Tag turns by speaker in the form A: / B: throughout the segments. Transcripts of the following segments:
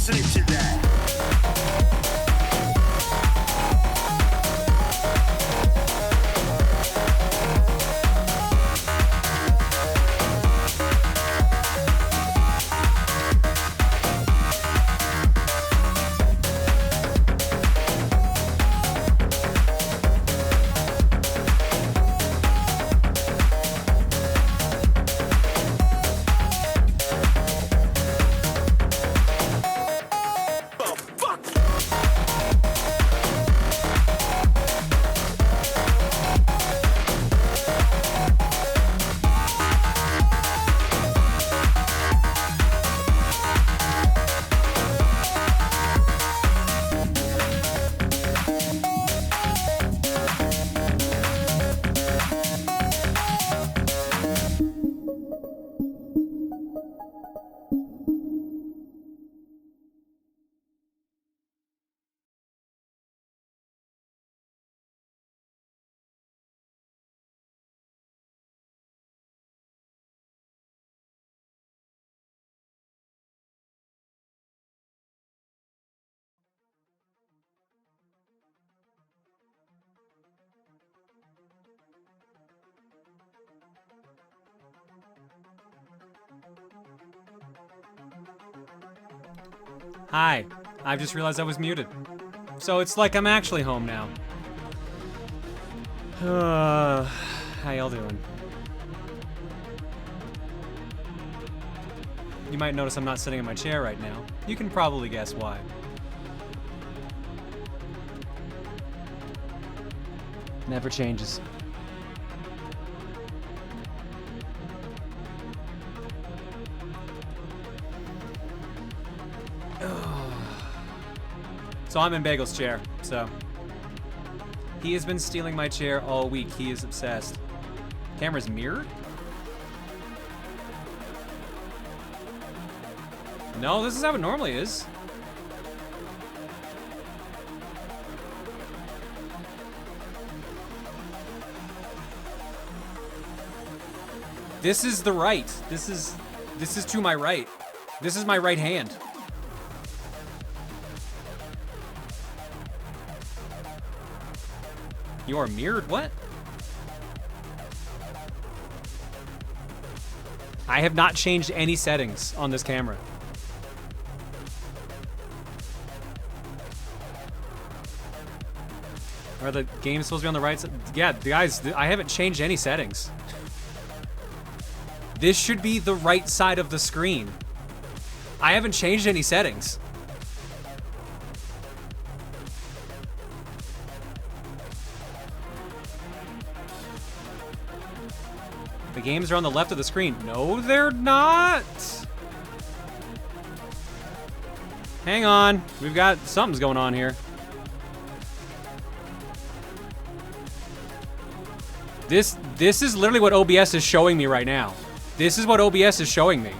A: listening to that.
B: Hi, I've just realized I was muted. So it's like I'm actually home now. How y'all doing? You might notice I'm not sitting in my chair right now. You can probably guess why. Never changes. So I'm in Bagel's chair, so. He has been stealing my chair all week. He is obsessed. Camera's mirrored? No, this is how it normally is. This is the right. This is to my right. This is my right hand. You are mirrored? What? I have not changed any settings on this camera. Are the games supposed to be on the right side? Yeah, guys, I haven't changed any settings. This should be the right side of the screen. I haven't changed any settings. The games are on the left of the screen. No, they're not. Hang on. We've got something's going on here. This is literally what OBS is showing me right now. This is what OBS is showing me.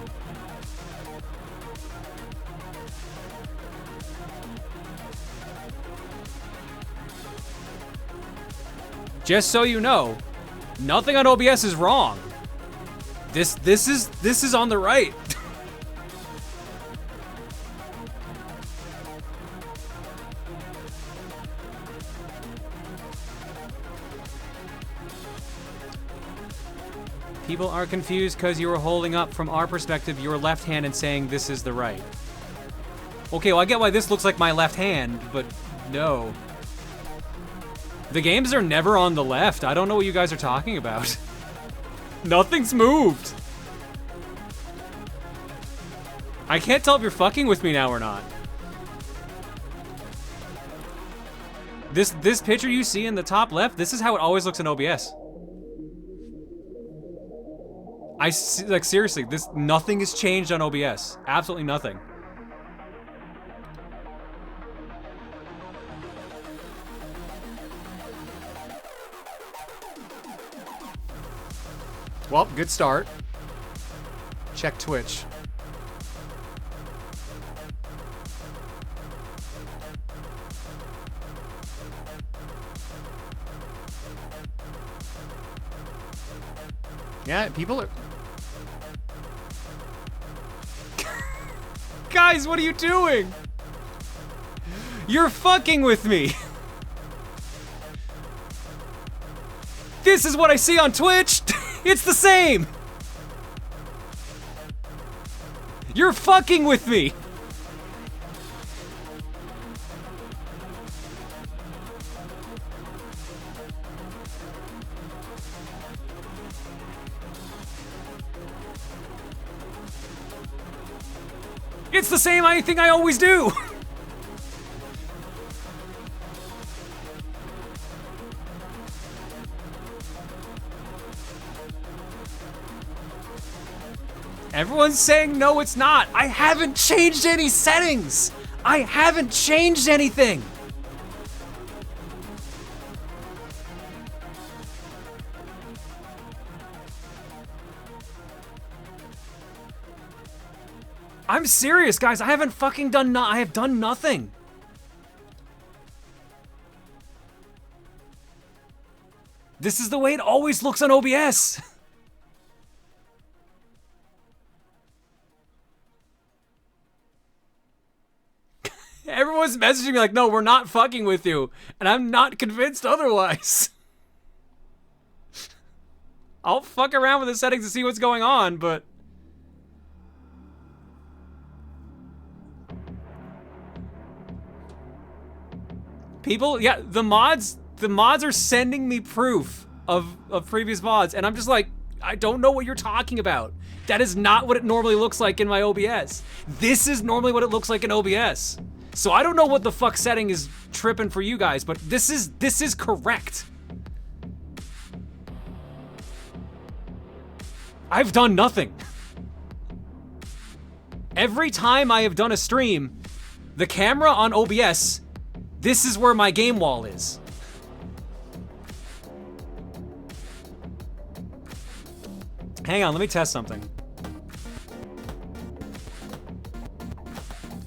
B: Just so you know, nothing on OBS is wrong. This is on the right. People are confused because you were holding up, from our perspective, your left hand and saying this is the right. Okay, well I get why this looks like my left hand, but no. The games are never on the left. I don't know what you guys are talking about. Nothing's moved. I can't tell if you're fucking with me now or not. This picture you see in the top left, this is how it always looks in OBS. Like seriously, nothing has changed on OBS. Absolutely nothing. Well, good start. Check Twitch. Yeah, people are... Guys, what are you doing? You're fucking with me. This is what I see on Twitch. It's the same. You're fucking with me. It's the same thing I always do. Everyone's saying no, it's not. I haven't changed any settings. I haven't changed anything. I'm serious, guys. I haven't fucking done I have done nothing. This is the way it always looks on OBS. Everyone's messaging me like, no, we're not fucking with you. And I'm not convinced otherwise. I'll fuck around with the settings to see what's going on, but... People, yeah, the mods are sending me proof of previous mods, and I'm just like, I don't know what you're talking about. That is not what it normally looks like in my OBS. This is normally what it looks like in OBS. So I don't know what the fuck setting is tripping for you guys, but this is correct. I've done nothing. Every time I have done a stream, the camera on OBS, this is where my game wall is. Hang on, let me test something.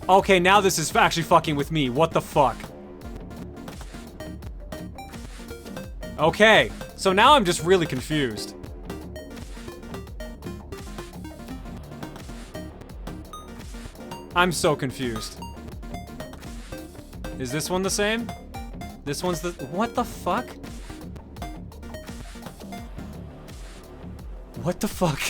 B: Okay, now this is actually fucking with me. What the fuck? Okay, so now I'm just really confused. I'm so confused. Is this one the same? This one's the... What the fuck? What the fuck?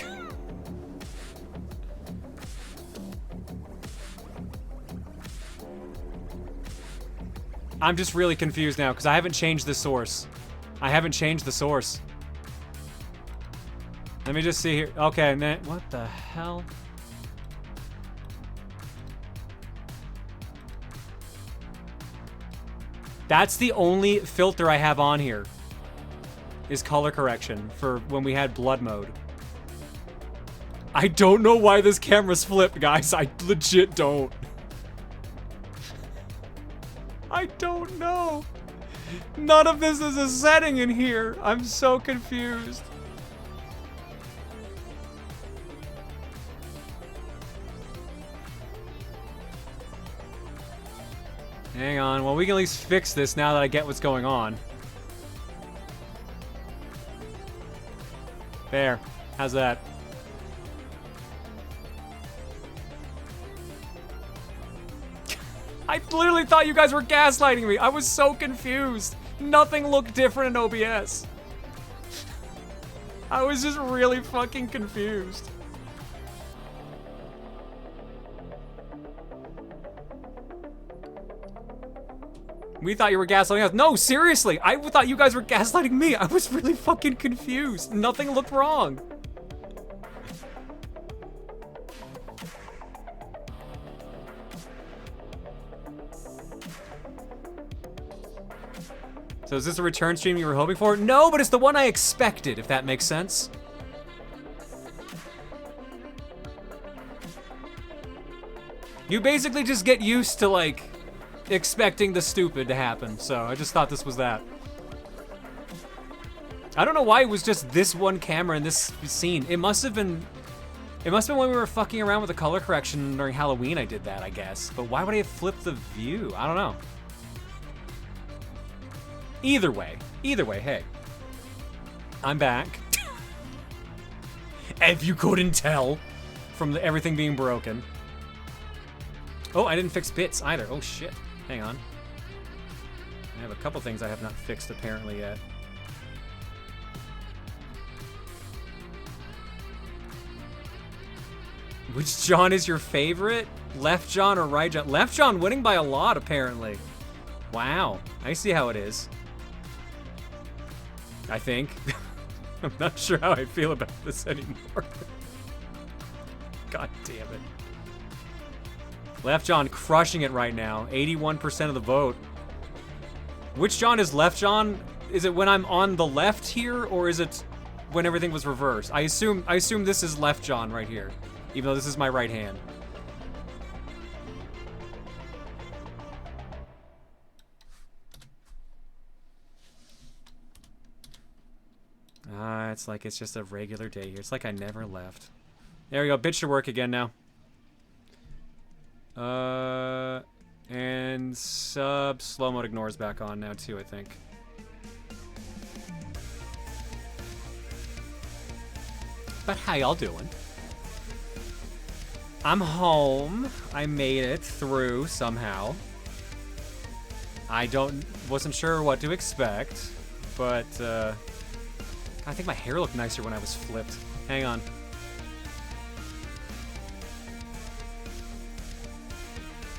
B: I'm just really confused now, because I haven't changed the source. I haven't changed the source. Let me just see here. Okay, man. What the hell? That's the only filter I have on here, is color correction for when we had blood mode. I don't know why this camera's flipped, guys. I legit don't. I don't know. None of this is a setting in here. I'm so confused. Hang on. Well, we can at least fix this now that I get what's going on. There. How's that? I literally thought you guys were gaslighting me. I was so confused. Nothing looked different in OBS. I was just really fucking confused. We thought you were gaslighting us. No, seriously. I thought you guys were gaslighting me. I was really fucking confused. Nothing looked wrong. So is this a return stream you were hoping for? No, but it's the one I expected, if that makes sense. You basically just get used to, like, expecting the stupid to happen, so I just thought this was that. I don't know why it was just this one camera in this scene. It must have been when we were fucking around with the color correction during Halloween I did that, I guess. But why would I have flipped the view? I don't know. Either way, hey. I'm back. If you couldn't tell from everything being broken. Oh, I didn't fix bits either. Oh, shit. Hang on. I have a couple things I have not fixed apparently yet. Which John is your favorite? Left John or right John? Left John winning by a lot, apparently. Wow. I see how it is. I think. I'm not sure how I feel about this anymore. God damn it. Left John crushing it right now. 81% of the vote. Which John is Left John? Is it when I'm on the left here, or is it when everything was reversed? I assume this is Left John right here, even though this is my right hand. It's like it's just a regular day here. It's like I never left. There we go. Bitch should work again now. And sub slow mode ignores back on now too, I think. But how y'all doing? I'm home. I made it through somehow. I wasn't sure what to expect, but I think my hair looked nicer when I was flipped. Hang on.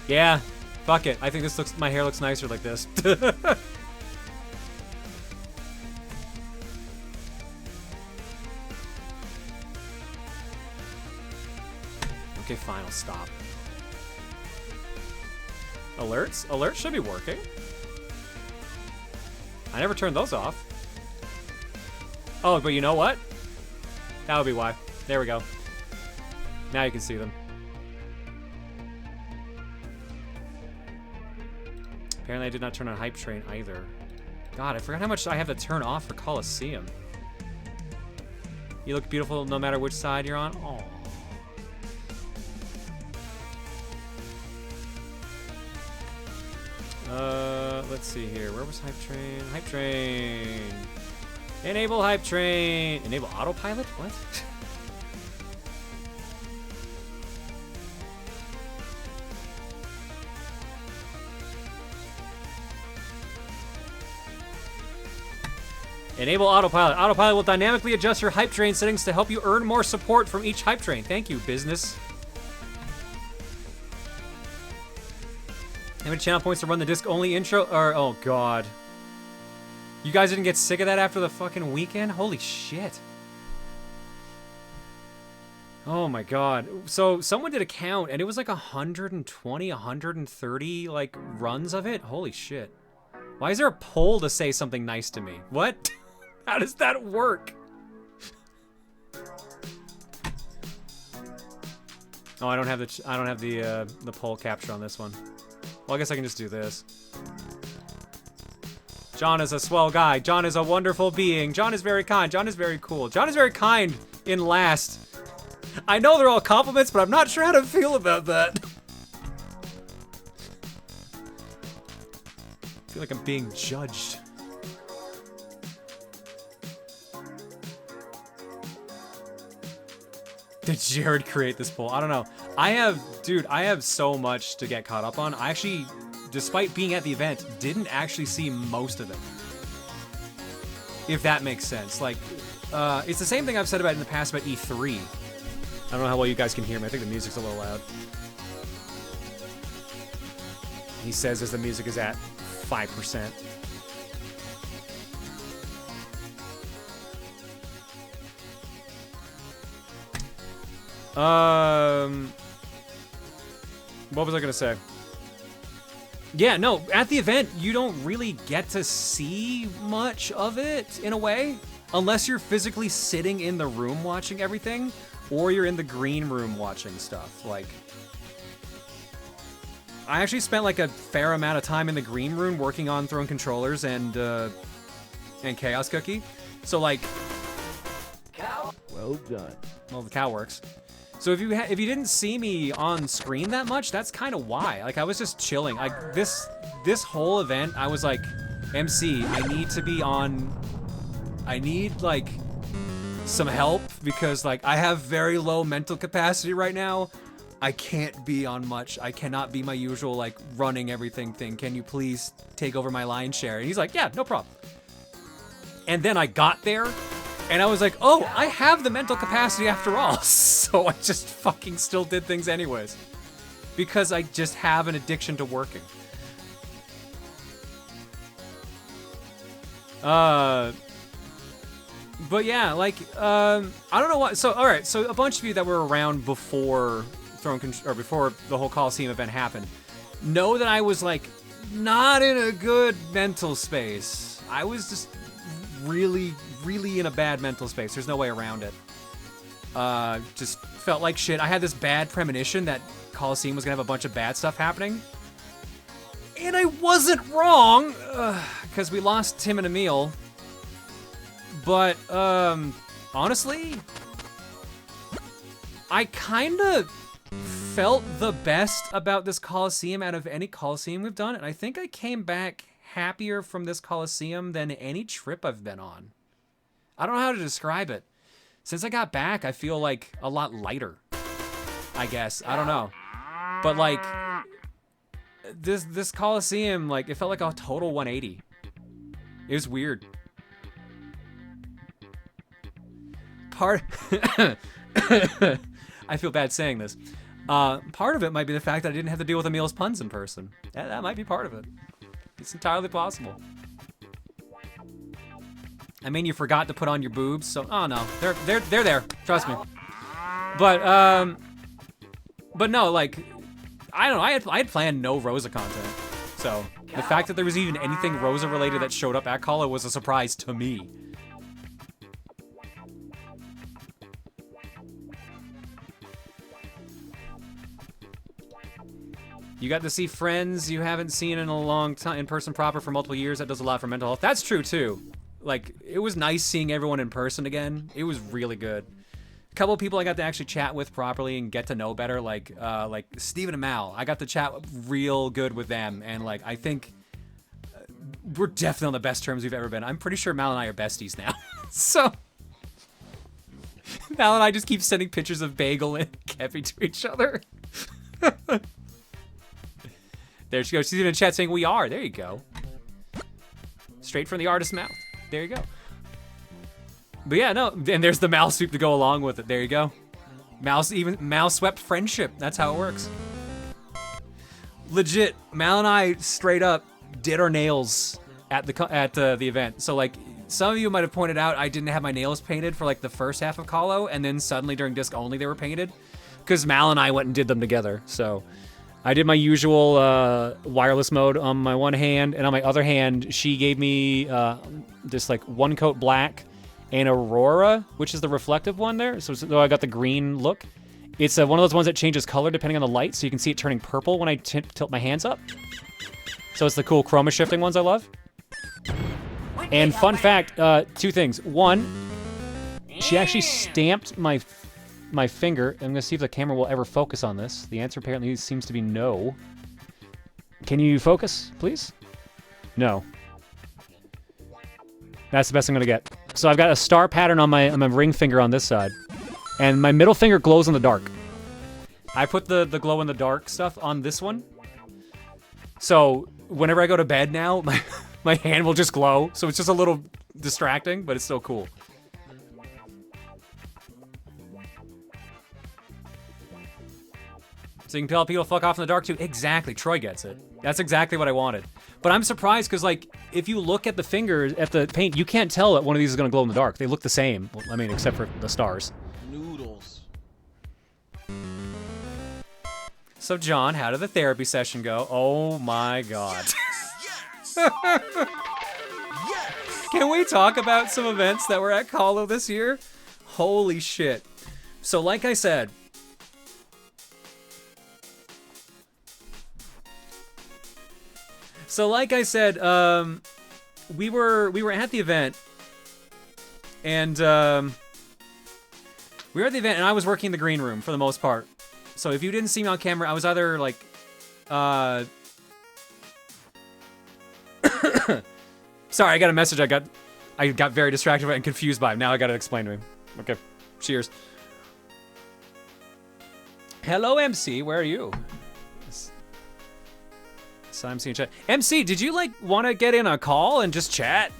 B: Yeah, fuck it. I think my hair looks nicer like this. Okay, fine, I'll stop. Alerts? Alerts should be working. I never turned those off. Oh, but you know what? That would be why. There we go. Now you can see them. Apparently I did not turn on Hype Train either. God, I forgot how much I have to turn off for Colosseum. You look beautiful no matter which side you're on. Aww. Let's see here. Where was Hype Train? Hype Train. Enable Hype Train. Enable autopilot? What? Enable autopilot. Autopilot will dynamically adjust your Hype Train settings to help you earn more support from each Hype Train. Thank you, business. How many channel points to run the disc-only intro? Or, oh, God. You guys didn't get sick of that after the fucking weekend? Holy shit. Oh, my God. So, someone did a count, and it was like 120, 130, like, runs of it? Holy shit. Why is there a poll to say something nice to me? What? How does that work? Oh, I don't have the poll capture on this one. Well, I guess I can just do this. John is a swell guy. John is a wonderful being. John is very kind. John is very cool. John is very kind in last. I know they're all compliments, but I'm not sure how to feel about that. I feel like I'm being judged. Did Jared create this poll? I don't know. Dude, I have so much to get caught up on. I actually, despite being at the event, didn't actually see most of it. If that makes sense. Like, it's the same thing I've said about in the past about E3. I don't know how well you guys can hear me. I think the music's a little loud. He says as the music is at 5%. What was I gonna say? Yeah, no, at the event, you don't really get to see much of it, in a way. Unless you're physically sitting in the room watching everything, or you're in the green room watching stuff. Like, I actually spent like a fair amount of time in the green room working on Throne Controllers and Chaos Cookie. So like,
A: Cow. Well done.
B: Well, the cow works. So if you didn't see me on screen that much, that's kind of why. Like, I was just chilling. Like, this whole event, I was like, MC, I need to be on. I need like some help because like I have very low mental capacity right now. I can't be on much. I cannot be my usual, like, running everything thing. Can you please take over my line share? And he's like, yeah, no problem. And then I got there, and I was like, oh, I have the mental capacity after all. So I just fucking still did things anyways. Because I just have an addiction to working. But yeah, like, I don't know what. So, all right. So a bunch of you that were around before before the whole Colosseum event happened know that I was like not in a good mental space. I was just really, really in a bad mental space. There's no way around it. Just felt like shit. I had this bad premonition that Colosseum was gonna have a bunch of bad stuff happening. And I wasn't wrong, because we lost Tim and Emil. But, honestly, I kind of felt the best about this Colosseum out of any Colosseum we've done, and I think I came back happier from this Colosseum than any trip I've been on. I don't know how to describe it. Since I got back, I feel like a lot lighter, I guess. I don't know. But, like, this Colosseum, like, it felt like a total 180. It was weird. I feel bad saying this. Part of it might be the fact that I didn't have to deal with Emil's puns in person. That might be part of it. It's entirely possible. I mean, you forgot to put on your boobs, so oh no, they're there. Trust me. But no, like I don't know. I had planned no Rosa content, so the fact that there was even anything Rosa related that showed up at Colo was a surprise to me. You got to see friends you haven't seen in a long time, in person proper for multiple years. That does a lot for mental health. That's true too. Like, it was nice seeing everyone in person again. It was really good. A couple of people I got to actually chat with properly and get to know better, like Steven and Mal. I got to chat real good with them, and like I think we're definitely on the best terms we've ever been. I'm pretty sure Mal and I are besties now. So Mal and I just keep sending pictures of Bagel and Kevy to each other. There she goes. She's in the chat saying we are. There you go. Straight from the artist's mouth. There you go. But yeah, no. And there's the Mal sweep to go along with it. There you go. Mal swept friendship. That's how it works. Legit, Mal and I straight up did our nails at the event. So like, some of you might have pointed out I didn't have my nails painted for like the first half of Colo, and then suddenly during disc only they were painted, because Mal and I went and did them together. So I did my usual wireless mode on my one hand, and on my other hand, she gave me this like one coat black and Aurora, which is the reflective one there. So I got the green look. It's one of those ones that changes color depending on the light, so you can see it turning purple when I tilt my hands up. So it's the cool chroma shifting ones I love. And fun fact, two things. One, she actually stamped my finger. I'm gonna see if the camera will ever focus on this. The answer apparently seems to be no. Can you focus, please? No. That's the best I'm gonna get. So I've got a star pattern on my ring finger on this side, and my middle finger glows in the dark. I put the glow in the dark stuff on this one, so whenever I go to bed now, my hand will just glow. So it's just a little distracting, but it's still cool. So you can tell people fuck off in the dark too. Exactly, Troy gets it. That's exactly what I wanted. But I'm surprised because like, if you look at the fingers, at the paint, you can't tell that one of these is gonna glow in the dark. They look the same. Well, I mean, except for the stars.
C: Noodles.
B: So John, how did the therapy session go? Oh my God. Can we talk about some events that were at Colo this year? Holy shit. So like I said, we were at the event, and I was working in the green room for the most part. So if you didn't see me on camera, I was either like, sorry, I got a message. I got very distracted and confused by him. Now I got to explain to him. Okay, cheers. Hello, MC. Where are you? So I'm seeing chat. MC, did you like want to get in a call and just chat?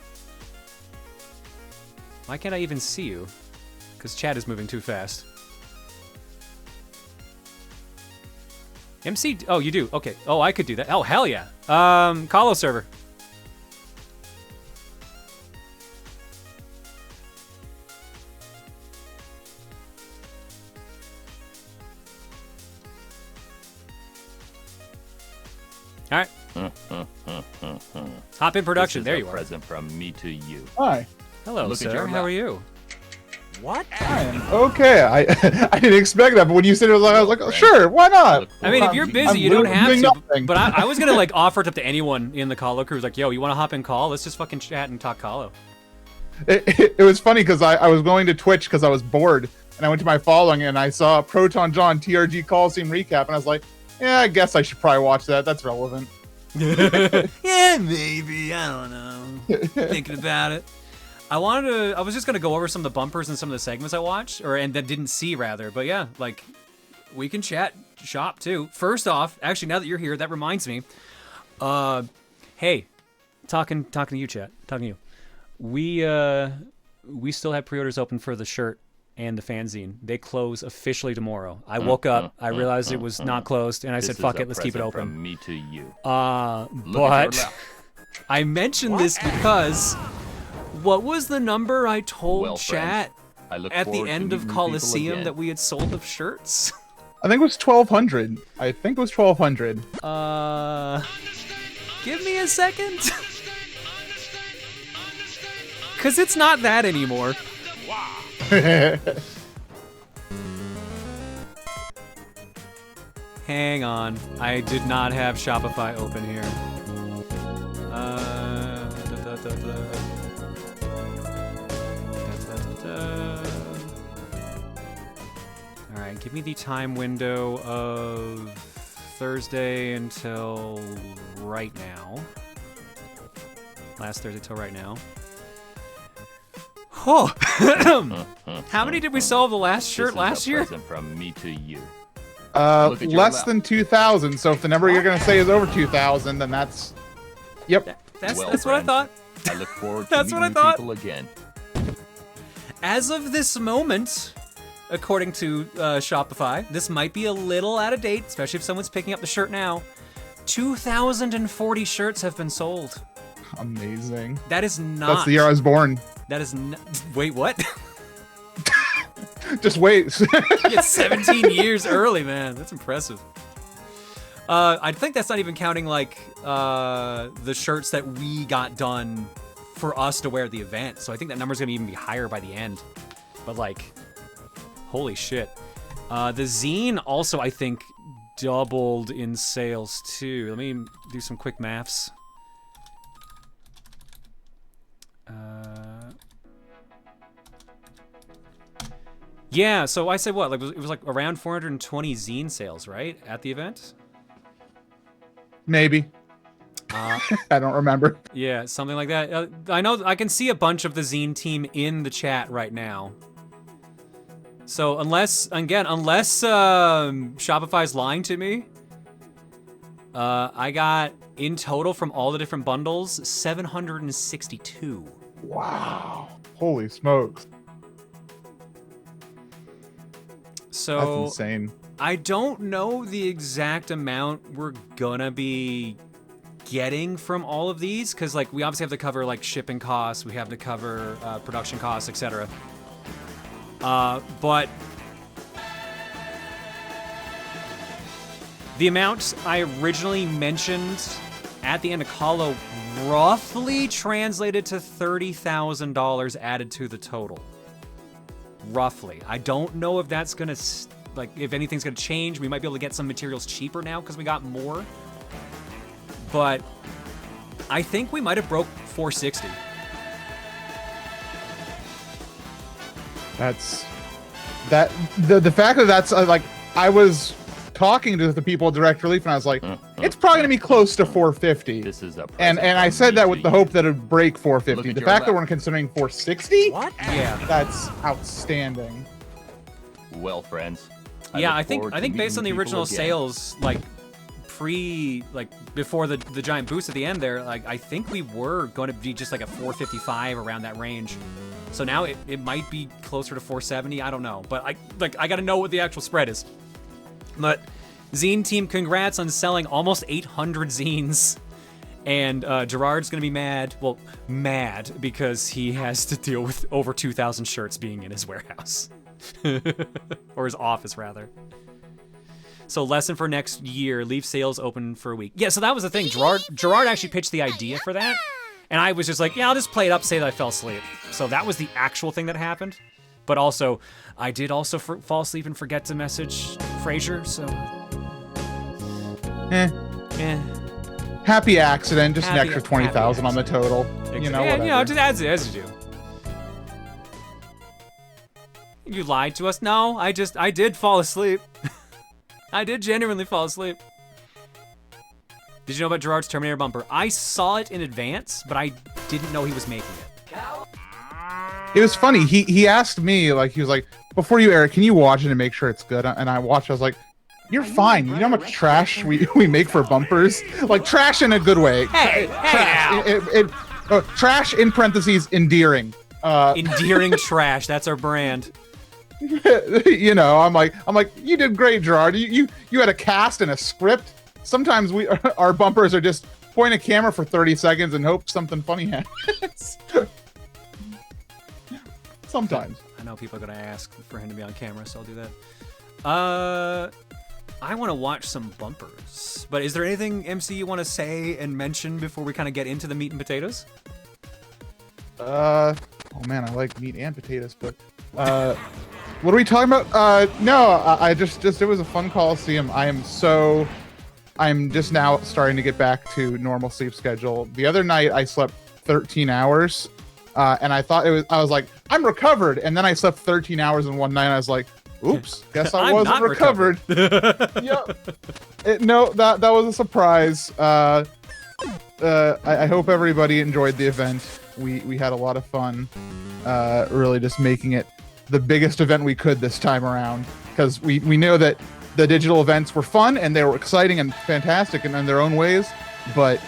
B: Why can't I even see you? Because chat is moving too fast. MC, oh, you do. Okay. Oh, I could do that. Oh, hell yeah. Colo server. All right. Hop in production. There you are.
C: Present from me to you.
D: Hi.
B: Hello,
C: Look at
B: sir.
C: your
B: How
C: lap.
B: are you?
C: What?
D: Okay, I didn't expect that, but when you said it, I was like, oh, sure, why not?
B: I mean, if you're busy,
D: I'm
B: you don't have
D: doing
B: to.
D: nothing.
B: But I was gonna like offer it up to anyone in the Colo crew. Like, yo, you want to hop in call? Let's just fucking chat and talk Colo.
D: It was funny because I was going to Twitch because I was bored, and I went to my following and I saw Proton John TRG Colosseum recap, and I was like, yeah, I guess I should probably watch that. That's relevant.
B: Yeah, maybe. I don't know. Thinking about it. I was just gonna go over some of the bumpers and some of the segments I watched, and that didn't see rather. But yeah, like we can chat shop too. First off, actually, now that you're here, that reminds me. Hey, talking to you, chat. Talking to you. We still have pre-orders open for the shirt and the fanzine. They close officially tomorrow. I woke up, I realized it was not closed, and I said, "Fuck it, let's keep it open."
C: From me to you.
B: But I mentioned this because what was the number I told
C: Well,
B: chat
C: I look
B: at the
C: forward to
B: end of
C: meeting people
B: Colosseum
C: again.
B: that we had sold of shirts?
D: I think it was 1,200. I think it was 1,200.
B: Give me a second. Cause it's not that anymore. Hang on, I did not have Shopify open here. All right, give me the time window of Thursday until right now. Last Thursday till right now. Oh, how many did we sell of the last shirt last year?
C: Present from me to you. Look at your
D: Less
C: lap.
D: than 2,000. So if the number you're gonna say is over 2,000, then that's. Yep.
B: That's
C: Well,
B: what I
C: friends,
B: thought.
C: I look forward to
B: That's what I
C: meeting
B: thought.
C: people again.
B: As of this moment, according to Shopify, this might be a little out of date, especially if someone's picking up the shirt now. 2,040 shirts have been sold.
D: Amazing.
B: That is not.
D: That's the year I was born.
B: That is not. Wait, what?
D: Just wait.
B: It's 17 years early, man. That's impressive. I think that's not even counting like the shirts that we got done for us to wear at the event. So I think that number's gonna even be higher by the end. But like, holy shit. The zine also, I think, doubled in sales too. Let me do some quick maths. Yeah, so I said what? Like it was like around 420 zine sales, right, at the event?
D: Maybe. I don't remember.
B: Yeah, something like that. I know I can see a bunch of the zine team in the chat right now. So unless Shopify's lying to me, I got in total from all the different bundles 762.
D: Wow. Holy smokes.
B: So
D: That's insane.
B: I don't know the exact amount we're gonna be getting from all of these, because like we obviously have to cover like shipping costs, we have to cover production costs, etc. But the amounts I originally mentioned at the end of Colo roughly translated to $30,000 added to the total. Roughly. I don't know if that's gonna, like, if anything's gonna change. We might be able to get some materials cheaper now because we got more. But I think we might have broke 460.
D: That's the fact that that's like I was talking to the people at Direct Relief and I was like, it's probably gonna be close to 450.
C: This is a
D: And
C: present
D: I
C: from
D: said
C: me
D: that
C: to
D: with the
C: you.
D: hope that it'd break
C: Look
D: 450.
C: at
D: The
C: your
D: fact that
C: lap.
D: we're considering 460,
B: Yeah.
D: that's outstanding.
C: Well, friends,
B: Yeah,
C: look forward
B: I
C: to
B: think based
C: meeting
B: on the
C: you
B: original
C: people again.
B: sales, like before the giant boost at the end there, like I think we were going to be just like a 455 around that range. So now it might be closer to 470. I don't know, but I got to know what the actual spread is. But Zine team, congrats on selling almost 800 zines. And Gerard's gonna be mad. Well, mad because he has to deal with over 2,000 shirts being in his warehouse. Or his office, rather. So lesson for next year, leave sales open for a week. Yeah, so that was the thing. Gerard actually pitched the idea for that. And I was just like, yeah, I'll just play it up, say that I fell asleep. So that was the actual thing that happened. But also, I did also fall asleep and forget to message Frasier, so...
D: Happy accident, just an
B: Happy-
D: extra 20,000 on the total. You know,
B: yeah,
D: whatever.
B: yeah, just as you do. You lied to us? No, I did fall asleep. I did genuinely fall asleep. Did you know about Gerard's Terminator bumper? I saw it in advance, but I didn't know he was making it.
D: It was funny. He asked me, like, he was like, before you air it, can you watch it and make sure it's good? And I watched. I was like, you're fine. You know how much trash we make for bumpers? Like, trash in a good way.
B: Hey,
D: Trash in parentheses, endearing.
B: Endearing trash. That's our brand.
D: You know, I'm like, you did great, Gerard. You had a cast and a script. Sometimes our bumpers are just point a camera for 30 seconds and hope something funny happens. Sometimes.
B: I know people are gonna ask for him to be on camera, so I'll do that. I want to watch some bumpers, but is there anything, MC, you want to say and mention before we kind of get into the meat and potatoes?
D: Oh man, I like meat and potatoes, but what are we talking about? No, I just it was a fun Colosseum. I'm just now starting to get back to normal sleep schedule. The other night I slept 13 hours, and I was like, I'm recovered, and then I slept 13 hours in one night. And I was like, oops, guess I wasn't recovered. Yep. No, that was a surprise. I hope everybody enjoyed the event. We had a lot of fun. Really just making it the biggest event we could this time around, because we know that the digital events were fun and they were exciting and fantastic in their own ways, but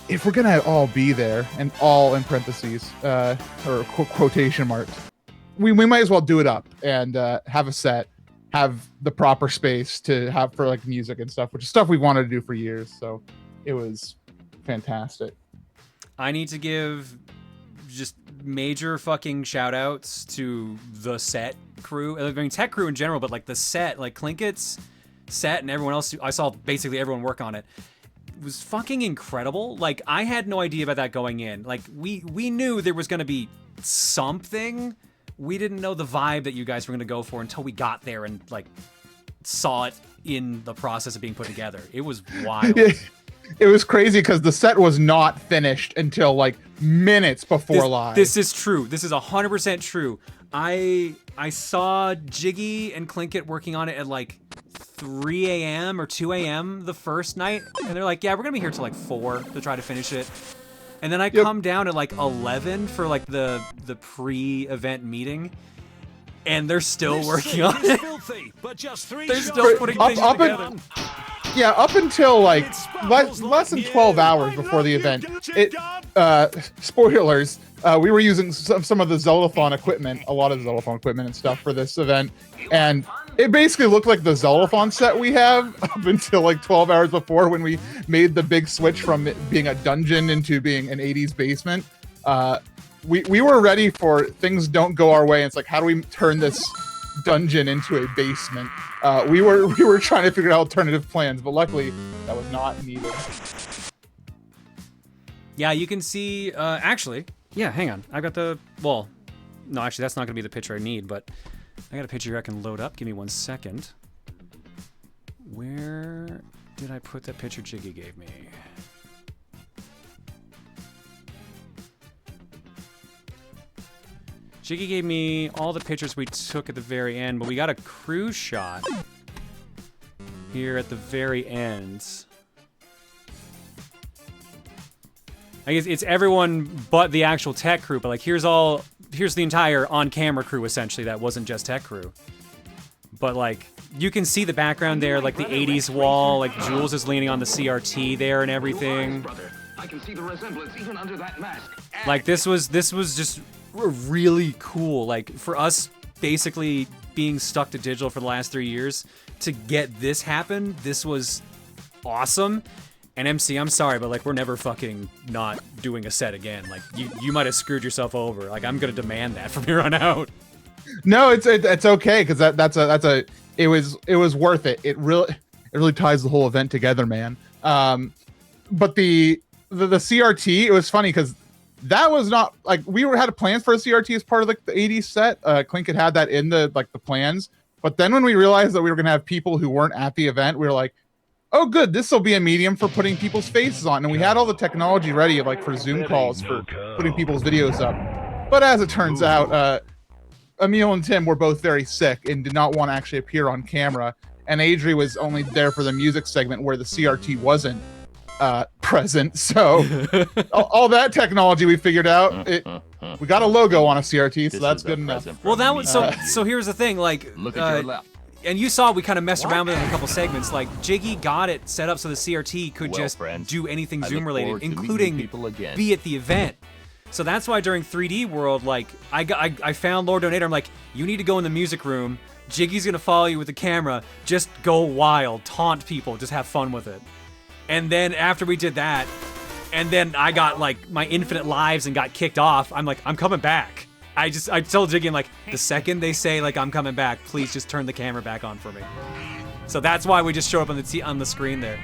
D: if we're gonna all be there, and all in parentheses or quotation marks, we might as well do it up and have a set, have the proper space to have for like music and stuff, which is stuff we wanted to do for years. So it was fantastic.
B: I need to give just major fucking shout outs to the set crew. I mean, tech crew in general, but like the set, like Clinket's set and everyone else. I saw basically everyone work on it. It was fucking incredible. Like, I had no idea about that going in. Like, we knew there was going to be something. We didn't know the vibe that you guys were going to go for until we got there and like saw it in the process of being put together. It was wild.
D: It was crazy because the set was not finished until like minutes before live.
B: This is true. This is 100% true. I saw Jiggy and Clinket working on it at like 3 a.m. or 2 a.m. the first night, and they're like, yeah, we're gonna be here till like 4 to try to finish it. And then I come down at like 11 for like the pre-event meeting, and they're still working on it.
E: Filthy, but just 3
B: They're
E: shots
B: still putting things
D: up
B: together.
D: Yeah, up until like less than 12 hours before the event. Spoilers. We were using some of the Zeldathon equipment, a lot of Zeldathon equipment and stuff for this event, and it basically looked like the Zeldathon set we have up until like 12 hours before, when we made the big switch from it being a dungeon into being an 80s basement. We were ready for things don't go our way. And it's like, how do we turn this dungeon into a basement? We were trying to figure out alternative plans, but luckily that was not needed.
B: Yeah, you can see, actually, yeah, hang on. I got the, well, no, actually, that's not going to be the picture I need, but I got a picture here I can load up. Give me 1 second. Where did I put that picture Jiggy gave me? Jiggy gave me all the pictures we took at the very end, but we got a crew shot here at the very end. I guess it's everyone but the actual tech crew, but like here's the entire on-camera crew essentially that wasn't just tech crew. But like you can see the background there, like the 80s wall, like Jules is leaning on the CRT there and everything.
E: I can see the resemblance even under that mask.
B: Like this was just really cool. Like for us basically being stuck to digital for the last 3 years, to get this happen, this was awesome. And MC, I'm sorry, but like we're never fucking not doing a set again. Like you might have screwed yourself over. Like I'm gonna demand that from here on out.
D: No, it's okay, because it was worth it. It really ties the whole event together, man. But the CRT, it was funny because that was not like we had plans for a CRT as part of like the 80s set. Clink had that in the plans, but then when we realized that we were gonna have people who weren't at the event, we were like, oh good, this will be a medium for putting people's faces on. And we had all the technology ready, like for Zoom calls, for putting people's videos up. But as it turns out, Emil and Tim were both very sick and did not want to actually appear on camera. And Adri was only there for the music segment where the CRT wasn't present. So all that technology we figured out, we got a logo on a CRT, so that's good enough.
B: Well, that was so here's the thing, like
C: Look at your left.
B: and you saw we kind of messed around with it in a couple segments. Like Jiggy got it set up so the CRT could
C: Well,
B: just
C: friends,
B: do anything
C: I
B: Zoom
C: look forward
B: related,
C: to meeting
B: including
C: people again.
B: be at the event. So that's why during 3D World, like I found Lord Donator. I'm like, you need to go in the music room. Jiggy's gonna follow you with the camera. Just go wild, taunt people, just have fun with it. And then after we did that, and then I got like my infinite lives and got kicked off. I'm like, I'm coming back. I told Jiggy, I'm like, the second they say like I'm coming back, please just turn the camera back on for me. So that's why we just showed up on the screen there.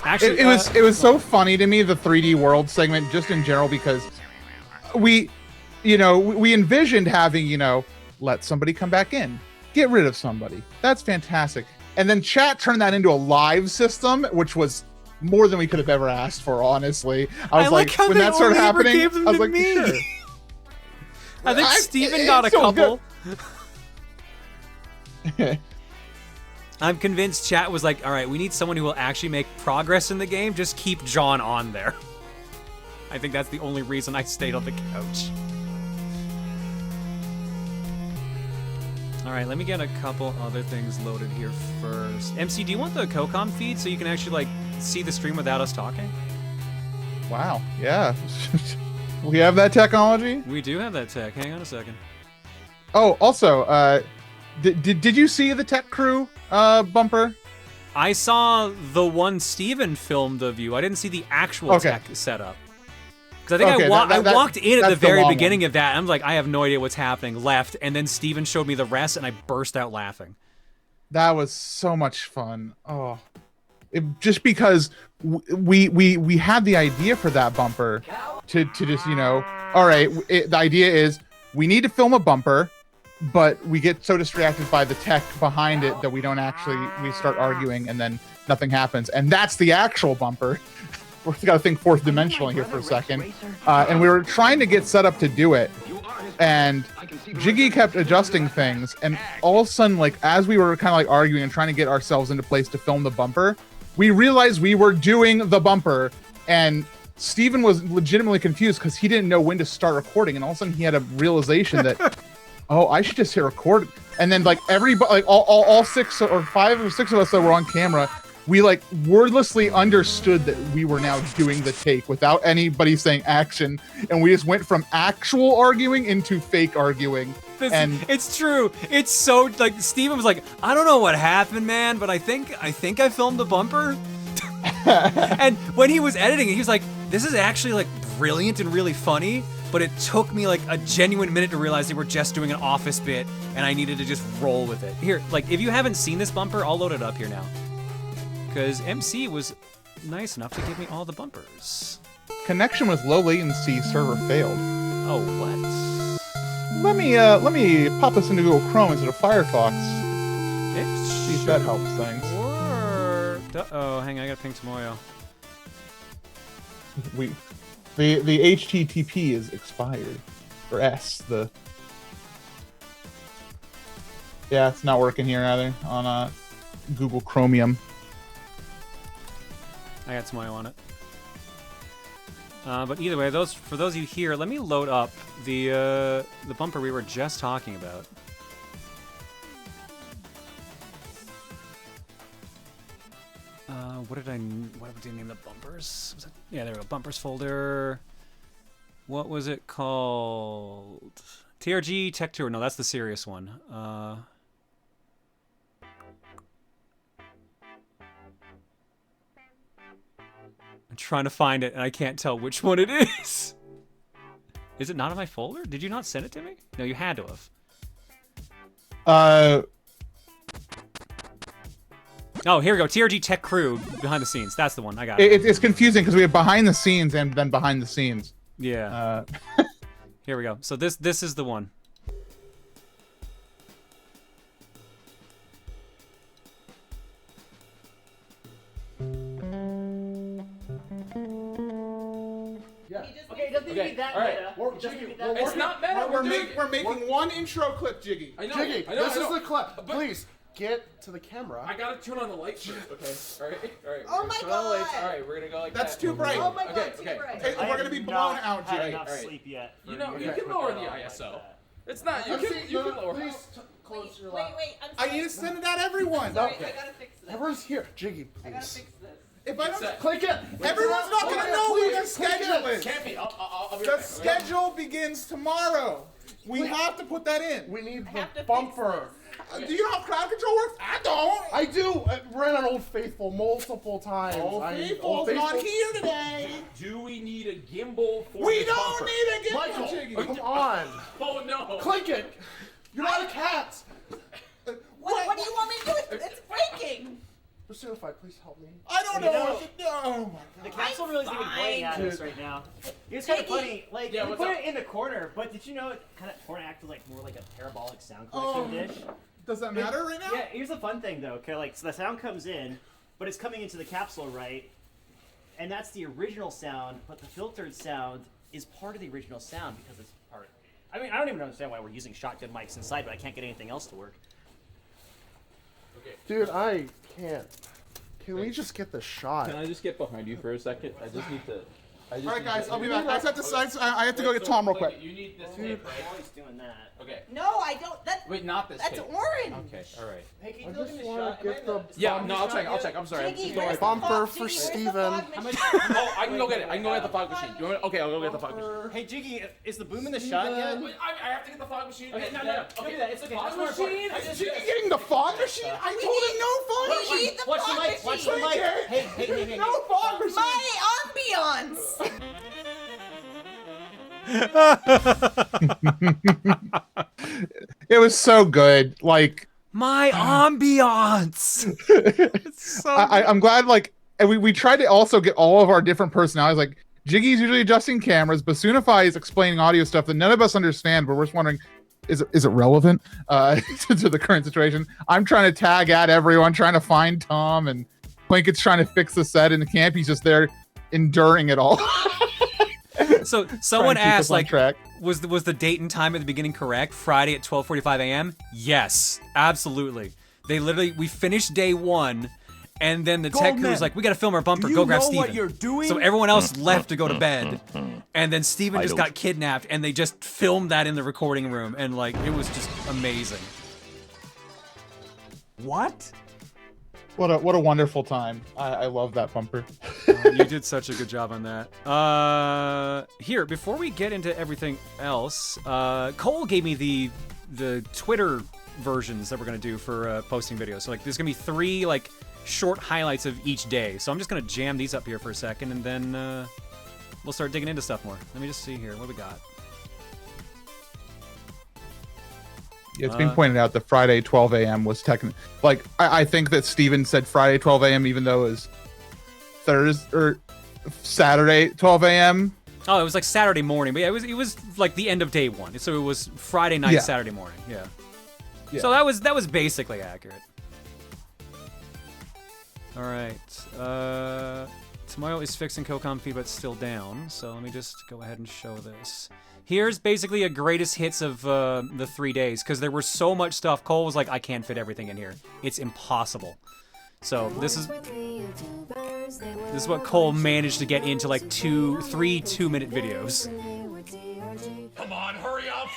B: Actually,
D: it was so funny to me, the 3D World segment, just in general, because we envisioned having, let somebody come back in, get rid of somebody. That's fantastic. And then chat turned that into a live system, which was more than we could have ever asked for, honestly. I was like, when that started happening, I was like, sure.
B: I think Steven got a couple. I'm convinced chat was like, all right, we need someone who will actually make progress in the game. Just keep John on there. I think that's the only reason I stayed on the couch. All right, let me get a couple other things loaded here first. MC, do you want the CoCom feed so you can actually like see the stream without us talking?
D: Wow, yeah. We have that technology?
B: We do have that tech. Hang on a second.
D: Oh, also, did you see the tech crew bumper?
B: I saw the one Steven filmed of you. I didn't see the actual tech setup. Because I think I walked in at the very beginning of that, and I'm like, I have no idea what's happening, left, and then Steven showed me the rest, and I burst out laughing. That
D: was so much fun. Oh, just because we had the idea for that bumper to just, all right, the idea is we need to film a bumper, but we get so distracted by the tech behind it that we start arguing, and then nothing happens. And that's the actual bumper. We've got to think fourth dimensionally here for a second. And we were trying to get set up to do it. And Jiggy kept adjusting things. And all of a sudden, like, as we were kind of like arguing and trying to get ourselves into place to film the bumper, we realized we were doing the bumper. And Steven was legitimately confused because he didn't know when to start recording. And all of a sudden he had a realization that, oh, I should just hit record. And then like everybody, like all 6 or 5 or 6 of us that were on camera, we like wordlessly understood that we were now doing the take without anybody saying action, and we just went from actual arguing into fake arguing. And
B: it's true. It's so like Steven was like, I don't know what happened, man, but I think I filmed the bumper. And when he was editing it, he was like, this is actually like brilliant and really funny, but it took me like a genuine minute to realize they were just doing an office bit and I needed to just roll with it. Here, like if you haven't seen this bumper, I'll load it up here now. Because MC was nice enough to give me all the bumpers.
D: Connection with low latency server failed.
B: Oh, what?
D: Let me pop this into Google Chrome instead of Firefox. See if that helps things.
B: Uh-oh, hang on, I gotta ping Tomoyo.
D: The HTTP is expired. Or S, yeah, it's not working here either on Google Chromium.
B: I got Tomoyo on it. But either way, for those of you here, let me load up the bumper we were just talking about. What did I name the bumpers? Was that, yeah, there we go. Bumpers folder. What was it called? TRG Tech Tour. No, that's the serious one. I'm trying to find it, and I can't tell which one it is. Is it not in my folder? Did you not send it to me? No, you had to have. Oh, here we go. TRG Tech Crew behind the scenes. That's the one. I got it.
D: It's confusing because we have behind the scenes and then behind the scenes.
B: Yeah. Here we go. So this is the one.
F: Yeah. Okay, it doesn't need that meta.
G: It's not meta.
D: We're making one intro clip, Jiggy.
G: I know.
F: Jiggy,
G: I know,
F: this
G: I know.
F: is the clip.
G: But
F: Please get to the camera.
G: I gotta turn on the lights first. Okay. All right. All right.
H: Oh my
G: Turn on the lights.
H: God.
G: All right. We're gonna go like
D: That's
G: that.
D: too bright.
H: Oh my god,
G: Okay,
H: too
G: okay.
H: bright.
D: Hey, we're gonna be blown out,
I: had
D: Jiggy.
I: enough
G: All right.
I: sleep yet.
G: You know,
I: Okay.
G: you can lower the ISO. It's not. You can lower.
F: Please
H: Wait,
F: close your
H: wait,
F: laptop.
H: wait. I'm
D: I
H: sorry.
D: need to send it out everyone.
H: Sorry,
F: Okay.
H: I gotta fix this.
F: Everyone's here. Jiggy,
H: I gotta
F: please.
H: fix this.
D: If I don't,
G: Set.
F: Click it.
D: everyone's not gonna know who the schedule is.
G: Can't be. I'll be
D: The
G: right back.
D: schedule begins tomorrow. We have to put that in.
F: We need
H: have to
F: the
H: fix
F: bumper.
D: Do you know how crowd control works? I don't.
F: I do. I ran on Old Faithful multiple times.
D: Old Faithful's not here today.
G: Do we need a gimbal for
D: We
G: this
D: don't
G: bumper?
D: need a gimbal,
F: Michael,
D: Jiggy.
F: come on.
G: Oh no.
F: Click it. You're not a cat.
H: What do you want me to do? It's breaking.
F: Personified, please help me.
D: I don't know what to do. Oh my
I: The
D: god.
I: capsule really isn't even pointing at us right now. It's kind of funny. Like,
G: Yeah,
I: we
G: what's
I: put
G: up?
I: it in the corner, but did you know it kind of acted like more like a parabolic sound
D: Oh.
I: collection dish?
D: Does that matter right now?
I: Yeah, here's the fun thing though. Okay, like so the sound comes in, but it's coming into the capsule, right? And that's the original sound, but the filtered sound is part of the original sound because it's part. I mean, I don't even understand why we're using shotgun mics inside, but I can't get anything else to work.
F: Dude, I can't. Can we just get the shot?
C: Can I just get behind you for a second? I just need to.
D: All right, guys, I'll be back. I have to go get Tom real quick.
G: You need this tape, right?
I: I'm always doing that.
G: Okay.
H: No, I don't.
G: Wait, not this
H: That's
G: tape.
H: orange.
G: Okay. All right.
I: Hey, can
F: I
I: you look
F: just
I: in the
F: want
I: shot?
F: to get the
G: Yeah. No, I'll check. I'll check. I'm sorry.
H: Jiggy,
G: Just go
H: where's
G: ahead.
H: the
F: Bumper
H: fog-
F: for
H: Jiggy, where's the
F: Steven.
H: fog
I: How much?
H: machine?
G: Oh, I can go get it. I can go get the fog machine. You want? Okay, I'll go get the fog machine.
I: Hey, Jiggy, is the boom in the shot yet?
G: Wait, I have to get the fog machine.
I: Okay, no.
G: Okay.
I: Do that. It's okay.
G: Fog
I: That's more important.
G: machine.
I: I just-
D: Jiggy getting the fog machine? I told him no fog
H: We
D: machine.
H: need the
I: Watch the
H: fog
I: mic. Watch the
H: machine.
I: mic. Hey.
D: No fog machine.
H: My ambiance.
D: It was so good. Like
B: My ambiance. It's so
D: I'm glad. Like, and we tried to also get all of our different personalities. Like Jiggy's usually adjusting cameras. Basoonify is explaining audio stuff that none of us understand. But we're just wondering, is it relevant to the current situation? I'm trying to tag at everyone, trying to find Tom, and Plinket's trying to fix the set in the camp. He's just there enduring it all.
B: So someone
D: Trying to keep us
B: asked,
D: on
B: like,
D: track.
B: was the date and time at the beginning correct? Friday at 12:45 a.m. Yes, absolutely. We finished day one, and then the tech crew was like, "We got to film our bumper. Go grab Steven."
I: what you're doing?
B: So everyone else left to go to bed, and then Steven just got kidnapped, and they just filmed that in the recording room, and like it was just amazing.
I: What?
D: What a wonderful time. I love that bumper.
B: You did such a good job on that. Here, before we get into everything else, Cole gave me the Twitter versions that we're gonna do for posting videos. So like, there's gonna be 3 like short highlights of each day. So I'm just gonna jam these up here for a second, and then we'll start digging into stuff more. Let me just see here what we got.
D: It's been pointed out that Friday 12 a.m. was technically, like, I think that Steven said Friday 12 a.m. even though it was Thursday or Saturday 12 a.m.
B: Oh, it was like Saturday morning, but yeah, it was like the end of day one. So it was Friday night,
D: Yeah.
B: Saturday morning. Yeah.
D: Yeah.
B: So that was basically accurate. All right. Tomorrow is fixing CoCom feed, but it's still down. So let me just go ahead and show this. Here's basically a greatest hits of the 3 days, because there was so much stuff. Cole was like, I can't fit everything in here. It's impossible. So this is what Cole managed to get into like 3 2-minute videos.
G: Come on, hurry up!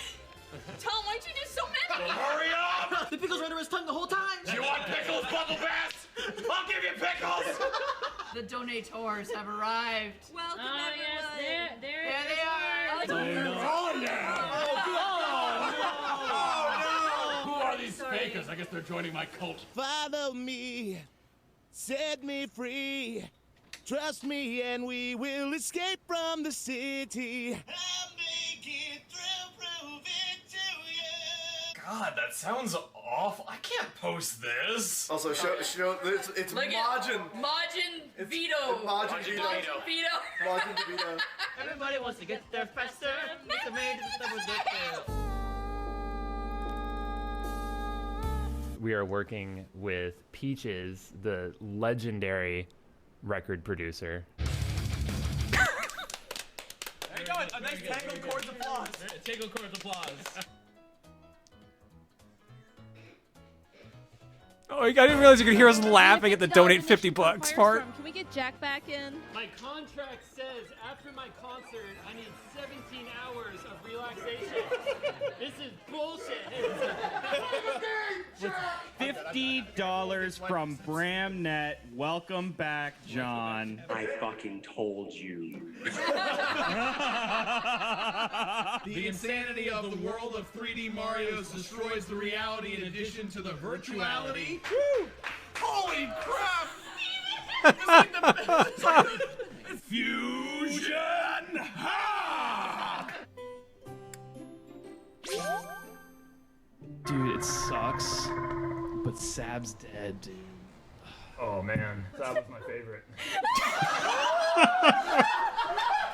H: Tom, why'd you do so many?
G: Hurry up!
I: The pickles were under his tongue the whole time.
G: Do you want pickles, bubble bath? I'll give you pickles!
H: The donators have arrived. Welcome, everyone.
J: There
H: they are.
G: Oh, yeah! Oh, no! Who are these fakers? I guess they're joining my cult.
K: Follow me, set me free. Trust me and we will escape from the city. I'll make it through, prove it to you.
G: God, that sounds awful. I can't post this.
F: Also, show it's Majin.
H: Majin Vito.
F: Majin Vito.
H: Vito.
F: Majin Vito.
I: Everybody wants to get there faster. It's amazing stuff was there.
L: We are working with Peaches, the legendary record producer.
G: There you go. A nice tangled chords applause.
C: Tangled chords applause.
B: Oh, I didn't realize you could hear us laughing at the donate 50 bucks part.
J: Can we get Jack back in?
L: My contract says after my concert, I need 17 hours of relaxation. This is bullshit.
M: $50 from Bramnet. Welcome back, John.
N: I fucking told you.
G: The insanity of the world of 3D Marios destroys the reality in addition to the virtuality. Woo! Holy crap! Fusion! Ha!
M: Dude, it sucks, but Sab's dead, dude.
L: Oh man, that was my favorite.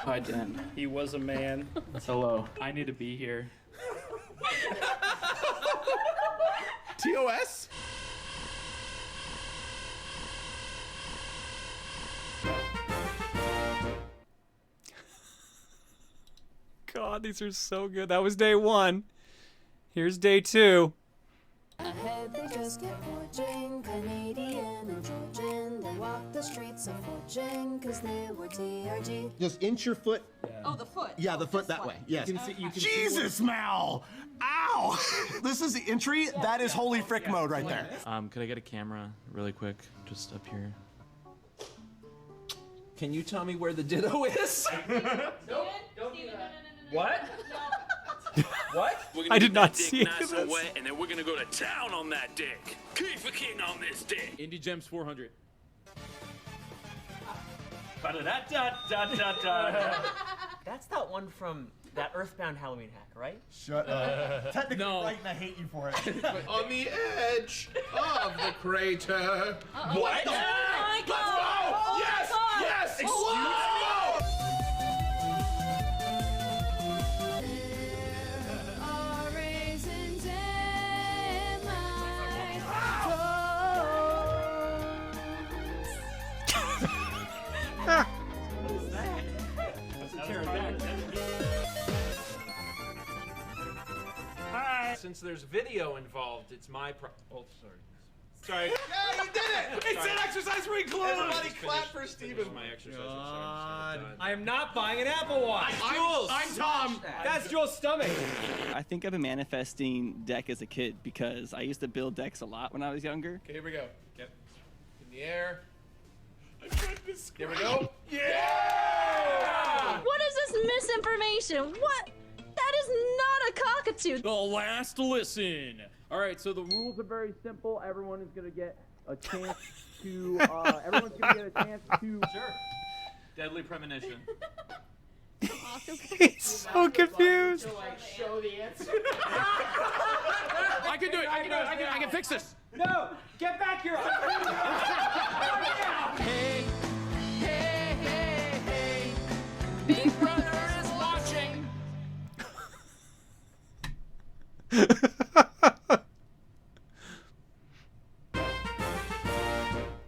M: Hi, Dan. He was a man. Hello. I need to be here.
F: TOS?
B: God, these are so good. That was day 1. Here's day 2.
O: Ahead they just kept forging, Canadian and Georgian. They walked the streets of forging, cause they were TRG.
K: Just inch your foot.
H: Oh, the foot.
K: Yeah, the foot that way. Yes.
G: Jesus, Mal! Ow!
K: This is the entry. That is holy frick mode right there.
C: Could I get a camera really quick? Just up here. Can you tell me where the ditto is? What? What?
B: I did not see it.
N: Nice and wet, and then we're gonna go to town on that dick. Keep a king on this dick.
C: Indie Gems 400.
I: That's that one from that Earthbound Halloween hack, right?
K: Shut up. Technically
C: No.
K: right, and I hate you for it.
G: On the edge of the crater. What?
H: Oh my God.
G: Let's go!
H: Oh
G: Yes!
H: my God.
G: Yes!
H: Excuse
G: me!
O: Are raisins in my
C: Since there's video involved, it's my oh, sorry.
G: Yeah, you did it! It's an exercise recluse! Everybody clap for Steven.
C: My exercise. I'm sorry.
B: I am not buying an Apple Watch.
G: I'm Tom.
B: That's Jules' stomach.
M: I think I've been manifesting deck as a kid because I used to build decks a lot when I was younger.
G: Okay, here we go. Yep. In the air. Here we go. Yeah!
J: What is this misinformation? What? That is not a cockatoo.
C: The last listen. All right, so the rules are very simple. Everyone is gonna get a chance to. Everyone's gonna get a chance to. Sure. Deadly premonition.
B: He's so confused.
I: Show the answer.
G: I can do it. I can fix this.
B: No, get back here.
G: Hey, hey, hey, hey. Big Brother is watching.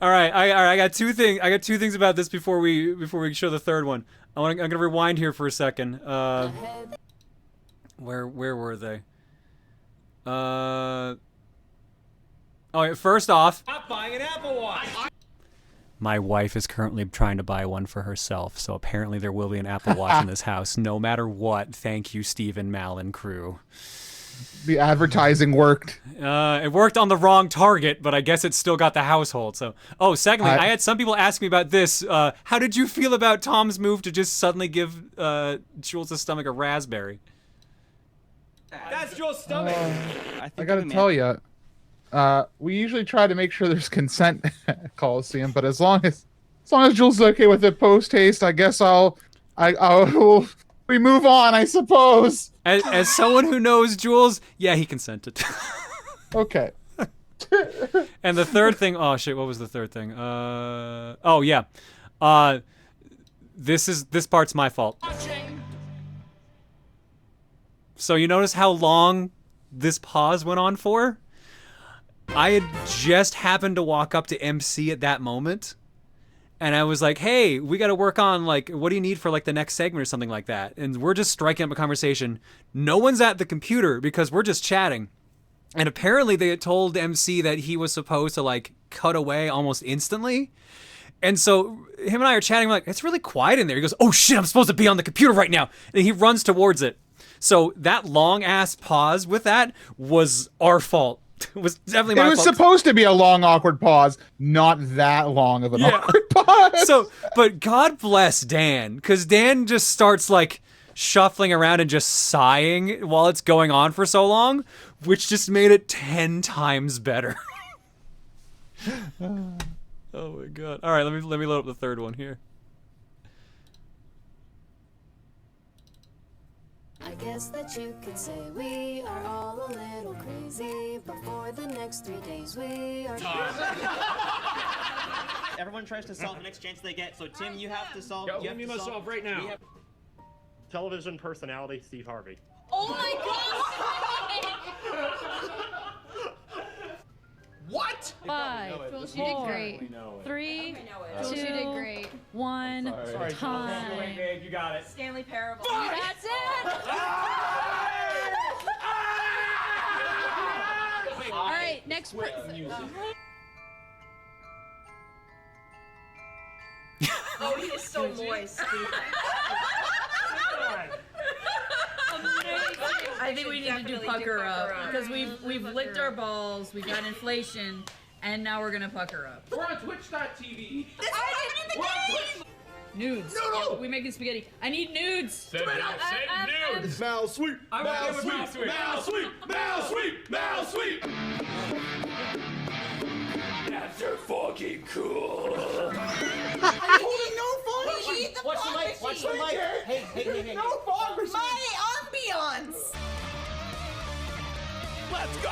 B: All right, I got two things. I got two things about this before we show the third one. I'm gonna rewind here for a second. Where were they? Oh, yeah, first off, stop buying an Apple Watch. My wife is currently trying to buy one for herself, so apparently there will be an Apple Watch in this house, no matter what. Thank you, Stephen, Mal, and crew.
D: The advertising worked.
B: It worked on the wrong target, but I guess it still got the household. So, secondly, I had some people ask me about this. How did you feel about Tom's move to just suddenly give Jules' stomach a raspberry?
C: That's Jules' stomach.
D: I gotta tell you, we usually try to make sure there's consent at Colosseum, but as long as Jules is okay with it post haste, I guess we move on, I suppose.
B: As someone who knows Jules, yeah, he consented.
D: Okay.
B: And the third thing, oh shit, what was the third thing? This part's my fault. So you notice how long this pause went on for? I had just happened to walk up to MC at that moment. And I was like, hey, we got to work on, like, what do you need for, like, the next segment or something like that? And we're just striking up a conversation. No one's at the computer because we're just chatting. And apparently they had told MC that he was supposed to, like, cut away almost instantly. And so him and I are chatting. We're like, it's really quiet in there. He goes, oh, shit, I'm supposed to be on the computer right now. And he runs towards it. So that long-ass pause with that was our fault. It was definitely my fault.
D: It was supposed to be a long, awkward pause, not that long of an awkward pause.
B: So, but God bless Dan, because Dan just starts like shuffling around and just sighing while it's going on for so long, which just made it 10 times better. Oh my God! All right, let me load up the third one here.
O: I guess that you could say we are all a little crazy, but for the next 3 days we are.
I: Everyone tries to solve the next chance they get. So Tim, you have to solve.
C: Go, you must solve right now.
P: Television personality Steve Harvey.
H: Oh my God!
C: What?
Q: 5,
C: Jules,
Q: you did
C: 4,
Q: great. 3,
H: Jules,
Q: 2,
H: you did great.
Q: 1,
C: Sorry,
Q: time.
C: you got it.
H: Stanley Parable.
Q: That's it! All right, next person.
H: Oh, he is so moist.
R: I think we need to do pucker up because we've licked our balls, we got inflation, and now we're gonna pucker up.
C: We're on Twitch.tv.
H: We're on Twitch.
R: Nudes.
C: No.
R: We making spaghetti. I need nudes.
C: Send nudes.
K: Mal sweep.
C: Mal sweep. Mal sweep. Mal sweep. Mal sweep.
N: That's so fucking cool.
H: I need no phone. You need the
I: Watch the
H: fog
I: mic.
H: machine.
I: Watch the mic. Hey.
H: No fog machine. My ambiance.
K: Let's go!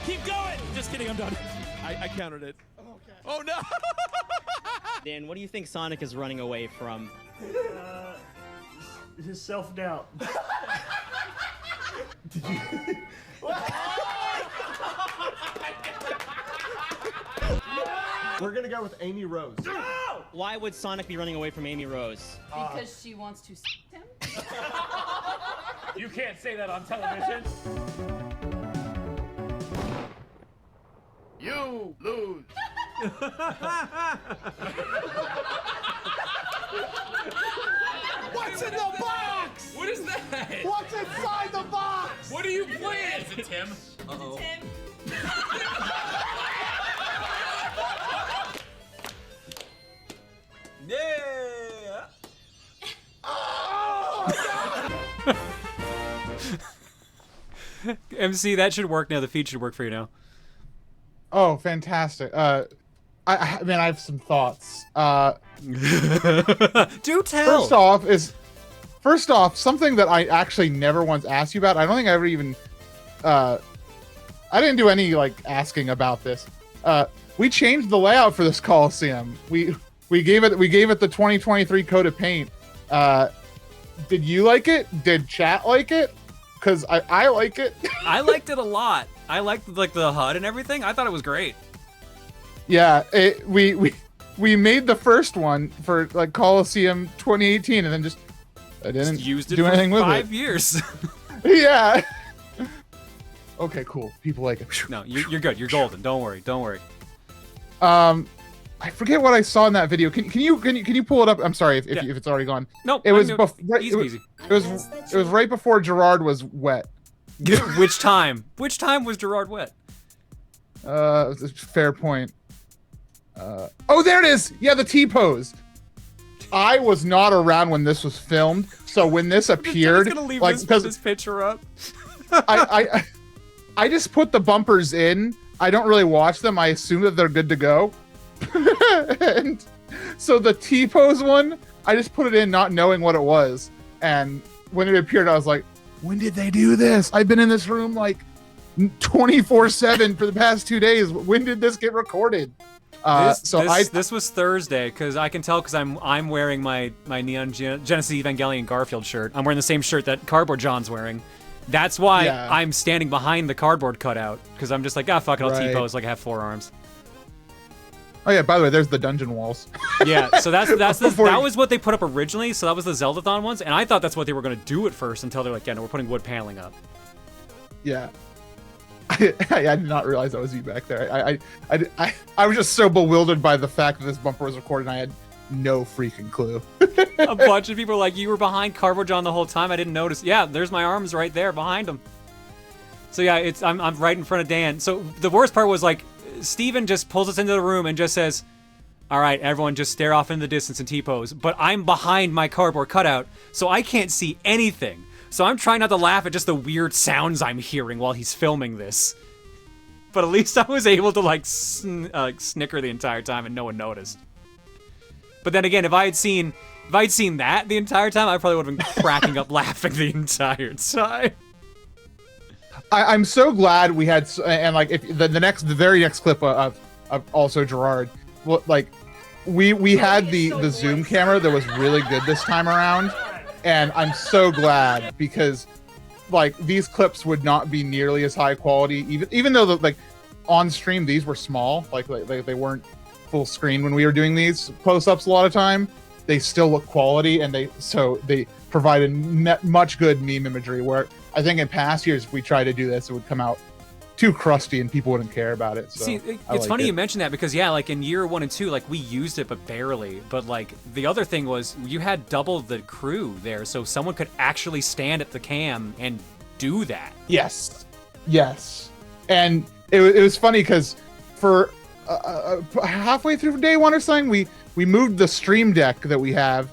K: Keep going! Just kidding, I'm done. I countered it. Okay. Oh no!
I: Dan, what do you think Sonic is running away from?
P: His self-doubt.
F: We're gonna go with Amy Rose.
I: Why would Sonic be running away from Amy Rose?
R: Because she wants to him?
C: You can't say that on television.
G: You lose.
K: What's in the box?
C: What is that?
K: What's inside the box?
C: What are you playing? Is it Tim?
H: Uh-oh. Tim.
B: Yeah. MC, that should work now. The feed should work for you now.
D: Oh, fantastic. I mean, I have some thoughts.
B: Do tell.
D: First off, something that I actually never once asked you about. I don't think I ever even. I didn't do any like asking about this. We changed the layout for this Colosseum. We gave it the 2023 coat of paint. Did you like it? Did chat like it? Because I like it.
B: I liked it a lot. I liked like the HUD and everything. I thought it was great.
D: Yeah, we made the first one for like Colosseum 2018, and then just I didn't
B: used it
D: do
B: for
D: anything with
B: 5 years.
D: Yeah. Okay, cool. People like it.
B: No, you're good. You're golden. Don't worry. Don't worry.
D: I forget what I saw in that video. Can you pull it up? I'm sorry if it's already gone.
B: Nope.
D: It was
B: easy.
D: It was right before Gerard was wet.
B: Which time? Which time was Gerard wet?
D: Fair point. Oh, there it is. Yeah, the T pose. I was not around when this was filmed, so when this appeared,
B: gonna leave
D: like
B: this picture up.
D: I just put the bumpers in. I don't really watch them. I assume that they're good to go. And so the T pose one, I just put it in not knowing what it was. And when it appeared, I was like, when did they do this? I've been in this room like 24/7 for the past 2 days. When did this get recorded?
B: This was Thursday, because I can tell because I'm wearing my Neon Genesis Evangelion Garfield shirt. I'm wearing the same shirt that Cardboard John's wearing. That's why I'm standing behind the cardboard cutout, because I'm just like, fuck it, I'll T-pose like I have 4 arms.
D: Oh yeah, by the way, there's the dungeon walls.
B: Yeah, so that was what they put up originally, so that was the Zeldathon ones, and I thought that's what they were going to do at first until they're like, yeah, no, we're putting wood paneling up.
D: Yeah. I did not realize that was you back there. I was just so bewildered by the fact that this bumper was recorded, and I had no freaking clue.
B: A bunch of people were like, you were behind Cardboard John the whole time, I didn't notice. Yeah, there's my arms right there behind him. So yeah, I'm right in front of Dan. So the worst part was like, Steven just pulls us into the room and just says, all right, everyone just stare off in the distance and T-pose. But I'm behind my cardboard cutout, so I can't see anything. So I'm trying not to laugh at just the weird sounds I'm hearing while he's filming this. But at least I was able to like snicker the entire time and no one noticed. But then again, if I had seen that the entire time, I probably would have been cracking up laughing the entire time.
D: I'm so glad we had, and like if the very next clip of also Gerard, well, like we had the zoom camera that was really good this time around, and I'm so glad, because like these clips would not be nearly as high quality, even though like on stream these were small, like they weren't full screen when we were doing these close-ups a lot of time. They still look quality, and they provided much good meme imagery, where I think in past years if we tried to do this, it would come out too crusty and people wouldn't care about it. So
B: see, it's funny you mention that, because yeah, like in year 1 and 2, like we used it but barely. But like the other thing was you had double the crew there, so someone could actually stand at the cam and do that.
D: Yes, and it was funny because for halfway through day 1 or something, we moved the stream deck that we have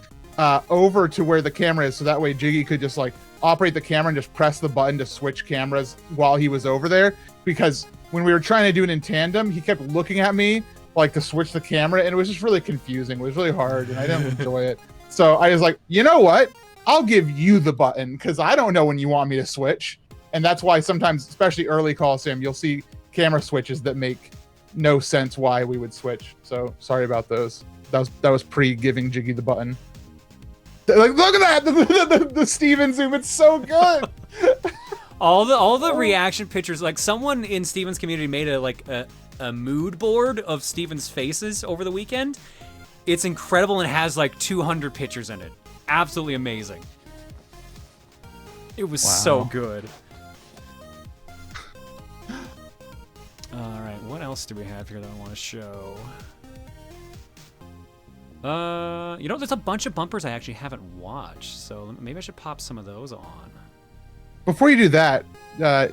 D: over to where the camera is, so that way Jiggy could just like operate the camera and just press the button to switch cameras while he was over there. Because when we were trying to do it in tandem, he kept looking at me like to switch the camera, and it was just really confusing. It was really hard, and I didn't enjoy it. So I was like, you know what? I'll give you the button, because I don't know when you want me to switch. And that's why sometimes, especially early Colosseum, you'll see camera switches that make no sense why we would switch. So sorry about those. That was pre-giving Jiggy the button. Like, look at that, the Steven zoom, it's so good.
B: all the reaction pictures, like someone in Steven's community made a mood board of Steven's faces over the weekend. It's incredible and has like 200 pictures in it. Absolutely amazing. It was so good. All right, what else do we have here that I want to show? There's a bunch of bumpers I actually haven't watched, so maybe I should pop some of those on.
D: Before you do that,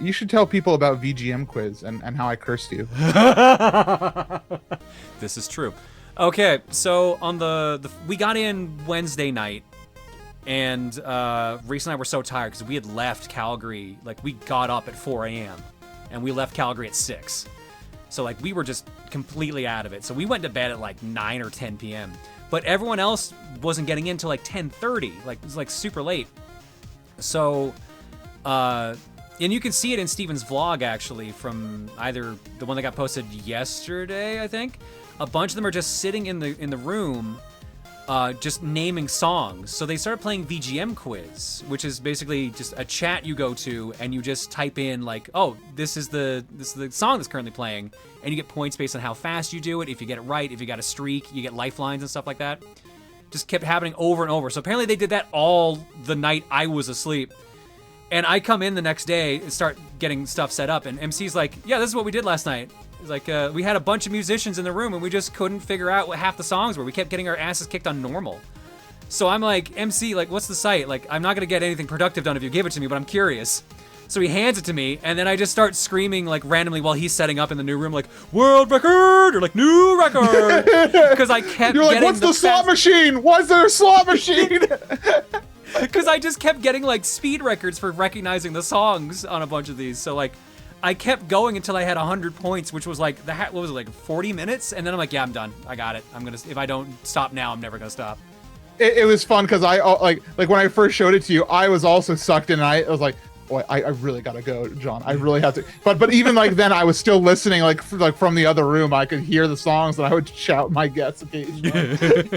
D: you should tell people about VGM quiz and how I cursed you.
B: This is true. Okay, so on we got in Wednesday night, and Reese and I were so tired because we had left Calgary, like we got up at 4 a.m. and we left Calgary at 6. So like we were just completely out of it. So we went to bed at like 9 or 10 p.m. But everyone else wasn't getting in till like 10:30. Like it was like super late. So, and you can see it in Steven's vlog actually, from either the one that got posted yesterday, I think. A bunch of them are just sitting in the room, just naming songs. So they started playing VGM quiz, which is basically just a chat you go to and you just type in like, oh, this is the song that's currently playing, and you get points based on how fast you do it. If you get it right, if you got a streak, you get lifelines and stuff like that. Just kept happening over and over. So apparently they did that all the night I was asleep. And I come in the next day and start getting stuff set up, and MC's like, yeah, this is what we did last night. Like we had a bunch of musicians in the room and we just couldn't figure out what half the songs were. We kept getting our asses kicked on normal. So I'm like, MC, like, what's the site? Like, I'm not gonna get anything productive done if you give it to me, but I'm curious. So he hands it to me, and then I just start screaming like randomly while he's setting up in the new room, like world record or like new record, because I kept.
D: You're like,
B: getting
D: what's the slot machine? Why is there a slot machine?
B: Because I just kept getting like speed records for recognizing the songs on a bunch of these. So like, I kept going until I had 100 points, which was like what was it, like 40 minutes, and then I'm like, yeah, I'm done. I got it. I'm gonna. If I don't stop now, I'm never gonna stop.
D: It was fun because I like when I first showed it to you, I was also sucked in. And I was like, boy, I really gotta go, John. I really have to. But even like then, I was still listening. Like from the other room, I could hear the songs, and I would shout my guess occasionally.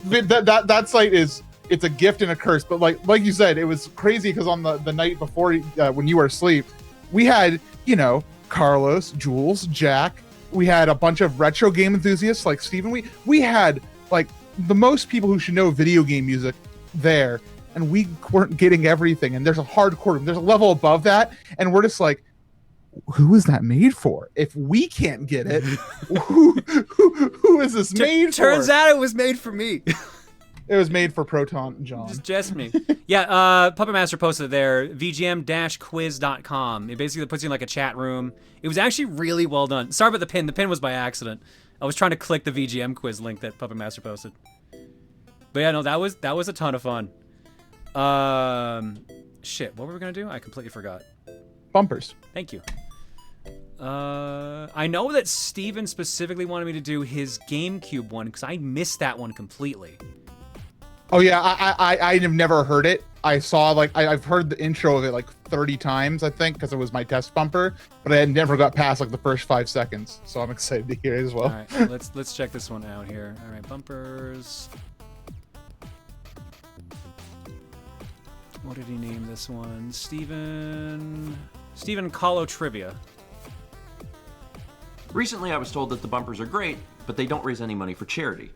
D: that site it's a gift and a curse. But like you said, it was crazy because on the night before when you were asleep, we had Carlos, Jules, Jack. We had a bunch of retro game enthusiasts like Steven. We had like the most people who should know video game music there, and we weren't getting everything. And there's a hardcore, there's a level above that, and we're just like, who is that made for? If we can't get it, who is this made for?
B: Turns out it was made for me.
D: It was made for Proton, John.
B: Just me. Yeah, Puppet Master posted it there, vgm-quiz.com. It basically puts you in like a chat room. It was actually really well done. Sorry about the pin. The pin was by accident. I was trying to click the VGM quiz link that Puppet Master posted. But yeah, no, that was a ton of fun. Shit, what were we gonna do? I completely forgot.
D: Bumpers.
B: Thank you. I know that Steven specifically wanted me to do his GameCube one because I missed that one completely.
D: Oh yeah, I have never heard it. I saw I've heard the intro of it like 30 times, I think, because it was my test bumper, but I had never got past like the first 5 seconds. So I'm excited to hear it as well.
B: All right, let's check this one out here. All right, bumpers. What did he name this one? Steven Colo Trivia.
S: Recently, I was told that the bumpers are great, but they don't raise any money for charity.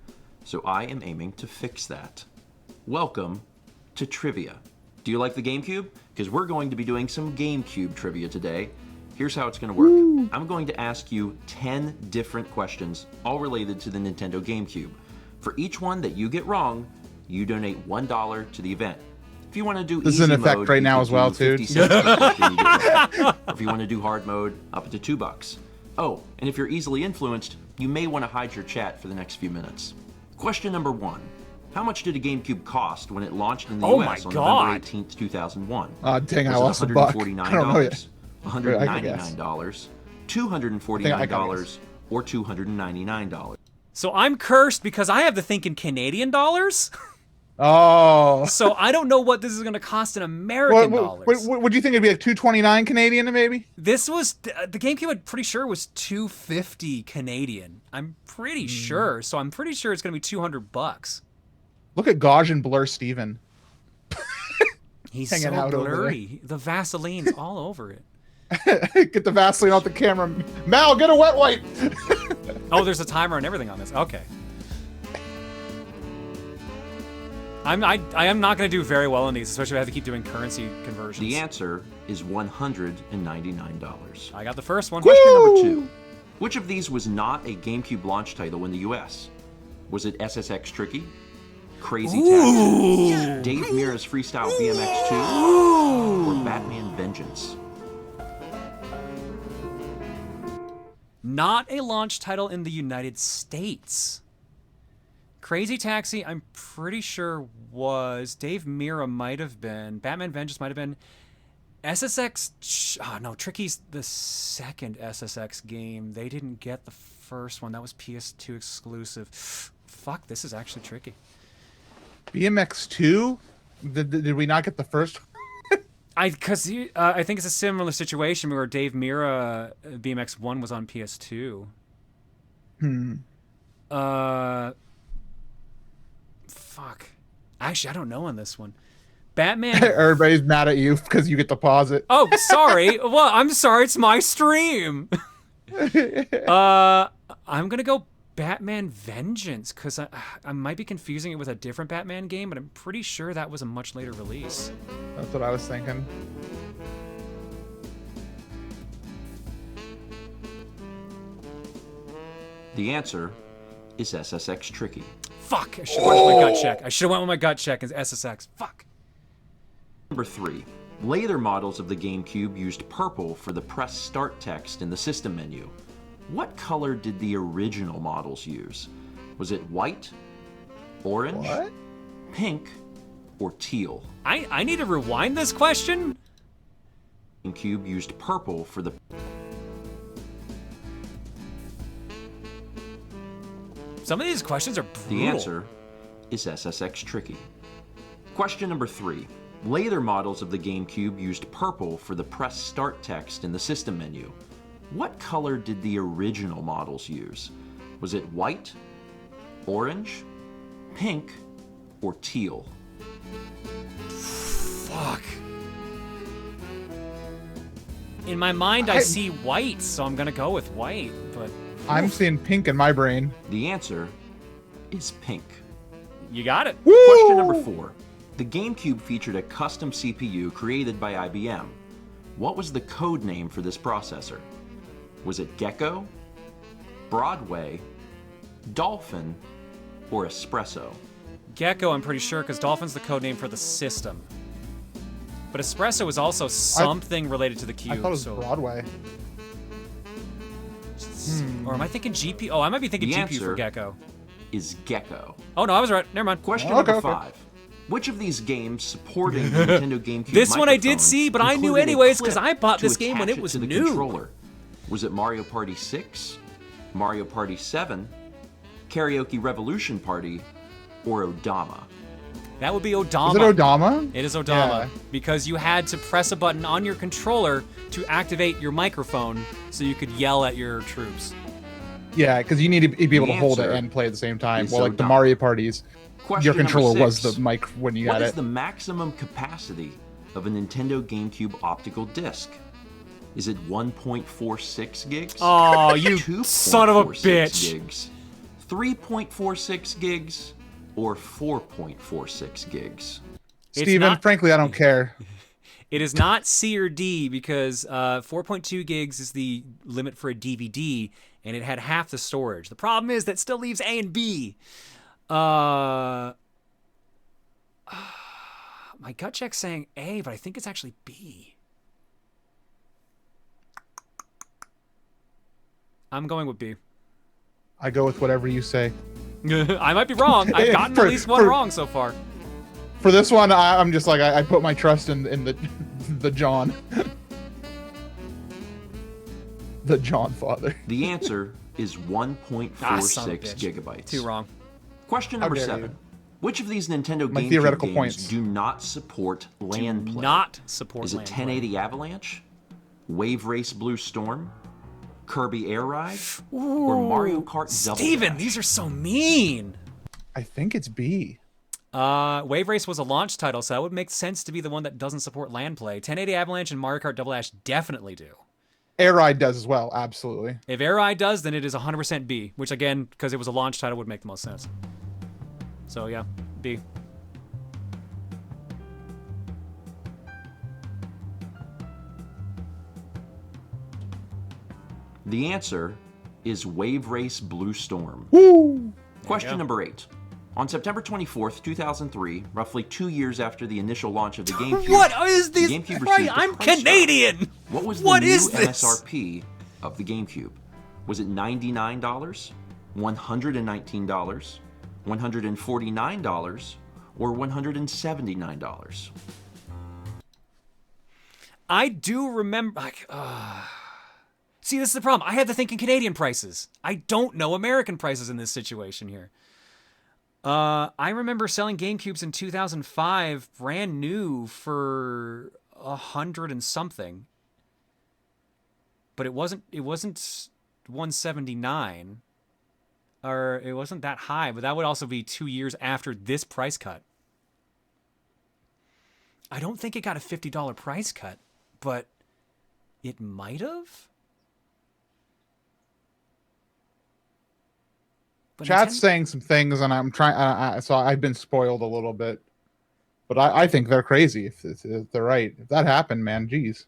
S: So I am aiming to fix that. Welcome to Trivia. Do you like the GameCube? Because we're going to be doing some GameCube trivia today. Here's how it's going to work. Woo. I'm going to ask you 10 different questions, all related to the Nintendo GameCube. For each one that you get wrong, you donate $1 to the event. If you want to do
D: this
S: easy
D: is in effect
S: mode,
D: right now as well, too.
S: Or if you want to do hard mode, up to $2. Oh, and if you're easily influenced, you may want to hide your chat for the next few minutes. Question number 1. How much did a GameCube cost when it launched in the US on November 18th, 2001?
D: Dang, I lost a buck. I don't know yet.
S: $199, $249, or $299.
B: So I'm cursed because I have to think in Canadian dollars.
D: Oh.
B: So I don't know what this is going to cost in American dollars.
D: What do you think it'd be, like $229 Canadian maybe?
B: This was the GameCube. I'm pretty sure was $250 Canadian. I'm pretty sure. So I'm pretty sure it's going to be $200.
D: Look at Gauge and Blur Steven.
B: He's
D: hanging
B: so
D: out
B: blurry. The Vaseline's all over it.
D: Get the Vaseline off the camera. Mal, get a wet wipe.
B: Oh, there's a timer and everything on this. Okay. I am not going to do very well in these, especially if I have to keep doing currency conversions.
S: The answer is $199.
B: I got the first one.
S: Question number 2. Which of these was not a GameCube launch title in the US? Was it SSX Tricky, Crazy Taxi, Dave Mirra's Freestyle BMX 2, or Batman Vengeance?
B: Not a launch title in the United States. Crazy Taxi, I'm pretty sure was. Dave Mirra might have been. Batman Vengeance might have been. SSX, no, Tricky's the second SSX game. They didn't get the first one. That was PS2 exclusive. Fuck, this is actually tricky.
D: BMX 2? Did we not get the first one?
B: I think it's a similar situation where Dave Mirra BMX 1 was on PS2. Fuck. Actually, I don't know on this one. Batman.
D: Everybody's mad at you because you get to pause it.
B: Oh, sorry. Well, I'm sorry. It's my stream. I'm gonna go Batman Vengeance because I might be confusing it with a different Batman game, but I'm pretty sure that was a much later release.
D: That's what I was thinking.
S: The answer is SSX Tricky.
B: Fuck! I should have went with my gut check. I should have went with my gut check as SSX. Fuck.
S: Number 3. Later models of the GameCube used purple for the press start text in the system menu. What color did the original models use? Was it white, orange, pink, or teal?
B: I need to rewind this question?
S: GameCube used purple for the...
B: Some of these questions are brutal.
S: The answer is SSX Tricky. Question number 3. Later models of the GameCube used purple for the press start text in the system menu. What color did the original models use? Was it white, orange, pink, or teal?
B: Fuck. In my mind, I see white, so I'm gonna go with white, but...
D: I'm seeing pink in my brain.
S: The answer is pink.
B: You got it.
S: Question number 4. The GameCube featured a custom CPU created by IBM. What was the code name for this processor? Was it Gecko, Broadway, Dolphin, or Espresso?
B: Gecko, I'm pretty sure, because Dolphin's the code name for the system. But Espresso is also something related to the cube.
D: I thought it was Broadway.
B: Or am I thinking GP? Oh, I might be thinking
S: The
B: GPU
S: answer
B: for Gecko.
S: Is Gecko.
B: Oh, no, I was right. Never mind.
S: Question number 5. Which of these games supporting the Nintendo GameCube
B: This one I did
S: microphone
B: see, but I knew
S: included a
B: anyways because
S: clip
B: I bought
S: to
B: this game when
S: attach
B: it was
S: to the
B: new.
S: controller? Was it Mario Party 6, Mario Party 7, Karaoke Revolution Party, or Odama?
B: That would be Odama.
D: Is it Odama?
B: It is Odama.
D: Yeah.
B: Because you had to press a button on your controller to activate your microphone so you could yell at your troops.
D: Yeah, because you need to be able
S: The
D: to hold it
S: answer
D: and play at the same time.
S: is
D: Well, like the
S: Odama.
D: Mario parties,
S: Question
D: your
S: number
D: controller was
S: 6.
D: the mic when you
S: What
D: got
S: is
D: it.
S: the maximum capacity of a Nintendo GameCube optical disc? Is it 1.46 gigs?
B: Oh, you son of a
S: 2.46
B: bitch.
S: Gigs, 3.46 gigs, or 4.46 gigs?
D: Steven, frankly, I don't care.
B: It is not C or D because 4.2 gigs is the limit for a DVD, and it had half the storage. The problem is that still leaves A and B. My gut check's saying A, but I think it's actually B. I'm going with B.
D: I go with whatever you say.
B: I might be wrong. I've gotten at least one wrong so far.
D: For this one, I'm just like I put my trust in the John, the John father.
S: The answer is 1.46 gigabytes.
B: Too wrong.
S: Question number 7. Which of these Nintendo
D: My
S: GameCube
D: theoretical
S: games
D: points.
S: do not support LAN play?
B: Not support
S: Is it
B: LAN
S: 1080 Avalanche, Wave Race Blue Storm, Kirby Air Ride, or Mario Kart Double
B: Steven,
S: Dash?
B: these are so mean.
D: I think it's B.
B: Wave Race was a launch title, so that would make sense to be the one that doesn't support LAN play. 1080 Avalanche and Mario Kart Double Dash definitely do.
D: Air Ride does as well, absolutely.
B: If Air Ride does, then it is 100% B, which again, because it was a launch title, would make the most sense. So yeah, B.
S: The answer is Wave Race Blue Storm.
D: Woo!
S: Question number 8. On September 24th, 2003, roughly 2 years after the initial launch of the GameCube,
B: What is this?
S: the GameCube
B: Right,
S: received a
B: I'm
S: price
B: Canadian.
S: drop. What was the
B: What
S: new
B: is this?
S: MSRP of the GameCube? Was it $99, $119, $149, or $179?
B: I do remember. See, this is the problem. I have to think in Canadian prices. I don't know American prices in this situation here. I remember selling GameCubes in 2005, brand new, for 100 and something. But it wasn't 179, or it wasn't that high. But that would also be 2 years after this price cut. I don't think it got a $50 price cut, but it might have. But
D: Chat's saying some things, and I'm trying. So I've been spoiled a little bit, but I think they're crazy if they're right. If that happened, man, geez.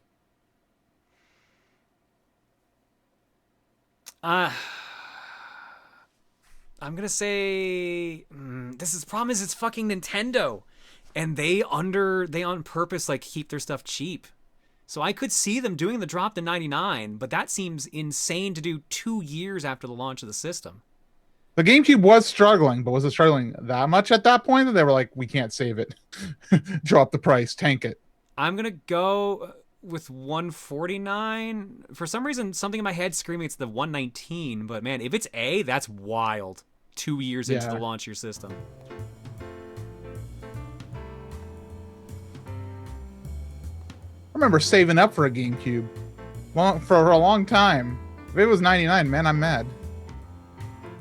B: I'm gonna say problem is it's fucking Nintendo, and they on purpose like keep their stuff cheap. So I could see them doing the drop to 99, but that seems insane to do 2 years after the launch of the system.
D: The GameCube was struggling, but was it struggling that much at that point that they were like, we can't save it, drop the price, tank it?
B: I'm gonna go with 149. For some reason, something in my head screaming it's the 119. But man, if it's A, that's wild. 2 years into the launch of your system.
D: I remember saving up for a GameCube for a long time. If it was 99, man, I'm mad.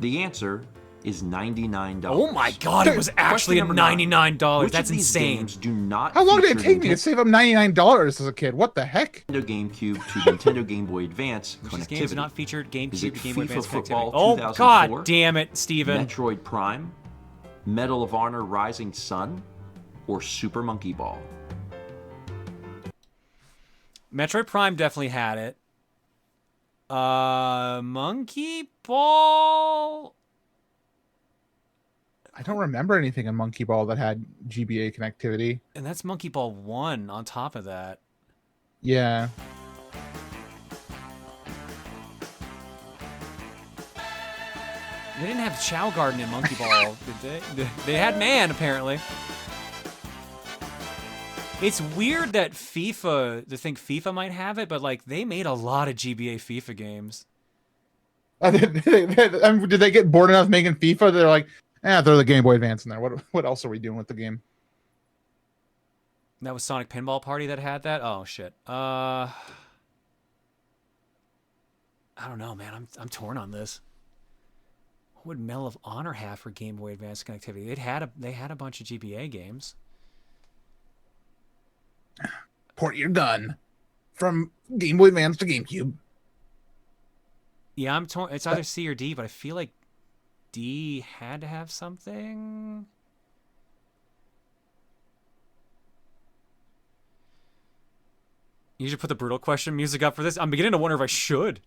S: The answer is $99.
B: Oh my god, it was actually $99.
S: Which
B: That's
S: of these
B: insane.
S: games do not
D: How long did it
S: feature
D: take me to save up $99 as a kid? What the heck?
S: Nintendo GameCube to Nintendo Game Boy Advance
B: Which
S: connectivity?
B: games do not feature GameCube
S: Is it
B: to Game Boy
S: FIFA
B: Advance
S: Football
B: connectivity? Oh
S: 2004,
B: god damn it, Steven.
S: Metroid Prime, Medal of Honor Rising Sun, or Super Monkey Ball?
B: Metroid Prime definitely had it. Monkey Ball.
D: I don't remember anything in Monkey Ball that had GBA connectivity.
B: And that's Monkey Ball 1 on top of that.
D: Yeah.
B: They didn't have Chow Garden in Monkey Ball, did they? They had Man, apparently. It's weird that FIFA might have it, but like they made a lot of GBA FIFA games.
D: Did they get bored enough making FIFA? They're like, throw the Game Boy Advance in there. What else are we doing with the game?
B: That was Sonic Pinball Party that had that? Oh shit. I don't know, man. I'm torn on this. What would Medal of Honor have for Game Boy Advance connectivity? They had a bunch of GBA games.
D: Port your gun from Game Boy Advance to GameCube.
B: Yeah, I'm torn. It's either C or D, but I feel like D had to have something. You should put the brutal question music up for this. I'm beginning to wonder if I should.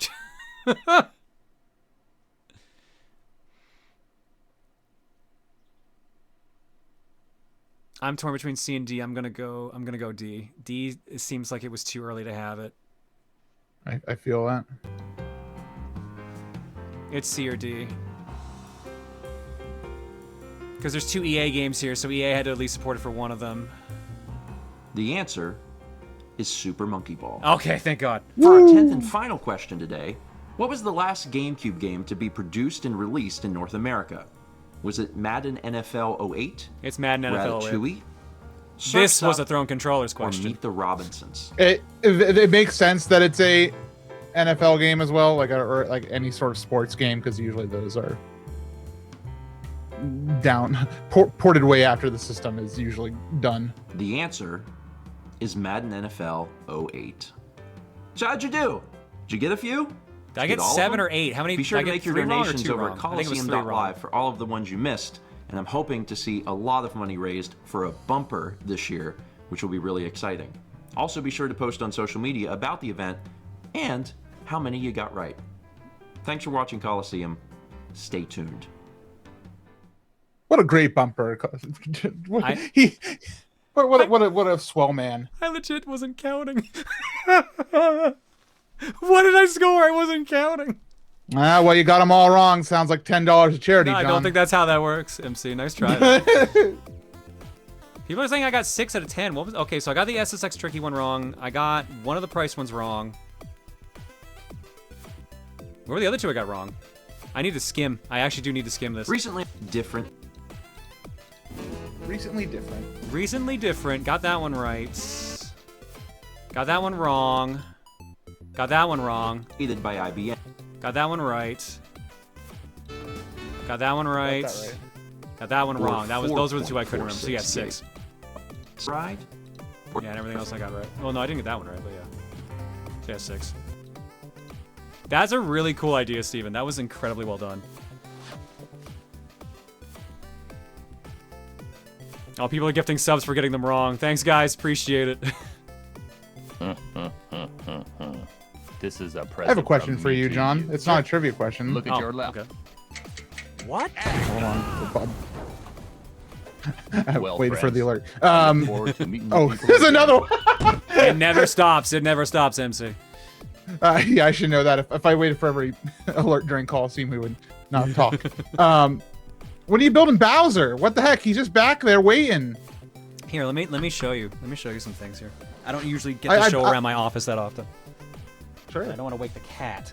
B: I'm torn between C and D. I'm gonna go D. D, it seems like it was too early to have it.
D: I feel that.
B: It's C or D. Because there's 2 EA games here, so EA had to at least support it for one of them.
S: The answer is Super Monkey Ball.
B: Okay, thank God.
S: For our 10th and final question today, what was the last GameCube game to be produced and released in North America? Was it Madden NFL 08?
B: It's Madden NFL 08.
S: Ratatouille?
B: This was a Thrown Controllers question.
S: Or Meet the Robinsons?
D: It makes sense that it's a NFL game as well, or like any sort of sports game, because usually those are ported way after the system is usually done.
S: The answer is Madden NFL 08. So how'd you do? Did you get a few?
B: Did I get 7 or 8? How many?
S: Be sure to make your donations over at
B: I think it was 3 wrong.
S: Colosseum.live for all of the ones you missed, and I'm hoping to see a lot of money raised for a bumper this year, which will be really exciting. Also, be sure to post on social media about the event and how many you got right. Thanks for watching Colosseum. Stay tuned.
D: What a great bumper! What a swell man.
B: I legit wasn't counting. What did I score? I wasn't counting.
D: Well, you got them all wrong. Sounds like $10 to charity,
B: No, I
D: John.
B: don't think that's how that works, MC. Nice try. People are saying I got 6 out of 10. What was? Okay, so I got the SSX tricky one wrong. I got one of the price ones wrong. What were the other 2 I got wrong? I need to skim. I actually do need to skim this.
S: Recently different.
D: Recently different.
B: Got that one right. Got that one wrong. Got that one wrong.
S: Aided by IBM.
B: Got that one right. Got that one right. Got that one wrong. Those were the 2 I couldn't remember. So yeah, 6.
S: Right?
B: Yeah, and everything else I got right. Well, no, I didn't get that one right, but yeah. So yeah, 6. That's a really cool idea, Steven. That was incredibly well done. Oh, people are gifting subs for getting them wrong. Thanks, guys. Appreciate it.
A: This is a present.
D: I have a question for you, John. It's not a trivia question.
A: Look at your left.
B: Okay. What?
D: Hold on.
A: Well,
D: Waited for the alert.
A: look forward to meeting you
D: Oh,
A: people
D: there's
A: again.
D: another one.
B: It never stops. It never stops, MC.
D: Yeah, I should know that. If I waited for every alert during Colosseum, we would not talk. When are you building Bowser? What the heck? He's just back there waiting.
B: Here, let me show you. Let me show you some things here. I don't usually get to show around my office that often.
D: Sure.
B: I don't want to wake the cat.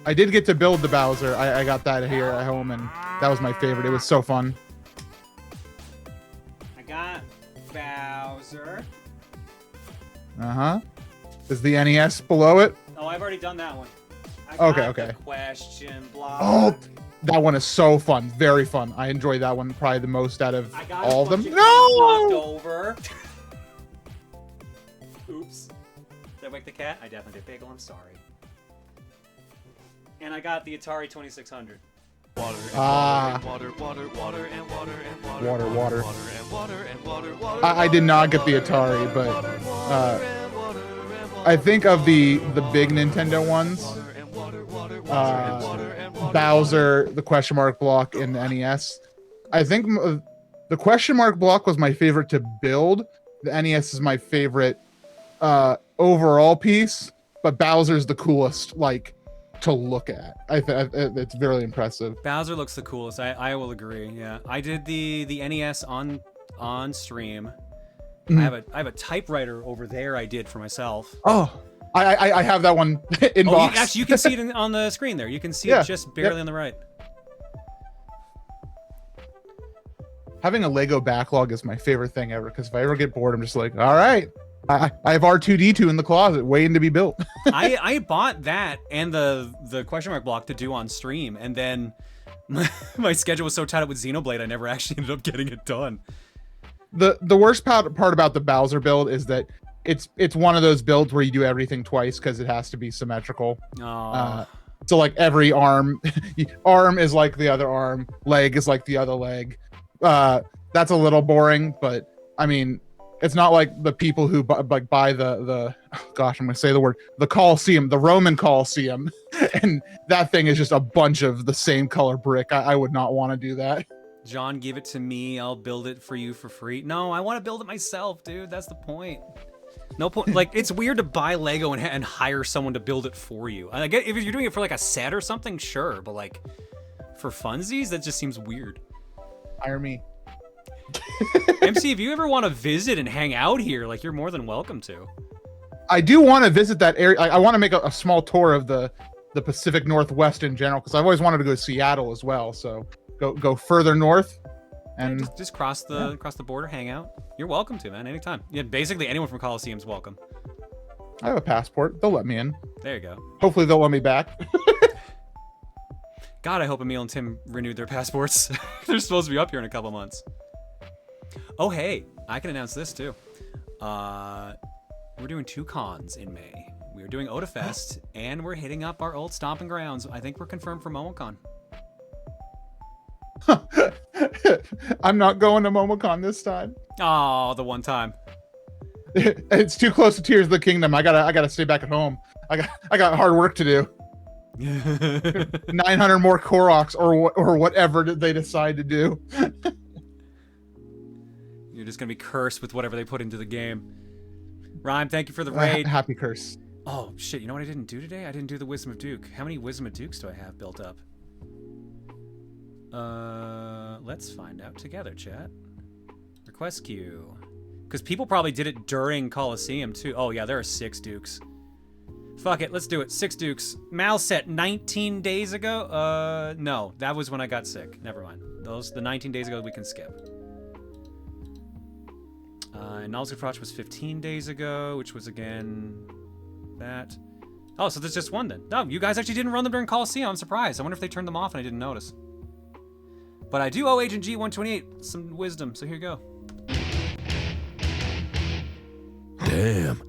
D: I did get to build the Bowser. I got that here at home, and that was my favorite. It was so fun.
B: I got Bowser.
D: Uh-huh. Is the NES below it?
B: Oh, I've already done that one.
D: Okay.
B: The question block.
D: Oh, that one is so fun. Very fun. I enjoyed that one probably the most out of all of them.
B: Knocked
D: No!
B: over. Oops. Did I wake the cat? I definitely did. Bagel, I'm sorry. And I got the Atari 2600.
D: Water. I did not get the Atari, but I think of the big Nintendo ones. Bowser, the question mark block, and the NES. I think the question mark block was my favorite to build. The NES is my favorite overall piece, but Bowser's the coolest, like, to look at. It's very impressive.
B: Bowser looks the coolest. I will agree. Yeah, I did the NES on stream.
D: Mhm.
B: I have a typewriter over there. I did for myself.
D: Oh, I have that one in box.
B: Actually, you can see it on the screen there. You can see it just barely on the right.
D: Having a Lego backlog is my favorite thing ever, because if I ever get bored, I'm just like, all right, I have R2-D2 in the closet waiting to be built.
B: I bought that and the question mark block to do on stream, and then my schedule was so tied up with Xenoblade, I never actually ended up getting it done.
D: The worst part about the Bowser build is that it's one of those builds where you do everything twice because it has to be symmetrical. So like every arm is like the other arm, leg is like the other leg. That's a little boring, but I mean, it's not like the people who buy the gosh, I'm gonna say the word, the Colosseum, the Roman Colosseum, and that thing is just a bunch of the same color brick. I would not want to do that.
B: John, give it to me. I'll build it for you for free. No, I want to build it myself, dude. That's the point. No point. Like, it's weird to buy Lego and hire someone to build it for you. I get if you're doing it for like a set or something, sure, but like for funsies, that just seems weird.
D: Hire me.
B: MC, if you ever want to visit and hang out here, like, you're more than welcome to.
D: I do want to visit that area. I want to make a small tour of the Pacific Northwest in general, because I've always wanted to go to Seattle as well. So go further north, and
B: just cross the border, hang out. You're welcome to, man, anytime. Yeah, basically anyone from Colosseum's welcome.
D: I have a passport. They'll let me in.
B: There you go.
D: Hopefully they'll let me back.
B: God, I hope Emil and Tim renewed their passports. They're supposed to be up here in a couple months. Oh, hey, I can announce this too. We're doing 2 cons in May. We're doing Otafest, and we're hitting up our old stomping grounds. I think we're confirmed for MomoCon.
D: I'm not going to MomoCon this time.
B: Oh, the one time.
D: It's too close to Tears of the Kingdom. I gotta stay back at home. I got hard work to do. 900 more Koroks or whatever they decide to do.
B: You're just gonna be cursed with whatever they put into the game. Rhyme, thank you for the raid.
D: Happy curse.
B: Oh shit! You know what I didn't do today? I didn't do the Wisdom of Duke. How many Wisdom of Dukes do I have built up? Let's find out together, chat. Request queue. Because people probably did it during Colosseum too. Oh yeah, there are 6 Dukes. Fuck it, let's do it. 6 Dukes. Mal set 19 days ago? No, that was when I got sick. Never mind. The 19 days ago we can skip. And Nalzufroch was 15 days ago, which was again that. Oh, so there's just one then. No, you guys actually didn't run them during Colosseum. I'm surprised. I wonder if they turned them off and I didn't notice. But I do owe Agent G128 some wisdom, so here you go.
A: Damn.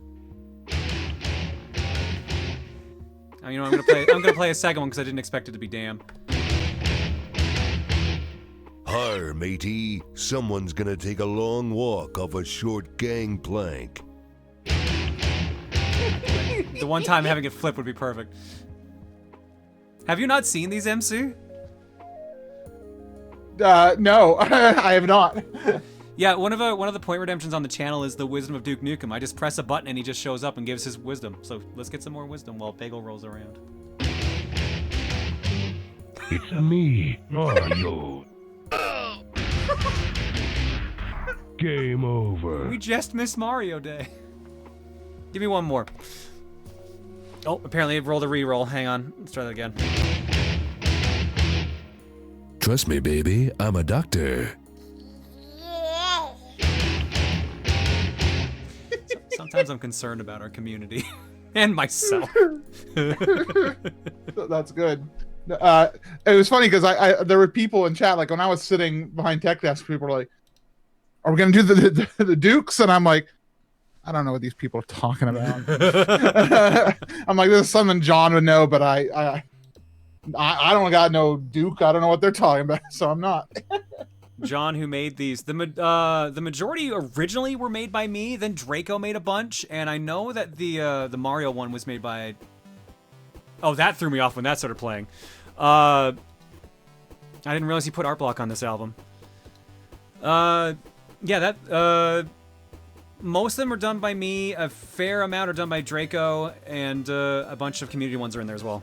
B: Oh, you know, I'm gonna play a second one because I didn't expect it to be damn.
T: Arr, matey. Someone's gonna take a long walk off a short gangplank.
B: The one time having it flip would be perfect. Have you not seen these, MC?
D: No, I have not.
B: Yeah, one of the point redemptions on the channel is the Wisdom of Duke Nukem. I just press a button and he just shows up and gives his wisdom. So let's get some more wisdom while Bagel rolls around.
T: It's me, Mario. Game over.
B: We just missed Mario Day. Give me one more. Oh, apparently it rolled a reroll. Hang on. Let's try that again.
T: Trust me, baby, I'm a doctor.
B: Sometimes I'm concerned about our community and myself.
D: That's good. It was funny because there were people in chat, like when I was sitting behind tech desk, people were like, "Are we gonna do the Dukes?" And I'm like, I don't know what these people are talking about. I'm like, this is something John would know, but I don't got no Duke. I don't know what they're talking about, so I'm not.
B: John, who made these, the majority originally were made by me. Then Draco made a bunch, and I know that the Mario one was made by. Oh, that threw me off when that started playing. I didn't realize he put art block on this album. Yeah, that. Most of them are done by me. A fair amount are done by Draco, and a bunch of community ones are in there as well.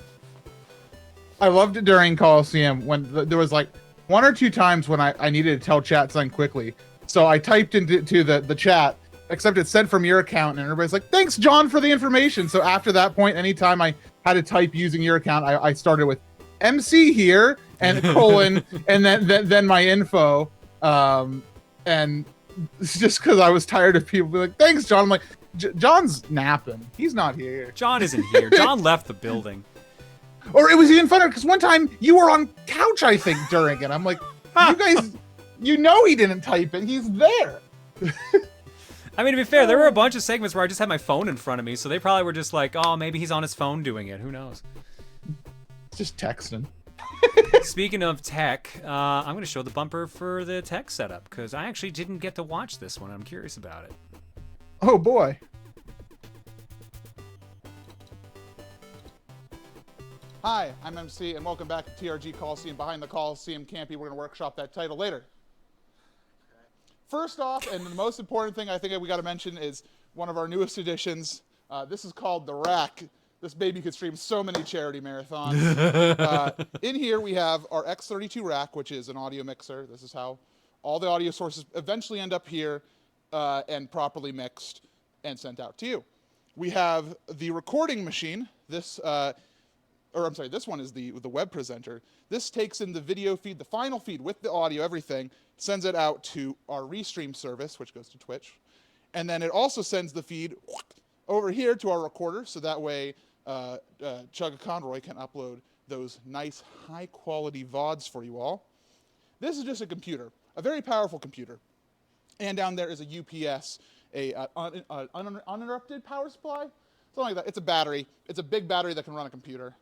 D: I loved it during Colosseum when there was like 1 or 2 times when I needed to tell chat something quickly. So I typed into the chat, except it said from your account, and everybody's like, "Thanks, John, for the information." So after that point, anytime I had to type using your account, I started with MC here and colon and then my info. And it's just because I was tired of people being like, "Thanks, John." I'm like, John's napping. He's not here.
B: John isn't here. John left the building.
D: Or it was even funner because one time you were on couch, I think, during it. I'm like, you guys, you know he didn't type it. He's there.
B: I mean, to be fair, there were a bunch of segments where I just had my phone in front of me, so they probably were just like, oh, maybe he's on his phone doing it. Who knows?
D: Just texting.
B: Speaking of tech, I'm going to show the bumper for the tech setup, because I actually didn't get to watch this one. I'm curious about it.
D: Oh, boy. Hi, I'm MC, and welcome back to TRG Colosseum. Behind the Colosseum Campy, we're going to workshop that title later. First off, and the most important thing I think we got to mention is one of our newest additions. This is called the Rack. This baby could stream so many charity marathons. In here, we have our X32 rack, which is an audio mixer. This is how all the audio sources eventually end up here and properly mixed and sent out to you. We have the recording machine. This one is the web presenter. This takes in the video feed, the final feed with the audio, everything, sends it out to our Restream service, which goes to Twitch. And then it also sends the feed over here to our recorder, so that way Chugga Conroy can upload those nice, high-quality VODs for you all. This is just a computer, a very powerful computer. And down there is a UPS, uninterrupted power supply, something like that. It's a battery. It's a big battery that can run a computer.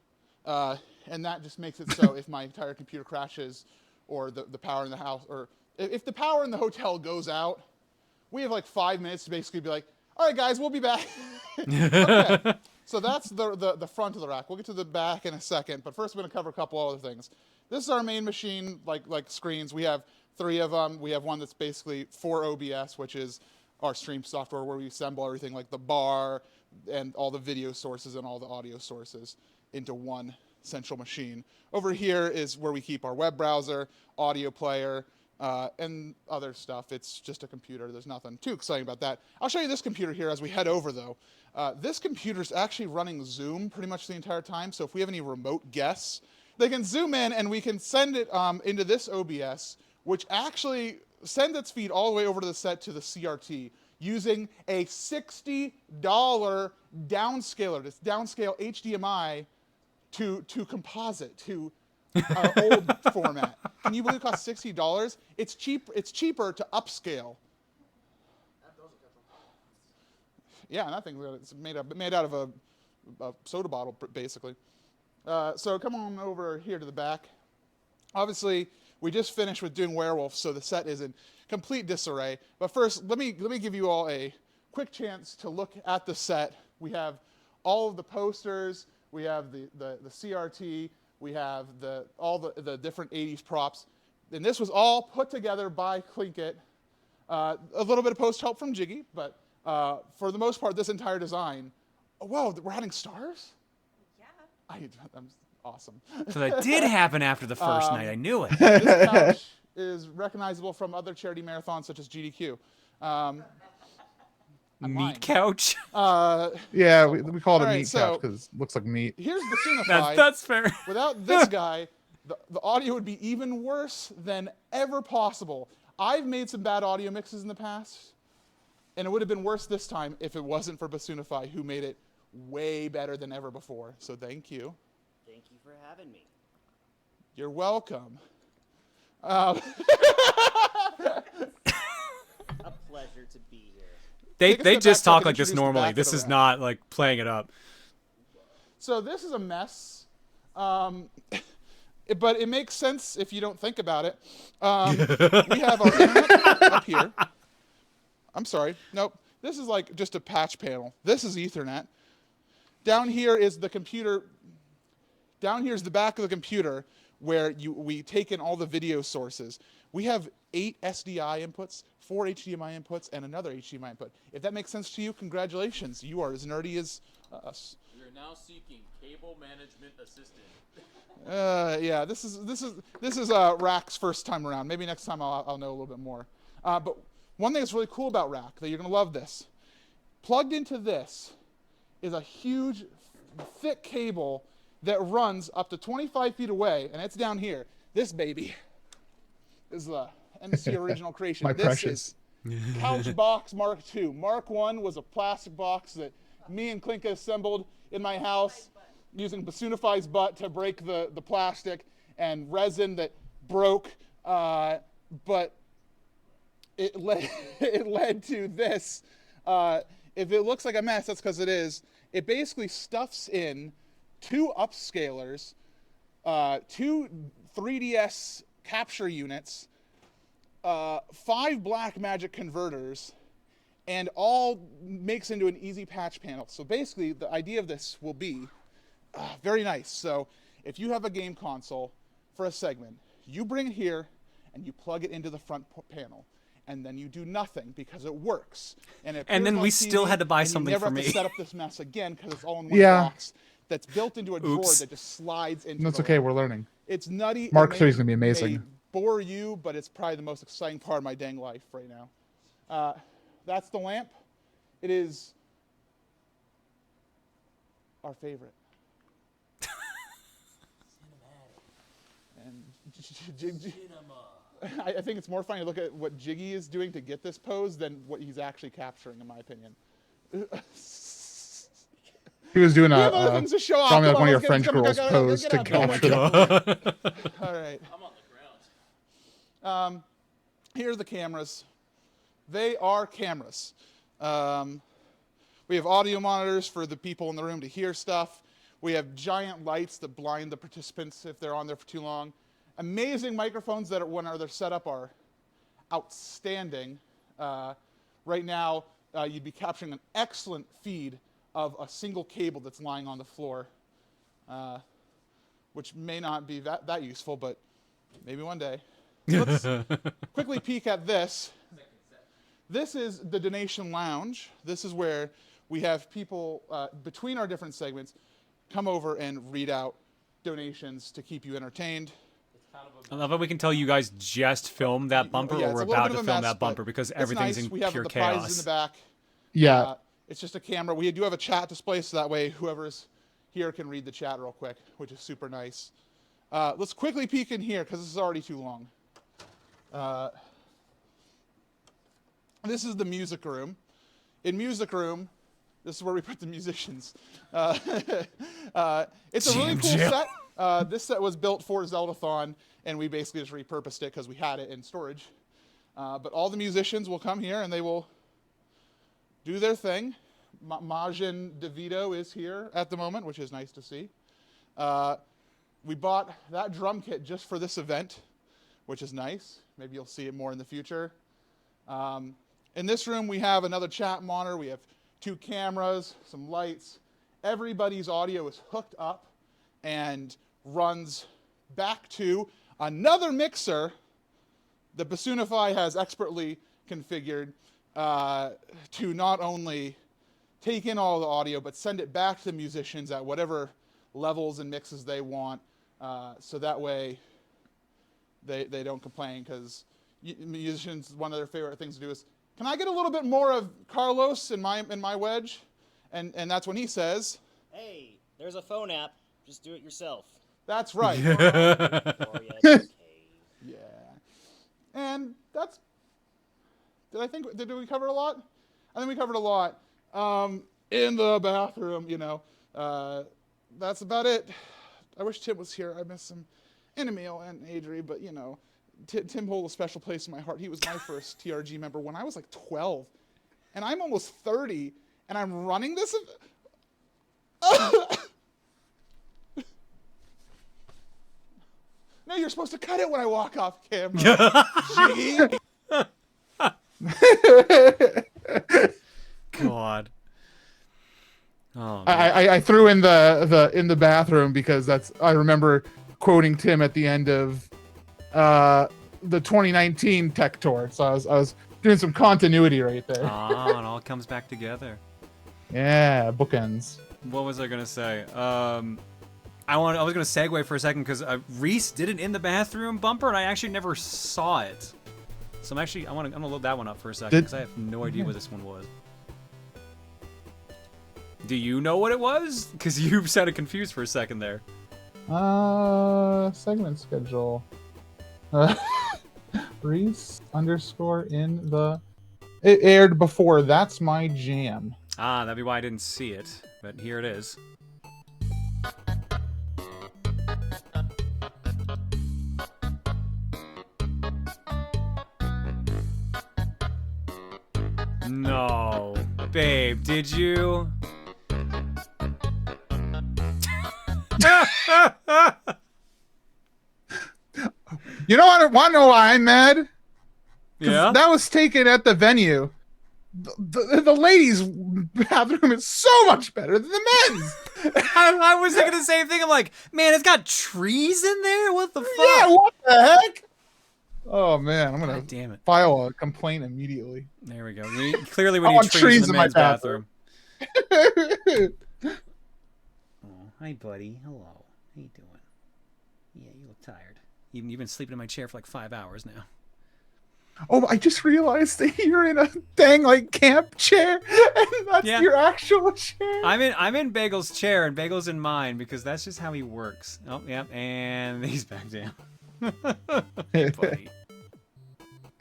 D: And that just makes it so if my entire computer crashes or the power in the house, or if the power in the hotel goes out, we have like 5 minutes to basically be like, all right, guys, we'll be back. Okay. So that's the front of the rack. We'll get to the back in a second, but first we're going to cover a couple other things. This is our main machine, like screens. We have 3 of them. We have one that's basically for OBS, which is our stream software where we assemble everything like the bar and all the video sources and all the audio sources into one central machine. Over here is where we keep our web browser, audio player, and other stuff. It's just a computer. There's nothing too exciting about that. I'll show you this computer here as we head over, though. This computer is actually running Zoom pretty much the entire time, so if we have any remote guests, they can zoom in and we can send it into this OBS, which actually sends its feed all the way over to the set to the CRT using a $60 downscaler, this downscale HDMI to composite, to old format. Can you believe it costs $60? It's cheaper to upscale. Yeah, and that thing is made out of a soda bottle, basically. So come on over here to the back. Obviously, we just finished with doing Werewolf, so the set is in complete disarray. But first, let me give you all a quick chance to look at the set. We have all of the posters. We have the CRT. We have all the different 80s props. And this was all put together by Clinkit. A little bit of post help from Jiggy, but for the most part, this entire design. Oh, whoa, we're adding stars? Yeah. I'm awesome.
B: So that did happen after the first night. I knew it.
D: This couch is recognizable from other charity marathons such as GDQ.
B: Meat couch.
D: Yeah, we call it a a meat meat couch couch because it looks like meat. Here's the
B: That's fair.
D: Without this guy, the audio would be even worse than ever possible. I've made some bad audio mixes in the past, and it would have been worse this time if it wasn't for Basoonify, who made it way better than ever before. So thank you.
I: Thank you for having me.
D: You're welcome.
I: A pleasure to be here.
B: They just
D: back so I
B: talk
D: can
B: like this
D: introduce the
B: normally.
D: back of
B: This
D: the
B: is
D: rack.
B: not like playing it up.
D: So this is a mess, but it makes sense if you don't think about it. We have our internet up here. I'm sorry. Nope. This is like just a patch panel. This is Ethernet. Down here is the computer. Down here is the back of the computer where we take in all the video sources. We have 8 SDI inputs, 4 HDMI inputs, and another HDMI input. If that makes sense to you, congratulations. You are as nerdy as us.
C: We are now seeking cable management assistant.
D: Yeah, this is Rack's first time around. Maybe next time I'll know a little bit more. But one thing that's really cool about Rack, that you're gonna love this. Plugged into this is a huge, thick cable that runs up to 25 feet away, and it's down here. This baby is the MC original creation. My this precious. is Couch Box Mark II. Mark I was a plastic box that me and Klinka assembled in my house using Basoonify's butt to break the plastic and resin that broke, but it led to this. If it looks like a mess, that's because it is. It basically stuffs in 2 upscalers, 2 3DS capture units, 5 Blackmagic converters, and all makes into an easy patch panel. So basically, the idea of this will be very nice. So if you have a game console for a segment, you bring it here and you plug it into the front panel. And then you do nothing because it works. And
B: then we still had to buy something
D: for
B: for
D: me. You never have
B: me.
D: to set up this mess again because it's all in one box that's built into a drawer that just slides into. That's the okay. wall. We're learning. It's nutty. Mark It said he's may- gonna be amazing. may bore you, but it's probably the most exciting part of my dang life right now. That's the lamp. It is our favorite. And I think it's more funny to look at what Jiggy is doing to get this pose than what he's actually capturing, in my opinion. He was doing
F: probably like one of your French girls pose to capture
D: that. All right. I'm on the ground. Here are the cameras. They are cameras. We have audio monitors for the people in the room to hear stuff. We have giant lights that blind the participants if they're on there for too long. Amazing microphones that when they're set up are outstanding. Right now, you'd be capturing an excellent feed of a single cable that's lying on the floor, which may not be that useful, but maybe one day. Let's quickly peek at this. This is the donation lounge. This is where we have people between our different segments come over and read out donations to keep you entertained.
B: I love how we can tell you guys just filmed that bumper,
D: Yeah,
B: or
D: it's
B: we're
D: a little
B: about
D: bit
B: to
D: of a
B: film
D: mess,
B: that bumper
D: but
B: because
D: it's
B: everything's
D: nice.
B: in
D: We have
B: pure
D: the
B: chaos.
D: prizes in the back.
F: Yeah.
D: It's just a camera. We do have a chat display, so that way whoever's here can read the chat real quick, which is super nice. Let's quickly peek in here because this is already too long. This is the music room. In music room, this is where we put the musicians. It's a really cool set. This set was built for Zeldathon, and we basically just repurposed it because we had it in storage. But all the musicians will come here and they will do their thing. Majin DeVito is here at the moment, which is nice to see. We bought that drum kit just for this event, which is nice. Maybe you'll see it more in the future. In this room, we have another chat monitor. We have 2 cameras, some lights. Everybody's audio is hooked up and runs back to another mixer that Bassoonify has expertly configured to not only take in all the audio, but send it back to the musicians at whatever levels and mixes they want, so that way they don't complain, because musicians, one of their favorite things to do is, can I get a little bit more of Carlos in my wedge? And that's when he says,
I: Hey, there's a phone app. Just do it yourself.
D: That's right.
I: Yeah.
D: Yeah. And that's, did we cover a lot? I think we covered a lot. In the bathroom, you know. That's about it. I wish Tim was here. I miss him. And Emil and Adri, but you know, Tim holds a special place in my heart. He was my first TRG member when I was like 12. And I'm almost 30, and I'm running this. No, you're supposed to cut it when I walk off camera. Gee.
B: God. Oh,
D: I threw in the in the bathroom because I remember quoting Tim at the end of the 2019 tech tour. So I was doing some continuity right there.
B: Ah, it all comes back together.
D: Yeah, bookends.
B: What was I gonna say? I was gonna segue for a second because Reese did an in the bathroom bumper, and I actually never saw it. So I'm gonna load that one up for a second because I have no idea what this one was. Do you know what it was? Because you sounded confused for a second there.
D: Segment schedule. Reese _ in the. It aired before. That's my jam.
B: Ah, that'd be why I didn't see it. But here it is. No, babe, did you?
D: You know what? I want to know why I'm mad?
B: Yeah?
D: That was taken at the venue. The ladies' bathroom is so much better than the men's.
B: I was thinking the same thing. I'm like, man, it's got trees in there? What the fuck?
D: Yeah, what the heck? Oh, man. I'm going
B: to
D: file a complaint immediately.
B: There we go. Clearly we need trees in the men's bathroom. Oh, hi, buddy. Hello. How you doing? Yeah, you look tired. You've been sleeping in my chair for like 5 hours now.
D: Oh, I just realized that you're in a dang like camp chair, and that's your actual chair.
B: I'm in Bagel's chair, and Bagel's in mine because that's just how he works. Oh, yep, and he's back down. Hey, buddy.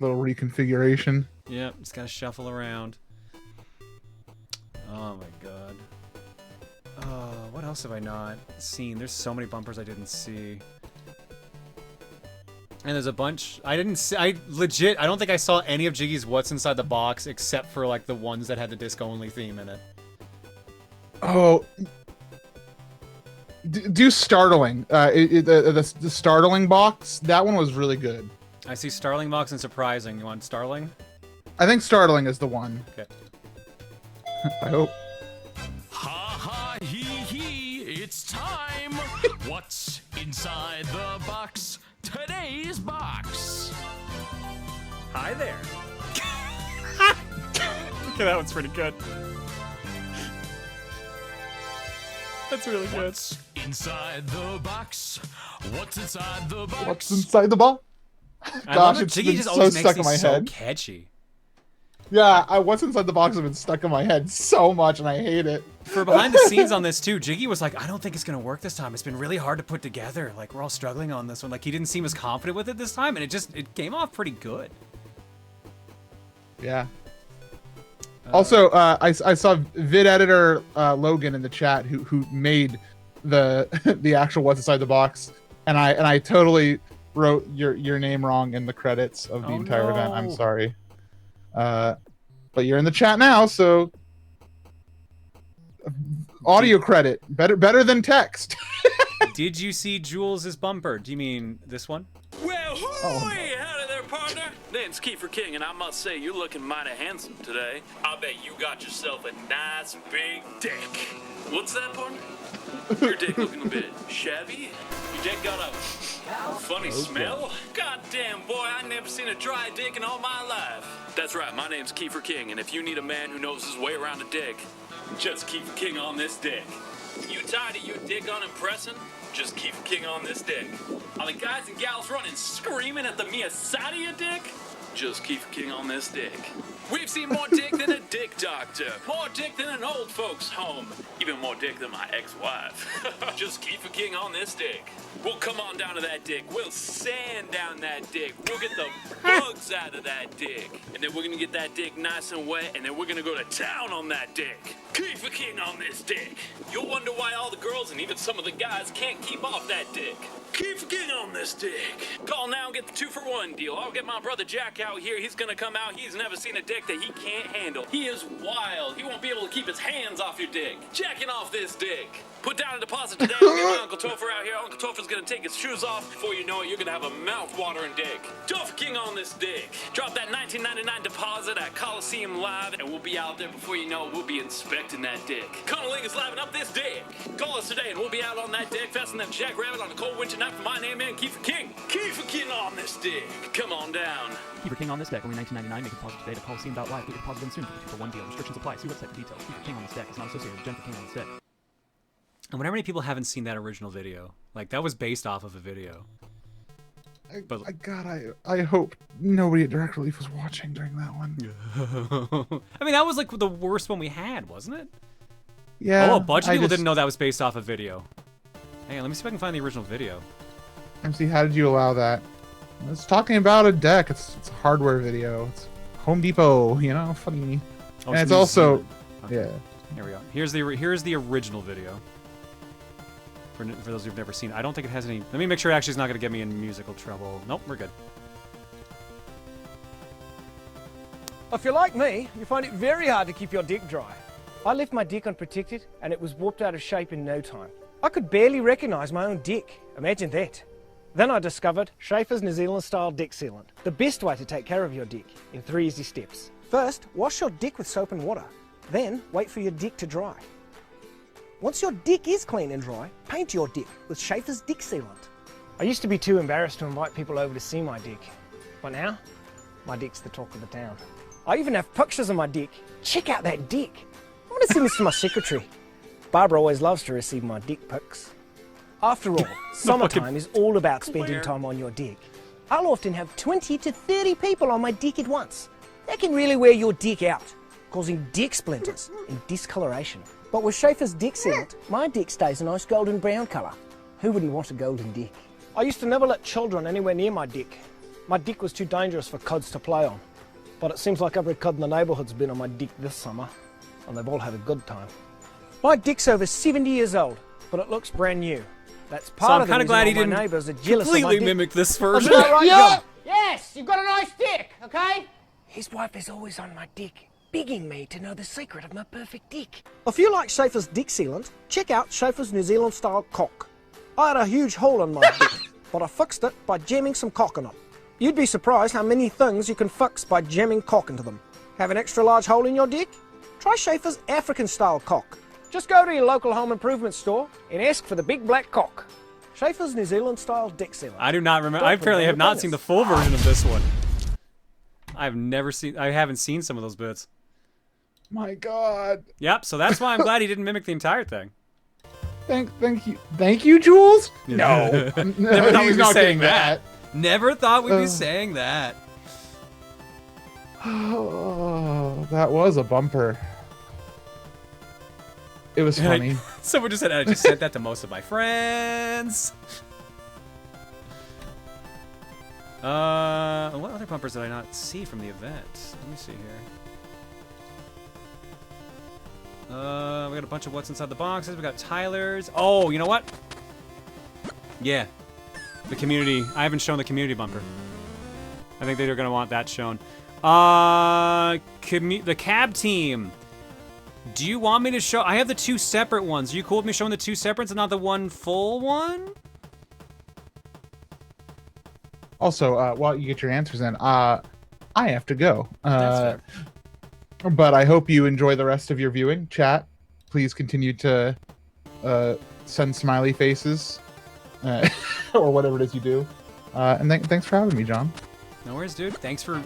D: Little reconfiguration.
B: Yep, just gotta shuffle around. Oh my god. What else have I not seen? There's so many bumpers I didn't see. And there's a bunch I didn't see. I don't think I saw any of Jiggy's What's Inside the Box except for like the ones that had the disco only theme in it.
D: Oh, do Startling. The Startling box. That one was really good.
B: I see Starling box and Surprising. You want Starling?
D: I think Startling is the one.
B: Okay.
D: I hope.
N: Ha ha hee hee, it's time. What's inside the box? Today's box.
B: Hi there. Okay, that one's pretty good. That's really good.
N: What's inside the box? What's inside the box?
D: What's inside the box? Gosh, it's
B: Jiggy
D: been
B: just
D: so
B: always
D: stuck
B: makes
D: in my
B: these so
D: head.
B: catchy.
D: Yeah, What's Inside the Box has been stuck in my head so much, and I hate it.
B: For behind the scenes on this too, Jiggy was like, I don't think it's gonna work this time. It's been really hard to put together. Like, we're all struggling on this one. Like, he didn't seem as confident with it this time, and it came off pretty good.
D: Yeah. Also, I saw vid editor Logan in the chat who made the actual What's Inside the Box, and I totally wrote your name wrong in the credits of the entire event. I'm sorry. But you're in the chat now, so audio credit better than text.
B: Did you see Jules' bumper? Do you mean this one?
N: Well, hooey! Howdy there, partner. Name's Kiefer King, and I must say you're looking mighty handsome today. I bet you got yourself a nice big dick. What's that, partner? Your dick looking a bit shabby? You dick got a funny smell? Goddamn, boy, I never seen a dry dick in all my life. That's right, my name's Kiefer King, and if you need a man who knows his way around a dick, just Kiefer King on this dick. You tired of your dick unimpressing? Just Kiefer King on this dick. Are the guys and gals running screaming at the mere sight of your dick? Just Kiefer King on this dick. We've seen more dick than a dick doctor, more dick than an old folks home, even more dick than my ex-wife. Just Kiefer King on this dick. We'll come on down to that dick. We'll sand down that dick. We'll get the bugs out of that dick. And then we're gonna get that dick nice and wet, and then we're gonna go to town on that dick. Kiefer King on this dick. You'll wonder why all the girls and even some of the guys can't keep off that dick. Kiefer King on this dick. Call now and get the 2-for-1 deal. I'll get my brother Jack out here. He's gonna come out. He's never seen a dick that he can't handle. He is wild. He won't be able to keep his hands off your dick. Jacking off this dick. Put down a deposit today. I'll get my Uncle Topher out here. Uncle Topher's gonna take his shoes off. Before you know it, you're gonna have a mouth-watering dick. Topher King on this dick. Drop that $19.99 deposit at Colosseum Live, and we'll be out there before you know it. We'll be inspecting that dick. Cunnilingus living up this dick. Call us today, and we'll be out on that dick, faster than Jackrabbit on a cold winter night for my name, man, Kiefer King. Kiefer King on this dick. Come on down.
U: Kiefer King on this deck, only $19.99. Make a deposit today to Colosseum.live. Get your deposit in soon for the 2-for-1 deal. Restrictions apply. See website for details. Kiefer King on this deck is not associated with Jennifer King on this deck.
B: I wonder how many people haven't seen that original video. Like, that was based off of a video.
D: I hope nobody at Direct Relief was watching during that one.
B: I mean, that was like the worst one we had, wasn't it?
D: Yeah.
B: Oh, a bunch of people didn't know that was based off a video. Hang on, let me see if I can find the original video.
D: MC, how did you allow that? It's talking about a deck. It's a hardware video. It's Home Depot, you know, funny.
B: Oh,
D: and it's also,
B: okay.
D: yeah.
B: Here we go. Here's the original video. For those who've never seen it. I don't think it has any... Let me make sure it actually is not going to get me in musical trouble. Nope, we're good.
V: If you're like me, you find it very hard to keep your dick dry. I left my dick unprotected and it was warped out of shape in no time. I could barely recognise my own dick. Imagine that. Then I discovered Schaefer's New Zealand style dick sealant. The best way to take care of your dick in 3 easy steps. First, wash your dick with soap and water. Then, wait for your dick to dry. Once your dick is clean and dry, paint your dick with Schaefer's dick sealant. I used to be too embarrassed to invite people over to see my dick. But now, my dick's the talk of the town. I even have pictures of my dick. Check out that dick. I want to send this to my secretary. Barbara always loves to receive my dick pics. After all, summertime is all about spending time on your dick. I'll often have 20 to 30 people on my dick at once. That can really wear your dick out, causing dick splinters and discoloration. But with Schaefer's dick sealant, my dick stays a nice golden brown colour. Who wouldn't want a golden dick? I used to never let children anywhere near my dick. My dick was too dangerous for kids to play on. But it seems like every kid in the neighbourhood's been on my dick this summer, and they've all had a good time. My dick's over 70 years old, but it looks brand new. That's part of the reason all my neighbours are jealous of my dick.
B: Completely mimic this version.
V: Is that right,
B: Yeah.
V: John? Yes, you've got a nice dick, okay? His wife is always on my dick, begging me to know the secret of my perfect dick. If you like Schaefer's dick sealant, check out Schaefer's New Zealand style cock. I had a huge hole in my dick, but I fixed it by jamming some cock in it. You'd be surprised how many things you can fix by jamming cock into them. Have an extra large hole in your dick? Try Schaefer's African style cock. Just go to your local home improvement store and ask for the big black cock. Schaefer's New Zealand style dick sealant.
B: I do not remember. I apparently have not seen the full version of this one. I haven't seen some of those bits.
D: My God.
B: Yep, so that's why I'm glad he didn't mimic the entire thing.
D: Thank you, Jules? No.
B: Never thought we'd
D: he's
B: be
D: not
B: saying
D: getting
B: that. Never thought we'd be saying that.
D: Oh, that was a bumper. It was funny.
B: Someone just said, I just sent that to most of my friends. What other bumpers did I not see from the event? Let me see here. We got a bunch of what's inside the boxes. We got Tyler's. Oh, you know what? Yeah. The community. I haven't shown the community bumper. I think they're going to want that shown. The cab team. Do you want me to show? I have the 2 separate ones. Are you cool with me showing the 2 separates and not the 1 full one?
D: Also, while you get your answers in, I have to go.
B: That's fair.
D: But I hope you enjoy the rest of your viewing. Chat, please continue to send smiley faces. or whatever it is you do. And thanks for having me, John.
B: No worries, dude. Thanks for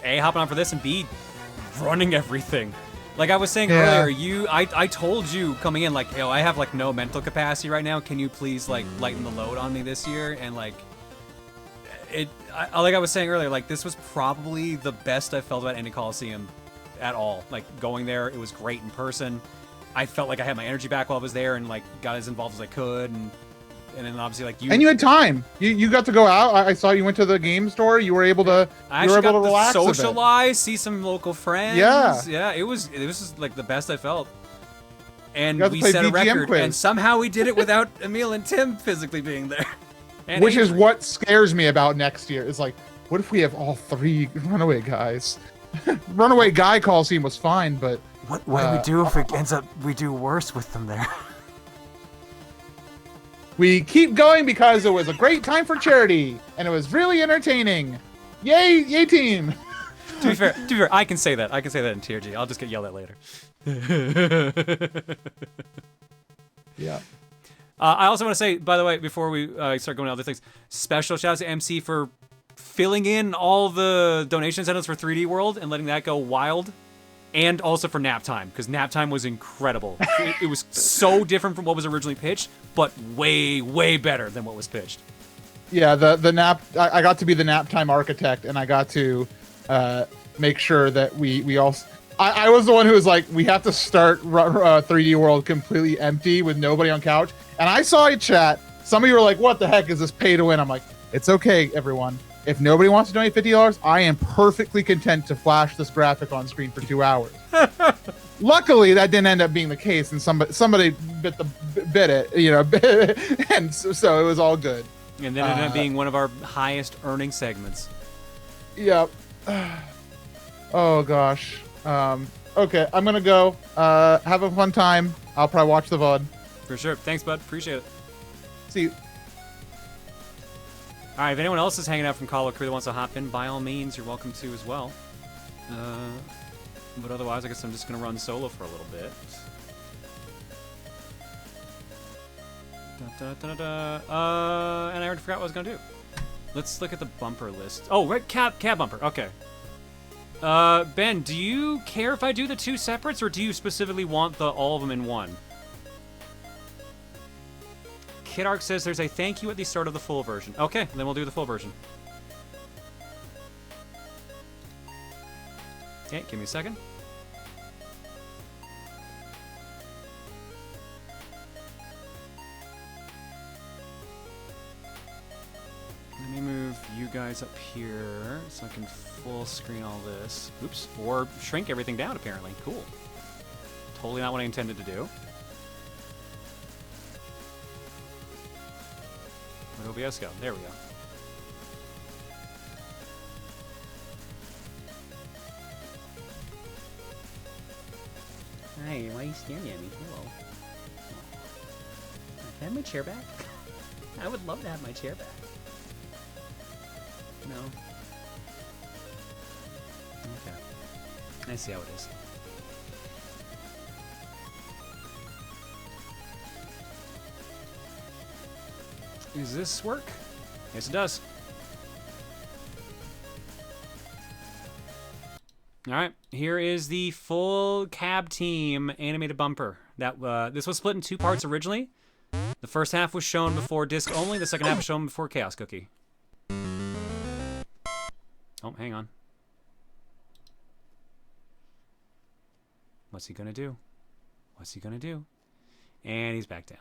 B: A, hopping on for this, and B, running everything. Like I was saying earlier, I told you coming in, like, yo, I have like no mental capacity right now. Can you please like lighten the load on me this year? And like, like I was saying earlier, like this was probably the best I felt about any Colosseum at all. Like going there, it was great in person. I felt like I had my energy back while I was there, and like got as involved as I could, and then obviously like you.
D: And you had time. You got to go out. I saw you went to the game store. You were able to.
B: I
D: you were
B: actually
D: able to
B: got
D: relax
B: to
D: a bit.
B: socialize, see some local friends.
D: Yeah.
B: It was just like the best I felt. And
D: You got to
B: we
D: play
B: set a
D: BGM
B: record,
D: quiz.
B: and somehow we did it without Emil and Tim physically being there. And
D: Which is
B: Avery.
D: what scares me about next year. Is like, what if we have all 3 runaway guys? Runaway guy Coliseum was fine, but
B: What do we do if it ends up we do worse with them there?
D: we keep going because it was a great time for charity and it was really entertaining. Yay team!
B: To be fair, I can say that. I can say that in TRG. I'll just get yelled at later.
D: Yeah.
B: I also want to say, by the way, before we start going to other things, special shout out to MC for filling in all the donation incentives for 3D World and letting that go wild. And also for nap time, because nap time was incredible. It was so different from what was originally pitched, but way, way better than what was pitched.
D: Yeah, the nap. I got to be the nap time architect, and I got to make sure that we all. I was the one who was like, we have to start 3D World completely empty with nobody on couch. And I saw a chat. Some of you were like, "What the heck is this pay to win?" I'm like, "It's okay, everyone. If nobody wants to donate $50, I am perfectly content to flash this graphic on screen for 2 hours." Luckily, that didn't end up being the case, and somebody bit it, you know, and so it was all good.
B: And then it ended up being one of our highest earning segments.
D: Yep. Oh gosh. Okay, I'm gonna go. Have a fun time. I'll probably watch the VOD.
B: For sure. Thanks, bud. Appreciate it.
D: See you.
B: All right, if anyone else is hanging out from Colo Crew that wants to hop in, by all means, you're welcome to as well. But otherwise, I guess I'm just going to run solo for a little bit. And I already forgot what I was going to do. Let's look at the bumper list. Oh, right, cab bumper. Okay. Ben, do you care if I do the 2 separates, or do you specifically want all of them in one? Kid Arc says there's a thank you at the start of the full version. Okay, then we'll do the full version. Okay, give me a second. Let me move you guys up here so I can full screen all this. Oops. Or shrink everything down, apparently. Cool. Totally not what I intended to do. Where'd OBS go? There we go. Hi, why are you staring at me? Hello. Can I have my chair back? I would love to have my chair back. No. Okay. I see how it is. Does this work? Yes, it does. All right, here is the full cab team animated bumper. That this was split in 2 parts originally. The first half was shown before disc only. The second half was shown before Chaos Cookie. Oh, hang on. What's he gonna do? What's he gonna do? And he's back down.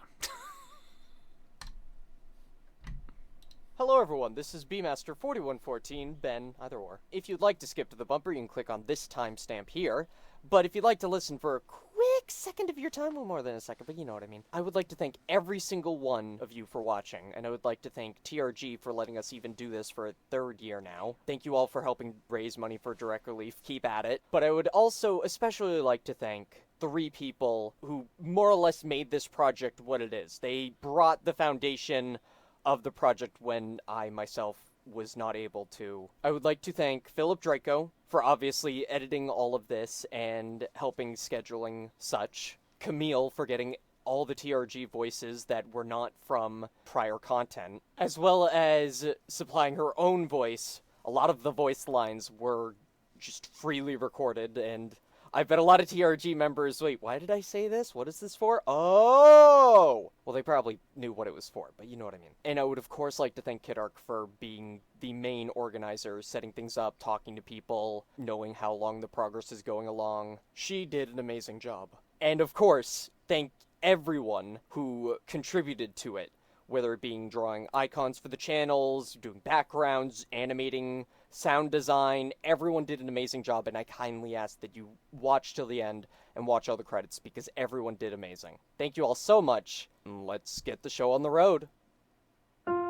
E: Hello everyone, this is Bmaster4114, Ben, either or. If you'd like to skip to the bumper, you can click on this timestamp here. But if you'd like to listen for a quick second of your time, well more than a second, but you know what I mean. I would like to thank every single one of you for watching, and I would like to thank TRG for letting us even do this for a 3rd year now. Thank you all for helping raise money for direct relief, keep at it. But I would also especially like to thank 3 people who more or less made this project what it is. They brought the foundation of the project when I myself was not able to. I would like to thank Philip Draco for obviously editing all of this and helping scheduling such. Camille for getting all the TRG voices that were not from prior content, as well as supplying her own voice. A lot of the voice lines were just freely recorded, and I bet a lot of TRG members, wait, why did I say this? What is this for? Oh! Well, they probably knew what it was for, but you know what I mean. And I would, of course, like to thank Kidark for being the main organizer, setting things up, talking to people, knowing how long the progress is going along. She did an amazing job. And, of course, thank everyone who contributed to it, whether it being drawing icons for the channels, doing backgrounds, animating, sound design. Everyone did an amazing job, and I kindly ask that you watch till the end and watch all the credits because everyone did amazing. Thank you all so much. Let's get the show on the road.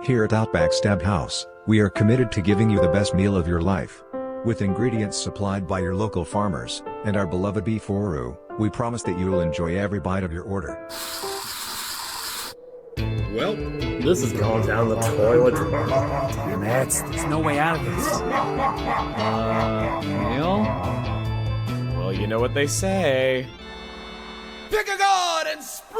L: Here at Outback Stab House, we are committed to giving you the best meal of your life. With ingredients supplied by your local farmers, and our beloved beef Booru, we promise that you will enjoy every bite of your order.
M: Well, this is going down the toilet.
U: There's no way out of this.
W: Neil? Well, you know what they say.
G: Pick a god and spray!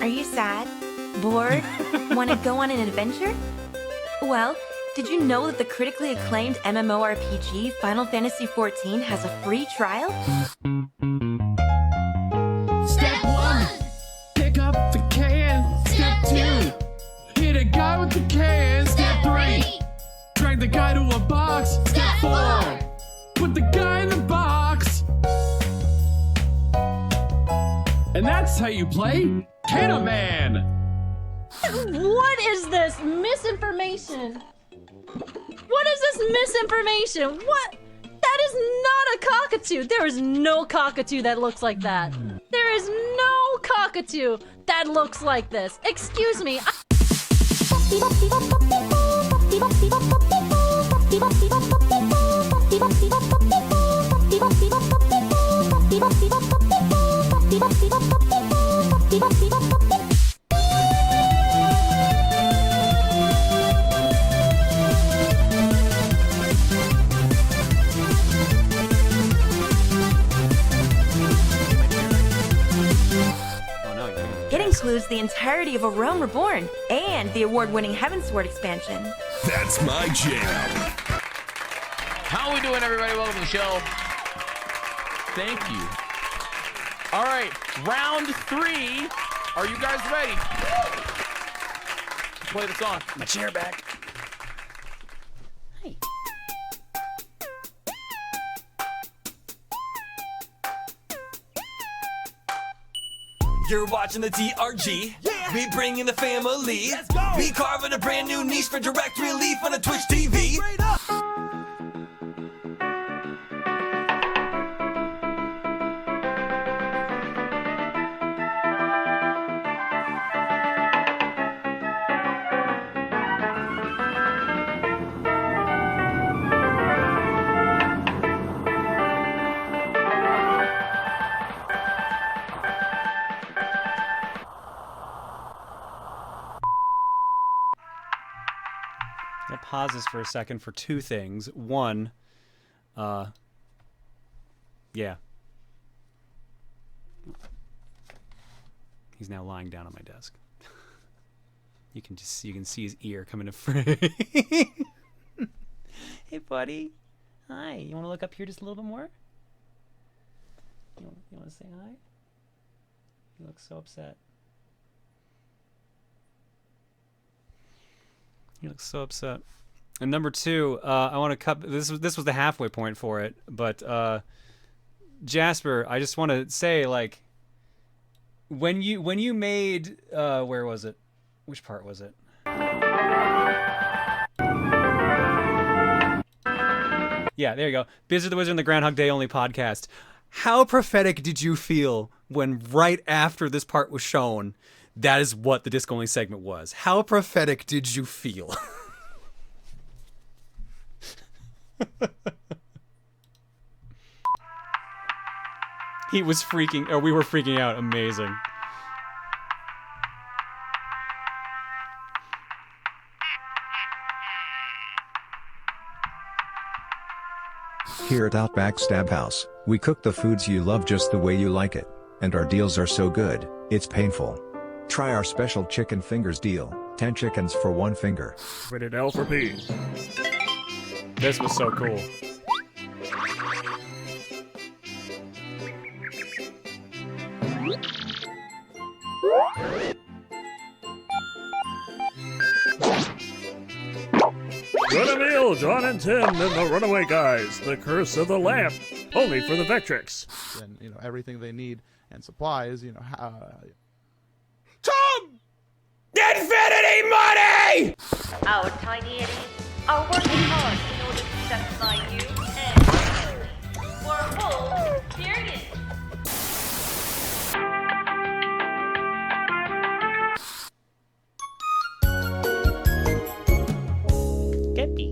X: Are you sad? Bored? Want to go on an adventure? Well, did you know that the critically acclaimed MMORPG Final Fantasy XIV has a free trial?
G: Step 1, pick up the can. Step 2, hit a guy with the can. Step 3, drag the guy to a box. Step 4, put the guy in the box. And that's how you play Can Man.
J: What is this misinformation? What is this misinformation? What? That is not a cockatoo. There is no cockatoo that looks like that. There is no cockatoo that looks like this. Excuse me.
X: It includes the entirety of A Realm Reborn and the award-winning Heavensward expansion.
T: That's my jam.
N: How are we doing, everybody? Welcome to the show. Thank you. All right, round 3. Are you guys ready? Play the song.
U: My chair back.
Y: You're watching the TRG. Yeah. We bring in the family.
G: Let's go.
Y: We carving a brand new niche for direct relief on a Twitch TV.
B: That pauses for a second for two things. One, yeah. He's now lying down on my desk. You can see his ear coming to frame. Hey, buddy. Hi. You want to look up here just a little bit more? You want to say hi? You look so upset. You look so upset. And number two, I want to cut. This was the halfway point for it, but Jasper, I just want to say, like, when you made where was it? Which part was it? Yeah, there you go. Biz the Wizard and the Groundhog Day Only podcast. How prophetic did you feel when right after this part was shown, that is what the disc only segment was? How prophetic did you feel? He was freaking, or we were freaking out. Amazing.
L: Here at Outback Stab House, we cook the foods you love just the way you like it, and our deals are so good, it's painful. Try our special chicken fingers deal, 10 chickens for 1 finger.
U: Rated L for P. This was so cool. Good a meal, John and Tim and the Runaway Guys, The Curse of the Lamp, only for the Vectrix.
D: And everything they need and supplies.
G: Tom! Infinity money!
K: Our tiny idiots are working hard in order to satisfy you and you. For a full experience.
I: Geppy.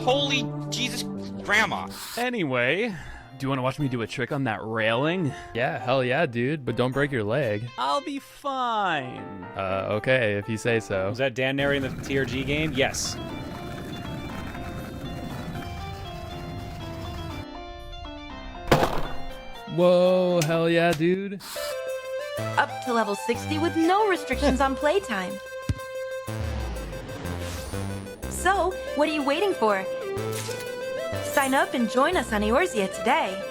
O: Holy Jesus, Grandma.
U: Anyway, do you want to watch me do a trick on that railing?
P: Yeah, hell yeah, dude, but don't break your leg.
U: I'll be fine.
P: Okay, if you say so.
B: Was that Dan narrating the TRG game? Yes.
P: Whoa, hell yeah, dude.
X: Up to level 60 with no restrictions on playtime. So, what are you waiting for? Sign up and join us on Eorzea today.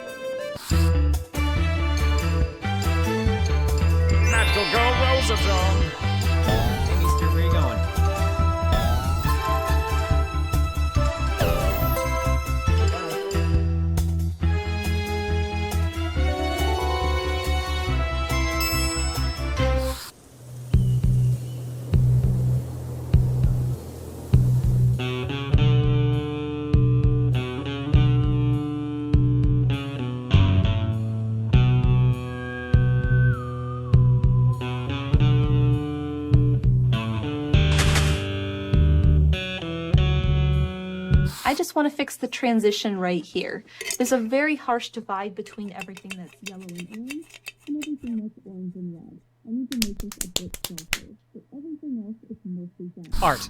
U: Magical Girl Rosazone.
B: Hey, Easter, where are you going?
Q: I just want to fix the transition right here. There's a very harsh divide between everything that's yellow and orange and everything that's orange and red. I need to make this a bit softer, but everything else is mostly done.
B: Art.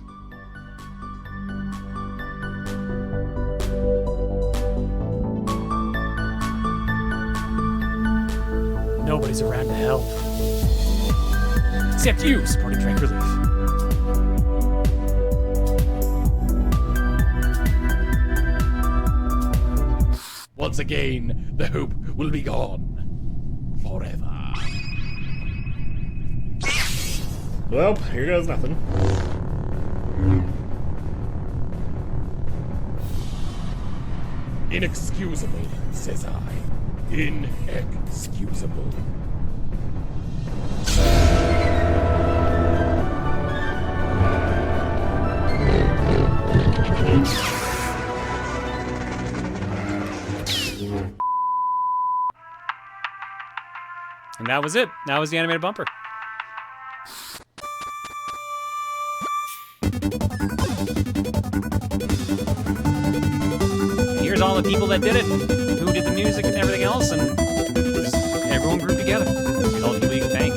U: Nobody's around to help. Except you, supporting Trank Relief.
A: Once again, the hope will be gone. Forever.
W: Well, here goes nothing.
A: Inexcusable, says I. Inexcusable.
B: And that was it. That was the animated bumper. And here's all the people that did it, and who did the music and everything else, and just everyone grouped together. Here's all the people you can thank.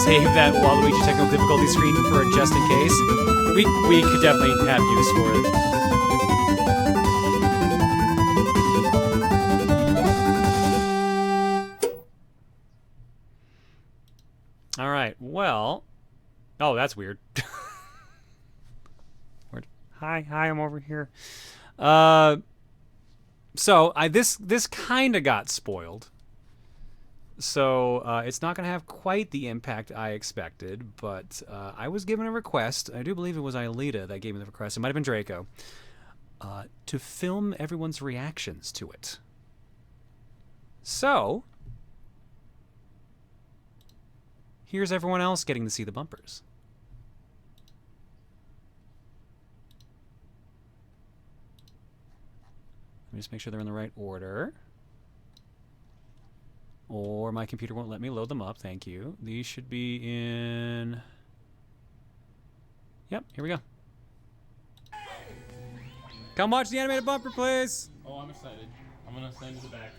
B: Save that Waluigi technical difficulty screen for just in case. We could definitely have use for it. All right. Well. Oh, that's weird. Hi, I'm over here. So this kind of got spoiled. So it's not going to have quite the impact I expected, but I was given a request. I do believe it was Aelita that gave me the request. It might have been Draco. to film everyone's reactions to it. So, here's everyone else getting to see the bumpers. Let me just make sure they're in the right order. Or my computer won't let me load them up. Thank you. These should be in... Yep, here we go. Come watch the animated bumper, please.
A: Oh, I'm excited. I'm gonna stand to the back.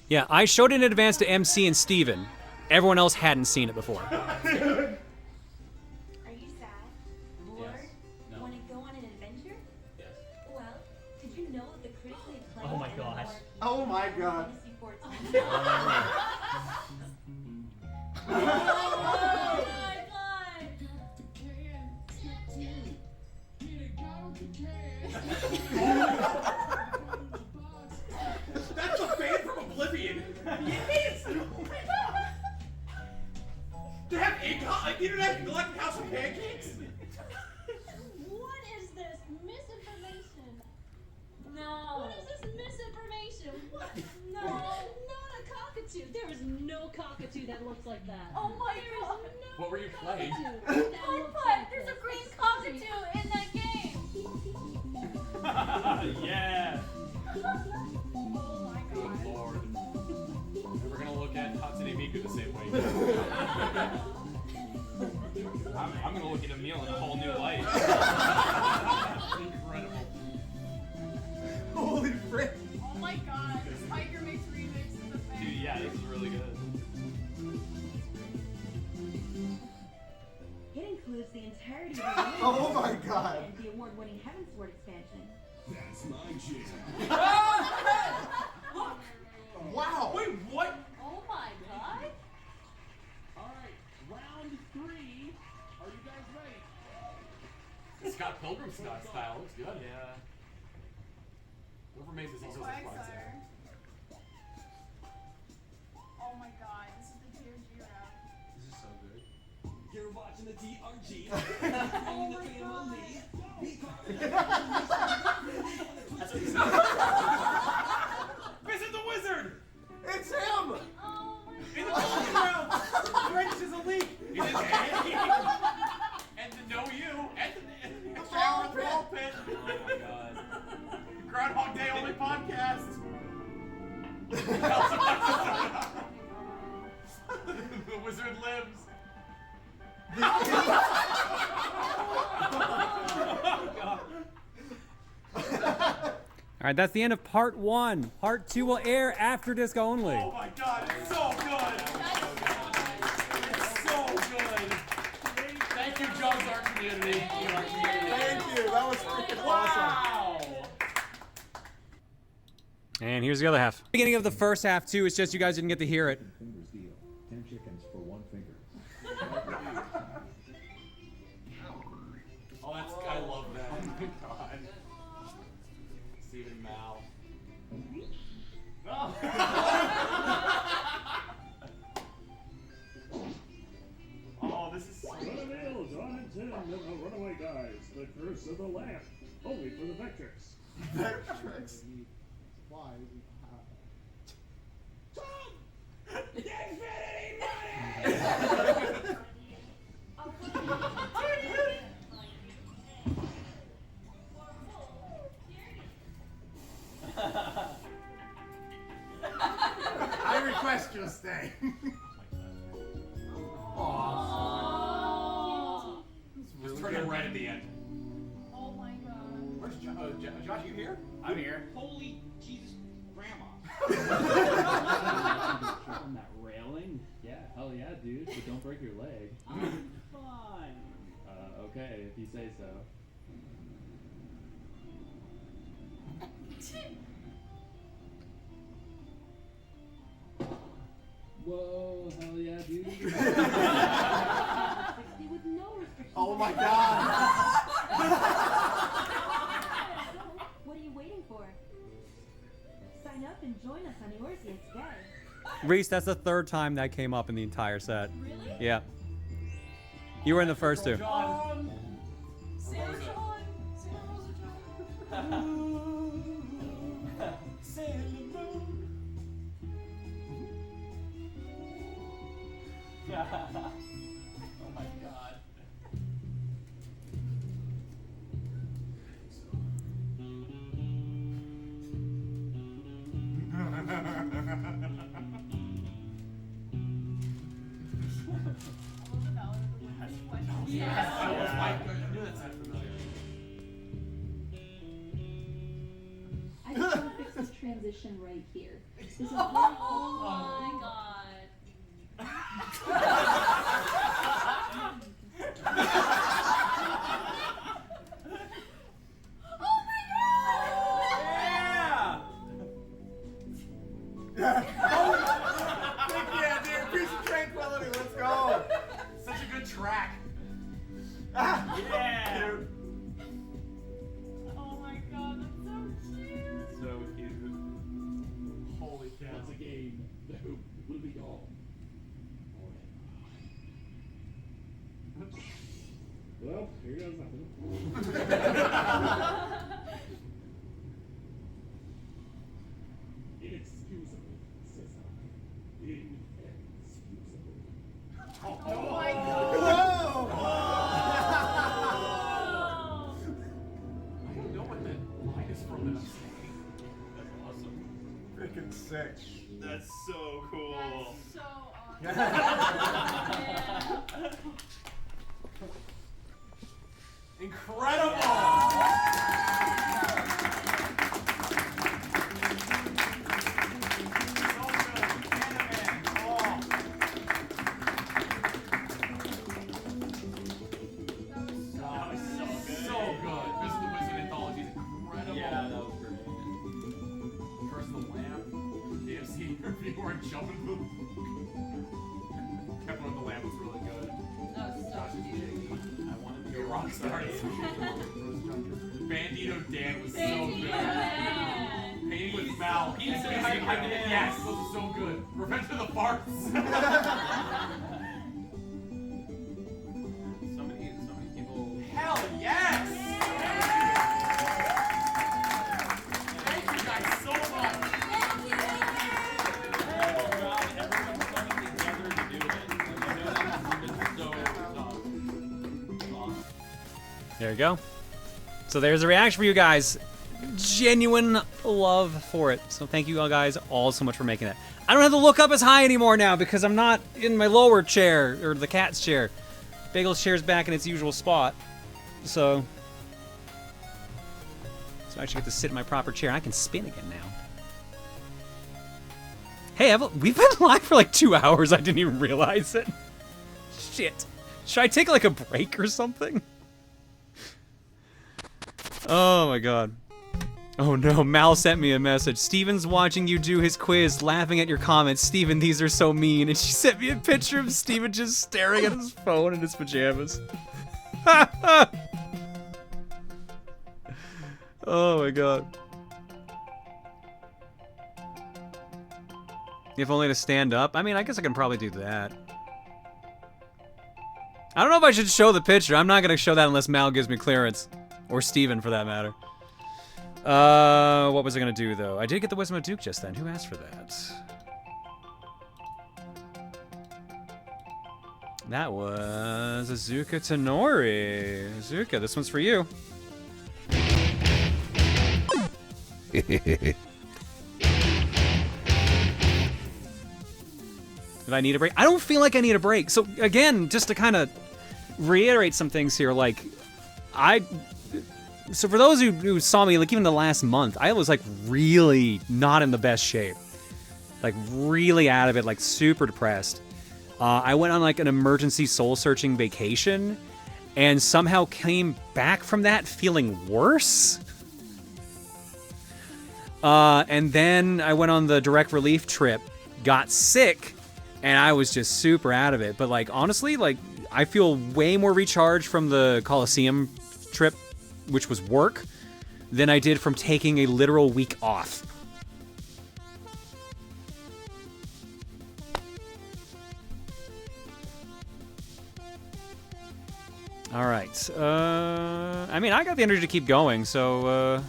B: Yeah, I showed it in advance to MC and Steven. Everyone else hadn't seen it before.
X: Are you sad? Bored?
A: No.
X: Want to go on an adventure?
A: Yes.
X: Well, did you know that the critically acclaimed
I: Oh my gosh.
X: Oh
I: my god.
X: Fantasy 14
A: That's a fan from Oblivion. Yes. They have egg hot. You don't have Galactic House of Pancakes.
J: What is this misinformation?
X: No.
J: What is this misinformation? What? No, not a cockatoo. There is no cockatoo that looks like that.
X: Oh my god.
A: What were you playing?
X: There's a green cockatoo in that game.
A: Yeah. Good lord. And we're gonna look at Hatsune Miku the same way. I'm gonna look at Emil in a whole new light. Incredible.
C: Holy frick.
F: Oh my god, Spiker Mix remix is a thing.
A: Dude, yeah, this is really good.
X: It includes the entirety of the
C: Oh my god.
X: and the award-winning Heaven's Sword expansion.
C: That's my jam.
A: Wow. Wait, what?
J: Oh my god.
C: Alright, round 3. Are you guys ready?
A: Scott Pilgrim style looks good. Yeah. Whoever made this also has a
F: Oh my god, this is the TRG round.
A: This is so good.
C: You're watching the TRG.
F: Oh my god.
A: That's what he said. Visit the wizard!
C: It's him!
F: Oh my
A: In the Pilgrim round! He registers a leak! He did and to know you! And the shower at the ball pit! Oh my god. Groundhog Day only podcast! The wizard lives!
B: All right, that's the end of part 1. Part 2 will air after disc only.
A: Oh my god, it's so good! It's so good! Thank you, Jones Art Community.
C: Thank you, that was freaking awesome.
B: And here's the other half. Beginning of the first half, too. It's just you guys didn't get to hear it.
H: 10 chickens for 1 finger.
A: Oh, that's, I love that. Oh my god. Stephen Mal. Oh. Oh, this is so good.
R: John and Tim and the Runaway Guys, the Curse of the Lamp, only for the Vectrix.
C: Vectrix. I request you'll stay.
A: Just turn it right at the end.
F: Oh my god.
A: Where's Josh, you here?
O: I'm here. Holy Jesus, Grandma.
P: On that railing? Yeah, hell yeah, dude. But don't break your leg. I'm fine. Okay, if you say so. Whoa, hell yeah, dude.
J: 60 with no restrictions.
C: Oh my god.
X: What are you waiting for? Sign up and join us on Eorzea today.
B: Reese, that's the 3rd time that came up in the entire set.
X: Really?
B: Yeah. You were in the first 2.
F: Sarah John.
A: my god.
K: Yes.
A: Oh my god, I knew that sounded familiar.
Q: I just want to fix this transition right here. This is very
K: Oh my god.
A: Yeah, dude, peace and tranquility, let's go. Such a good track.
I: Yeah.
A: Dude.
K: Oh my god, that's so cute.
A: So cute. Holy cow.
R: Once again, the hoop will be gone. Well, here goes nothing. Inexcusable, says I. Inexcusable.
A: Oh
K: my
A: god.
K: Whoa.
A: I don't know what that line is from that I'm saying. That's awesome. Freaking sick.
I: That's so cool.
K: That's so awesome.
A: Incredible! Jumping move. Kept on the lamp was really good.
K: That was so cute.
A: I wanted to be a rock star. Bandito Dan was so
K: Bandito
A: good.
K: Dan.
A: Painting with Mal. Yes, those are so good. Revenge of the Farts.
P: So many people.
A: Hell yes! Thank you guys so much.
B: There you go. So there's a reaction for you guys. Genuine love for it. So thank you all guys all so much for making it. I don't have to look up as high anymore now because I'm not in my lower chair, or the cat's chair. Bagel's chair's back in its usual spot. So I actually get to sit in my proper chair and I can spin again now. Hey, we've been live for like 2 hours. I didn't even realize it. Shit. Should I take like a break or something? Oh my god. Oh no, Mal sent me a message. Steven's watching you do his quiz, laughing at your comments. Steven, these are so mean. And she sent me a picture of Steven just staring at his phone in his pajamas. Oh my god. If only to stand up? I mean, I guess I can probably do that. I don't know if I should show the picture. I'm not going to show that unless Mal gives me clearance. Or Steven, for that matter. What was I going to do, though? I did get the Wisdom of Duke just then. Who asked for that? That was Azuka Tenori. Azuka, this one's for you. Did I need a break? I don't feel like I need a break. So, again, just to kind of reiterate some things here, like, so for those who saw me, like, even the last month, I was, like, really not in the best shape. Like, really out of it, like, super depressed. I went on, like, an emergency soul-searching vacation, and somehow came back from that feeling worse. And then I went on the direct relief trip, got sick, and I was just super out of it. But, like, honestly, like, I feel way more recharged from the Colosseum trip, which was work, than I did from taking a literal week off. All right. I mean, I got the energy to keep going, so,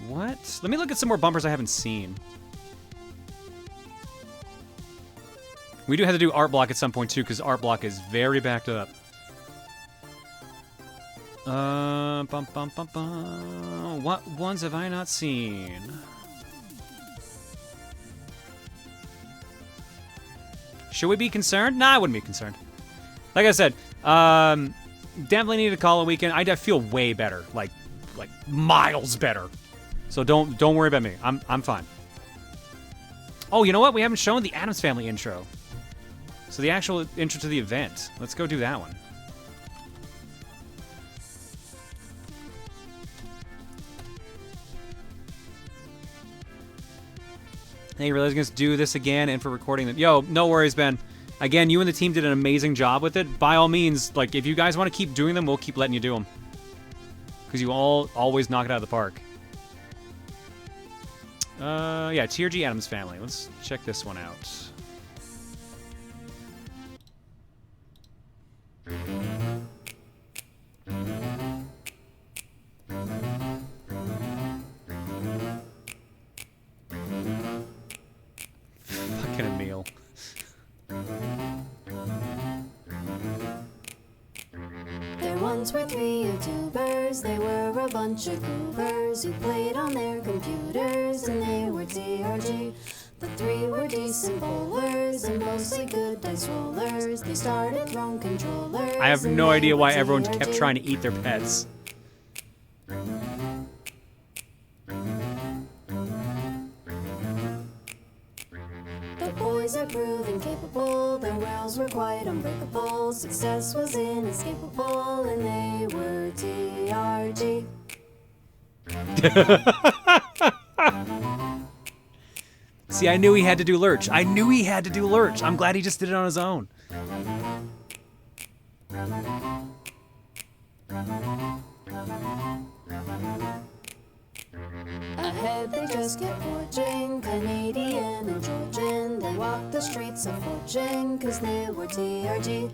B: what? Let me look at some more bumpers I haven't seen. We do have to do art block at some point too, because art block is very backed up. Bum, bum, bum, bum. What ones have I not seen? Should we be concerned? Nah, I wouldn't be concerned. Like I said, definitely need to call a weekend. I feel way better, like miles better. So don't worry about me. I'm fine. Oh, you know what? We haven't shown the Addams Family intro. So the actual intro to the event. Let's go do that one. Hey, you realize you're going to do this again and for recording them. Yo, no worries, Ben. Again, you and the team did an amazing job with it. By all means, like, if you guys want to keep doing them, we'll keep letting you do them. Because you all always knock it out of the park. Yeah, TRG Addams Family. Let's check this one out. Fucking Emil.
E: There once were 3 YouTubers, they were a bunch of goobers who played on their computers, and they were TRG. The 3 were decent bowlers and mostly good dice rollers. They started throwing controllers.
B: I have no idea why everyone kept trying to eat their pets.
E: The boys are proven capable, their wills were quite unbreakable. Success was inescapable, and they were TRG.
B: See, I knew he had to do Lurch. I knew he had to do Lurch. I'm glad he just did it on his own.
E: Ahead they just kept forging, Canadian and Georgian. They walked the streets of fortune, cause they were TRG.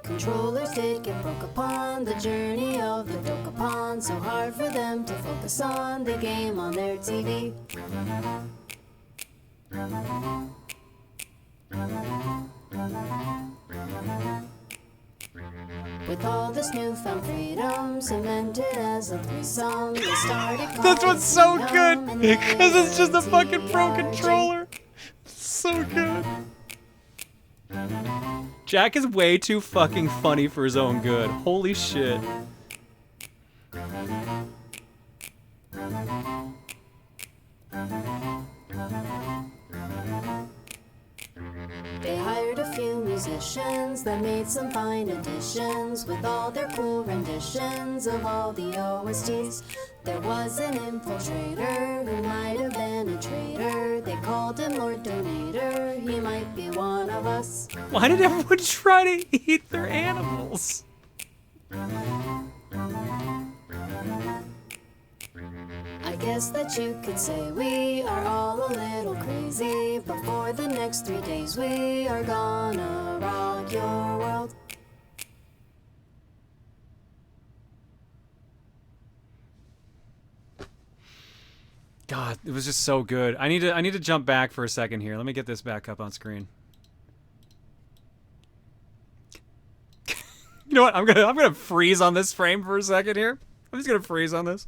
E: Controllers did get broke upon, the journey of the Dokapon. So hard for them to focus on the game on their TV. With all this newfound freedom cemented as a threesome, they started.
B: This one's so good because it's just a fucking pro controller. So good. Jack is way too fucking funny for his own good. Holy shit.
E: They hired a few musicians that made some fine additions with all their cool renditions of all the OSTs. There was an infiltrator who might have been a traitor. They called him Lord Donator. He might be one of us.
B: Why did everyone try to eat their animals?
E: I guess that you could say we are all a little crazy, but for the next 3 days we are gonna rock your world.
B: God, it was just so good. I need to jump back for a second here. Let me get this back up on screen. You know what? I'm gonna freeze on this frame for a second here. I'm just gonna freeze on this.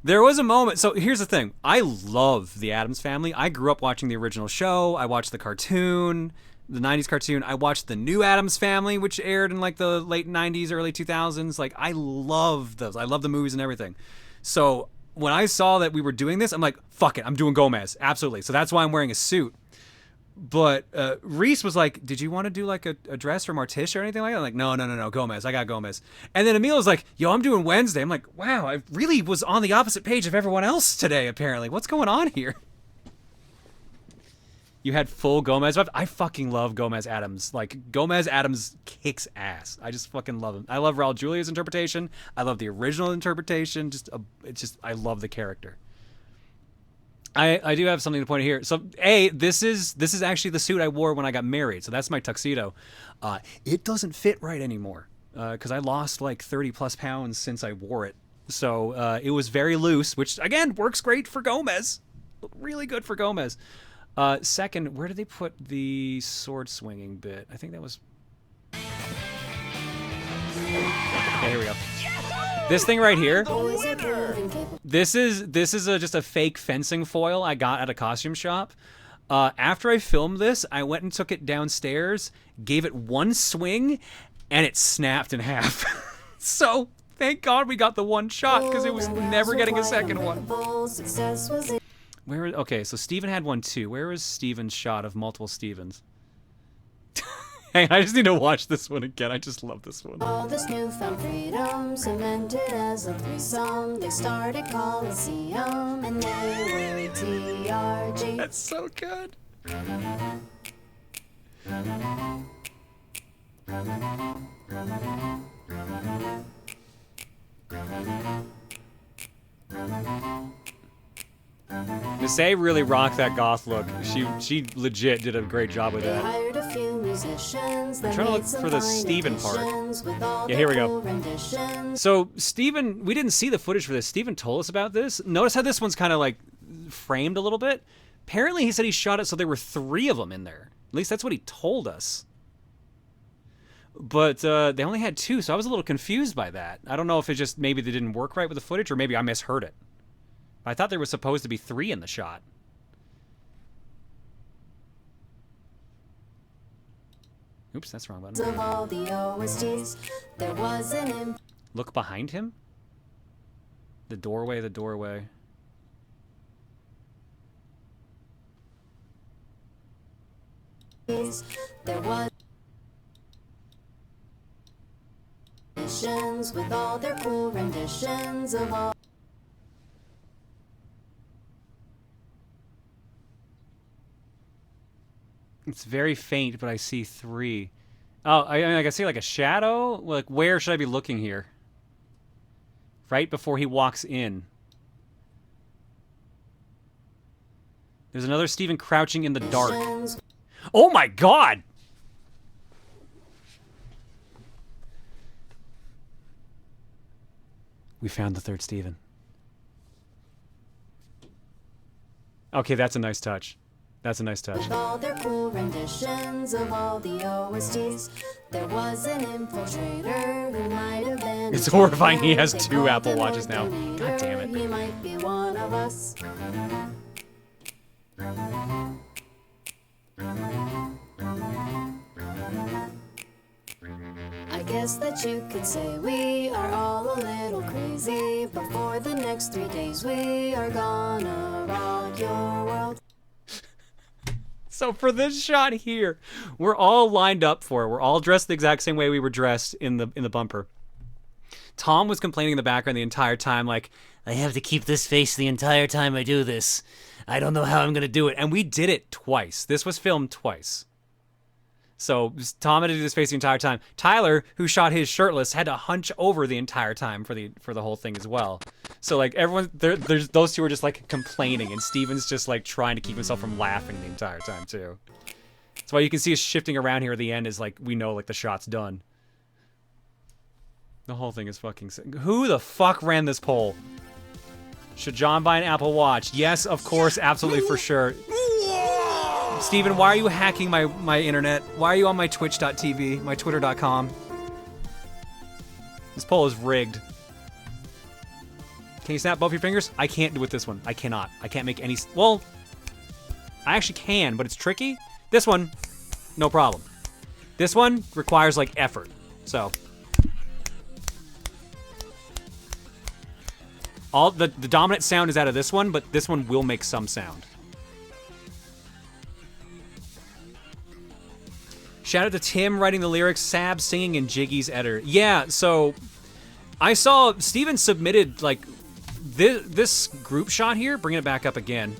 B: There was a moment. So here's the thing. I love the Addams Family. I grew up watching the original show. I watched the cartoon, the 90s cartoon. I watched the new Addams Family, which aired in like the late 90s, early 2000s. Like, I love those. I love the movies and everything. So when I saw that we were doing this, I'm like, fuck it. I'm doing Gomez. Absolutely. So that's why I'm wearing a suit. But Reese was like, did you want to do like a dress for Morticia or anything like that? I'm like, no, Gomez. I got Gomez. And then Emil was like, yo, I'm doing Wednesday. I'm like, wow, I really was on the opposite page of everyone else today, apparently. What's going on here? You had full Gomez. I fucking love Gomez Addams. Like, Gomez Addams kicks ass. I just fucking love him. I love Raul Julia's interpretation. I love the original interpretation. I love the character. I do have something to point out here. So, this is actually the suit I wore when I got married. So that's my tuxedo. It doesn't fit right anymore because I lost like 30 plus pounds since I wore it. So it was very loose, which again works great for Gomez. Really good for Gomez. Second, where did they put the sword swinging bit? I think that was... Yeah, here we go. This thing right here. This is just a fake fencing foil I got at a costume shop. After I filmed this, I went and took it downstairs, gave it one swing, and it snapped in half. So, thank God we got the one shot, because it was never getting a second one. Okay, so Steven had one too. Where is Steven's shot of multiple Stevens? Hey, I just need to watch this one again. I just love this one.
E: All this newfound freedom cemented as a threesome. They started Colosseum and they were TRG.
B: That's so good. Nisei really rocked that goth look. She legit did a great job with that. I'm trying to look for the Steven part. Yeah, here we go. So Steven, we didn't see the footage for this. Steven told us about this. Notice how this one's kind of like framed a little bit. Apparently he said he shot it so there were 3 of them in there. At least that's what he told us. But they only had 2, so I was a little confused by that. I don't know if it just maybe they didn't work right with the footage, or maybe I misheard it. I thought there was supposed to be 3 in the shot. Oops, that's the wrong button.
E: Of all the OSTs, there was an
B: Look behind him? The doorway, the doorway.
E: There was with all their cool renditions of all.
B: It's very faint, but I see 3. Oh, I see like a shadow? Like, where should I be looking here? Right before he walks in. There's another Steven crouching in the dark. Oh my god! We found the 3rd Steven. Okay, that's a nice touch. That's a nice touch.
E: With all their cool renditions of all the OSTs, there was an infiltrator who might have been.
B: It's horrifying he has 2 Apple Watches now. God damn it.
E: He might be one of us. I guess that you could say we are all a little crazy, but for the next 3 days we are gonna rock your world.
B: So for this shot here, we're all lined up for it. We're all dressed the exact same way we were dressed in the bumper. Tom was complaining in the background the entire time, like, I have to keep this face the entire time I do this. I don't know how I'm going to do it. And we did it twice. This was filmed twice. So Tom had to do this face the entire time. Tyler, who shot his shirtless, had to hunch over the entire time for the whole thing as well. So like everyone, there's those 2 were just like complaining, and Steven's just like trying to keep himself from laughing the entire time too. That's why you can see us shifting around here at the end is like we know like the shot's done. The whole thing is fucking sick. Who the fuck ran this poll? Should John buy an Apple Watch? Yes, of course, absolutely, for sure. Steven, why are you hacking my internet? Why are you on my twitch.tv, my twitter.com? This poll is rigged. Can you snap both your fingers? I can't do it this one. I cannot. I can't make any... Well, I actually can, but it's tricky. This one, no problem. This one requires, like, effort. So... all the dominant sound is out of this one, but this one will make some sound. Shout out to Tim writing the lyrics, Sab singing, and Jiggy's editor. Yeah, so I saw Steven submitted like this group shot here. Bring it back up again.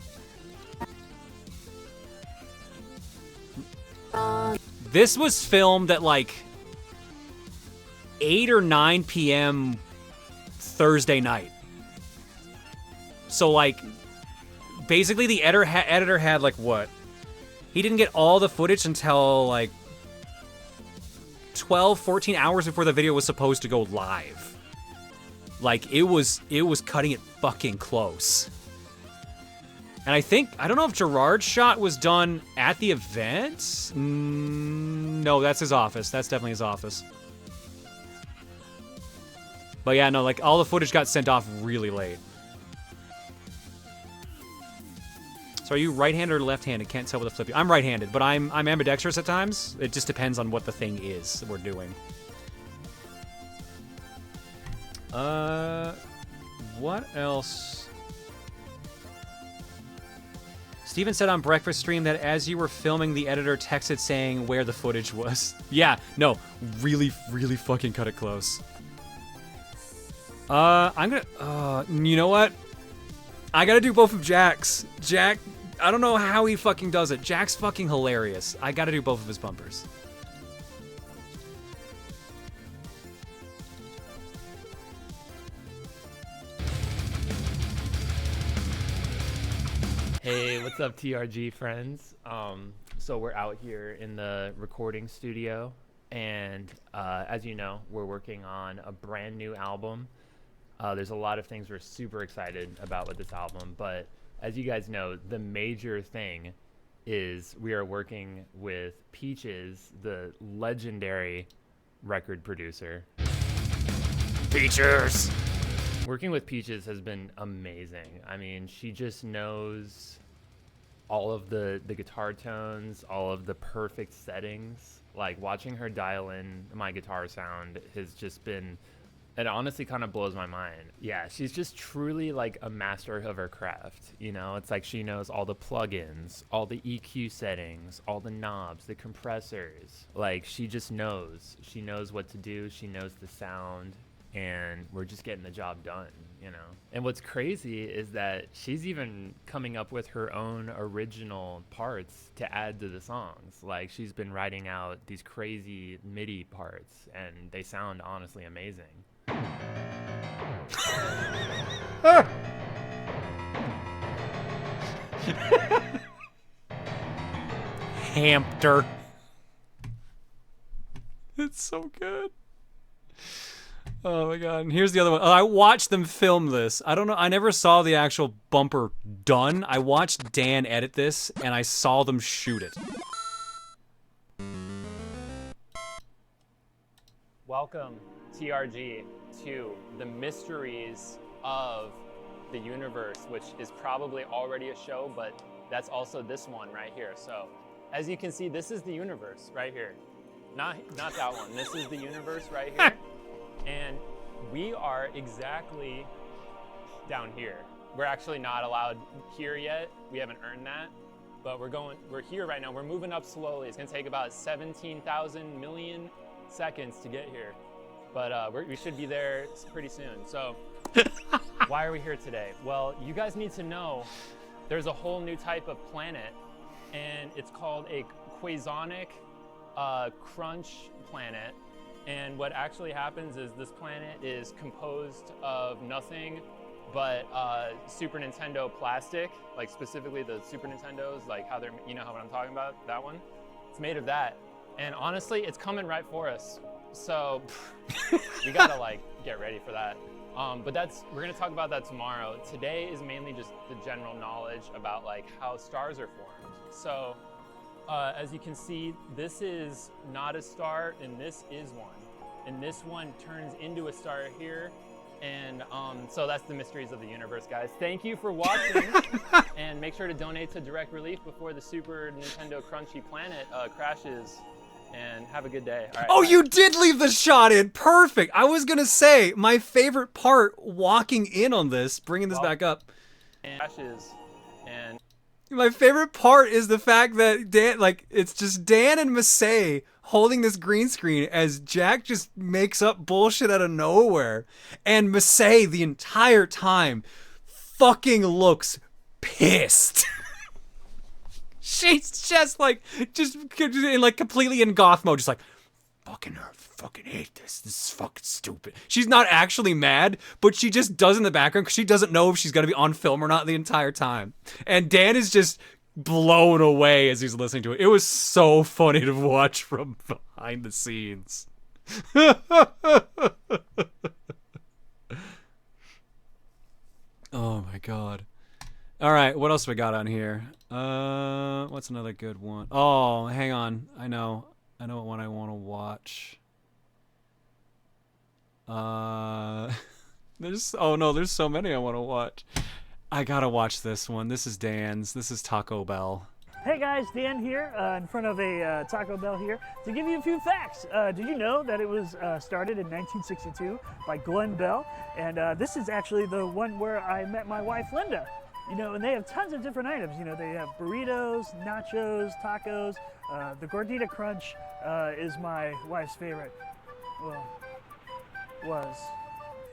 B: This was filmed at like 8 or 9 p.m. Thursday night. So like, basically the editor had like what? He didn't get all the footage until like 12, 14 hours before the video was supposed to go live. Like it was cutting it fucking close. And I don't know if Gerard's shot was done at the event. No, that's his office. That's definitely his office. But yeah, no, like all the footage got sent off really late. So are you right-handed or left-handed? Can't tell with a flippy. I'm right-handed, but I'm ambidextrous at times. It just depends on what the thing is that we're doing. What else? Steven said on breakfast stream that as you were filming, the editor texted saying where the footage was. Yeah, no, really, really fucking cut it close. I'm gonna, you know what? I gotta do both of Jack's. Jack, I don't know how he fucking does it. Jack's fucking hilarious. I gotta do both of his bumpers.
M: Hey, what's up, TRG friends? So we're out here in the recording studio, and as you know, we're working on a brand new album. There's a lot of things we're super excited about with this album, but as you guys know, the major thing is we are working with Peaches, the legendary record producer. Peaches! Working with Peaches has been amazing. I mean, she just knows all of the guitar tones, all of the perfect settings. Like, watching her dial in my guitar sound has just been, it honestly kind of blows my mind. Yeah, she's just truly like a master of her craft. You know, it's like she knows all the plugins, all the EQ settings, all the knobs, the compressors. Like, she just knows. She knows what to do. She knows the sound. And we're just getting the job done, you know? And what's crazy is that she's even coming up with her own original parts to add to the songs. Like, she's been writing out these crazy MIDI parts, and they sound honestly amazing.
B: Hampter. It's so good. Oh my god, and here's the other one. I watched them film this. I don't know, I never saw the actual bumper done. I watched Dan edit this, and I saw them shoot it.
M: Welcome, TRG, to the mysteries of the universe, which is probably already a show, but that's also this one right here. So, as you can see, this is the universe right here. Not that one. This is the universe right here. And we are exactly down here. We're actually not allowed here yet. We haven't earned that, but we're here right now. We're moving up slowly. It's gonna take about 17,000 million seconds to get here, but we should be there pretty soon. So why are we here today? Well, you guys need to know there's a whole new type of planet, and it's called a quasonic crunch planet. And what actually happens is this planet is composed of nothing but Super Nintendo plastic, like specifically the Super Nintendos, like how they're, you know what I'm talking about, that one? It's made of that. And honestly, it's coming right for us. So we gotta like get ready for that. But we're gonna talk about that tomorrow. Today is mainly just the general knowledge about like how stars are formed. So as you can see, this is not a star, and this is one. And this one turns into a star here. And so that's the mysteries of the universe, guys. Thank you for watching. And make sure to donate to Direct Relief before the Super Nintendo Crunchy Planet crashes. And have a good day. All right,
B: oh, you did leave the shot in. Perfect. I was going to say, my favorite part walking in on this, bringing this back up.
M: And crashes. And
B: my favorite part is the fact that Dan, like, it's just Dan and Massey holding this green screen as Jack just makes up bullshit out of nowhere. And Massey, the entire time, fucking looks pissed. She's just like completely in goth mode, just like, fucking hate this. This is fucking stupid. She's not actually mad, but she just does in the background because she doesn't know if she's gonna be on film or not the entire time. And Dan is just blown away as he's listening to it. It was so funny to watch from behind the scenes. Oh my god. All right, what else we got on here? What's another good one? Oh, hang on. I know what one I want to watch. There's so many I want to watch. I gotta watch this one. This is Dan's. This is Taco Bell.
N: Hey guys, Dan here in front of a Taco Bell here to give you a few facts. Did you know that it was started in 1962 by Glenn Bell? And this is actually the one where I met my wife, Linda. You know, and they have tons of different items. You know, they have burritos, nachos, tacos. The Gordita Crunch is my wife's favorite. Well, was.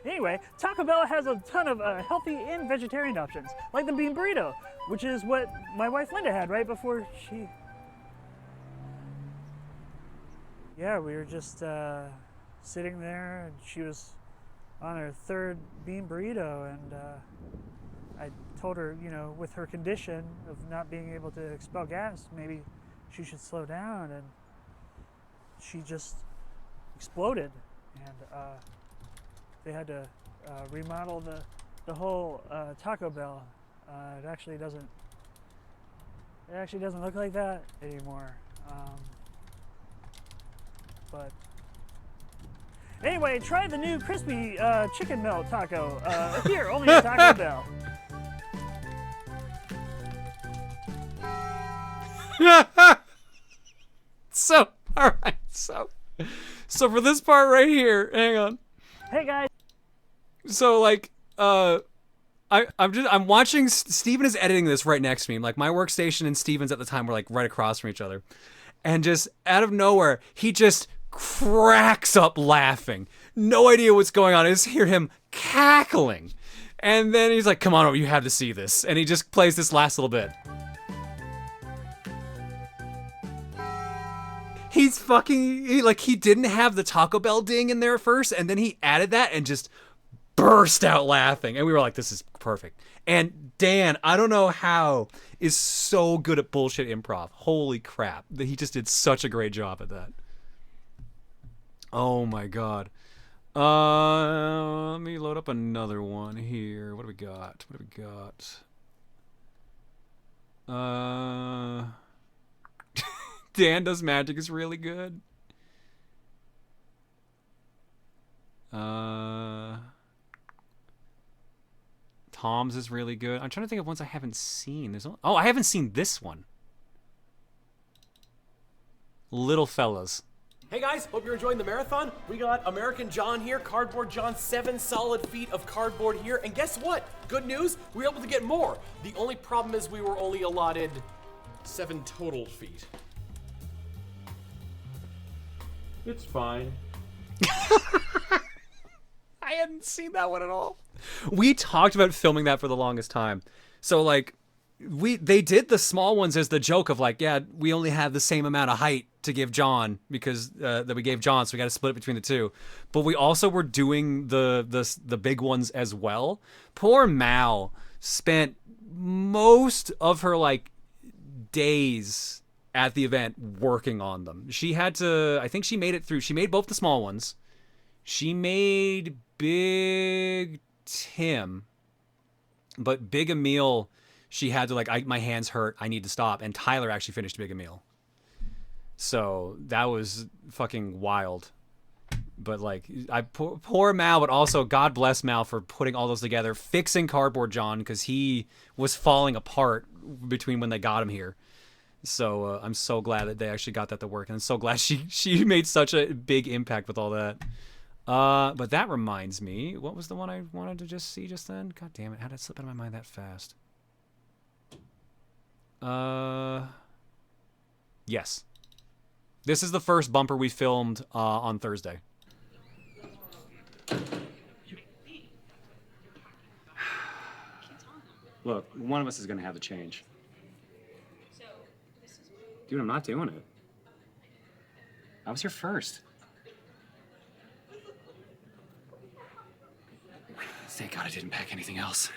N: Anyway, Taco Bell has a ton of healthy and vegetarian options, like the bean burrito, which is what my wife Linda had right before she... Yeah, we were just sitting there, and she was on her third bean burrito, and I told her, you know, with her condition of not being able to expel gas, maybe she should slow down, and she just exploded, and they had to remodel the whole Taco Bell. It actually doesn't look like that anymore. But anyway, try the new crispy chicken melt taco here only at Taco Bell.
B: So, all right, so for this part right here, hang on.
N: Hey guys.
B: So like, I'm watching. Steven is editing this right next to me. Like my workstation and Steven's at the time were like right across from each other, and just out of nowhere, he just cracks up laughing. No idea what's going on. I just hear him cackling, and then he's like, "Come on, you have to see this," and he just plays this last little bit. He's fucking, he didn't have the Taco Bell ding in there at first, and then he added that and just burst out laughing. And we were like, this is perfect. And Dan, I don't know how, is so good at bullshit improv. Holy crap. He just did such a great job at that. Oh my God. Let me load up another one here. What do we got? Dan Does Magic is really good. Tom's is really good. I'm trying to think of ones I haven't seen. I haven't seen this one. Little Fellas.
S: Hey guys, hope you're enjoying the marathon. We got American John here, Cardboard John, 7 solid feet of cardboard here, and guess what? Good news, we were able to get more. The only problem is we were only allotted 7 total feet.
P: It's fine.
B: I hadn't seen that one at all. We talked about filming that for the longest time. So like, they did the small ones as the joke of like, yeah, we only have the same amount of height to give John because that we gave John, so we got to split it between the two. But we also were doing the big ones as well. Poor Mal spent most of her like days at the event working on them. She had to, I think she made it through. She made both the small ones. She made Big Tim, but Big Emil, she had to like, my hands hurt, I need to stop. And Tyler actually finished Big Emil. So that was fucking wild. But like, poor Mal, but also God bless Mal for putting all those together, fixing Cardboard John, because he was falling apart between when they got him here. So I'm so glad that they actually got that to work, and I'm so glad she made such a big impact with all that. But that reminds me, what was the one I wanted to just see just then? God damn it, how did it slip out of my mind that fast? Yes. This is the first bumper we filmed on Thursday. Look, one of us is going to have to change. Dude, I'm not doing it. I was here first. Thank God I didn't pack anything else.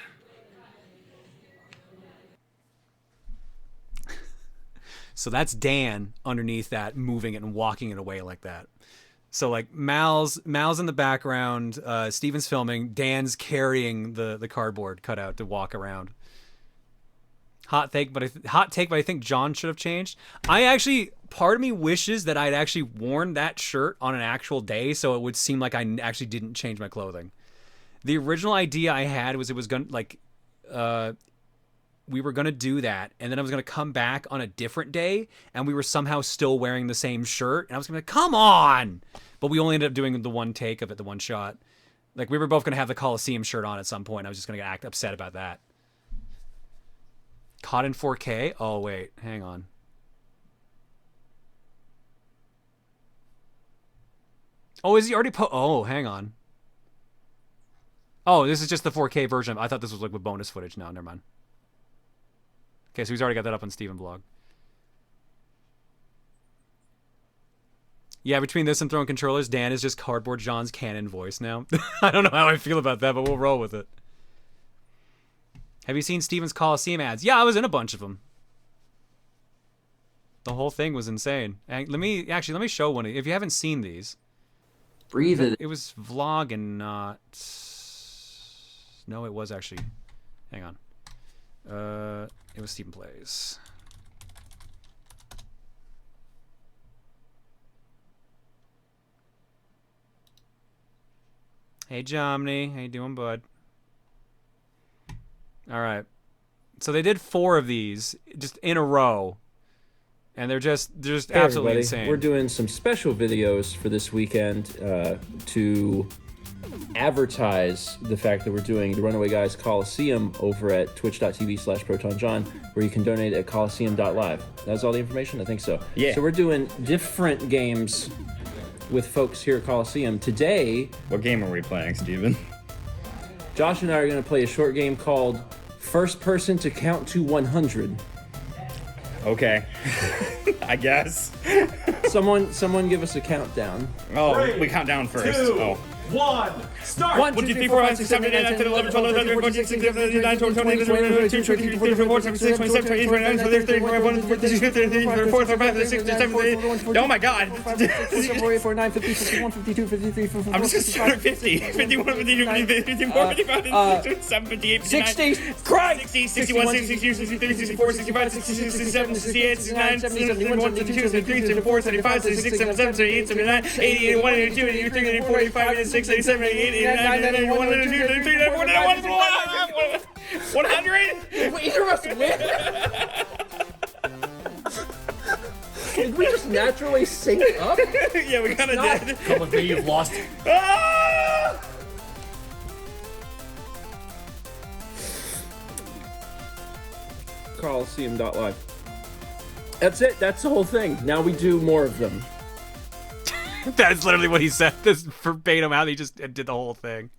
B: So that's Dan underneath that, moving it and walking it away like that. So like Mal's in the background, Steven's filming, Dan's carrying the cardboard cutout to walk around. Hot take, but I think John should have changed. Part of me wishes that I'd actually worn that shirt on an actual day, so it would seem like I actually didn't change my clothing. The original idea I had was we were gonna do that, and then I was gonna come back on a different day, and we were somehow still wearing the same shirt, and I was gonna be like, come on! But we only ended up doing the one take of it, the one shot. Like, we were both gonna have the Colosseum shirt on at some point. I was just gonna act upset about that. Caught in 4K? Oh, wait. Hang on. Oh, is he already oh, hang on. Oh, this is just the 4K version. I thought this was like with bonus footage. No, never mind. Okay, so he's already got that up on Steven Blog. Yeah, between this and throwing controllers, Dan is just Cardboard John's canon voice now. I don't know how I feel about that, but we'll roll with it. Have you seen Steven's Colosseum ads? Yeah, I was in a bunch of them. The whole thing was insane. Let me show one. If you haven't seen these.
D: Breathe it.
B: It was vlog and not... No, it was actually... Hang on. It was Steven Plays. Hey, Jomny. How you doing, bud? All right. So they did 4 of these just in a row. And they're just
D: Hey,
B: absolutely
D: everybody.
B: insane.
D: We're doing some special videos for this weekend to advertise the fact that we're doing the Runaway Guys Colosseum over at twitch.tv/ProtonJohn, where you can donate at Colosseum.live. That's all the information? I think so.
L: Yeah.
D: So we're doing different games with folks here at Colosseum. Today...
L: What game are we playing, Steven?
D: Josh and I are going to play a short game called First Person to Count to 100.
L: Okay. I guess.
D: Someone give us a countdown.
L: Oh,
D: 3,
L: we count down first.
D: 2,
L: oh.
D: 1, start!
L: 1, 2, 3, 4, 5, 6, 7, 8, 9, 10, 11, 12, 13, 14, 15, 16, 17, 18, 19, 20, 21, 22, 23, 24, 25, 26, 27, 28, 29, 30, 31, 32, 33, 34, 35, 36, 37, 38. Oh my god! I'm just gonna start at 50. 51, 52, 54, 55, 56, 57, 58, 59, 60, 61, 62, 63, 64, 65, 66, 67, 68, 69, 70, 71, 72, 73, 74, 75, 76, 77, 78, 79, 80, 81, 82, 83, 84, 85, 86, 87, 88, 89, 90, 91, 92, 93, 94, 95, 100?
D: Either of us win? Did we just naturally sync up?
L: Yeah, we kind of did.
S: Come with me, you've lost.
L: Ah!
D: Colosseum.live. That's it. That's the whole thing. Now we do more of them.
B: That's literally what he said. This verbatim out. He just did the whole thing.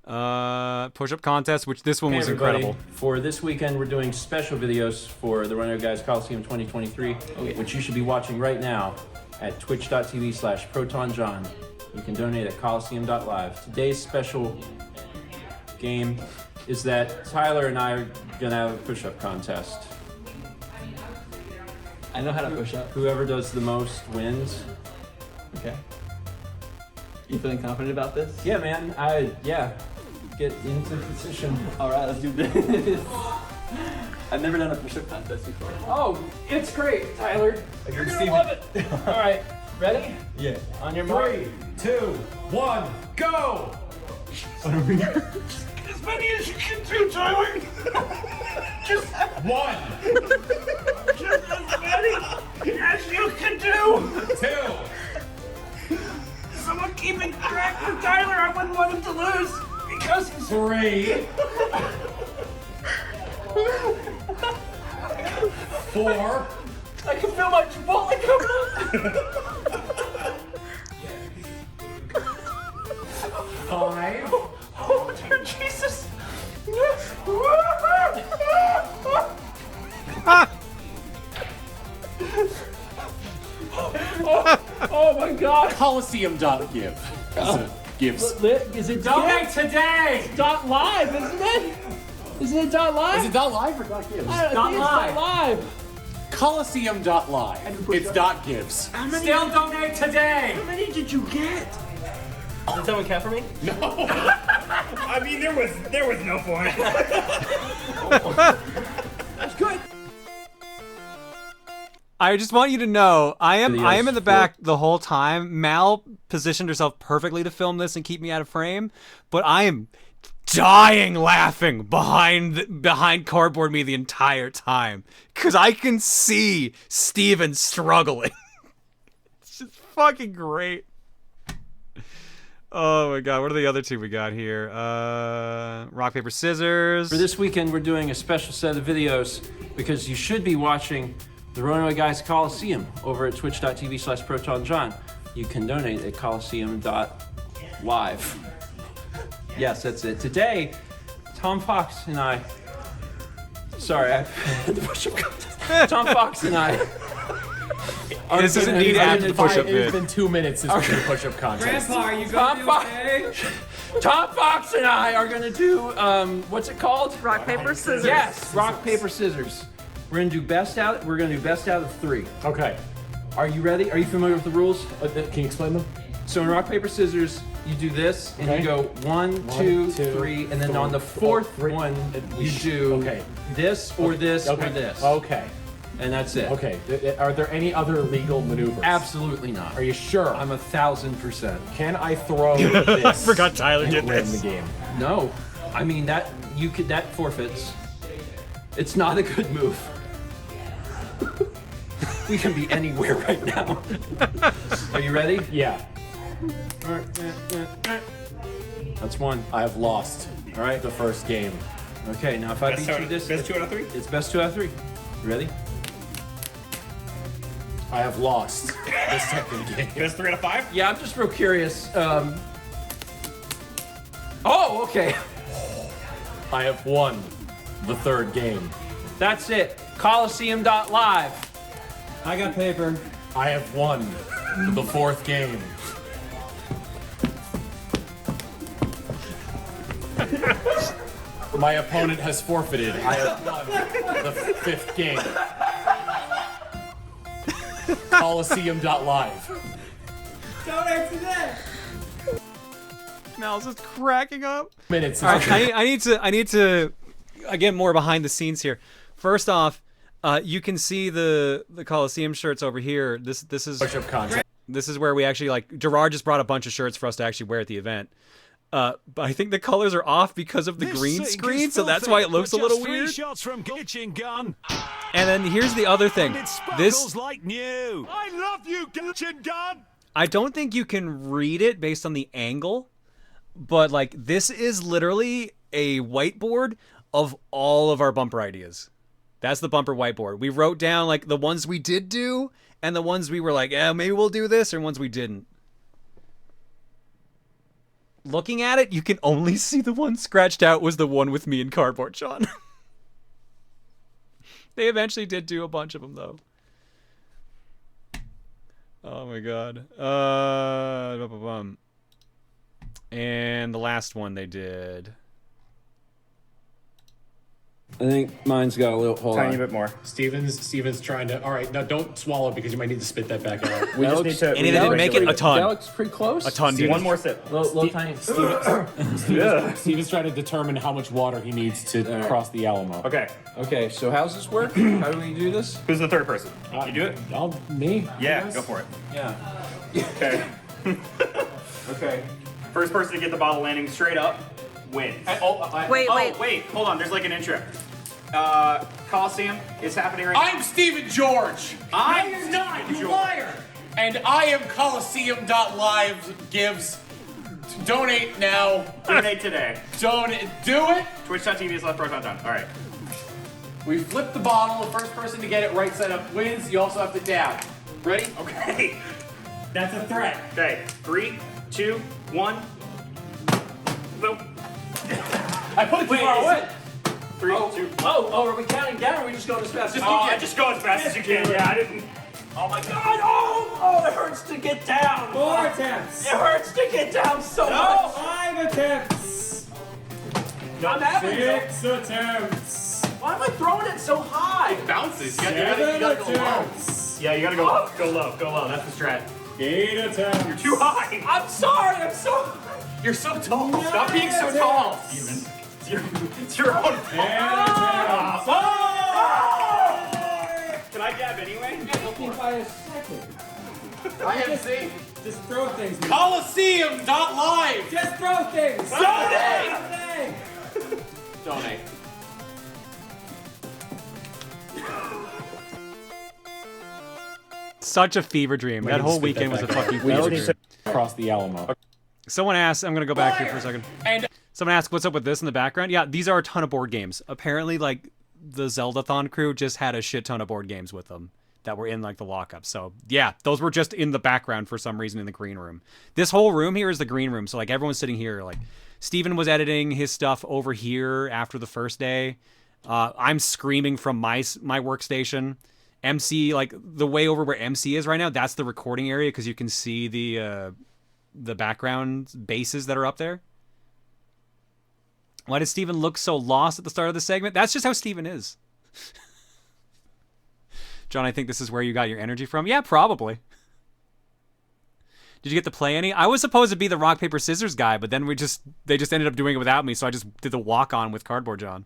B: Push-up contest, which this one was incredible.
D: For this weekend, we're doing special videos for the Runaway Guys Colosseum 2023, which you should be watching right now at twitch.tv/ProtonJohn. You can donate at Colosseum.live. Today's special game is that Tyler and I are gonna have a push-up contest.
T: I know how to push up.
D: Whoever does the most wins.
T: Okay. You feeling confident about this?
D: Yeah, man. Get into position.
T: All right, let's do this. I've never done a push-up contest before.
D: Oh, it's great, Tyler. You're gonna love it. All right, ready?
T: Yeah.
D: On your mark.
S: 3, 2, 1, go!
T: What are we doing?
S: As many as you can do, Tyler. Just 1. Just as many as you can do. 2. Someone keeping track with Tyler. I wouldn't want him to lose because he's 3. 4.
D: I can feel my Chipotle coming up.
S: 5.
D: Oh, dear Jesus. Oh my God.
S: Colosseum.give. Gives.
D: Is it
S: Donate today!
D: dot live, isn't it? Isn't it dot live?
S: Is it .live or .gives?
D: I think it's dot live.
S: Colosseum.live. It's .gives.
D: Still
S: donate today!
D: How many did you get?
I: Did someone count for me?
S: No.
L: I mean, there was no point.
D: Let's go.
B: I just want you to know, I am in the
D: Videos
B: back the whole time. Mal positioned herself perfectly to film this and keep me out of frame, but I am dying laughing behind Cardboard Me the entire time because I can see Steven struggling. It's just fucking great. Oh my god, what are the other two we got here? Rock, paper, scissors.
D: For this weekend, we're doing a special set of videos because you should be watching the Runaway Guys Colosseum over at twitch.tv/ProtonJohn. You can donate at Colosseum.live. Yes, that's it. Today, Tom Fox and I... Sorry, I had the push-up contest. Tom Fox and I...
B: This is indeed after the push-up
S: It's been 2 minutes since we did the push-up contest.
D: Grandpa, are you gonna be okay? Tom Fox and I are gonna do, what's it called?
F: Rock, paper, scissors.
D: Yes, rock, paper, scissors. We're gonna do best out of 3.
S: Okay.
D: Are you ready? Are you familiar with the rules?
S: Can you explain them?
D: So in rock, paper, scissors, you do this, and you go 1, 2, 3, and then on the fourth one, you do this or this or this.
S: Okay.
D: And that's it.
S: Okay. Are there any other legal maneuvers?
D: Absolutely not.
S: Are you sure?
D: I'm 1,000%.
S: Can I throw this?
B: I forgot Tyler did
S: win
B: this.
S: the game.
D: No. I mean, that forfeits. It's not a good move. We can be anywhere right now. Are you ready?
S: Yeah.
D: That's 1.
S: I have lost.
D: All right.
S: The first game.
D: Okay, now if I beat you this...
A: Best 2 out of 3?
D: It's best 2 out of 3. You ready?
S: I have lost the second game.
A: Best 3 out of 5?
D: Yeah, I'm just real curious. Oh, okay.
S: I have won the third game.
D: That's it. Colosseum.live.
T: I got paper.
S: I have won the fourth game. My opponent has forfeited. I have won the fifth game. Colosseum.live.
T: Donate today.
B: Mal's just cracking up.
S: Minutes.
B: All right, I need to get more behind the scenes here. First off, you can see the Colosseum shirts over here. This is
S: push-up contest.
B: This is where we actually Gerard just brought a bunch of shirts for us to actually wear at the event. But I think the colors are off because of the green screen, so that's why it looks a little weird.
R: Shots from Glitching Gun.
B: And then here's the other thing. This
R: like new. I love you, Glitching Gun.
B: I don't think you can read it based on the angle, but this is literally a whiteboard of all of our bumper ideas. That's the bumper whiteboard. We wrote down the ones we did do and the ones we were maybe we'll do this, or ones we didn't. Looking at it, you can only see the one scratched out was the one with me and Cardboard Sean. They eventually did do a bunch of them, though. Oh my god. And the last one they did.
D: I think mine's got a little hold
S: Tiny
D: on.
S: bit more. Steven's trying to. All right, now don't swallow because you might need to spit that back out.
D: We just need to.
B: And they didn't make it a ton.
D: That looks pretty close.
B: A ton. Dude.
A: One more sip.
D: Little tiny.
S: Steven's trying to determine how much water he needs to cross the Alamo.
A: Okay.
D: Okay, so how's this work? How do we do this?
A: Who's the third person? You do it?
S: Me?
A: Yeah, go for it.
D: Yeah.
A: Okay.
D: Okay.
A: First person to get the bottle landing straight up wins.
F: Wait.
A: Wait, hold on. There's an intro. Colosseum is happening right now.
S: I'm Steven George.
A: I'm not, you liar!
S: And I am Colosseum.live gives. Donate now.
A: Donate today.
S: Do it.
A: Twitch.tv/ProtonJohn. All right.
S: We flip the bottle. The first person to get it right side up wins. You also have to dab. Ready?
A: Okay.
S: That's a threat.
A: Okay. 3, 2, 1. Nope.
S: I put it too far away.
A: 3, 2.
D: Oh, are we counting down or are we just going as fast as you can?
A: Just go as fast as you can. Yeah, I didn't.
D: Oh my god! Oh, it hurts to get down!
T: 4 attempts.
D: It hurts to get down so much!
T: 5 attempts.
D: I'm having
T: 6 attempts.
D: Why am I throwing it so high?
A: It bounces. You
T: 7
A: gotta go low.
T: attempts.
A: Yeah, you gotta go low. Go low. Go low. That's the strat.
T: 8 attempts.
A: You're too high.
D: I'm sorry, I'm so...
A: You're so tall. Stop being so tall, Steven. It's your own fault.
T: Can
A: Can I dab anyway? IMC.
D: Just throw things.
A: Colosseum.live.
D: Just throw things.
A: Donate. Donate.
B: Such a fever dream. That whole weekend was a fucking fever dream.
D: Across the Alamo.
B: Someone asked, I'm gonna go back here for a second.
A: And
B: someone asked, what's up with this in the background? Yeah, these are a ton of board games. Apparently, like, the Zeldathon crew just had a shit ton of board games with them that were in, like, the lockup. So, yeah, those were just in the background for some reason in the green room. This whole room here is the green room. So, like, everyone's sitting here. Like, Steven was editing his stuff over here after the first day. I'm screaming from my workstation. MC, like, the way over where MC is right now, that's the recording area because you can see the background bases that are up there. Why does Steven look so lost at the start of the segment? That's just how Steven is. John, I think this is where you got your energy from. Yeah, probably. Did you get to play any? I was supposed to be the rock, paper, scissors guy, but then they just ended up doing it without me, so I just did the walk-on with Cardboard John.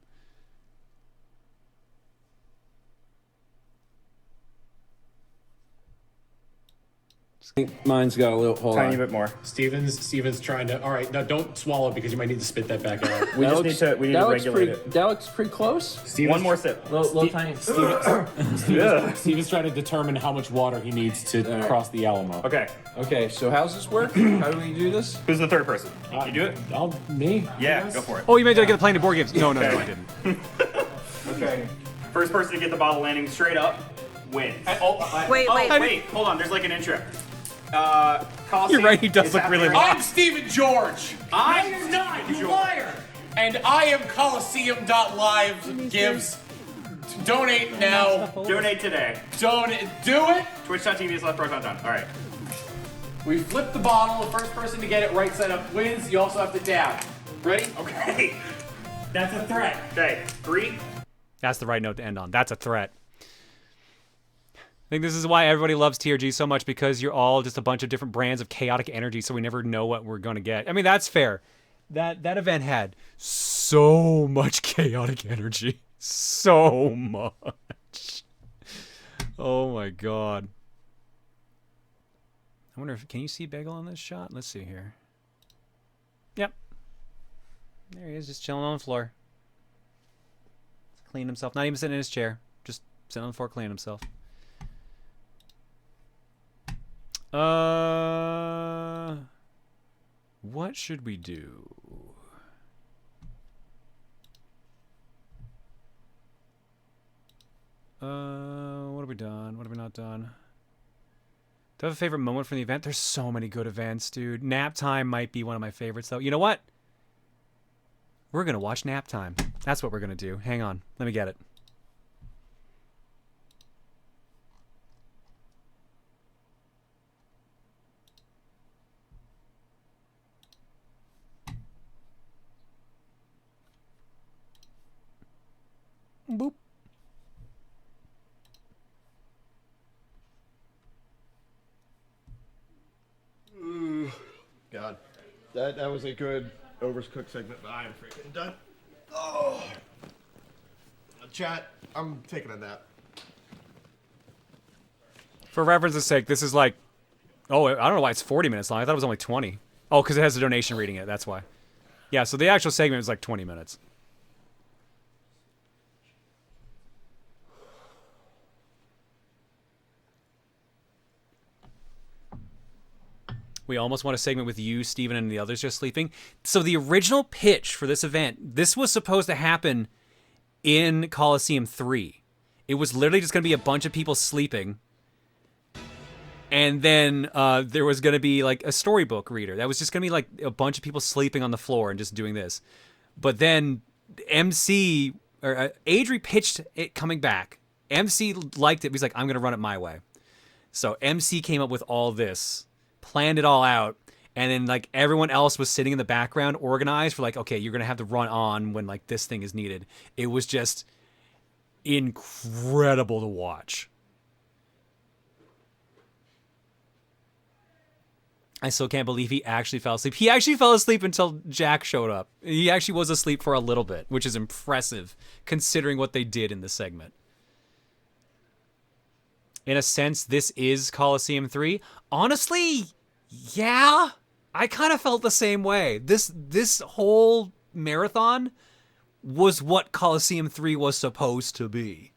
D: Mine's got a little hold
L: Tiny
D: on.
L: bit more.
S: Steven's trying to. All right, no, don't swallow it because you might need to spit that back out.
L: We need to regulate it.
D: That looks pretty close.
L: One more sip.
D: Little tiny.
S: Steven's trying to determine how much water he needs to cross the Alamo.
L: Okay.
D: Okay, so how's this work? How do we do this?
L: Who's the third person? You do it?
S: Me.
L: Yeah, go for it.
B: Oh, you made it get playing the board games. No, I didn't.
L: Okay. First person to get the bottle landing straight up wins.
K: Wait.
L: Hold on. There's like an intro. Colosseum
B: You're right, he does
L: is
B: look really
L: happening right
A: I'm Stephen George.
L: I'm
A: not, you liar. And I am Colosseum.live gives. Donate now.
L: Donate today.
A: Do it.
L: Twitch.tv/Proton. All right.
A: We flip the bottle. The first person to get it right side up wins. You also have to dab. Ready?
L: Okay. That's a threat. Okay. 3.
B: That's the right note to end on. That's a threat. I think this is why everybody loves TRG so much, because you're all just a bunch of different brands of chaotic energy, so we never know what we're going to get. I mean, that's fair. That event had so much chaotic energy. So much. Oh my god. I wonder if, can you see Bagel on this shot? Let's see here. Yep. There he is, just chilling on the floor. Cleaning himself. Not even sitting in his chair. Just sitting on the floor cleaning himself. What should we do? What have we done? What have we not done? Do I have a favorite moment from the event? There's so many good events, dude. Nap time might be one of my favorites, though. You know what? We're gonna watch Nap Time. That's what we're gonna do. Hang on. Let me get it. Boop.
G: God, that was a good overcooked segment, but I am freaking done. Oh, chat, I'm taking a nap.
B: For reference's sake, this is like, oh, I don't know why it's 40 minutes long. I thought it was only 20. Oh, because it has a donation reading it. That's why. Yeah, so the actual segment was like 20 minutes. We almost want a segment with you, Steven, and the others just sleeping. So the original pitch for this event, this was supposed to happen in Colosseum 3. It was literally just going to be a bunch of people sleeping. And then there was going to be like a storybook reader. That was just going to be like a bunch of people sleeping on the floor and just doing this. But then MC, or Adri pitched it coming back. MC liked it. He's like, I'm going to run it my way. So MC came up with all this. Planned it all out, and then like everyone else was sitting in the background organized for like, okay, you're gonna have to run on when like this thing is needed. It was just incredible to watch. I still can't believe he actually fell asleep. He actually fell asleep until Jack showed up. He actually was asleep for a little bit, which is impressive considering what they did in the segment. in a sense, this is Colosseum 3. Honestly, yeah, I kind of felt the same way. This whole marathon was what Colosseum 3 was supposed to be.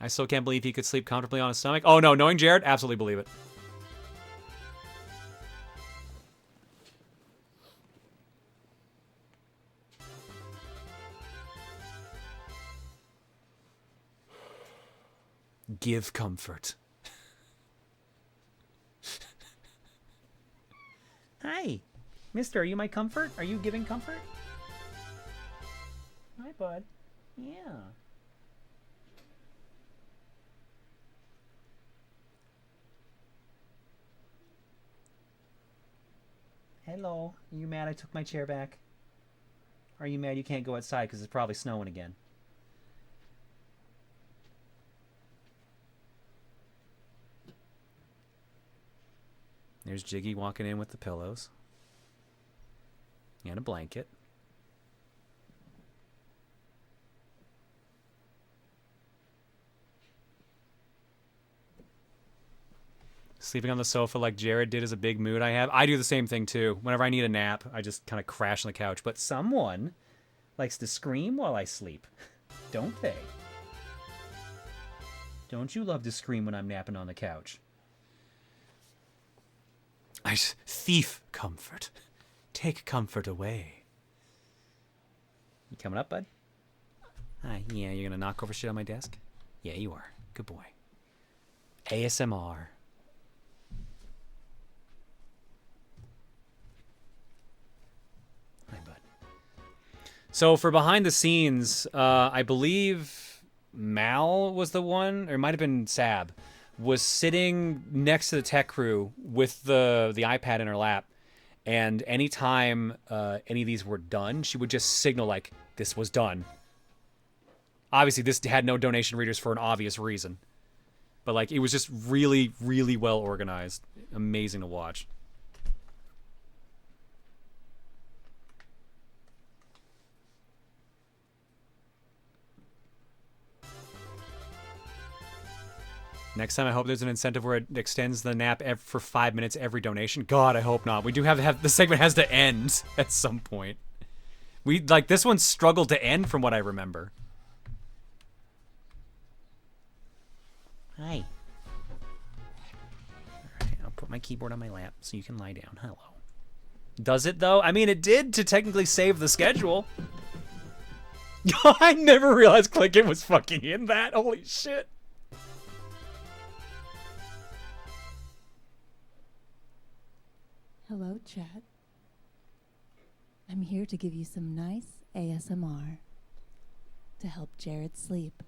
B: I still can't believe he could sleep comfortably on his stomach. Oh no, knowing Jared, absolutely believe it. Give comfort. Hi, mister, are you my comfort? Are you giving comfort? Hi, bud. Yeah. Hello. Are you mad I took my chair back? Are you mad you can't go outside because it's probably snowing again? There's Jiggy walking in with the pillows. And a blanket. Sleeping on the sofa like Jared did is a big mood I have. I do the same thing too. Whenever I need a nap, I just kind of crash on the couch. But someone likes to scream while I sleep. Don't they? Don't you love to scream when I'm napping on the couch? Thief comfort. Take comfort away. You coming up, bud? Hi. Yeah, you're gonna knock over shit on my desk? Yeah, you are. Good boy. ASMR. Hi, bud. So for behind the scenes, I believe Mal was the one, or it might have been Sab, was sitting next to the tech crew with the iPad in her lap, and anytime any of these were done, she would just signal like, this was done. Obviously, this had no donation readers for an obvious reason. But like, it was just really, really well organized. Amazing to watch. Next time, I hope there's an incentive where it extends the nap for 5 minutes every donation. God, I hope not. We do have to have the segment has to end at some point. This one struggled to end from what I remember. Hi. Alright, I'll put my keyboard on my lap so you can lie down. Hello. Does it, though? I mean, it did to technically save the schedule. I never realized clicking was fucking in that. Holy shit.
H: Hello, chat. I'm here to give you some nice ASMR to help Jared sleep.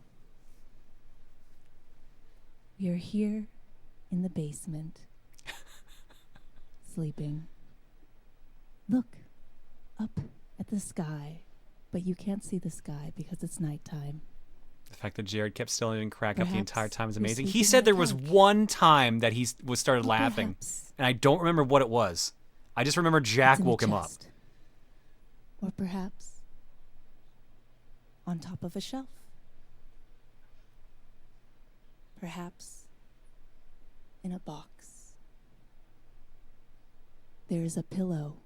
H: We are here in the basement, sleeping. Look up at the sky, but you can't see the sky because it's nighttime.
B: The fact that Jared kept still and crack up the
H: Perhaps
B: entire time is
H: you're
B: amazing. He
H: sleeping
B: said
H: on
B: there
H: the
B: was
H: couch.
B: one time that he started laughing,
H: perhaps
B: and I don't remember what it was. I just remember Jack
H: it's in the
B: woke him up.
H: chest. Or perhaps on top of a shelf. Perhaps in a box. There is a pillow.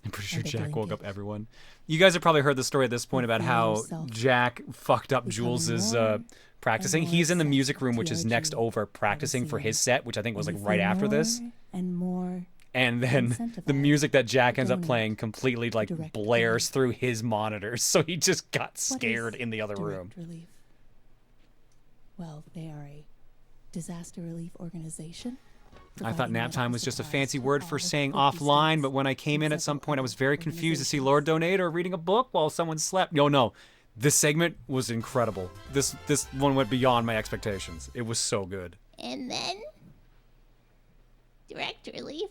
B: I'm pretty sure
H: and a
B: Jack woke
H: blanket.
B: up everyone. You guys have probably heard the story at this point about
H: feel
B: how
H: yourself
B: Jack fucked up
H: becoming
B: Jules's
H: more
B: practicing.
H: and
B: He's in the
H: more
B: music
H: obsessed
B: room,
H: with
B: which is
H: TRG
B: next over practicing for his set, which I think was
H: And
B: like
H: you
B: right
H: feel
B: after this.
H: more and more
B: And then the
H: incentivized
B: music that Jack ends up
H: donate
B: playing completely like
H: direct
B: blares through his monitors, so he just got
H: What
B: scared
H: is
B: in the other room.
H: direct relief? Well, they are a disaster relief organization.
B: I thought
H: providing
B: nap time
H: medical
B: was just a
H: supplies
B: fancy
H: to
B: word for
H: all
B: saying
H: 50
B: offline,
H: states
B: but when I came in
H: and
B: at some
H: several
B: point, I was very confused to see
H: organizations.
B: Lord donate or reading a book while someone slept. No, this segment was incredible. This one went beyond my expectations. It was so good.
U: And then Direct Relief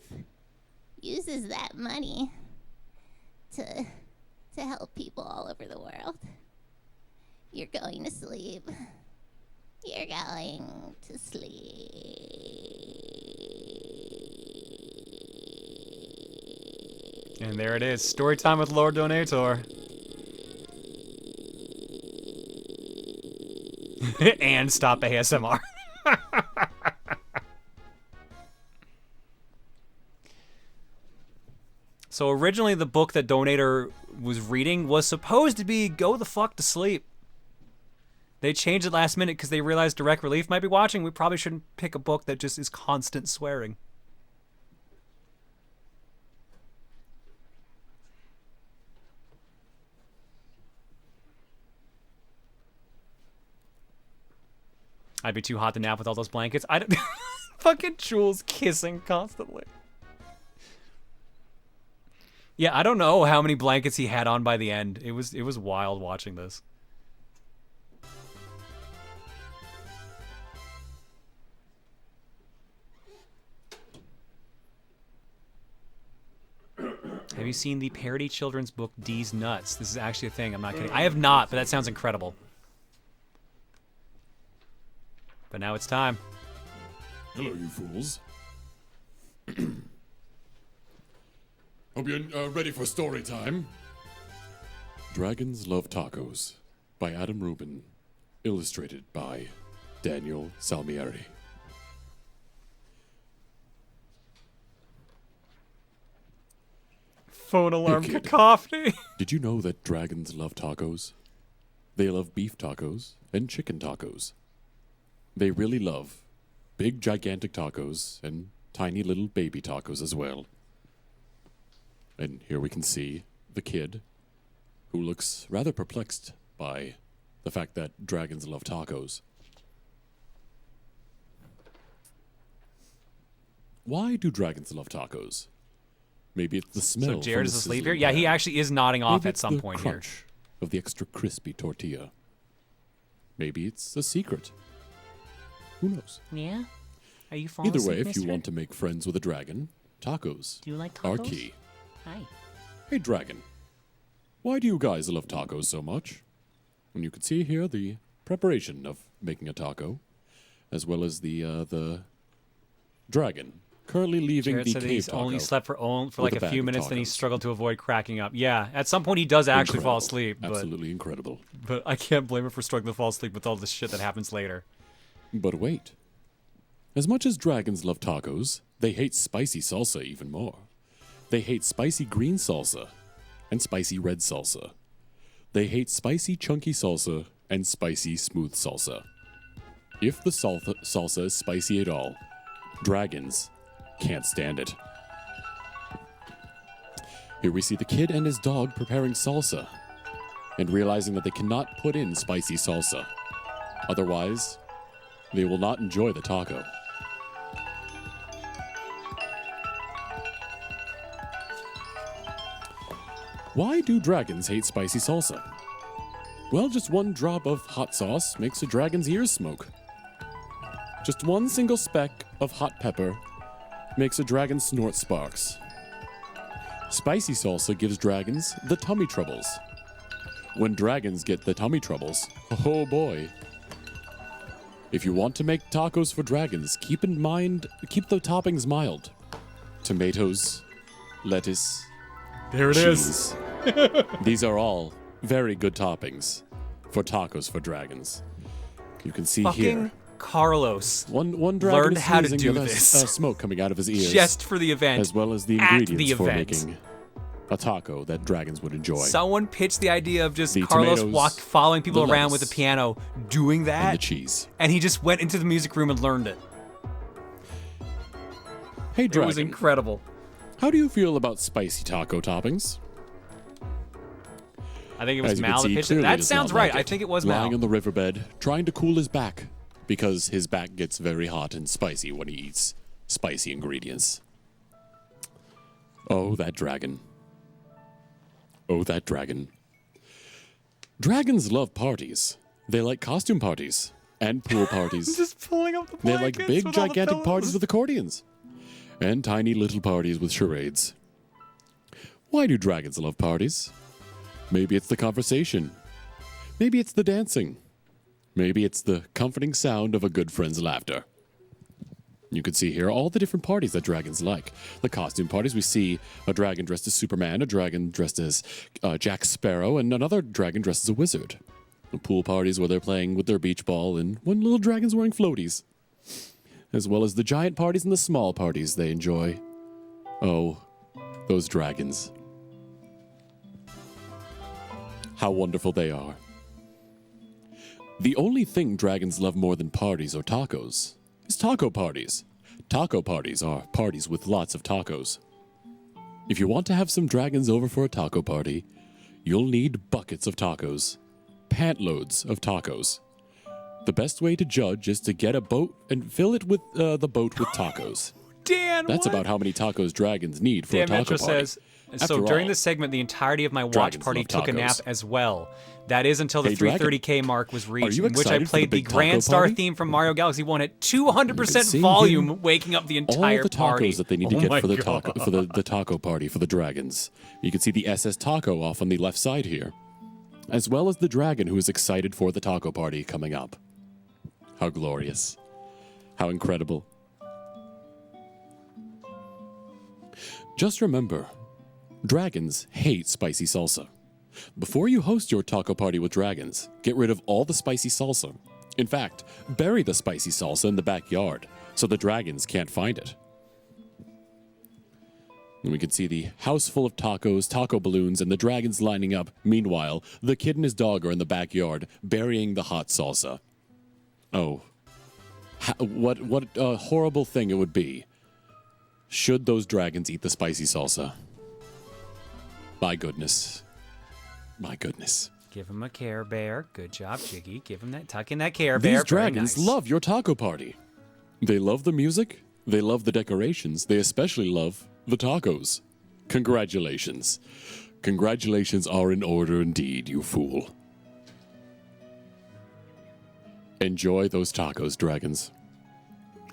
U: uses that money to help people all over the world. You're going to sleep. You're going to sleep.
B: And there it is. Story time with Lord Donator. And stop ASMR. So originally the book that Donator was reading was supposed to be Go the Fuck to Sleep. They changed it last minute because they realized Direct Relief might be watching. We probably shouldn't pick a book that just is constant swearing. I'd be too hot to nap with all those blankets. I don't... Fucking Jules kissing constantly. Yeah, I don't know how many blankets he had on by the end. It was wild watching this. Have you seen the parody children's book D's Nuts? This is actually a thing. I'm not kidding. I have not, but that sounds incredible. But now it's time.
J: Hello, you fools. Hope you're ready for story time. Dragons Love Tacos by Adam Rubin. Illustrated by Daniel Salmieri.
B: Phone alarm
J: Hey, kid.
B: cacophony.
J: Did you know that dragons love tacos? They love beef tacos and chicken tacos. They really love big, gigantic tacos and tiny little baby tacos as well. And here we can see the kid, who looks rather perplexed by the fact that dragons love tacos. Why do dragons love tacos? Maybe it's the smell.
B: So Jared
J: from
B: is
J: the
B: asleep here?
J: sizzling
B: Yeah, he
J: pan.
B: actually is nodding off
J: Maybe
B: at
J: it's
B: some
J: the
B: point here.
J: crunch of the extra crispy tortilla. Maybe it's a secret. Who knows?
B: Yeah? Are you falling
J: Either way,
B: asleep,
J: if you
B: mister?
J: want to make friends with a dragon, tacos
B: Do you like
J: are
B: tacos?
J: key.
B: Hi.
J: Hey, dragon. Why do you guys love tacos so much? And you can see here the preparation of making a taco, as well as the dragon currently leaving
B: Jared
J: the
B: said that
J: cave
B: he's
J: taco.
B: only slept for like
J: with
B: a
J: bag
B: few
J: of
B: minutes, then he
J: tacos.
B: struggled to avoid cracking up. Yeah, at some point he does actually fall
J: Incredible.
B: asleep. But,
J: Absolutely incredible.
B: But I can't blame him for struggling to fall asleep with all the shit that happens later.
J: But wait. As much as dragons love tacos, they hate spicy salsa even more. They hate spicy green salsa and spicy red salsa. They hate spicy chunky salsa and spicy smooth salsa. If the salsa is spicy at all, dragons can't stand it. Here we see the kid and his dog preparing salsa and realizing that they cannot put in spicy salsa. Otherwise, they will not enjoy the taco. Why do dragons hate spicy salsa? Well, just one drop of hot sauce makes a dragon's ears smoke. Just one single speck of hot pepper makes a dragon snort sparks. Spicy salsa gives dragons the tummy troubles. When dragons get the tummy troubles, oh boy. If you want to make tacos for dragons, keep in mind, keep the toppings mild. Tomatoes, lettuce,
B: There it is.
J: cheese. These are all very good toppings for tacos for dragons. You can see
B: Fucking
J: here.
B: Carlos
J: One dragon
B: learned
J: is
B: how to
J: sneezing
B: do
J: with
B: this.
J: Smoke coming out of his ears.
B: Just for the event.
J: As well as the
B: At
J: ingredients
B: the
J: for
B: event.
J: making a taco that dragons would enjoy.
B: Someone pitched the idea of just
J: The
B: Carlos
J: tomatoes,
B: following people
J: the
B: around with the
J: lettuce,
B: piano doing that.
J: and the cheese.
B: And he just went into the music room and learned it.
J: Hey,
B: It was
J: dragon.
B: incredible.
J: How do you feel about spicy taco toppings?
B: I think it was
J: As you can
B: Mal that
J: see,
B: pitched it.
J: clearly
B: That
J: does
B: sounds
J: not
B: right.
J: like
B: I
J: it.
B: think it was
J: Lying
B: Mal.
J: on the riverbed, trying to cool his back, because his back gets very hot and spicy when he eats spicy ingredients. Oh, that dragon. Oh, that dragon. Dragons love parties. They like costume parties and pool parties.
B: Just pulling up the
J: They like
B: blankets
J: big,
B: with all the
J: gigantic
B: pillows.
J: parties with accordions and tiny little parties with charades. Why do dragons love parties? Maybe it's the conversation. Maybe it's the dancing. Maybe it's the comforting sound of a good friend's laughter. You can see here all the different parties that dragons like. The costume parties, we see a dragon dressed as Superman, a dragon dressed as Jack Sparrow, and another dragon dressed as a wizard. The pool parties where they're playing with their beach ball, and one little dragon's wearing floaties. As well as the giant parties and the small parties they enjoy. Oh, those dragons. How wonderful they are. The only thing dragons love more than parties or tacos is taco parties. Taco parties are parties with lots of tacos. If you want to have some dragons over for a taco party, you'll need buckets of tacos, pant loads of tacos. The best way to judge is to get a boat and fill it with the boat with tacos.
B: Dan,
J: that's about how many tacos dragons need for
B: Dan
J: a taco
B: Metro
J: party.
B: says,
J: After
B: so during
J: all,
B: this segment, the entirety of my watch
J: dragons
B: party
J: love
B: took a nap
J: tacos.
B: as well. That is until the
J: Hey, Dragon,
B: 330K mark was reached,
J: you
B: in which I
J: excited for
B: played
J: the
B: the
J: big taco
B: Grand Star
J: party?
B: theme from Mario Galaxy 1 at
J: You can
B: 200%
J: see
B: volume,
J: him.
B: waking up the
J: all
B: entire
J: the tacos
B: party.
J: that they need to
B: Oh
J: get
B: my
J: for the
B: God.
J: taco the taco party for the dragons. You can see the SS Taco off on the left side here, as well as the dragon who is excited for the taco party coming up. How glorious! How incredible! Just remember, dragons hate spicy salsa. Before you host your taco party with dragons, get rid of all the spicy salsa. In fact, bury the spicy salsa in the backyard so the dragons can't find it. And we can see the house full of tacos, taco balloons, and the dragons lining up. Meanwhile, the kid and his dog are in the backyard burying the hot salsa. Oh, what a horrible thing it would be should those dragons eat the spicy salsa. My goodness. My goodness.
B: Give him a Care Bear. Good job, Jiggy. Give him that. Tuck in that Care Bear.
J: These dragons love your taco party. They love the music. They love the decorations. They especially love the tacos. Congratulations. Congratulations are in order indeed, you fool. Enjoy those tacos, dragons.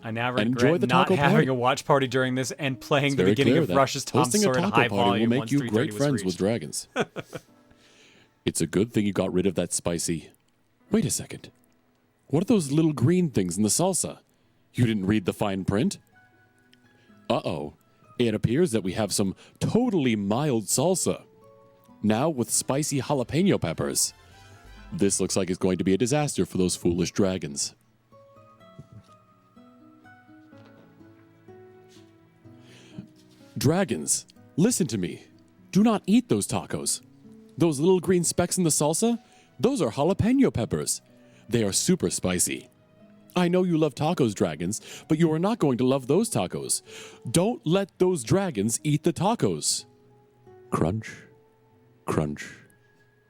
B: I now
J: And enjoy
B: regret
J: the
B: not
J: taco
B: having
J: party.
B: a watch party during this and playing
J: It's
B: the
J: very
B: beginning
J: clear
B: of
J: that
B: Rush's Tom
J: hosting a
B: Sawyer at
J: taco
B: high
J: party will
B: volume
J: make
B: once
J: you
B: 330
J: great
B: was
J: friends
B: reached.
J: with dragons. It's a good thing you got rid of that spicy. Wait a second. What are those little green things in the salsa? You didn't read the fine print? Uh-oh. It appears that we have some totally mild salsa. Now with spicy jalapeno peppers. This looks like it's going to be a disaster for those foolish dragons. Dragons, listen to me. Do not eat those tacos. Those little green specks in the salsa, those are jalapeno peppers. They are super spicy. I know you love tacos, dragons, but you are not going to love those tacos. Don't let those dragons eat the tacos. Crunch, crunch,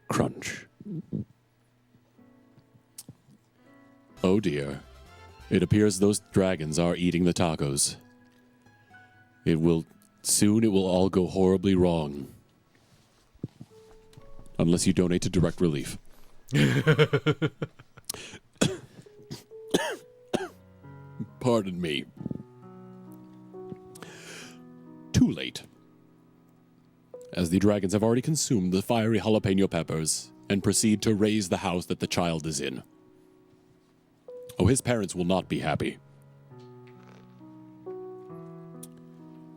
J: crunch. Oh dear. It appears those dragons are eating the tacos. Soon it will all go horribly wrong. Unless you donate to Direct Relief. Pardon me. Too late. As the dragons have already consumed the fiery jalapeno peppers and proceed to raise the house that the child is in. Oh, his parents will not be happy.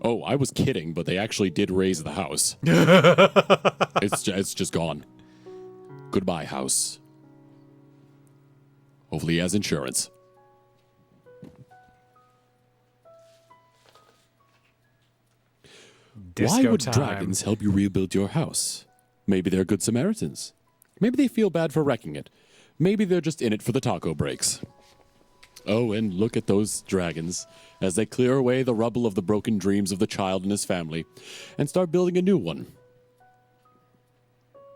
J: Oh, I was kidding, but they actually did raise the house. It's just gone. Goodbye, house. Hopefully he has insurance. Why would dragons help you rebuild your house? Maybe they're good Samaritans. Maybe they feel bad for wrecking it. Maybe they're just in it for the taco breaks. Oh, and look at those dragons as they clear away the rubble of the broken dreams of the child and his family and start building a new one.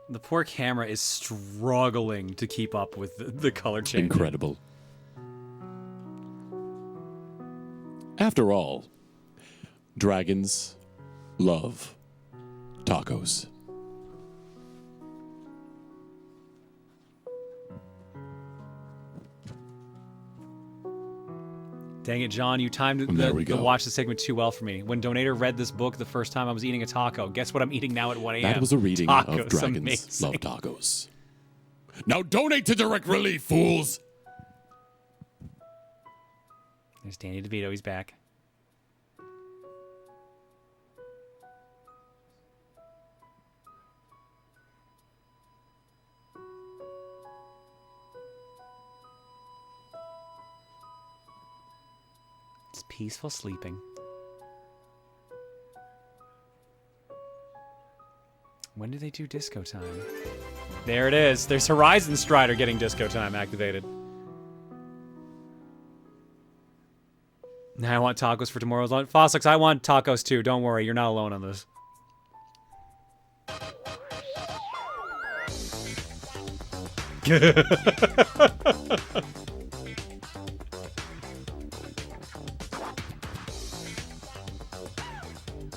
B: The poor camera is struggling to keep up with the color change.
J: Incredible. After all, dragons love tacos.
B: Dang it, John, you timed
J: There we
B: the
J: go.
B: watch the segment too well for me. When Donator read this book the first time I was eating a taco, guess what I'm eating now at 1 a.m.?
J: That was a reading
B: Tacos,
J: of Dragons
B: amazing.
J: Love Tacos. Now donate to Direct Relief, fools!
B: There's Danny DeVito. He's back. It's peaceful sleeping. When do they do disco time? There it is. There's Horizon Strider getting disco time activated. Now I want tacos for tomorrow's lunch. Fossix, I want tacos too. Don't worry, you're not alone on this.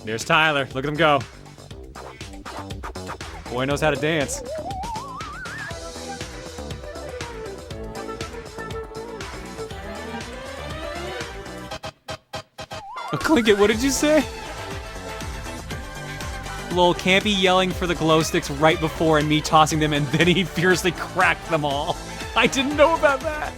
B: There's Tyler. Look at him go. Boy knows how to dance. Clinkit, what did you say? Lol, Campy yelling for the glow sticks right before and me tossing them, and then he fiercely cracked them all. I didn't know about that.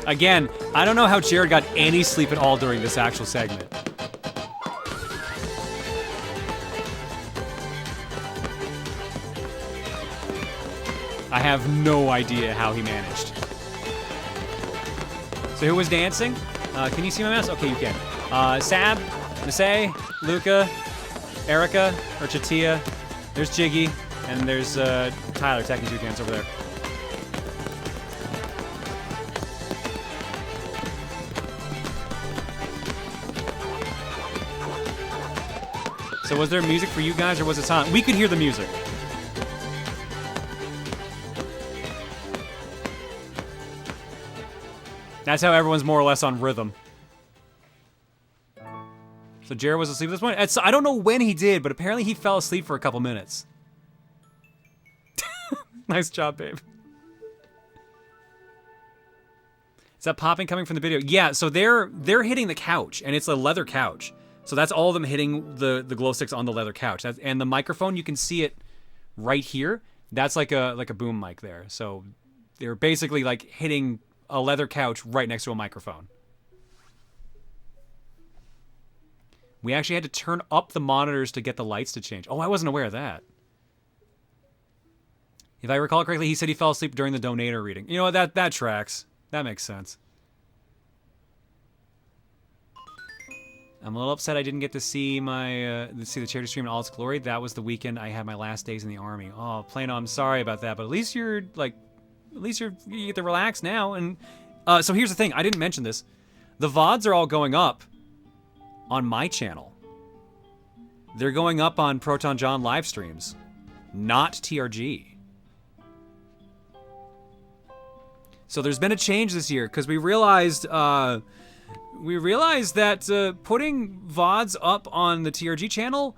B: Again, I don't know how Jared got any sleep at all during this actual segment. I have no idea how he managed. So who was dancing? Can you see my mouse? Okay, you can. Sab, Masay, Luca, Erica, or Chatia. There's Jiggy, and there's Tyler taking 2 cans over there. So was there music for you guys, or was it silent? We could hear the music. That's how everyone's more or less on rhythm. So Jared was asleep at this point? I don't know when he did, but apparently he fell asleep for a couple minutes. Nice job, babe. Is that popping coming from the video? Yeah, so they're hitting the couch, and it's a leather couch. So that's all of them hitting the glow sticks on the leather couch. And the microphone, you can see it right here. That's like a boom mic there. So they're basically like hitting a leather couch right next to a microphone. We actually had to turn up the monitors to get the lights to change. Oh, I wasn't aware of that. If I recall correctly, he said he fell asleep during the donator reading. You know what? That tracks. That makes sense. I'm a little upset I didn't get to see the charity stream in all its glory. That was the weekend I had my last days in the army. Oh, Plano, I'm sorry about that, but at least you get to relax now. And so here's the thing, I didn't mention this. The VODs are all going up on my channel. They're going up on Proton John live streams, not TRG. So there's been a change this year because we realized that putting VODs up on the TRG channel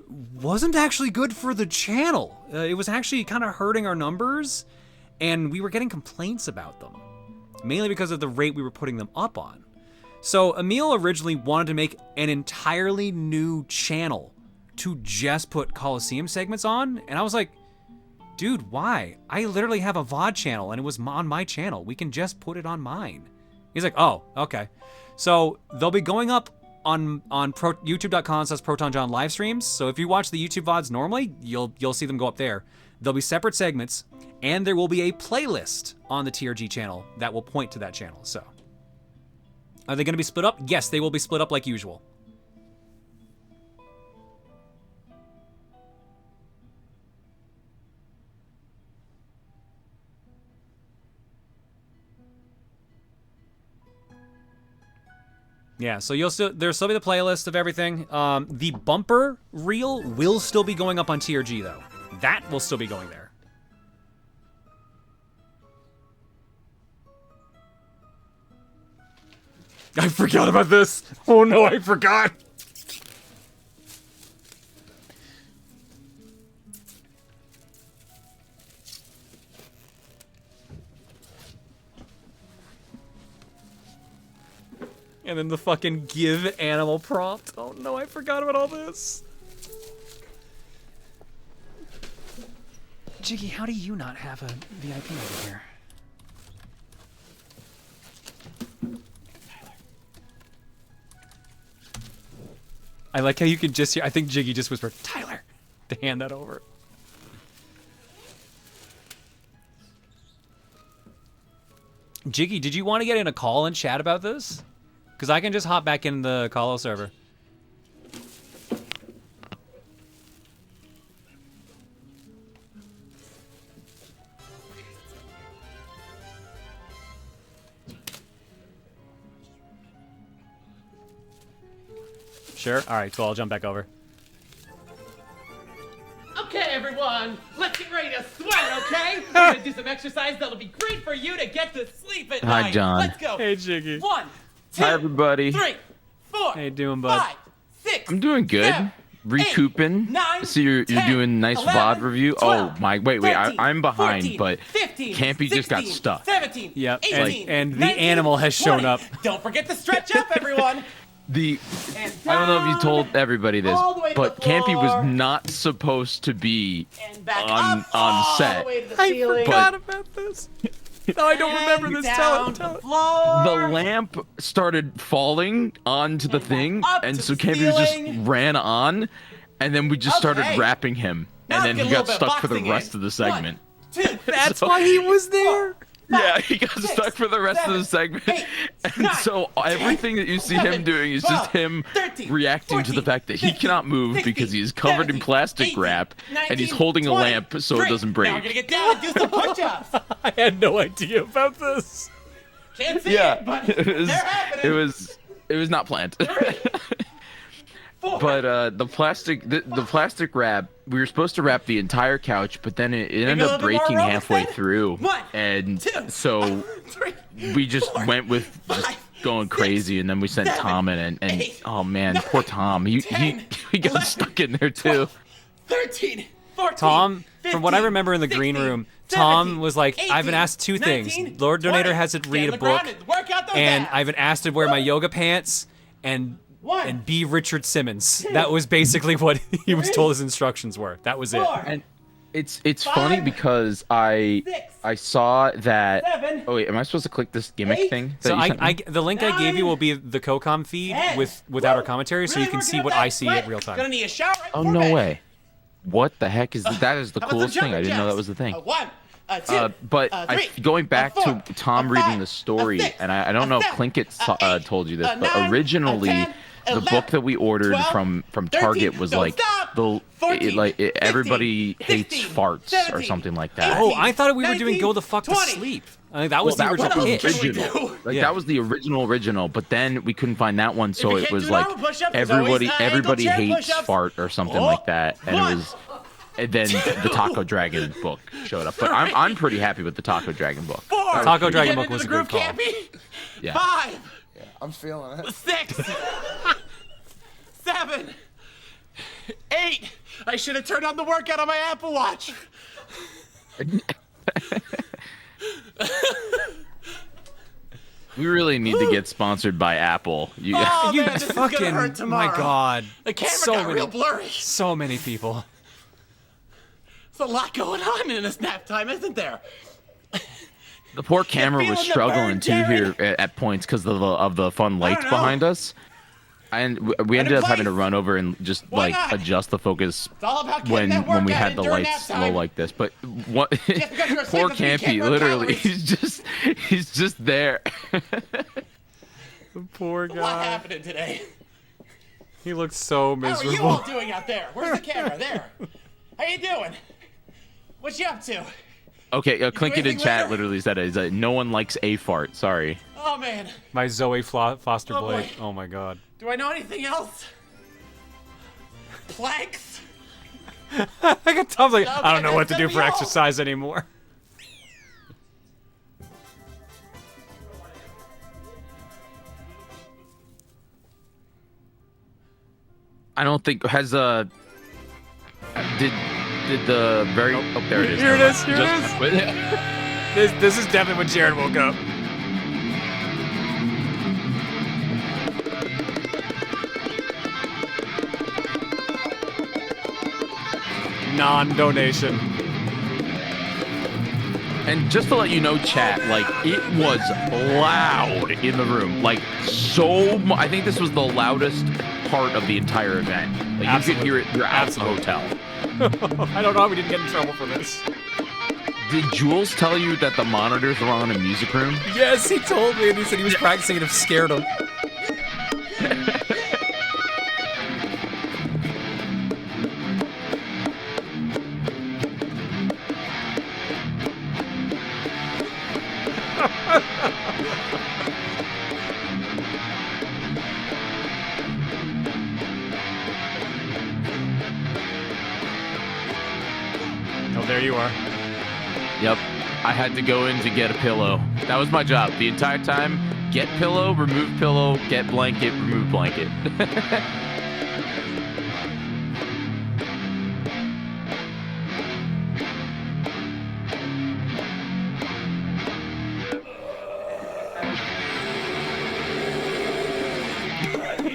B: wasn't actually good for the channel. It was actually kind of hurting our numbers, and we were getting complaints about them, mainly because of the rate we were putting them up on. So Emil originally wanted to make an entirely new channel to just put Colosseum segments on, and I was like, dude, why? I literally have a VOD channel, and it was on my channel. We can just put it on mine. He's like, oh, okay. So they'll be going up on youtube.com/ProtonJohn live streams. So if you watch the YouTube VODs normally, you'll see them go up there. There'll be separate segments, and there will be a playlist on the TRG channel that will point to that channel. So are they going to be split up? Yes, they will be split up like usual. Yeah, so there'll still be the playlist of everything. The bumper reel will still be going up on TRG though. That will still be going there. I forgot about this. Oh no, I forgot. And then the fucking give animal prompt. Oh no, I forgot about all this. Jiggy, how do you not have a VIP over here? I like how you can just hear, I think Jiggy just whispered, Tyler, to hand that over. Jiggy, did you want to get in a call and chat about this? Because I can just hop back in the Colo server. Sure? Alright, cool, I'll jump back over.
A: Okay, everyone, let's get ready to sweat, okay? We're gonna do some exercise that'll be great for you to get to sleep at night.
C: Hi, John.
A: Let's go.
B: Hey, Jiggy.
A: 1, 2,
C: Hi, everybody.
A: 3, 4,
B: How you doing, bud?
A: 5, 6.
C: I'm doing good.
A: 7,
C: Recouping.
A: 9,
C: So you're
A: 10,
C: doing nice
A: 11,
C: VOD review.
A: 12,
C: Oh my, wait,
A: 13,
C: I'm behind,
A: 14,
C: but
A: 15,
C: Campy just got
A: 16,
C: stuck.
A: 17,
B: Yep,
A: 18,
B: and the
A: 19,
B: animal has shown
A: 20.
B: up.
A: Don't forget to stretch up, everyone.
C: I don't know if you told everybody this,
A: all the way to
C: but
A: the
C: Campy
A: floor.
C: was not supposed to be
A: back
C: on set.
B: I forgot about this. No, I don't remember this. Tell it.
C: The lamp started falling onto the thing, and so Campy just ran on, and then we just started
A: Okay.
C: wrapping him,
A: Now
C: and then
A: get
C: he
A: a
C: got
A: little bit
C: stuck for the
A: boxing
C: rest
A: in.
C: of the segment.
B: That's
C: So-
B: why he was there.
C: Yeah, he got stuck for the rest of the segment. And so everything that you see him doing is just him reacting to the fact that he cannot move because he is covered in plastic wrap and he's holding a lamp so it doesn't
A: Now we're
C: break.
A: gonna get down and do some push-ups.
B: I had no idea about this.
A: Can't see
C: Yeah,
A: it, but
C: it was not planned. But the plastic wrap, we were supposed to wrap the entire couch, but then it ended
A: a
C: up
A: little bit more
C: breaking
A: aerobics
C: halfway
A: then?
C: through,
A: 1,
C: and
A: 2,
C: so
A: 3,
C: we just went with just going crazy, and then we sent
A: 7,
C: Tom in, and
A: 8,
C: oh man, poor Tom, he got stuck in there too.
A: 13, 14,
B: Tom, from what I
A: 15,
B: remember in the green
A: 16,
B: room, Tom
A: 17,
B: was like, I've been
A: 18,
B: asked two
A: 19,
B: things. Lord
A: 20.
B: Donator has to read a
A: Get
B: book,
A: grounded. Work out those
B: and
A: abs.
B: I've been asked to wear my yoga pants and be Richard Simmons. That was basically what he was told his instructions were. That was it.
C: And it's funny because I saw that.
A: 7,
C: Oh wait, am I supposed to click this gimmick thing? That
B: So
C: you sent me?
B: the link I gave you will be the CoCom feed without our commentary, so you can see what I see in real
A: Gonna
B: time.
A: need a shower right
C: Oh
A: before
C: no
A: bed.
C: way! What the heck is that? Is the
A: How about
C: coolest
A: some
C: thing? I
A: jumping
C: didn't know that
A: jacks?
C: was the thing.
A: 1, 2,
C: But
A: 3,
C: going back
A: 4,
C: to Tom reading the story,
A: 6,
C: and I don't know if Clinkett told you this, but
A: 9,
C: originally
A: 10,
C: the
A: 11,
C: book that we ordered
A: 12,
C: from
A: 13,
C: Target was
A: don't
C: like
A: stop,
C: the
A: 14,
C: everybody hates
A: 16,
C: farts or
A: 17,
C: something like that.
B: Oh, I thought we were
A: 19,
B: doing Go the Fuck to
A: 20.
B: Sleep. I think that was
C: Well,
B: the original pitch.
C: original. Like
B: Yeah.
C: that was the original, but then we couldn't find that one, so
A: you
C: it
A: can't
C: was
A: do
C: like
A: normal push-ups, there's always,
C: everybody
A: ankle chair
C: hates
A: push-ups.
C: fart or something
A: Oh,
C: like that, and
A: one.
C: it was. And then the Taco Dragon book showed up, but I'm pretty happy with the Taco Dragon book.
A: 4.
B: Taco
A: You
B: Dragon
A: get
B: book was
A: into
B: a
A: the
B: good
A: groove,
B: call.
A: Campy?
C: Yeah.
A: 5,
G: I'm feeling it.
A: 6, 7, 8. I should have turned on the workout on my Apple Watch.
C: We really need to get sponsored by Apple. You,
A: Oh,
B: You
A: man, this is gonna
B: fucking,
A: hurt tomorrow.
B: my God.
A: The camera
B: so
A: got
B: many,
A: real blurry.
B: So many people.
A: There's a lot going on in this nap time, isn't there?
C: the poor camera was
A: feeling the
C: struggling
A: burn,
C: too
A: Jared?
C: here at points because of the fun lights
A: know.
C: behind us, and we ended up having to
A: place.
C: run over and just
A: Why
C: like
A: not?
C: adjust the focus
A: It's all about getting
C: when
A: that
C: we
A: workout
C: had
A: in
C: the
A: during
C: lights
A: nap
C: low
A: time.
C: like this. But what?
A: because you're
C: Poor
A: asleep, so you
C: Campy,
A: can't burn
C: literally,
A: calories.
C: he's just there.
B: The poor
A: What's
B: guy.
A: happening today?
B: He looks so
A: How are
B: miserable.
A: you all doing out there? Where's the camera? There. How you doing? What you up to?
C: Okay, Clinky in
A: anything
C: chat
A: later?
C: literally said it. No one likes a fart. Sorry.
A: Oh man.
B: My Zoe Foster
A: Oh, boy.
B: Blake. Oh my God.
A: Do I know anything else? Planks?
B: I got Tom's like, I don't
A: Okay,
B: know what to do
A: that's
B: for
A: all.
B: exercise anymore.
C: I don't think did the very oh there it is.
B: Here it is. Here
C: Just-
B: it is. This is definitely when Jared woke up. non-donation.
C: And just to let you know, chat, like, it was loud in the room. Like, I think this was the loudest part of the entire event. Like, you could hear it throughout the hotel.
B: I don't know how we didn't get in trouble for this.
C: Did Jules tell you that the monitors were on in a music room?
B: Yes, he told me, and he said he was practicing and it scared him. Oh, there you are.
C: Yep. I had to go in to get a pillow. That was my job the entire time. Get pillow, remove pillow, get blanket, remove blanket.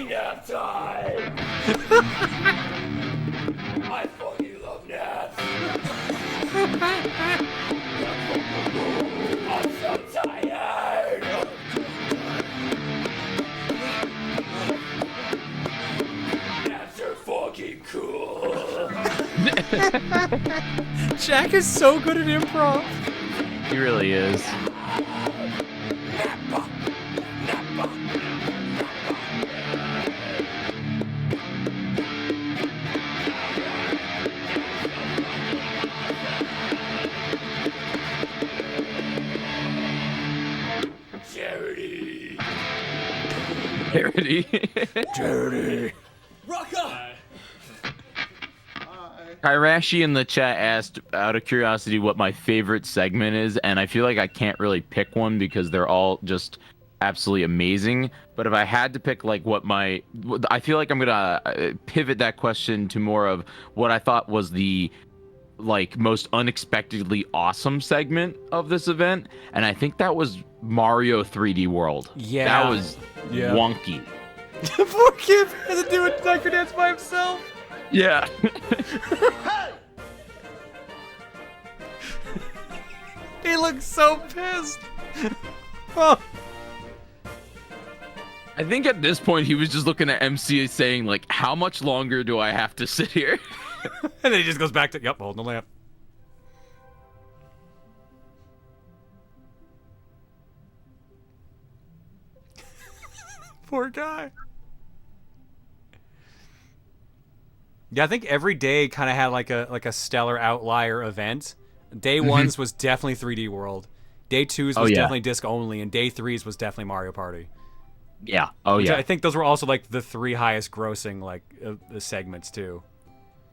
L: Nap time! I fucking love naps! I'm so tired! Naps are fucking cool!
B: Jack is so good at improv.
C: He really is.
L: Charity!
C: Charity.
L: Charity! Rocka!
C: Kairashi in the chat asked, out of curiosity, what my favorite segment is, and I feel like I can't really pick one because they're all just absolutely amazing. But if I had to pick, like, I feel like I'm gonna pivot that question to more of what I thought was the, like, most unexpectedly awesome segment of this event, and I think that was Mario 3D World.
B: Yeah.
C: That was wonky.
B: Poor kid has to do a Tiger Dance by himself.
C: Yeah.
B: He looks so pissed. Oh.
C: I think at this point he was just looking at MC saying, like, how much longer do I have to sit here?
B: And then he just goes back to, yep, holding the lamp. Poor guy. Yeah, I think every day kind of had like a stellar outlier event. Day one's was definitely 3D World. Day two's was definitely disc only, and day three's was definitely Mario Party.
C: Yeah. Oh,
B: Which
C: yeah.
B: I think those were also like the three highest grossing like the segments too.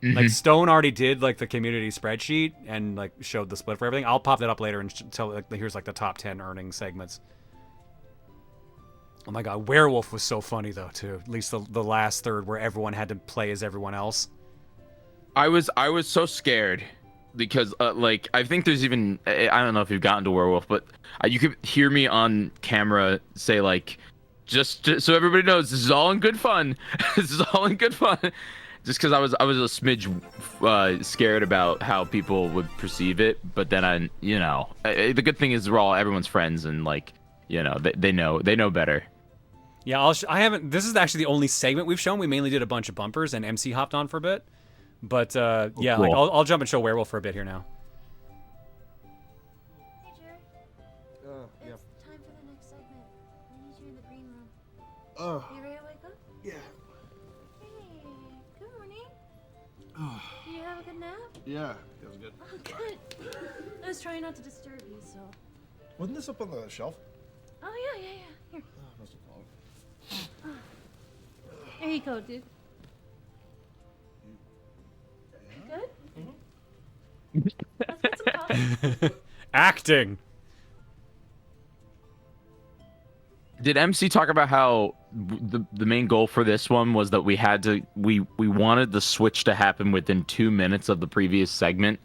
B: Like Stone already did like the community spreadsheet and like showed the split for everything. I'll pop that up later and tell like here's like the top 10 earning segments. Oh my god, Werewolf was so funny though too. At least the last third where everyone had to play as everyone else.
C: I was so scared because like I think there's even I don't know if you've gotten to Werewolf, but you could hear me on camera say like just so everybody knows this is all in good fun. This is all in good fun. Just because I was a smidge scared about how people would perceive it, but then the good thing is everyone's friends and like they know better.
B: Yeah, I haven't. This is actually the only segment we've shown. We mainly did a bunch of bumpers and MC hopped on for a bit, but yeah,
C: cool.
B: like I'll jump and show Werewolf for a bit here now.
F: Hey, Jared.
G: Yeah.
F: It's time for the next segment. I need you in the green room.
G: Oh.
F: You ready to wake up?
G: Yeah.
F: Hey, good morning.
G: Oh.
F: Did you have a good nap?
G: Yeah, that was good.
F: Oh, good. I was trying not to disturb you, so.
G: Wasn't this up on the shelf?
F: Oh, yeah. Here.
G: Oh, must have fallen.
F: There you go, dude. Good? Let's get some coffee.
B: Acting.
C: Did MC talk about how the main goal for this one was that we wanted the switch to happen within 2 minutes of the previous segment?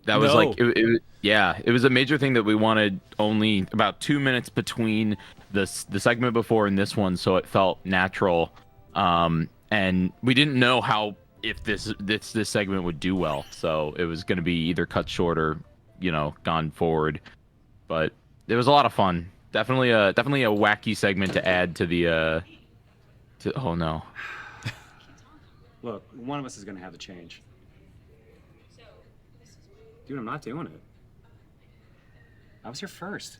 C: That was like it was a major thing that we wanted only about 2 minutes between the segment before and this one, so it felt natural. And we didn't know how if this segment would do well. So it was going to be either cut short or, gone forward. But it was a lot of fun. Definitely a wacky segment to add to the. Oh no.
B: Look, one of us is gonna have to change. Dude, I'm not doing it. I was here first.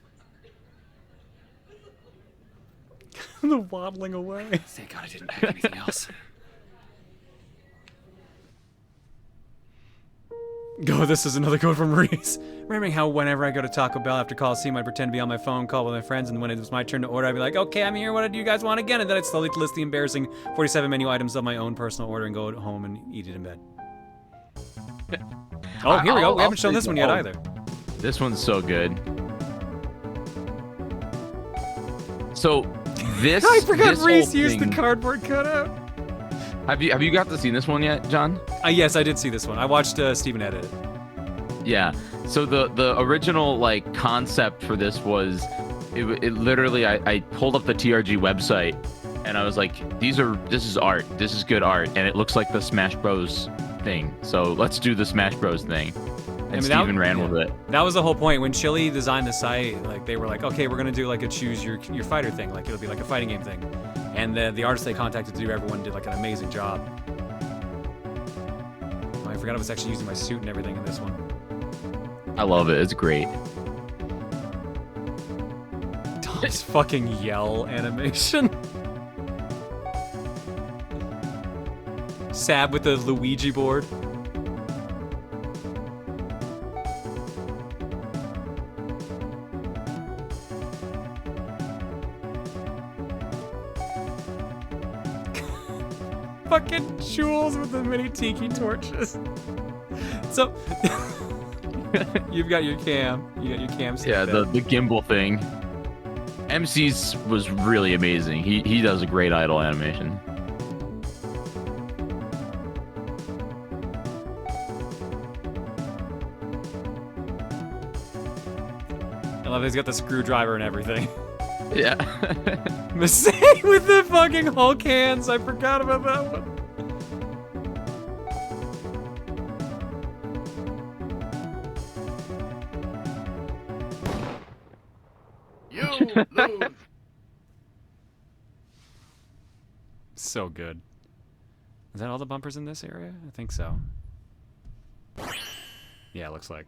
B: The waddling away. Thank God I didn't pick anything else. Go, this is another code from Reese. Remembering how whenever I go to Taco Bell after Colosseum, I'd pretend to be on my phone call with my friends, and when it was my turn to order, I'd be like, okay, I'm here, what do you guys want again? And then I'd slowly list the embarrassing 47 menu items of my own personal order and go home and eat it in bed. Oh, here we go. We haven't shown this one yet either.
C: This one's so good. So this
B: I forgot
C: this
B: Reese
C: whole
B: used the
C: thing-
B: cardboard cutout.
C: Have you got to see this one yet, John?
B: Yes, I did see this one. I watched Steven edit it.
C: Yeah. So the original concept for this was it literally I pulled up the TRG website and I was like, this is art. This is good art, and it looks like the Smash Bros thing. So let's do the Smash Bros thing. And Steven ran with it.
B: That was the whole point. When Chili designed the site, they were like, okay, we're gonna do a choose your fighter thing. It'll be like a fighting game thing. And the artist they contacted to do everyone did an amazing job. Oh, I forgot I was actually using my suit and everything in this one.
C: I love it. It's great.
B: Tom's fucking yell animation. Sab with the Luigi board. Fucking Jules with the mini tiki torches. So you've got your cam. You got your cam.
C: Yeah, the gimbal thing. MC's was really amazing. He does a great idle animation.
B: I love he's got the screwdriver and everything.
C: Yeah.
B: Mistake with the fucking Hulk hands. I forgot about that one.
G: You lose.
B: So good. Is that all the bumpers in this area? I think so. Yeah, it looks like.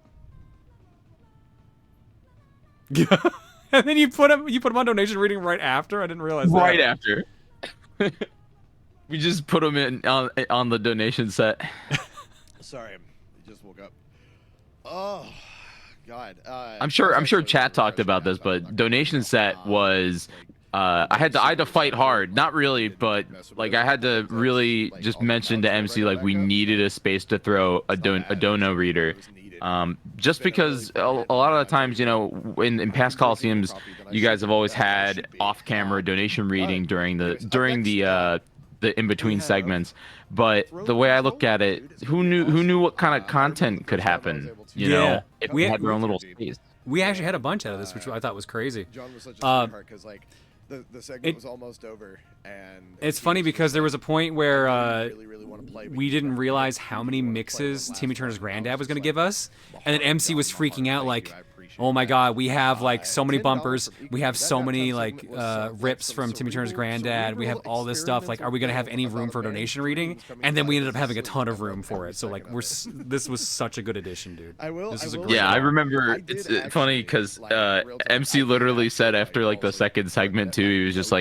B: And then you put him on donation reading right after. I didn't realize that.
C: Right after. We just put him in on the donation set.
G: Sorry, I just woke up. Oh, God.
C: I'm sure chat talked about this, but donation set was I had to fight hard. Not really, but I had to really just mention to MC we needed a space to throw a dono reader. Just because a lot of the times, in past Colosseums, you guys have always had off-camera donation reading during the in-between segments. But the way I look at it, who knew what kind of content could happen? If we had our own little space.
B: We actually had a bunch out of this, which I thought was crazy.
G: John was such a sweetheart because the segment was almost over, and
B: it's funny because there was a point where we didn't realize how many mixes Timmy Turner's granddad was going to give us, and then MC was freaking out oh my God, we have so many bumpers, we have so many rips from Timmy Turner's granddad, we have all this stuff. Are we going to have any room for donation reading? And then we ended up having a ton of room for it. So this was such a good addition, dude.
C: I remember. It's funny because MC literally said after the second segment too, he was just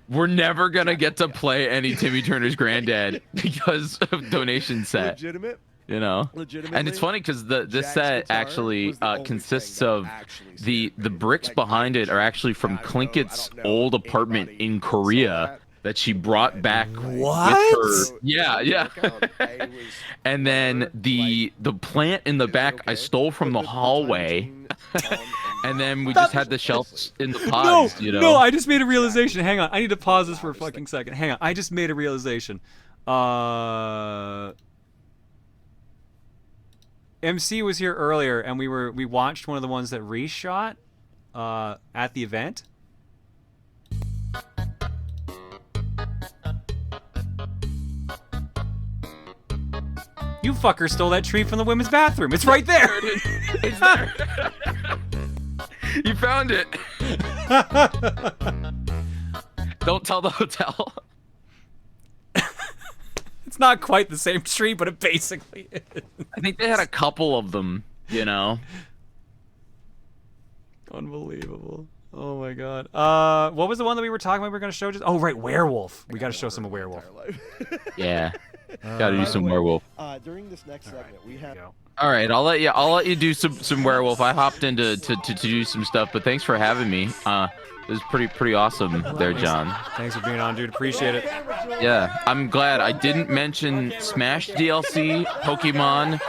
C: we're never gonna get to play any Timmy Turner's granddad because of donation set.
G: Legitimate.
C: And it's funny because this set actually consists of the bricks behind it are actually from Clinket's old apartment in Korea that she brought back.
B: What?
C: With her. Yeah. And then the plant in the back I stole from the hallway. And then we just had the shelves in the pods.
B: No, I just made a realization. Hang on, I need to pause this for a fucking second. Hang on, I just made a realization. MC was here earlier, and we watched one of the ones that Reese shot at the event. You fucker stole that tree from the women's bathroom. It's right there.
C: It's there. You found it. Don't tell the hotel.
B: It's not quite the same tree, but it basically is.
C: I think they had a couple of them, you know.
B: Unbelievable. Oh my god. What was the one that we were talking about we were going to show? Oh, right, werewolf. We got to show some of werewolf.
C: Yeah. Gotta do some werewolf.
G: During this next segment, we have.
C: All right, I'll let you do some werewolf. I hopped in to do some stuff, but thanks for having me. It was pretty awesome there, John.
B: Thanks for being on, dude. Appreciate it.
C: Yeah, I'm glad I didn't mention Smash DLC, Pokemon,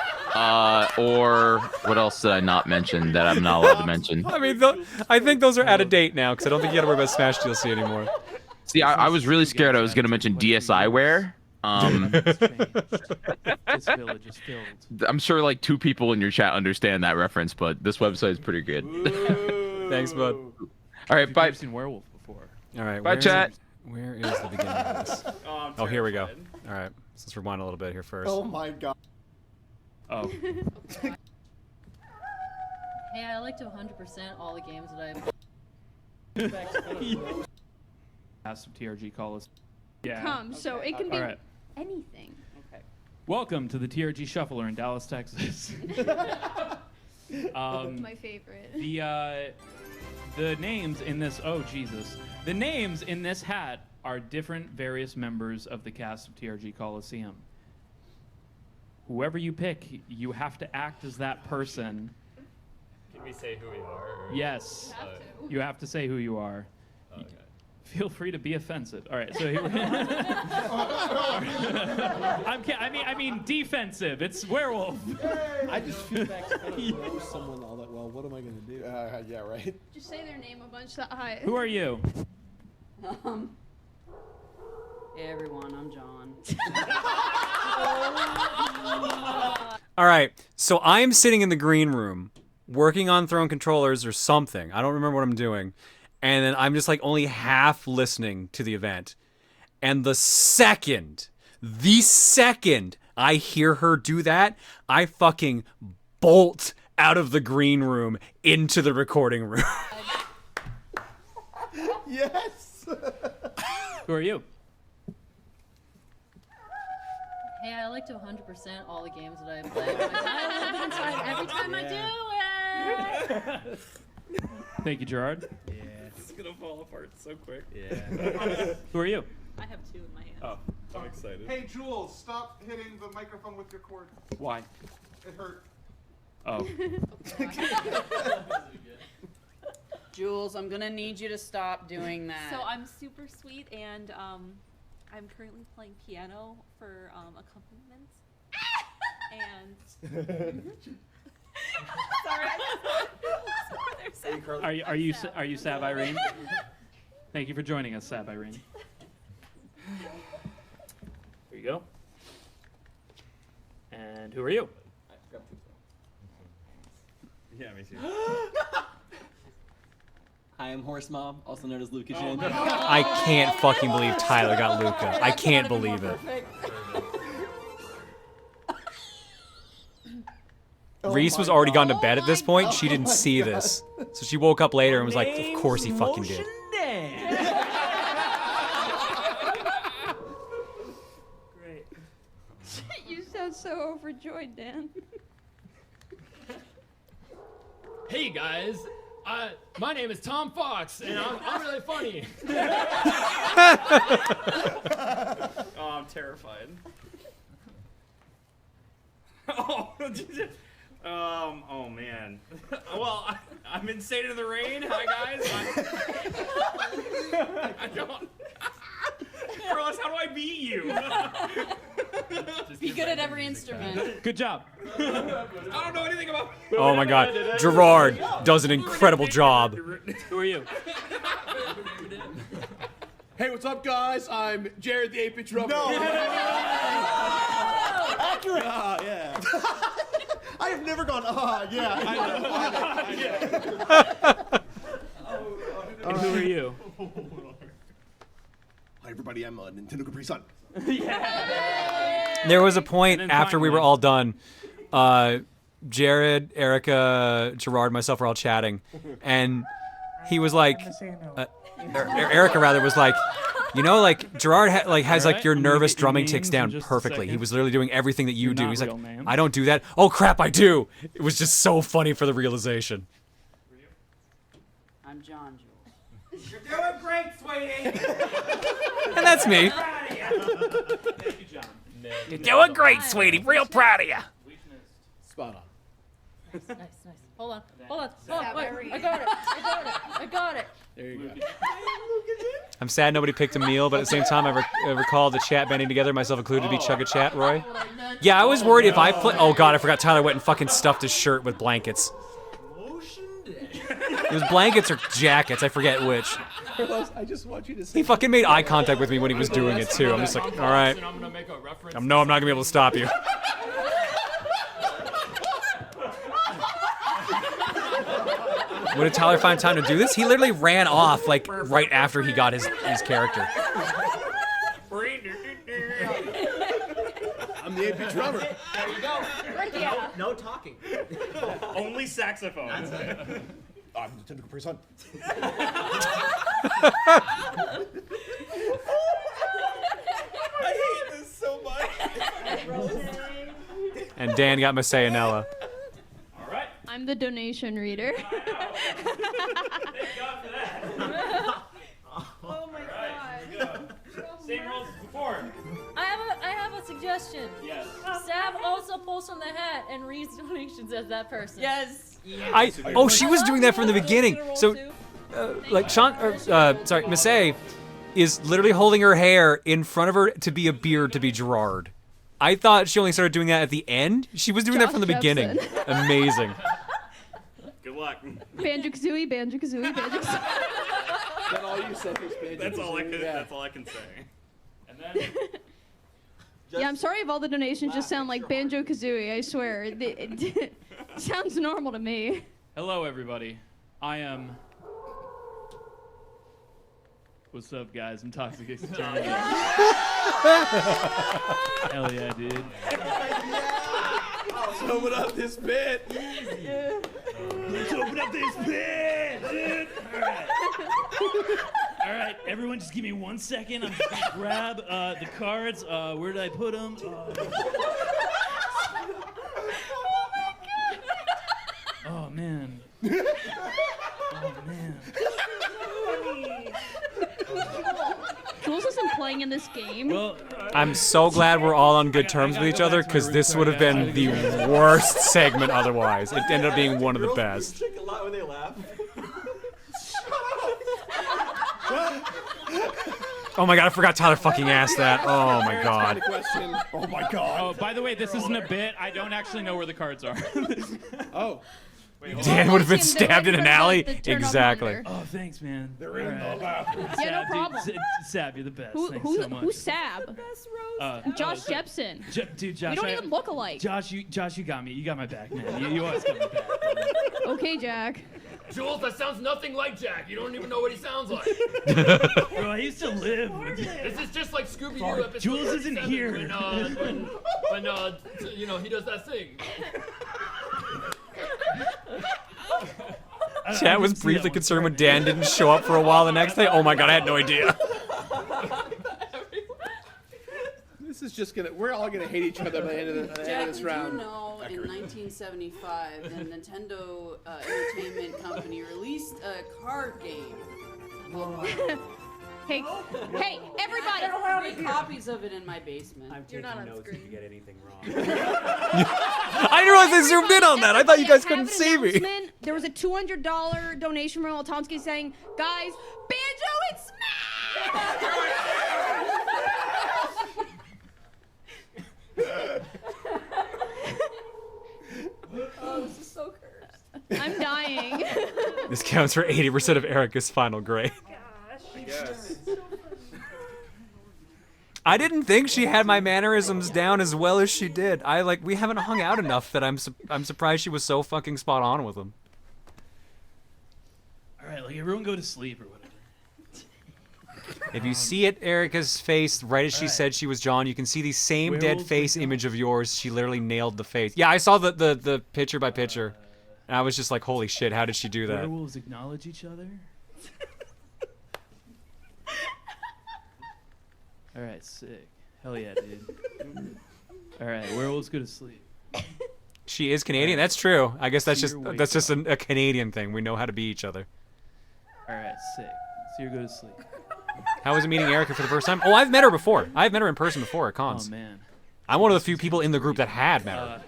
C: or what else did I not mention that I'm not allowed to mention?
B: I mean, I think those are out of date now because I don't think you got to worry about Smash DLC anymore.
C: See, I was really scared I was gonna mention DSiWare.
L: This village is filled.
C: I'm sure like 2 people in your chat understand that reference, but this website is pretty good.
B: Thanks, bud.
C: All right, bye.
L: I've seen werewolf before.
B: All right,
C: Bye, chat.
B: Where is the beginning of this? Oh, here we go. All right, let's rewind a little bit here first.
G: Oh my god.
L: Oh.
O: Hey, I like to 100% all the games that I've.
L: Cast of TRG Colosseum. Yeah.
V: Come, so it can be
L: All right.
V: anything.
L: Okay. Welcome to the TRG Shuffler in Dallas, Texas.
V: My favorite.
L: The names in this. Oh Jesus! The names in this hat are different, various members of the cast of TRG Colosseum. Whoever you pick, you have to act as that person.
M: Can we say who we are? Or...
L: Yes.
M: You have
L: You have to say who you are.
M: Okay.
L: Feel free to be offensive. All right, so here I mean defensive. It's werewolf.
W: I just feel like I don't know someone all that well. What am I gonna do? Yeah, right.
V: Just say their name a bunch that high.
L: Who are you?
O: Hey everyone, I'm John.
B: All right, so I'm sitting in the green room working on Throne controllers or something. I don't remember what I'm doing. And then I'm just like only half listening to the event. And the second I hear her do that, I fucking bolt out of the green room into the recording room.
G: Yes.
L: Who are you?
O: Hey, I like to 100% all the games that I play. I die a little bit inside every time I do it.
L: Thank you, Gerard.
M: Yeah. It's gonna fall apart so quick.
L: Yeah. Who are you?
O: I have 2 in my hand.
M: Oh, I'm excited.
X: Hey, Jules, stop hitting the microphone with your cord.
L: Why?
X: It hurt.
L: Oh.
O: Jules, I'm gonna need you to stop doing that.
Y: So I'm super sweet, and I'm currently playing piano for accompaniments. And sorry,
L: Are you Sab Irene? Thank you for joining us, Sab Irene. Here you go. And who are you?
M: Yeah, me too.
T: Hi, I'm Horse Mom, also known as Luca Jin.
B: I can't fucking believe Tyler got Luca. I can't believe it. Reese was already gone to bed at this point. She didn't see this. So she woke up later and was like, of course he fucking did.
V: Great. You sound so overjoyed, Dan.
Z: Hey guys, my name is Tom Fox, and I'm really funny.
M: Oh, I'm terrified. Oh, oh man. Well, I'm insane in the rain. Hi guys. I don't. Ross, how do I beat you?
O: Be good at every instrument.
L: Good job.
M: I don't know anything about.
B: Oh my god. Gerard does an incredible job.
L: Who are you?
W: Hey, what's up, guys? I'm Jared the 8-bit drummer.
G: No.
W: Accurate. Yeah.
G: I have never gone, yeah.
L: And who are you?
W: Hi, everybody. I'm Nintendo Capri Sun.
B: There was a point
Z: And then
B: after we were
Z: finally-
B: all done. Jared, Erica, Gerard, myself were all chatting, and he was like, Erica rather was like, you know, like Gerard has like your nervous drumming ticks down perfectly. He was literally doing everything that you do. He's like, I don't do that. Oh crap, I do. It was just so funny for the realization.
E: I'm John Jules.
L: You're doing great, sweetie.
B: And that's me.
L: Thank you, John.
B: You're doing great, sweetie. Real proud of you.
W: Spot on.
O: Nice. Hold on. Wait, I got it.
W: There you go.
B: I'm sad nobody picked Emil, but at the same time, I recall the chat banding together, myself included, to be Chugga Chat, Roy. Yeah, I was worried if I play. Oh god, I forgot Tyler went and fucking stuffed his shirt with blankets. It was blankets or jackets, I forget which.
W: I just want you to say.
B: He fucking made eye contact with me when he was doing it too. I'm just like, all right. No, I'm not gonna be able to stop you. When did Tyler find time to do this? He literally ran off like right after he got his character.
W: I'm the AP drummer.
L: There you go.
O: Yeah.
L: No talking.
I: Only saxophone.
G: I'm the typical person.
L: I hate this so much.
B: And Dan got Masayanella.
V: I'm the donation reader.
L: Thank God for that.
V: Oh my god.
L: Same rules as before.
O: I have a suggestion.
L: Yes.
O: Sab also pulls from the hat and reads donations as that person.
V: Yes.
B: Oh, she was doing that from the beginning. So, like sorry, Massey is literally holding her hair in front of her to be a beard to be Gerard. I thought she only started doing that at the end. She was doing that from the beginning. Amazing.
I: Good luck.
V: Banjo-Kazooie, Banjo-Kazooie, Banjo-Kazooie.
W: That's all you said was Banjo.
I: That's all I can. That's all I can say.
L: And then.
V: Yeah, I'm sorry if all the donations just sound like Banjo-Kazooie, I swear. It sounds normal to me.
Z: Hello, everybody. I am. What's up, guys? I'm Toxic Externity. Hell yeah, dude.
W: Let's open up this bit.
Z: Let's open up this bit, dude. All right, everyone, just give me 1 second. I'm just gonna grab the cards. Where did I put them? Oh man. Oh man.
V: Jules isn't playing in this game.
Z: Well,
B: I'm so glad we're all on good terms with each other, because this would have been the worst segment otherwise. It ended up being one of the best.
L: Shake a lot when they laugh.
B: Oh my god, I forgot Tyler fucking asked that. Oh my god.
G: Oh my god.
Z: Oh, by the way, this isn't a bit. I don't actually know where the cards are.
W: Oh.
B: Dan would have been
V: They're
B: stabbed in
V: ready
B: an
V: for
B: alley.
V: the turn off
B: Exactly.
V: monitor.
Z: Oh, thanks, man.
G: They're in
Z: All
G: the
Z: right.
G: bathroom.
V: Yeah, no
Z: Sab,
V: problem.
Z: Dude, Sab, you're the best.
V: Who,
Z: Thanks
V: who,
Z: so much.
V: who's Sab? Josh Jepson.
Z: Dude, Josh.
V: We don't even look alike.
Z: Josh, you got me. You got my back, man. You always got my back.
V: Okay, Jack.
I: Jules, that sounds nothing like Jack. You don't even know what he sounds like.
Z: Bro, I used to live.
I: This is just like Scooby-Doo episode
Z: Jules isn't
I: 37
Z: here.
I: When you know, he does that thing.
B: Chat was briefly concerned when Dan didn't show up for a while the next day. Oh my god, I had no idea.
W: This is just gonna. We're all gonna hate each other by the end of this
E: Did
W: round.
E: you know in 1975 the Nintendo Entertainment Company released a card game?
V: Hey, everybody!
E: I have 3 copies of it in my basement.
T: I'm taking notes if you get anything wrong.
B: I didn't realize they zoomed in on that. I thought you guys couldn't
V: Have an
B: see me.
V: announcement. There was a $200 donation from Tomsky saying, guys, Banjo and
E: Oh, this is so cursed.
V: I'm dying.
B: This counts for 80% of Erica's final grade.
W: Yes.
B: I didn't think she had my mannerisms down as well as she did. We haven't hung out enough that I'm surprised she was so fucking spot on with them.
Z: All right, like everyone go to sleep or whatever.
B: If you see it, Erica's face, right as she said she was John, you can see the same dead
W: Werewolves
B: face image of yours. She literally nailed the face. Yeah, I saw the picture by picture. And I was just like, holy shit, how did she do that?
W: Werewolves acknowledge each other? Alright, sick. Hell yeah, dude. Alright, werewolves go to sleep.
B: She is Canadian. That's true. I guess that's just a Canadian thing. We know how to be each other.
W: Alright, sick. So you go to sleep.
B: How was it meeting Erica for the first time? Oh, I've met her before. I've met her in person before at cons.
W: Oh, man.
B: I'm one of the few people in the group that had met her.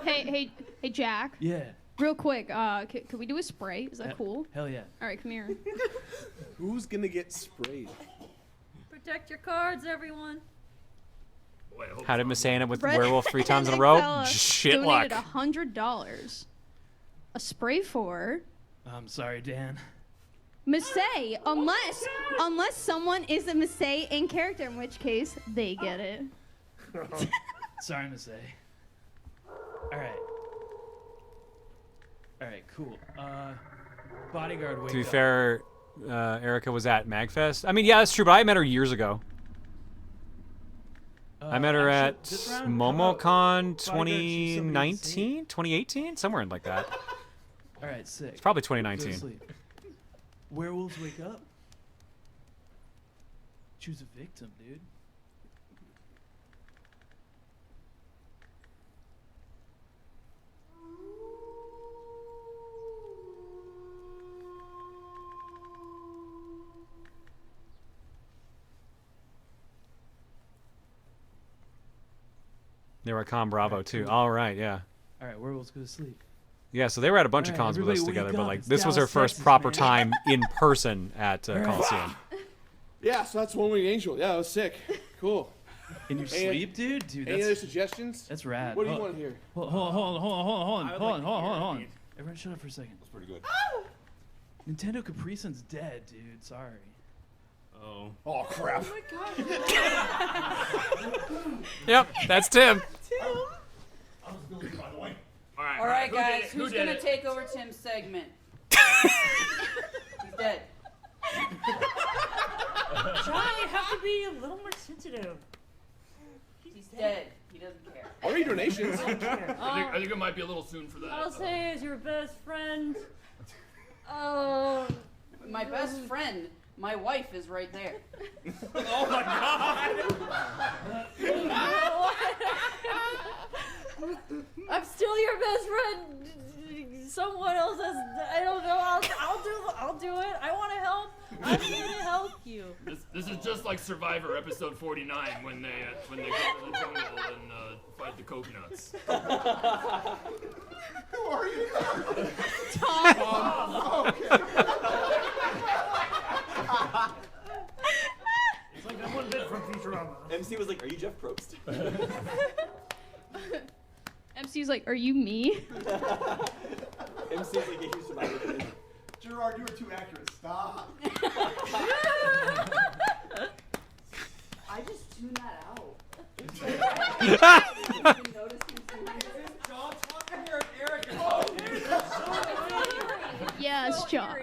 V: Hey, Jack.
W: Yeah.
V: Real quick, could we do a spray? Is that cool?
W: Hell yeah.
V: All right, come here.
W: Who's gonna get sprayed?
O: Protect your cards, everyone.
B: How did Miss saying it with
V: Brett
B: werewolf 3 times in a row?
V: Excella
B: Shit luck.
V: donated $100. A spray for
W: I'm sorry, Dan.
V: Missay, unless someone is a Missay in character, in which case they get it.
W: Sorry, Miss A. Alright. Alright, cool. Bodyguard, wake
B: To be
W: up.
B: fair, Erica was at MagFest. I mean, yeah, that's true, but I met her years ago. I met her at MomoCon 2019, 2018, somewhere like that.
W: Alright, sick.
B: It's probably
W: Go to
B: 2019.
W: sleep. Werewolves wake up. Choose a victim, dude.
B: They were at Con Bravo too. All right, yeah.
W: Alright, werewolves go to sleep.
B: Yeah, so they were at a bunch of
W: Alright,
B: cons with us
W: everybody
B: together,
W: wake
B: but
W: up.
B: like
W: It's
B: this was her
W: Dallas,
B: first
W: Texas,
B: proper
W: man.
B: time in person at Coliseum.
G: Yeah, so that's One Winged Angel. Yeah, that was sick. Cool.
W: In your
G: Any-
W: sleep, dude? Dude,
G: Any
W: that's
G: other suggestions?
W: That's rad.
G: What do you
W: Hold-
G: want to hear?
W: Hold on.
G: I would
W: Hold
G: like
W: on.
G: to hear
W: Everyone shut up for a second. That's
G: pretty good.
W: Nintendo Capri Sun's dead, dude. Sorry.
G: Oh. Oh, crap.
B: Yep, that's Tim.
E: All right, guys, who's gonna take over Tim's segment? He's dead.
K: John, you have to be a little more sensitive.
E: He's dead. He doesn't care.
G: I'll read donations.
I: I think it might be a little soon for that.
O: I'll say as your best friend. Oh.
E: My best friend, my wife, is right there.
I: Oh my
O: I'm still your best friend. Someone else has. I don't know. I'll do it. I want to help. I'm here to help you.
I: This is just like Survivor episode 49 when they go to the jungle and fight the coconuts.
X: Who are you?
O: Tom.
X: Okay.
K: It's like that one bit from Futurama.
T: MC was like, "Are you Jeff Probst?"
V: MC's like, are you me?
T: MC's like, "Yeah, you survived."
X: Gerard, you were too accurate. Stop.
E: I just tuned that out.
A: John, talk to her, Erica.
V: Yes, John.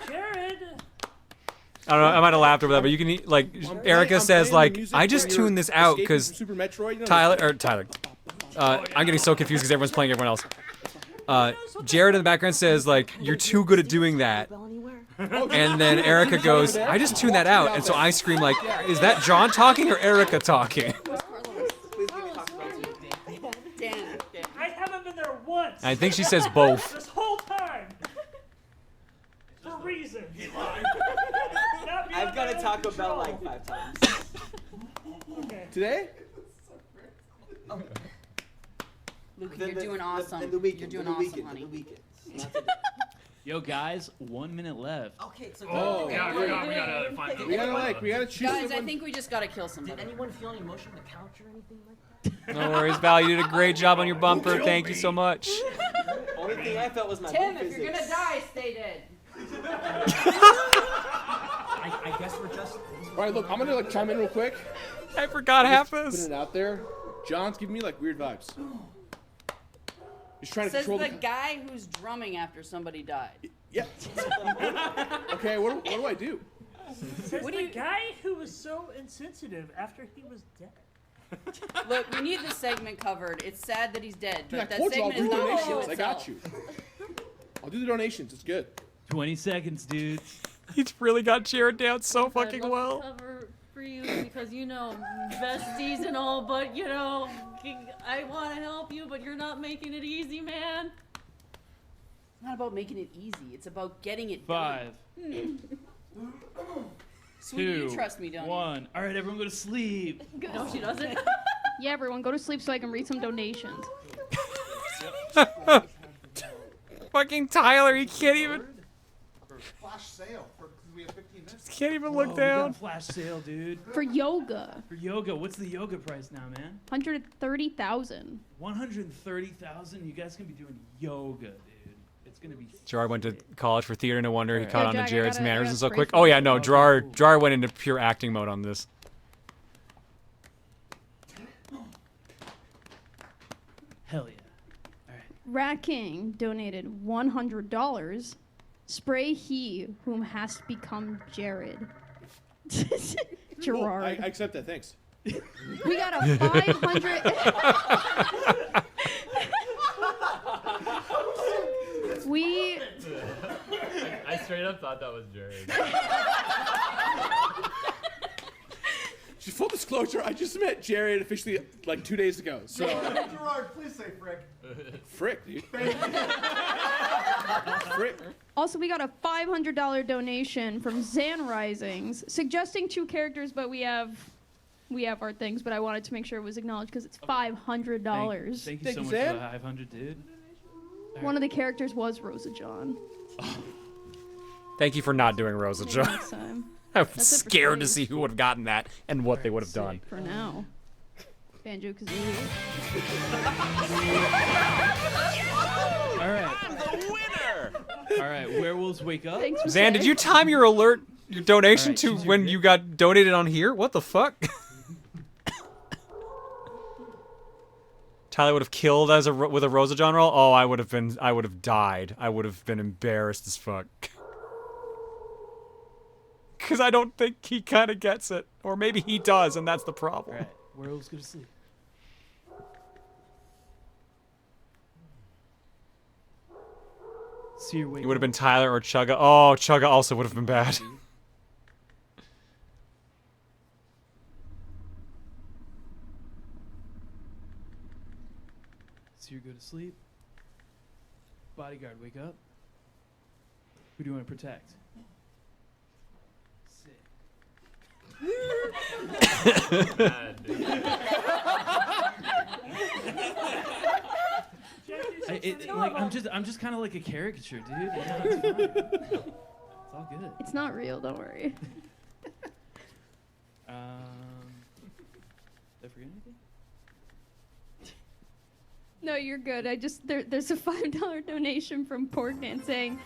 K: Jared.
B: I don't know. I might have laughed over that, but you can like Erica says like I just tuned this out because
G: Super Metroid. You know,
B: Tyler. I'm getting so confused because everyone's playing everyone else. Jared in the background says like you're too good at doing that, and then Erica goes, I just tuned that out, and so I scream like, is that John talking or Erica talking?
K: I haven't been there once.
B: I think she says both.
K: This whole time. For reasons.
T: I've got a Taco Bell like 5 times.
K: Okay.
G: Today?
E: Luke, you're doing awesome.
T: In the weekend.
E: You're doing
T: in the
E: awesome,
T: weekend,
E: honey.
T: in the weekend.
W: Yo, guys, 1 minute left.
T: Okay, so
G: Oh,
I: yeah, we gotta find
G: we gotta choose
E: Guys,
G: someone.
E: I think we just gotta kill somebody.
T: Did anyone feel any motion on the couch or anything like that?
B: No worries, Val. You did a great job on your bumper. Thank you so much.
T: Only thing I felt was my
E: Tim,
T: boot
E: if you're
T: physics.
E: gonna die, stay dead.
T: I guess we're just.
G: All right, look, I'm gonna like chime in real quick.
B: I forgot half
G: Putting
B: this.
G: it out there. John's giving me like weird vibes. He's trying to
E: Says
G: control
E: the guy who's drumming after somebody died.
L: Yeah. Okay, what do I do?
D: Says the guy who was so insensitive after he was dead.
E: Look, we need this segment covered. It's sad that he's dead,
L: Dude,
E: but
L: I
E: that
L: told you I'll
E: segment is
L: do
E: not going to
L: donations.
E: do
L: I got you. I'll do the donations. It's good.
W: 20 seconds, dude.
B: He's really got Jared down so fucking
O: I'd love
B: well.
O: to cover for you because besties and all, but I want to help you, but you're not making it easy, man.
E: It's not about making it easy. It's about getting it
W: 5.
E: done. Sweetie, you trust me, don't you?
W: 1. All right, everyone go to sleep.
O: No, she doesn't.
V: Yeah, everyone, go to sleep so I can read some donations.
B: Fucking Tyler, he can't even.
X: Flash sale because we have 15 minutes.
B: Can't even
W: Whoa,
B: look
W: we
B: down.
W: got a flash sale, dude.
V: For yoga.
W: For yoga, what's the yoga price now, man?
V: 130,000.
W: 130,000. You guys can be doing yoga, dude. It's gonna be.
B: Gerard went to college for theater. No wonder he caught on to
V: Jack,
B: Jared's
V: I gotta
B: mannerisms so
V: pray
B: quick.
V: for
B: Oh
V: you.
B: yeah, no, Gerard went into pure acting mode on this.
W: Hell yeah.
V: Rat King donated $100. Spray he whom has become Jared. Gerard.
L: I accept that. Thanks.
V: We got a 500.
M: I straight up thought that was Jared.
L: Just full disclosure, I just met Jared officially like 2 days ago. So.
X: Gerard, please say frick.
L: Frick, dude.
X: Frick.
V: Also, we got a $500 donation from Zan Risings, suggesting 2 characters, but we have our things. But I wanted to make sure it was acknowledged because it's $500.
W: Thank you so much for the 500, dude.
V: One of the characters was Rosa John.
B: Thank you for not doing Rosa John.
V: Next time.
B: I was
V: That's it for
B: scared to
V: Slaves.
B: see who would have gotten that and what they would have done.
V: For now. Banjo Kazooie.
W: All right. I'm the winner. All right, werewolves wake up.
V: Thanks for
B: Zan, did you time your donation to when you got donated on here? What the fuck? Tyler would have killed with a Rosa John roll. Oh, I would have died. I would have been embarrassed as fuck. Because I don't think he kind of gets it, or maybe he does, and that's the problem.
W: All right, werewolves go to sleep. See your wake
B: It would have been Tyler or Chugga. Oh, Chugga also would have been bad.
W: Seer, go to sleep. Bodyguard, wake up. Who do you want to protect? I'm just kind of like a caricature, dude. You know, it's fine. It's all good.
V: It's not real, don't worry.
W: Did I forget anything?
V: No, you're good. There's a $5 donation from Portman saying,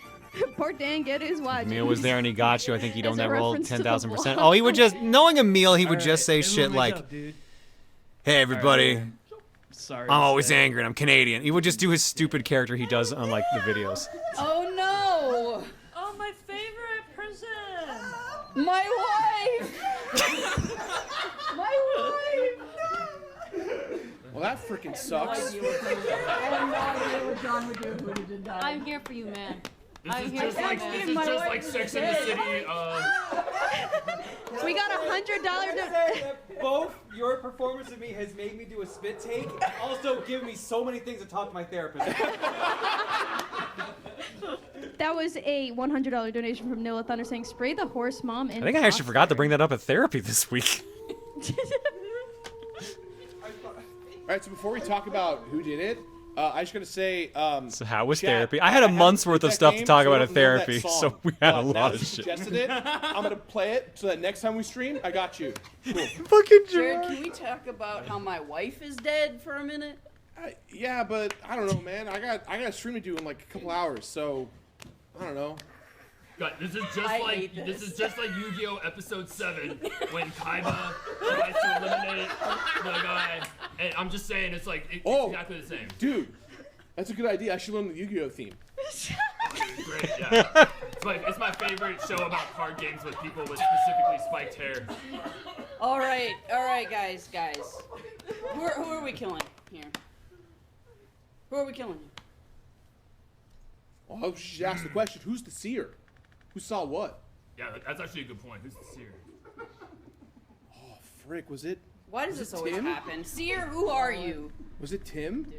V: Portman, get his watch.
B: Emil was there and he got you. I think he'd own
V: As a
B: that roll
V: reference to the
B: 10,000%.
V: blog.
B: Oh, he would just, knowing Emil, he would
W: All
B: just
W: right,
B: say shit
W: everyone
B: like,
W: wake up, dude.
B: hey, everybody.
W: All right. Sorry.
B: I'm
W: to
B: always
W: say.
B: angry and I'm Canadian. He would just do his stupid character he does on like the videos.
E: Oh no!
O: Oh, my favorite person.
E: My wife! My wife!
L: Well, that freaking sucks.
O: I'm here for you, man.
I: This
O: I'm
I: is
O: here
I: just
O: for
I: like
O: you,
I: this
O: man.
I: is just like Sex in the City.
V: We got a $100
T: Both your performance of me has made me do a spit take, and also given me so many things to talk to my therapist.
V: That was a $100 donation from Nilla Thunder saying, spray the horse mom in
B: I think I actually forgot to bring that up at therapy this week.
L: All right, so before we talk about who did it, I just gotta say.
B: So how was
L: chat,
B: therapy? I had a month's worth of
L: that
B: stuff to
L: game,
B: talk
L: so
B: about
L: I
B: at
L: don't know that
B: therapy,
L: song.
B: so we had a
L: Now
B: lot
L: that
B: of
L: you
B: shit.
L: suggested it, I'm gonna play it so that next time we stream, I got you. Cool.
B: Fucking
E: Jared, can we talk about how my wife is dead for a minute?
L: Yeah, but I don't know, man. I got a stream to do in like a couple hours, so I don't know.
I: God, this is just
E: I
I: like
E: hate
I: this
E: this.
I: is just like Yu-Gi-Oh! Episode 7 when Kaiba tries to eliminate the guy, and I'm just saying it's like exactly the same.
L: Dude, that's a good idea. I should learn the Yu-Gi-Oh theme.
I: It's great, yeah. It's my favorite show about card games with people with specifically spiked hair.
E: All right, guys. Who are we killing here? Who are we killing?
H: Oh, she should ask the question. Who's the seer? Who saw what?
I: Yeah, that's actually a good point. Who's the seer?
H: Oh, frick, was it?
E: Why does
H: was
E: this
H: it
E: always
H: Tim?
E: happen? Seer, who are you?
H: Was it Tim?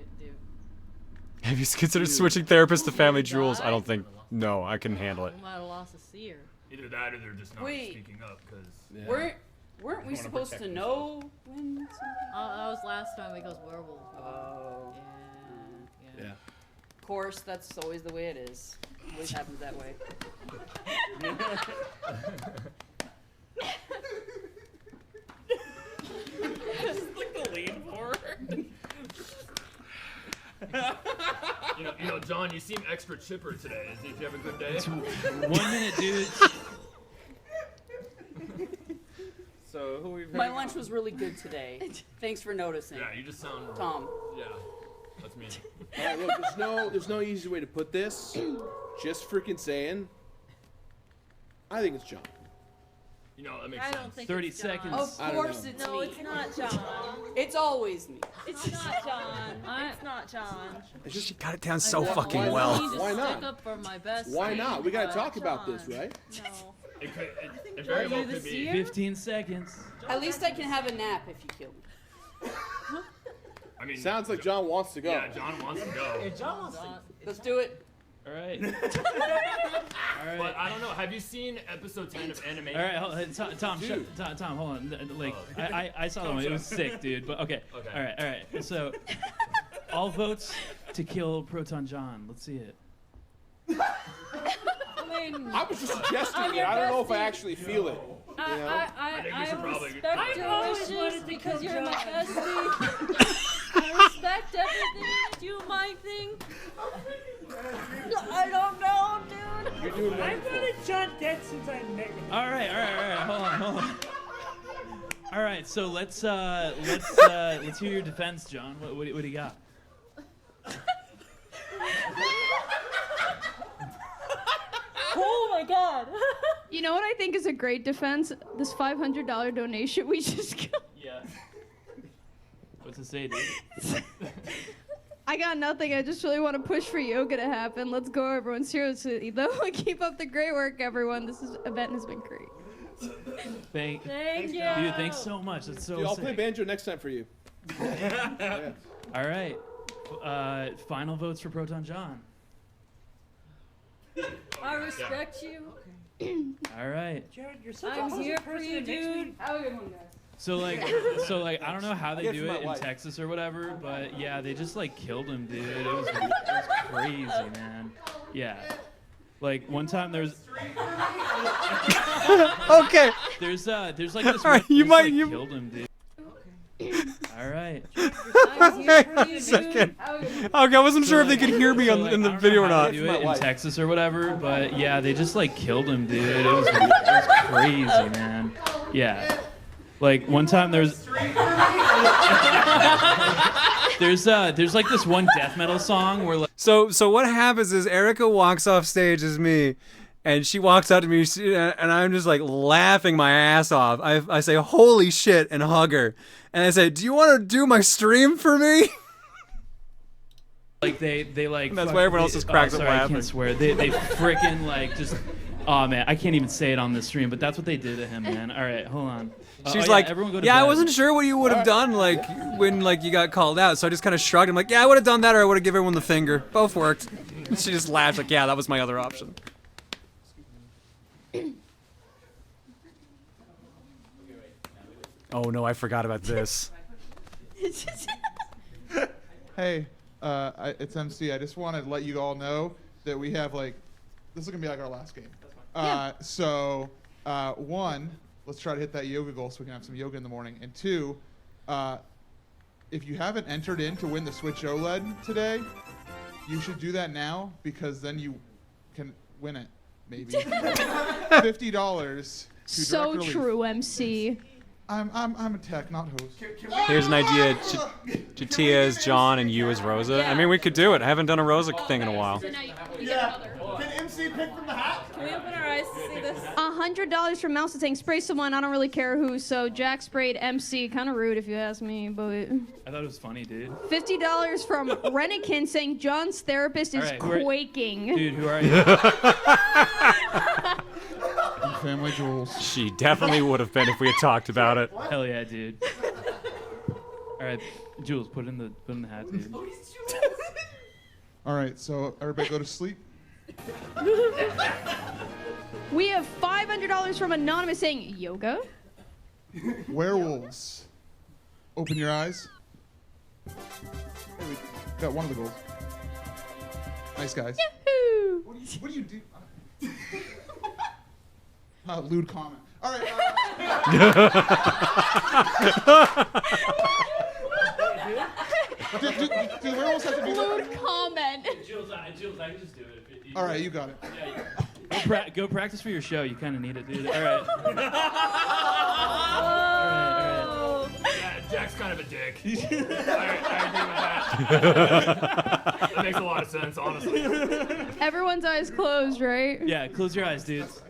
B: Have you considered switching therapists to Family Jewels? I don't think. No, I couldn't handle it.
O: We might have lost a seer.
I: Either that or they're just not speaking up because.
E: Weren't we supposed to know when something?
O: That was last time because werewolf.
E: Oh.
H: Yeah.
E: Of course, that's always the way it is. Always happens that way.
L: This is like the lean forward.
I: You know, John, you seem extra chipper today. Did you have a good day?
W: 1 minute, dude.
L: So who we?
E: My lunch was really good today. Thanks for noticing.
I: Yeah, you just sound.
E: Tom.
I: Yeah, that's me.
H: All right, look, there's no easy way to put this. Just freaking saying. I think it's John.
I: You know, that makes
O: I
I: sense.
O: don't think
W: 30
O: it's John.
W: seconds.
E: Of course it's me.
O: No, it's not John.
E: It's always me.
O: It's not John. It's not John.
B: She got it down so
O: I know.
B: fucking
O: I
B: well.
O: need to
H: Why not?
O: stick up for my best
H: Why
O: friend,
H: not? We gotta
O: but
H: talk about this,
O: John.
H: right?
O: No.
I: It very well
O: Are you
I: could
O: the
I: be.
O: seer?
W: 15 seconds.
E: At least I can have a nap if you kill me.
I: I mean,
H: Sounds like John wants to go.
I: Yeah, John wants to go.
T: John wants to.
E: Let's do it.
W: All right.
I: But I don't know. Have you seen episode 10 of Animation?
W: All right, hold on. Tom, hold on. Like, I saw that one. It was sick, dude. But okay. All right. So, all votes to kill Proton John. Let's see it.
O: I mean,
H: I was just suggesting
O: I'm
H: it.
O: your
H: I don't know if I
O: bestie.
H: actually feel it. You know?
I: I think we should probably.
O: respect your
D: always
O: wishes
D: wanted to
O: because
D: kill
O: you're my
D: John.
O: bestie. I respect everything. Do my thing. I don't know, dude.
H: You're doing
D: I've
H: wonderful.
D: wanted John dead since I met him.
W: All right. Hold on. All right, so let's hear your defense, John. What do you got?
O: Oh my god.
V: You know what I think is a great defense? This $500 donation we just got.
W: Yeah. What's it say, dude?
V: I got nothing. I just really want to push for yoga to happen. Let's go, everyone. Seriously, though. Keep up the great work, everyone. Event has been great.
W: Thank
O: you.
W: Dude, thanks so much. That's so
H: Dude, I'll
W: sick.
H: play banjo next time for you. Yeah.
W: All right. Final votes for Proton John.
O: I respect you.
W: All right.
D: Jared, you're such
O: I'm
D: a
O: here
D: awesome
O: for
D: person
O: you,
D: that makes me-
O: dude.
E: Have a good one, guys.
W: So like I don't know how they
H: Gift
W: do
H: for my
W: it in
H: wife.
W: Texas or whatever, but yeah, they just like killed him, dude. It was crazy, man. Yeah. Like one time there's
B: Okay.
W: there's like this
B: All
W: one
B: right, you
W: just,
B: might-
W: like,
B: you-
W: killed him, dude. All right.
B: Hang on a second. Okay, I wasn't sure if they could hear me
W: So,
B: on
W: like,
B: in
W: I
B: the
W: don't know
B: video or
W: how
B: not.
W: they do it in Texas or whatever, but yeah, they just like killed him, dude. It was crazy, man. Yeah. Like one time there's like this one death metal song where like
B: So what happens is Erica walks off stage as me, and she walks out to me, and I'm just like laughing my ass off. I say, "Holy shit," and hug her, and I say, "Do you want to do my stream for me?"
W: like they like
B: And that's why everyone else just cracks up
W: sorry, I
B: laughing.
W: can't swear. They freaking like just oh man, I can't even say it on the stream, but that's what they did to him, man. All right, hold on.
B: She's
W: yeah,
B: like,
W: everyone go to
B: "Yeah, I
W: bed."
B: wasn't sure what you would have done, like when like you got called out." So I just kind of shrugged. I'm like, "Yeah, I would have done that, or I would have given everyone the finger. Both worked." And she just laughed, like, "Yeah, that was my other option." Oh no, I forgot about this.
X: Hey, it's MC. I just want to let you all know that we have this is gonna be like our last game. So, one, let's try to hit that yoga goal so we can have some yoga in the morning. And two, if you haven't entered in to win the Switch OLED today, you should do that now because then you can win it. Maybe $50.
V: So
X: direct release.
V: true, MC.
X: I'm a tech, not host.
B: Here's an idea: Jatia as John and you as Rosa. I mean, we could do it. I haven't done a Rosa thing in a while.
X: Yeah.
G: MC pick from the hat?
O: Can we open our eyes to see this?
V: $100 from Mouse saying spray someone. I don't really care who. So Jack sprayed MC. Kind of rude if you ask me, but.
W: I thought it was funny, dude.
V: $50 from Renikin saying John's therapist is quaking.
W: Dude, who are you?
X: Family jewels.
B: She definitely would have been if we had talked about it.
W: Hell yeah, dude. All right, Jules, put it in the hat, dude.
X: All right, so everybody go to sleep.
V: We have $500 from Anonymous saying yoga.
X: Werewolves. Open your eyes. Hey, we got one of the goals. Nice guys.
V: Yahoo!
X: What do you do? Not a lewd comment. All right. Do the werewolves have to be
V: lewd comment?
W: Jules, I can just do it.
X: All right, you got it.
W: Yeah, go practice for your show. You kind of need it, dude. All right.
I: Yeah, Jack's kind of a dick. I agree with that. That makes a lot of sense, honestly.
V: Everyone's eyes closed, right?
W: Yeah, close your eyes, dudes.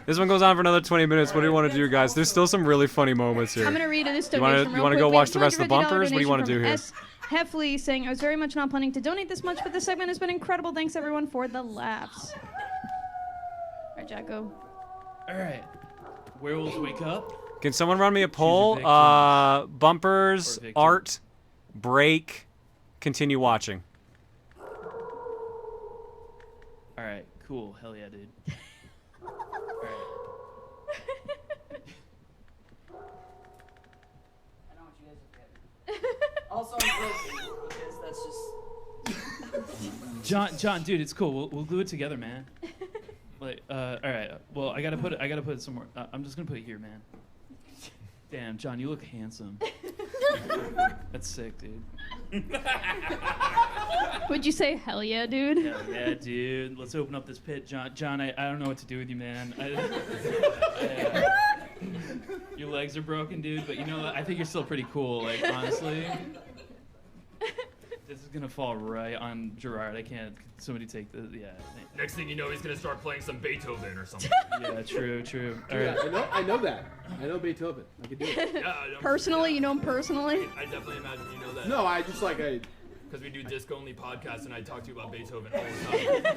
B: This one goes on for another 20 minutes. What do you want to do, guys? There's still some really funny moments here.
V: I'm gonna read this
B: You
V: donation.
B: want to go watch the rest of the
V: $250
B: bumpers? What do you want to do
V: donation
B: here?
V: from S. Heffley saying, I was very much not planning to donate this much, but this segment has been incredible. Thanks everyone for the laughs. All right, Jack, go.
W: All right. Werewolves wake up.
B: Can someone run me a poll? Bumpers, art, break, continue watching.
W: All right, cool. Hell yeah, dude.
E: Also, I'm broken because that's just.
W: John, dude, it's cool. We'll glue it together, man. Like, all right. Well, I gotta put it somewhere. I'm just gonna put it here, man. Damn, John, you look handsome. That's sick, dude.
V: Would you say hell yeah, dude?
W: Hell yeah, dude. Let's open up this pit, John. John, I don't know what to do with you, man. Your legs are broken, dude, but you know what? I think you're still pretty cool, like, honestly. This is gonna fall right on Gerard. I can't. Somebody take the. Yeah.
I: Next thing you know, he's gonna start playing some Beethoven or something.
W: Yeah, true. All
H: Yeah,
W: right.
H: I know that. I know Beethoven. I can do it.
I: Yeah,
V: Personally, you know him personally?
I: I definitely imagine you know that.
H: No, I just like I.
I: Because we do disc-only podcasts, and I talk to you about Beethoven all the time.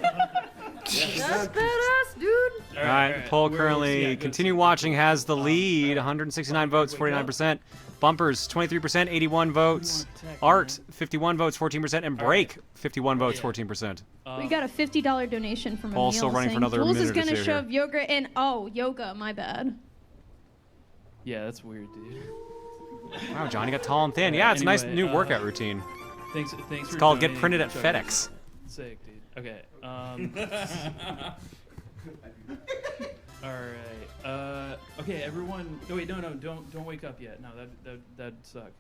O: That's badass, dude.
B: All right, poll currently continue watching has the lead, 169 votes, 49%. Bumpers, 23%, 81 votes. Art, 51 votes, 14%. And break, 51 votes, 14%.
V: We got a $50 donation from
B: Paul's
V: Emil
B: still running
V: saying
B: for another
V: Jules
B: minute
V: is
B: or
V: gonna
B: two
V: shove yoga in. Oh, yoga, my bad.
W: Yeah, that's weird, dude.
B: Wow, Johnny got tall and thin. Yeah, it's a nice new workout routine.
W: Thanks
B: It's
W: for
B: called Get
W: donating
B: Printed at
W: to
B: FedEx.
W: Sick, dude. Okay. All right. Okay, everyone. No, wait, no, don't wake up yet. No, that'd suck.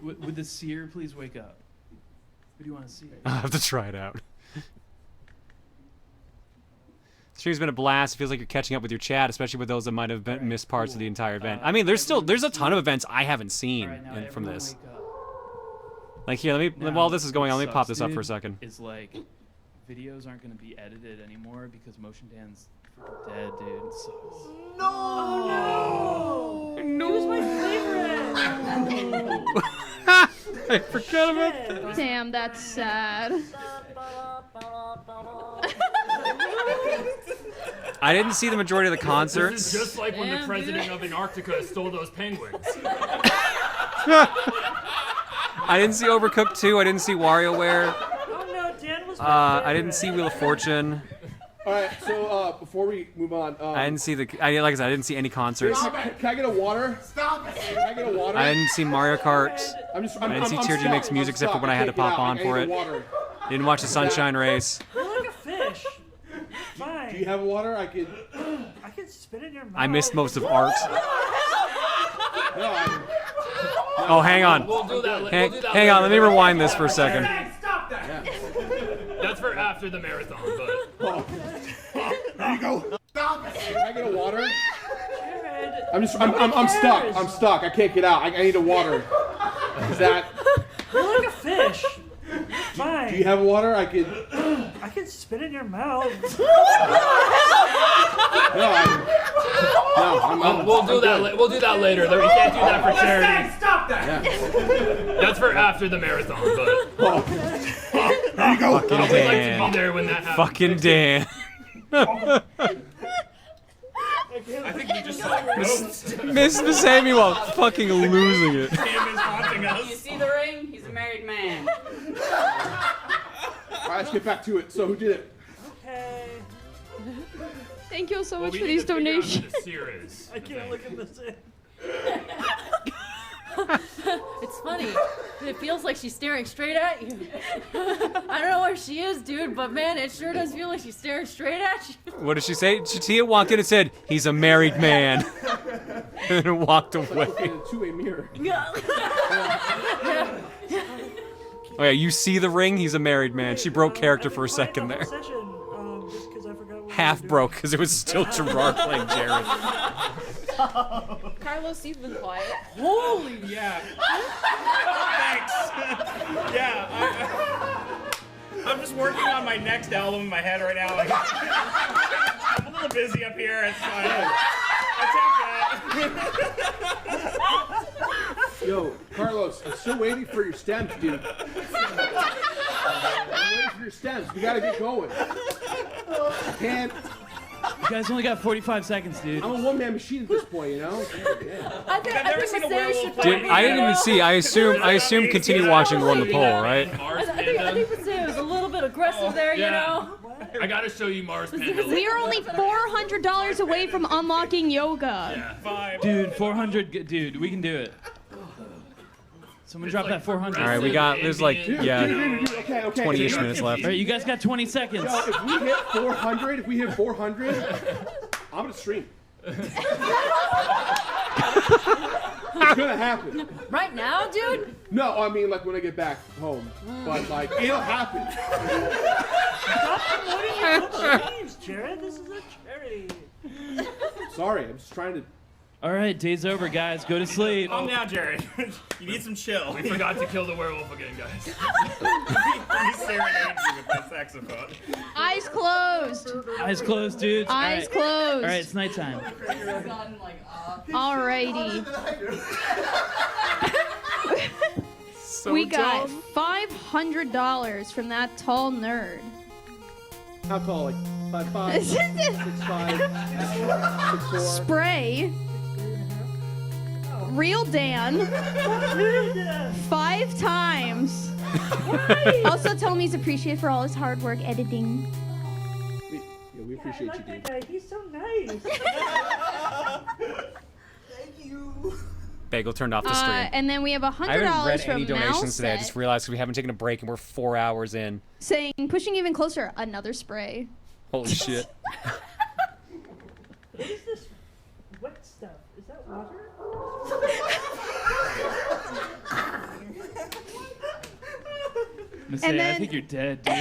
W: Would the seer please wake up? Who do you want to see?
B: I'll have to try it out. Stream's been a blast. It feels like you're catching up with your chat, especially with those that might have missed parts of the entire event. I mean, there's a ton of events I haven't seen from this. Like here, while this is going on, let me pop this up for a second.
W: Is like, videos aren't gonna be edited anymore because Motion Dan's freaking dead, dude. It sucks.
O: No! He was my favorite!
B: I forgot about that.
V: Damn, that's sad.
B: I didn't see the majority of the concerts.
I: This is just like when the president of Antarctica stole those penguins.
B: I didn't see Overcooked 2. I didn't see WarioWare.
D: Oh no, Dan was
B: I didn't see Wheel of Fortune.
H: All right, so before we move on,
B: I didn't see like I said, I didn't see any concerts.
H: Can I get a water?
G: Stop it!
H: Can I get a water?
B: I didn't see Mario Kart.
H: I
B: didn't see TRG Mix Music except for when I had to pop on for it. Didn't watch the Sunshine Race.
D: You're like a fish. Fine.
H: Do you have water? I can
D: spit in your mouth.
B: I missed most of art.
H: No,
B: Oh, hang on.
I: We'll do that.
B: Hang on, let me rewind this for a second.
I: Stop that. That's for after the marathon, but.
H: There you go.
G: Stop it!
H: Can I get a water?
D: Jared.
H: I'm stuck. I'm stuck. I can't get out. I need a water. Is that?
D: You're like a fish. Fine.
H: Do you have water? I can
D: can spit in your mouth.
Z: We'll do that. We'll do that later. We can't do that for charity.
I: Stop that!
Z: That's for after the marathon. But
G: there you go.
B: Fucking
Z: I'd like to
B: Dan.
Z: be there when that happens.
B: Fucking Dan.
A: I think we just saw ghosts.
B: Miss Samuel fucking losing it.
L: Sam is haunting us.
E: You see the ring? He's a married man.
H: Alright, let's get back to it. So who did it?
D: Okay.
V: Thank you so
Z: Well,
V: much
Z: we
V: for
Z: need
V: these
Z: to figure out who
V: donations.
Z: the seer is.
D: I can't look at this.
O: It's funny. It feels like she's staring straight at you. I don't know where she is, dude, but man, it sure does feel like she's staring straight at you.
B: What did she say? Tia walked in and said, "He's a married man," and walked away.
H: To a mirror.
B: Oh yeah, you see the ring? He's a married man. She broke character for a second there.
D: Session, just 'cause I forgot what
B: Half broke because it was still Gerard playing Jared.
E: Carlos, you've been quiet.
L: Holy yeah. Thanks. Yeah. I'm just working on my next album in my head right now. Like, I'm a little busy up here. It's fine.
H: Yo, Carlos, I'm still waiting for your stems, dude. I'm waiting for your stems. We gotta get going. I can't.
W: You guys only got 45 seconds, dude.
H: I'm a one-man machine at this point, you know?
O: I think
B: Dude, I didn't even see. I assume continue watching won the poll, right?
O: I think it was a little bit aggressive there, you know?
Z: I gotta show you Mars Panda.
V: We are only $400 away from unlocking yoga.
W: Dude, 400. Dude, we can do it. Someone drop that 400.
B: All right, we got. There's like
H: Okay.
B: 20-ish minutes left.
W: All right, you guys got 20 seconds.
H: Yo, if we hit 400, I'm gonna stream. It's gonna happen.
O: Right now, dude?
H: No, I mean like when I get back home. But like it'll happen.
D: Stop promoting your own streams, Jared. This is a charity.
H: Sorry, I'm just trying to.
W: All right, day's over, guys. Go to sleep.
L: Calm down, Jared. You need some chill.
Z: We forgot to kill the werewolf again, guys.
L: He serenades you with that saxophone.
V: Eyes closed.
W: Eyes closed, dudes.
V: Eyes
W: All right.
V: closed.
W: All right, it's nighttime.
V: Alrighty. We got $500 from that tall nerd.
H: How tall? Like 5'5", 6'5", 6'4".
V: Spray. Real Dan. 5 times. Also tell him he's appreciated for all his hard work editing.
H: We appreciate you, dude.
D: That guy, he's so nice.
F: Thank you.
B: Bagel turned off the stream.
V: And then we have
B: I haven't
V: $100
B: read
V: from
B: any donations today. I
V: Mouset
B: just realized we haven't taken a break and we're 4 hours in.
V: saying, pushing even closer, another spray.
B: Holy shit.
D: What is this wet stuff? Is that water?
W: I think you're dead, dude.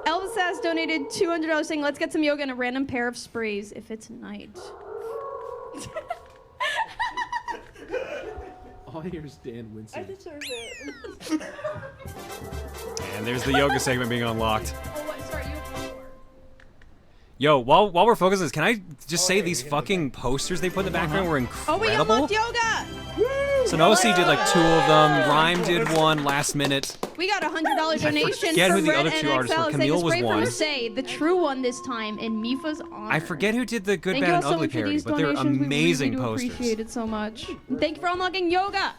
V: Elvis has donated $200 saying, let's get some yoga and a random pair of sprays if it's night.
H: All I hear is Dan wincing.
D: I deserve it.
B: And there's the yoga segment being unlocked.
V: Oh, what? Sorry, you have one more.
B: Yo, while we're focused on this, can I just say these fucking posters they put in the background were
V: Oh,
B: incredible?
V: we unlocked yoga!
B: Sonosi did like 2 of them. Rhyme did one last minute.
V: We got a $100 donation
B: forget
V: from
B: who the
V: Red
B: other 2 artists were.
V: NXL saying
B: Camille
V: the
B: was
V: spray
B: one.
V: from Say, the true one this time, in Mifa's honor.
B: I forget who did the Good,
V: Thank
B: Bad,
V: you
B: and
V: all so
B: Ugly
V: much for
B: parody,
V: these
B: but they're
V: donations.
B: amazing
V: We really do
B: posters.
V: appreciate it so much. Thank you for unlocking yoga.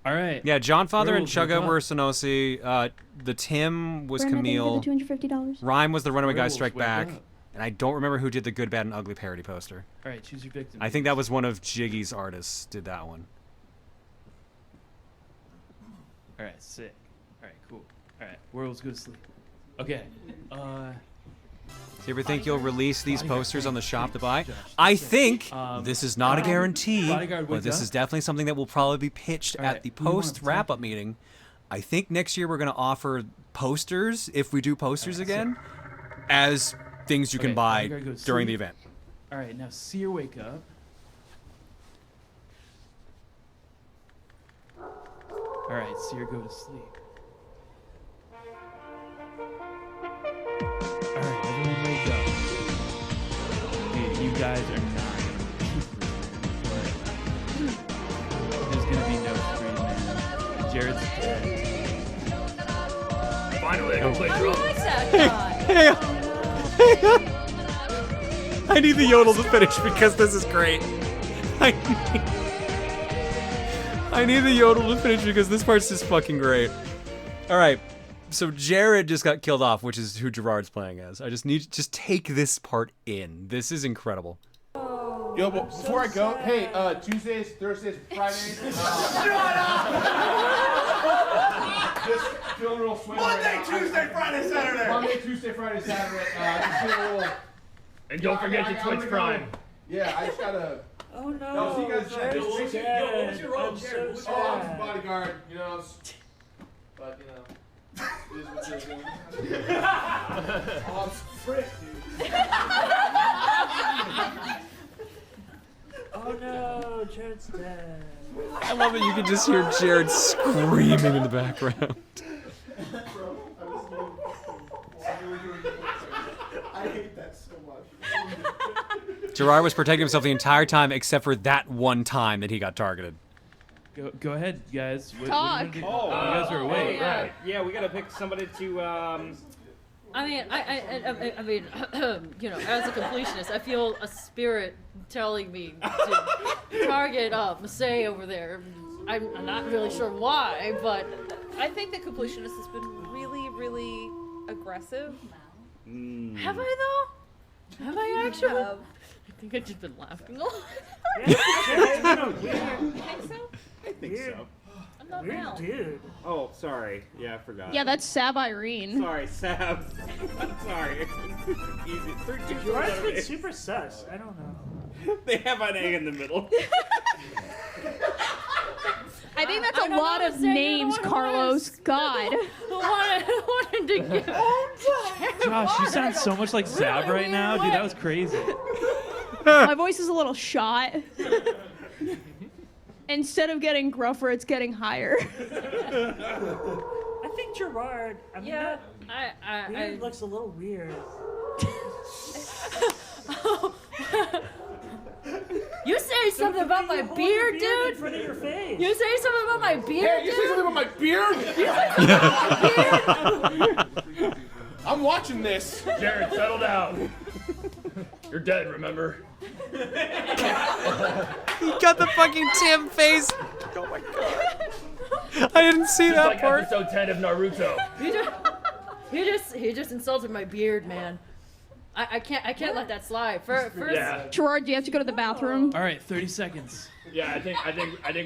W: All right.
B: Yeah, John Father and
W: Werewolves,
B: Chugga
W: wake
B: were
W: up.
B: Sonosi. The Tim was
V: Brandon, thank you
B: Camille.
V: for the $250.
B: Rhyme was the Runaway Guy
W: Werewolves,
B: Strike
W: wake
B: Back.
W: up.
B: And I don't remember who did the Good, Bad, and Ugly parody poster.
W: All right, choose your victim.
B: I think that was one of Jiggy's artists did that one.
W: All right, sick. All right, cool. All right, werewolves go to sleep. Okay.
B: Do you ever think you'll release these posters on the shop to buy? I think this is not a guarantee,
W: Bodyguard,
B: but
W: wake
B: this
W: up.
B: is definitely something that will probably be pitched
W: All
B: at
W: right,
B: the
W: we want
B: post wrap-up
W: to-
B: meeting. I think next year we're going to offer posters, if we do posters again, as things you can
W: Okay,
B: buy
W: Bodyguard, go to
B: during the
W: sleep.
B: event.
W: All right, now Seer, wake up. All right, Seer, go to sleep. guys are not there's gonna be no stream, man. Jared's dead.
I: Finally, I can play drums.
B: Hang on. I need the yodel to finish because this is great. I need the yodel to finish because this part's just fucking great. All right, so Jared just got killed off, which is who Gerard's playing as. I just take this part in. This is incredible.
H: Yo, but before I go, hey, Tuesdays, Thursdays, Fridays. Just feeling real swing
A: Monday, Tuesday, Friday, Saturday.
H: Monday, Tuesday, Friday, Saturday. Just feeling a little.
I: And don't forget your Twitch Prime.
H: Yeah, I just gotta.
O: Oh no.
H: No, see you guys.
I: What's your role,
H: I'm
I: Jared?
H: so I'm just bodyguard, you know. But you know, it is what you're doing. Oh, I'm frick, dude.
D: Oh no, Jared's dead.
B: I love it. You can just hear Jared screaming in the background.
G: I hate that so much.
B: Gerard was protecting himself the entire time except for that one time that he got targeted.
W: Go ahead, guys.
O: Talk.
W: You guys are awake.
L: Right. Yeah, we gotta pick somebody to.
O: I mean, I mean, you know, as a completionist, I feel a spirit telling me to target Masay over there. I'm not really sure why, but
F: I think the completionist has been really, really aggressive.
O: have I though? Have I actually? I think I've just been laughing a lot.
F: You think so?
L: I think so.
F: I'm not
D: Weird
F: down.
D: dude.
L: Oh, sorry. Yeah, I forgot.
V: Yeah, that's Sav Irene.
L: Sorry, Sab. I'm sorry. Easy.
D: Gerard's been super sus. I don't know.
L: They have an A in the middle.
V: I think that's a lot of names, Carlos. God.
O: I wanted to get.
W: Josh, you sound so much like Zab right now, dude. That was crazy.
V: My voice is a little shot. Instead of getting gruffer, it's getting higher.
D: I think Gerard. I mean,
O: Yeah,
D: weird looks a little weird.
O: You say something about my beard, dude?
D: In front of your face.
O: You say something about my beard,
H: Hey, you
O: dude?
H: say something about my beard? I'm watching this.
I: Jared, settle down. You're dead, remember?
B: He got the fucking Tim face. Oh my god. I didn't see
I: Just
B: that
I: like
B: part.
I: episode 10 of Naruto.
O: He just insulted my beard, man. I can't let that slide. First,
I: Yeah.
V: Gerard, do you have to go to the bathroom?
W: All right, 30 seconds.
I: Yeah, I think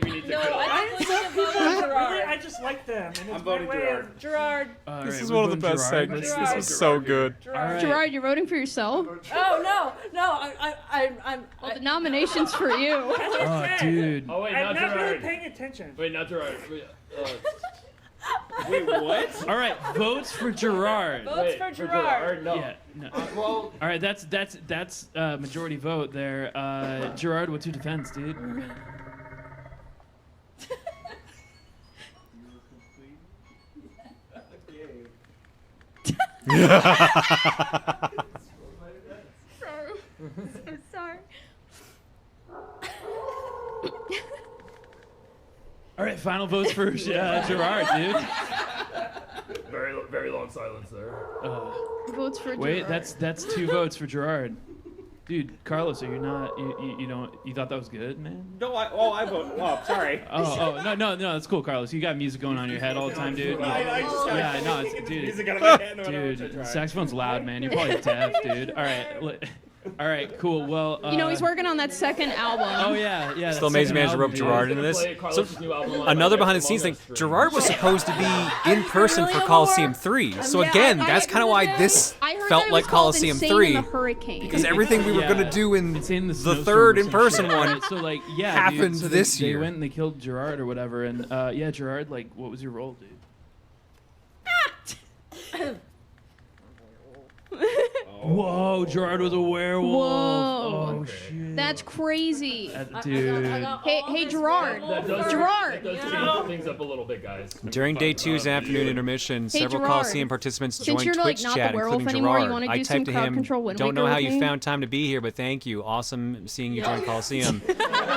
I: we need to
O: No,
I: kill.
O: I think we should vote on
D: Really,
O: Gerard.
D: I just like them. And it's
L: I'm voting
D: my way
L: Gerard.
D: of-
O: Gerard.
W: All
B: This
W: right,
B: is
W: we're
B: one of the
W: voting
B: best
W: Gerard.
B: segments.
O: Gerard.
B: This was so good.
W: All right.
V: Gerard, you're voting for yourself?
O: Oh no,
V: Well, the nomination's for you.
W: Oh, dude.
I: Oh, wait,
D: I'm
I: not
D: not really
I: Gerard.
D: paying attention.
I: Wait, not Gerard. Wait,
L: Wait, what?
W: All right, votes for Gerard.
O: Votes for Gerard.
I: No.
W: Yeah, no.
I: Well,
W: All right, that's majority vote there. Gerard, what's your defense, dude?
V: I'm sorry.
W: All right, final votes for Gerard, dude.
I: very long silence there.
V: Votes for
W: Wait,
V: Gerard.
W: that's 2 votes for Gerard. Dude, Carlos, are you not? You thought that was good, man?
L: No, I vote. Oh, sorry.
W: Oh, no, that's cool, Carlos. You got music going on in your head all the time, dude.
L: I just got
W: Yeah, no, it's, dude.
L: music out of my head. No,
W: Dude,
L: no,
W: saxophone's loud, man. You're probably deaf, dude. All right, cool. Well,
V: You know, he's working on that second album.
W: Oh yeah.
B: Still amazing managed to rope Gerard into this. So, another behind the scenes thing, Gerard was supposed to be in person for Colosseum 3. So again, that's kind of why this
V: I heard
B: felt
V: that it
B: like
V: was called
B: Colosseum
V: Insane
B: 3.
V: in the Hurricane.
B: Because everything we were going to do in
W: it's in
B: the
W: snowstorm
B: third
W: or some
B: in-person
W: shit,
B: one
W: right? So like, yeah,
B: happened
W: dude, so
B: this
W: they
B: year.
W: went and they killed Gerard or whatever, and yeah, Gerard, like, what was your role, dude?
L: Oh
W: Whoa, Gerard was a werewolf.
V: Whoa.
W: Oh shit.
V: That's crazy.
W: Dude.
V: Hey, Gerard.
Z: That does
V: Gerard.
Z: change things up a little bit, guys.
B: During day 2's afternoon intermission, several
V: Gerard.
B: Colosseum participants
V: Since
B: joined
V: you're, like,
B: Twitch
V: not the
B: chat,
V: werewolf
B: including
V: anymore, you
B: Gerard.
V: wanna
B: I
V: do some
B: typed to
V: crowd
B: him,
V: control Wind
B: "Don't know
V: Waker
B: how
V: with
B: you
V: me?"
B: found time to be here, but thank you. Awesome seeing you join Colosseum."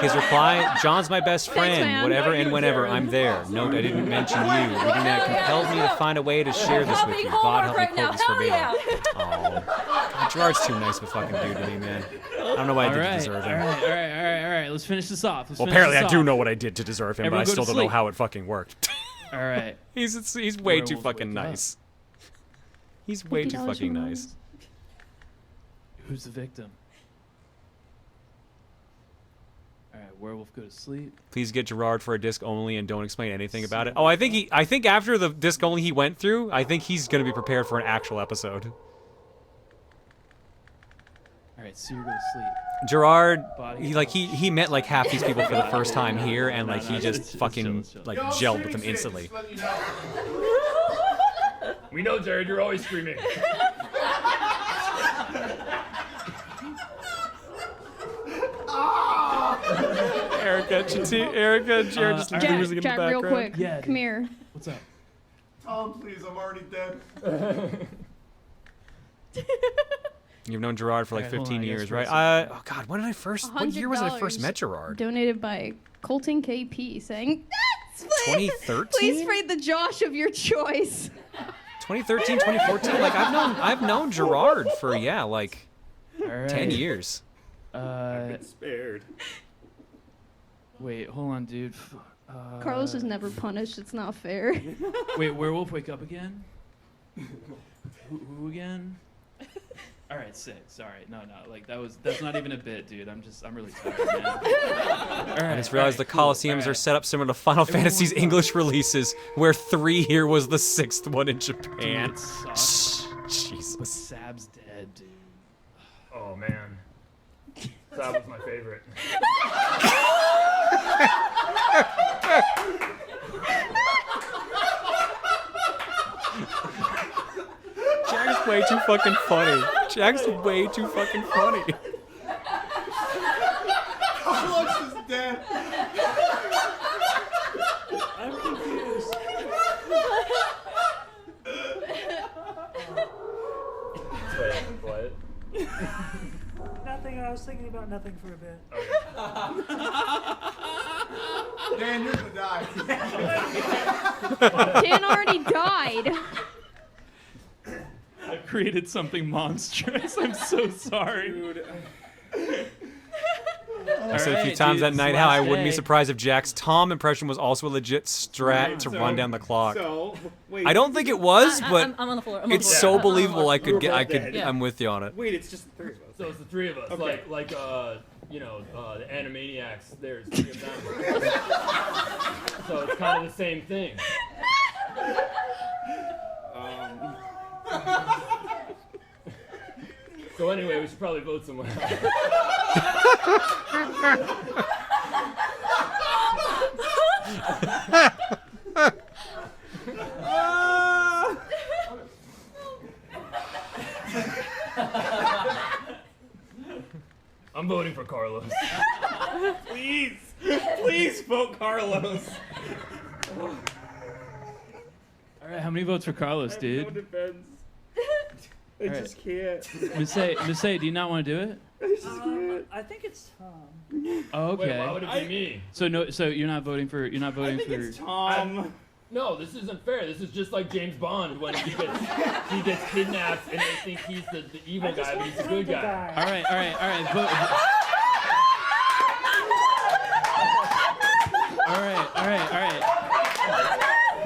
B: His reply, "John's my best friend.
V: man.
B: Whatever and whenever, I'm there. Note, I didn't mention you. Reading that compelled me to find a way to share this with you. God help me quote this verbatim." Oh, Gerard's too nice of a fucking dude to me, man. I don't know why I did to deserve him.
W: All right. Let's finish this off.
B: Well, apparently I do know what I did to deserve him,
W: Everyone
B: but I
W: go to
B: still don't know
W: sleep.
B: how it fucking worked.
W: All right.
B: He's way too
W: Werewolves
B: fucking
W: wake up.
B: nice. He's way too
V: $50
B: fucking
V: for
B: nice.
W: Who's the victim? All right, werewolf, go to sleep.
B: Please get Gerard for a disc only and don't explain anything about it. Oh, I think after the disc only he went through, I think he's gonna be prepared for an actual episode.
W: All right, Seer, go to sleep.
B: Gerard, he met like half these people for the first time here, and like he just fucking like gelled with them instantly.
Z: We know, Jared, you're always screaming.
B: Erica, Jared just losing in the
V: Jack,
B: background.
V: real quick.
W: Yeah,
V: Come here.
W: What's up?
G: Tom, please, I'm already dead.
B: You've known Gerard for like
W: Alright, hold
B: 15
W: on, I
B: years,
W: guess
B: right?
W: first-
B: Oh God, what year was it I first met Gerard?
V: Donated by Colton KP saying, "That's
B: 2013?
V: Please trade the Josh of your choice."
B: 2013, 2014. Like I've known Gerard for like
W: All right.
B: 10 years.
H: Spared.
W: Wait, hold on, dude.
V: Carlos is never punished. It's not fair.
W: Wait, werewolf, wake up again? Who again? All right, 6. All right, no, like that's not even a bit, dude. I'm really tired, man. All right,
B: I just realized the Colosseums are set up similar to Final
W: Everyone
B: Fantasy's
W: wake up.
B: English releases, where 3 here was the 6th one in Japan.
W: Dude, it sucks.
B: Jesus.
W: Sab's dead, dude.
Z: Oh man, that was my favorite.
B: Jack's way too fucking funny. Jack's way too fucking funny.
G: Carlos is dead.
D: I'm confused.
Z: What?
D: Nothing. I was thinking about nothing for a bit.
G: Dan, you're gonna die.
V: Dan already died.
W: I created something monstrous. I'm so sorry.
H: Dude.
B: I said a few times that night how I wouldn't be surprised if Jack's Tom impression was also a legit strat to run down the clock.
H: So, wait.
B: I don't think it was, but
O: I'm on the floor.
B: it's so believable. I could
H: We're
B: get.
H: both dead.
B: I'm with you on it.
H: Wait, it's just the 3 of us.
Z: So it's the 3 of us.
H: Okay.
Z: Like the Animaniacs. There's 3 of them. So it's kind of the same thing. So anyway, we should probably vote someone else. I'm voting for Carlos.
H: Please vote Carlos.
W: All right, how many votes for Carlos,
H: No
W: dude?
H: defense. I
W: All
H: just can't.
W: Miss A, do you not want to do it?
H: I just can't.
D: I think it's Tom.
W: Oh, okay.
Z: Wait, why would it be me?
W: So you're not voting for
H: I think it's Tom.
Z: No, this isn't fair. This is just like James Bond when he gets kidnapped and they think he's the evil guy, but he's the good guy.
W: All right. Vote.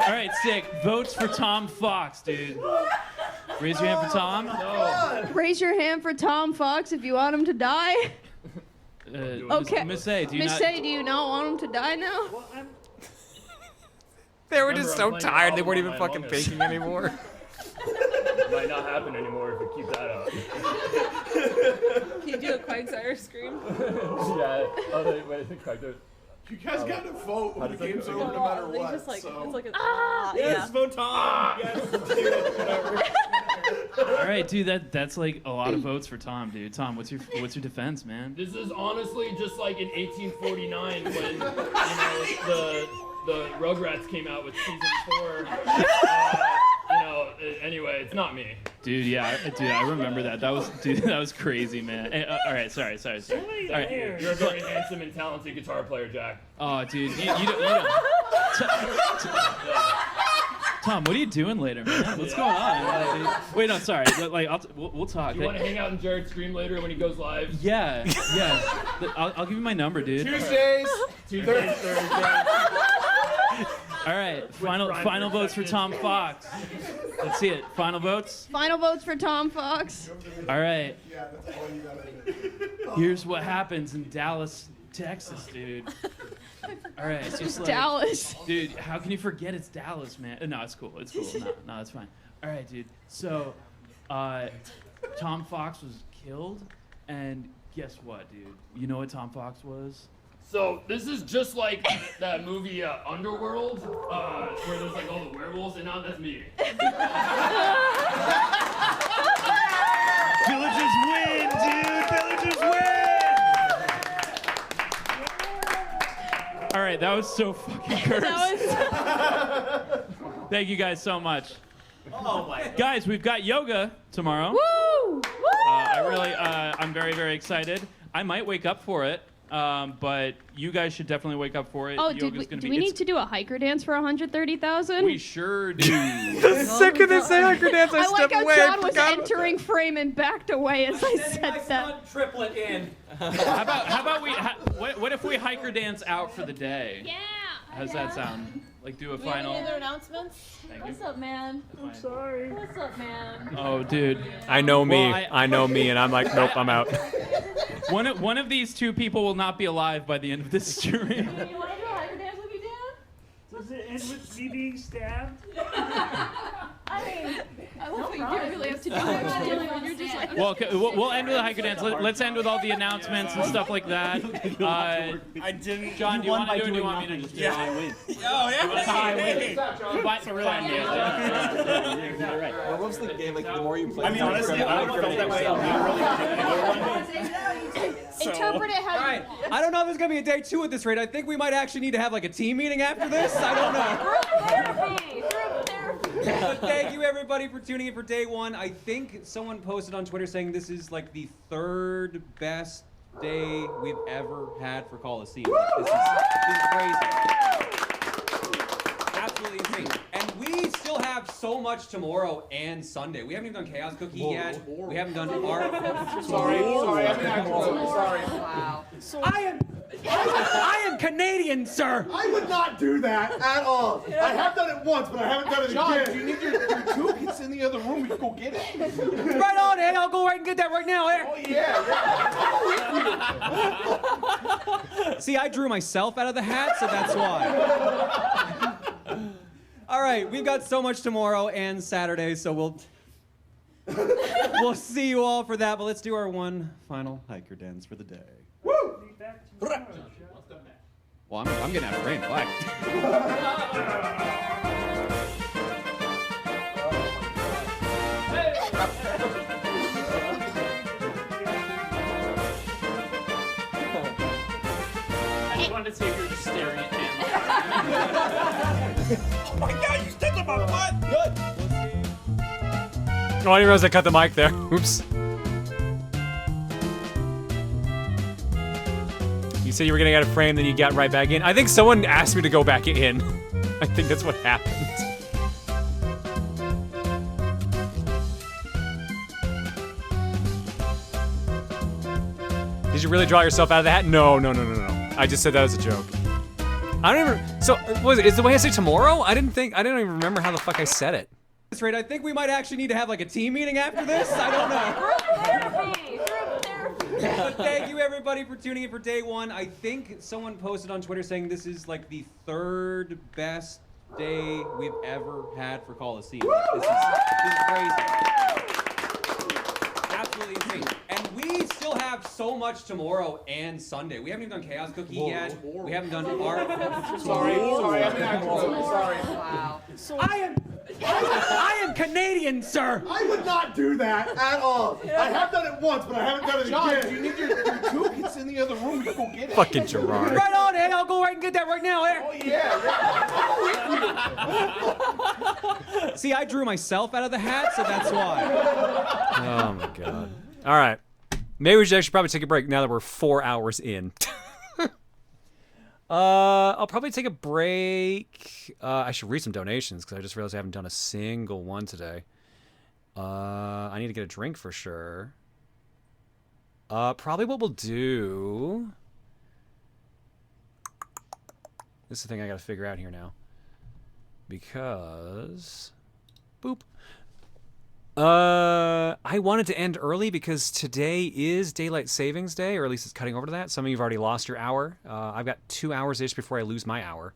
W: All right, sick. Votes for Tom Fox, dude. Raise your hand for Tom.
Z: No.
V: Raise your hand for Tom Fox if you want him to die. Okay.
W: Miss A, do you
V: Miss
W: not?
V: A, do you not want him to die now?
D: Well,
B: They were just so
Z: Remember, I'm
B: tired they
Z: playing
B: weren't even
Z: Among
B: fucking
Z: Us.
B: thinking anymore.
Z: Might not happen anymore if we keep that up.
F: Can you do a Quagsire scream?
Z: Yeah. Oh, wait, I think Quagsire.
G: You guys gotta vote when the
Z: does that
G: game's
Z: go?
G: over no matter
F: They
G: what.
F: just like
G: so.
F: it's like a
H: Yes, vote Tom. Yes, do it. Whatever.
W: All right, dude. That's like a lot of votes for Tom, dude. Tom, what's your defense, man?
Z: This is honestly just like in 1849 when the Rugrats came out with season 4. Anyway, it's not me.
W: Dude, yeah, I remember that. That was crazy, man. All right, sorry. All right,
Z: You're a very handsome and talented guitar player, Jack.
W: Oh, dude, you don't. Tom, what are you doing later, man? What's going on? Wait, no, sorry. Like, we'll talk.
Z: You want to hang out in Jared's stream later when he goes live?
W: Yeah. I'll give you my number, dude.
H: Tuesdays,
Z: Thursdays.
W: All right, final votes for Tom Fox. Let's see it. Final votes.
V: Final votes for Tom Fox.
W: All right.
H: Yeah, that's all you gotta do.
W: Here's what happens in Dallas, Texas, dude. All right, it's just like,
V: Dallas.
W: Dude, how can you forget it's Dallas, man? No, it's cool. No, it's fine. All right, dude. So, Tom Fox was killed, and guess what, dude? You know what Tom Fox was?
Z: So this is just like that movie Underworld, where there's like all the werewolves, and now that's me.
W: Villagers win, dude! Villagers win! All right, that was so fucking cursed. Thank you guys so much.
T: Oh my.
W: Guys, we've got yoga tomorrow.
V: Woo!
W: I'm very, very excited. I might wake up for it. But you guys should definitely wake up for it.
V: Oh, do we need to do a hiker dance for 130,000?
W: We sure do.
B: The second they say hiker dance, I step away.
V: I like how John was entering frame and backed away as I said that.
T: Triplet in.
W: How about what if we hiker dance out for the day?
V: Yeah.
W: How's that sound? Like do a
O: Do we have
W: final.
O: any other announcements?
W: Thank
O: What's
W: you.
O: up, man?
W: I'm
O: sorry. What's up, man?
W: Oh, dude.
B: I know me.
W: Well,
B: I know me, and I'm like, nope, I'm out.
W: One of these two people will not be alive by the end of this stream.
O: You want to do a hiker dance with me, Dan?
D: Does it end with me being stabbed?
O: I mean, I won't
V: You really have to do it. You're just like.
W: Well, okay, we'll end with a hiker dance. Let's end with all the announcements and stuff like that.
T: I didn't.
W: John, do you want to do it or do you want me to just do it?
T: I win. Oh, yeah.
W: That's how I win. It's a real idea.
T: You're right.
N: Well, what's the game? Like, the more you play,
T: I mean, honestly, I would feel that way.
V: Interpret it how
T: All right. I don't know if there's going to be a day 2 at this rate. I think we might actually need to have like a team meeting after this. I don't know.
O: Group therapy.
T: But thank you everybody for tuning in for day 1. I think someone posted on Twitter saying this is like the 3rd best day we've ever had for Colosseum. This is crazy. Absolutely insane. And we still have so much tomorrow and Sunday. We haven't even done Chaos Cookie yet. We haven't done our...
H: Sorry.
O: Wow.
T: I am Canadian, sir.
G: I would not do that at all. I have done it once, but I haven't done it
H: John,
G: again.
H: if you need your tube, it's in the other room. We can go get it.
T: Right on, Ed. I'll go right and get that right now, Ed.
H: Oh, yeah.
T: See, I drew myself out of the hat, so that's why. All right, we've got so much tomorrow and Saturday, so we'll see you all for that. But let's do our one final hiker dance for the day.
D: Be back tomorrow, Joe.
T: Well, I'm getting out of rain. Black.
W: I just wanted to see if you were just staring at him.
L: Oh my god, you stepped on my butt! Good!
B: Oh, I didn't realize I cut the mic there. Oops. You said you were getting out of frame, then you got right back in. I think someone asked me to go back in. I think that's what happened. Did you really draw yourself out of the hat? No. I just said that as a joke. I don't even. So, was it? Is the way I say tomorrow? I didn't even remember how the fuck I said it.
T: That's right. I think we might actually need to have like a team meeting after this. I don't know.
O: Group therapy.
T: But thank you everybody for tuning in for day 1. I think someone posted on Twitter saying this is like the 3rd best day we've ever had for Colosseum. This is crazy. Absolutely insane. And we still have so much tomorrow and Sunday. We haven't even done Chaos Cookie yet. We haven't done our...
H: Sorry.
O: Wow.
T: I am Canadian, Canadian, sir.
H: I would not do that at all. I have done it once, but I haven't done it
G: John,
H: again.
G: do you need your toque? It's in the other room. You go get it.
B: Fucking Gerard.
T: Right on, Ed. I'll go right and get that right now, Ed.
G: Oh, yeah.
T: See, I drew myself out of the hat, so that's why.
B: Oh my god. All right. Maybe we should actually probably take a break now that we're 4 hours in. I'll probably take a break. I should read some donations because I just realized I haven't done a single one today. I need to get a drink for sure. Probably what we'll do. This is the thing I gotta figure out here now. Because boop. I wanted to end early because today is Daylight Savings Day, or at least it's cutting over to that. Some of you have already lost your hour. I've got 2 hours-ish before I lose my hour.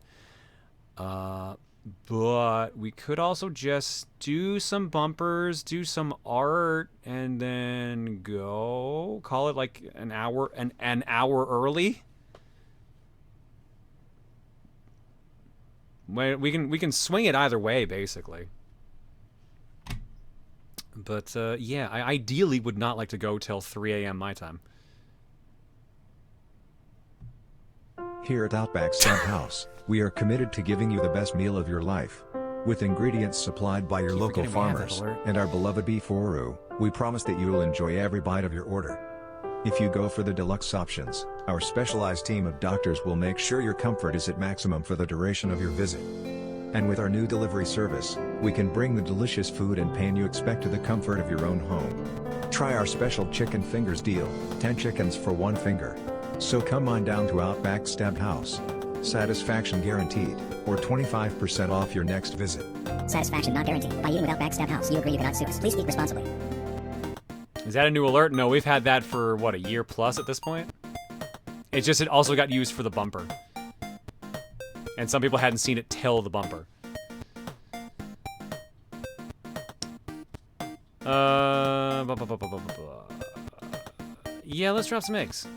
B: But we could also just do some bumpers, do some art, and then go. Call it like an hour early. We can swing it either way, basically. But, yeah, I ideally would not like to go till 3 a.m. my time.
N: Here at Outback Steakhouse, we are committed to giving you the best meal of your life. With ingredients supplied by your local farmers and our beloved beef Booru, we promise that you will enjoy every bite of your order. If you go for the deluxe options, our specialized team of doctors will make sure your comfort is at maximum for the duration of your visit. And with our new delivery service, we can bring the delicious food and pan you expect to the comfort of your own home. Try our special chicken fingers deal, 10 chickens for 1 finger. So come on down to Outback Steakhouse. Satisfaction guaranteed, or 25% off your next visit.
P: Satisfaction not guaranteed. By eating with Outback Steakhouse, you agree you cannot sue us. Please eat responsibly.
B: Is that a new alert? No, we've had that for, what, a year plus at this point? It also got used for the bumper. And some people hadn't seen it till the bumper. Yeah, let's drop some eggs.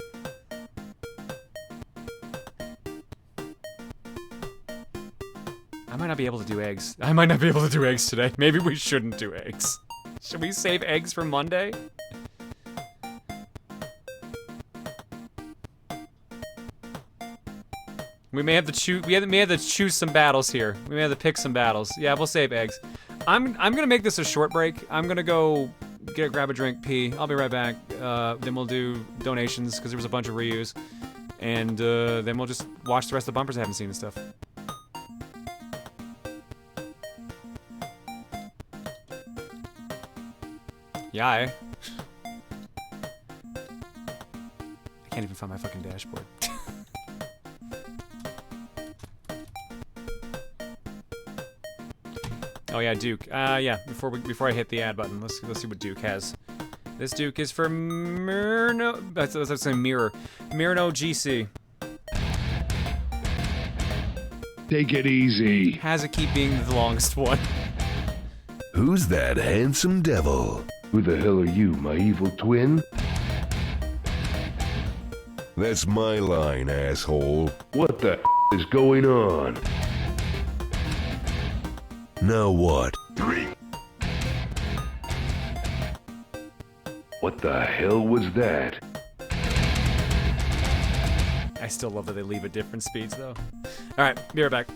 B: I might not be able to do eggs. I might not be able to do eggs today. Maybe we shouldn't do eggs. Should we save eggs for Monday? We may have to choose. May have to choose some battles here. We may have to pick some battles. Yeah, we'll save eggs. I'm gonna make this a short break. I'm gonna go grab a drink, pee. I'll be right back. Then we'll do donations because there was a bunch of reuse, and then we'll just watch the rest of the bumpers I haven't seen and stuff. Yeah. I can't even find my fucking dashboard. Oh yeah, Duke. Yeah. Before I hit the add button, let's see what Duke has. This Duke is for Mirno. That's saying Mirror. Mirno GC.
Q: Take it easy.
B: Has it keep being the longest one.
Q: Who's that handsome devil? Who the hell are you, my evil twin? That's my line, asshole. What the is going on? Now what? What the hell was that?
B: I still love that they leave at different speeds, though. Alright, be right back.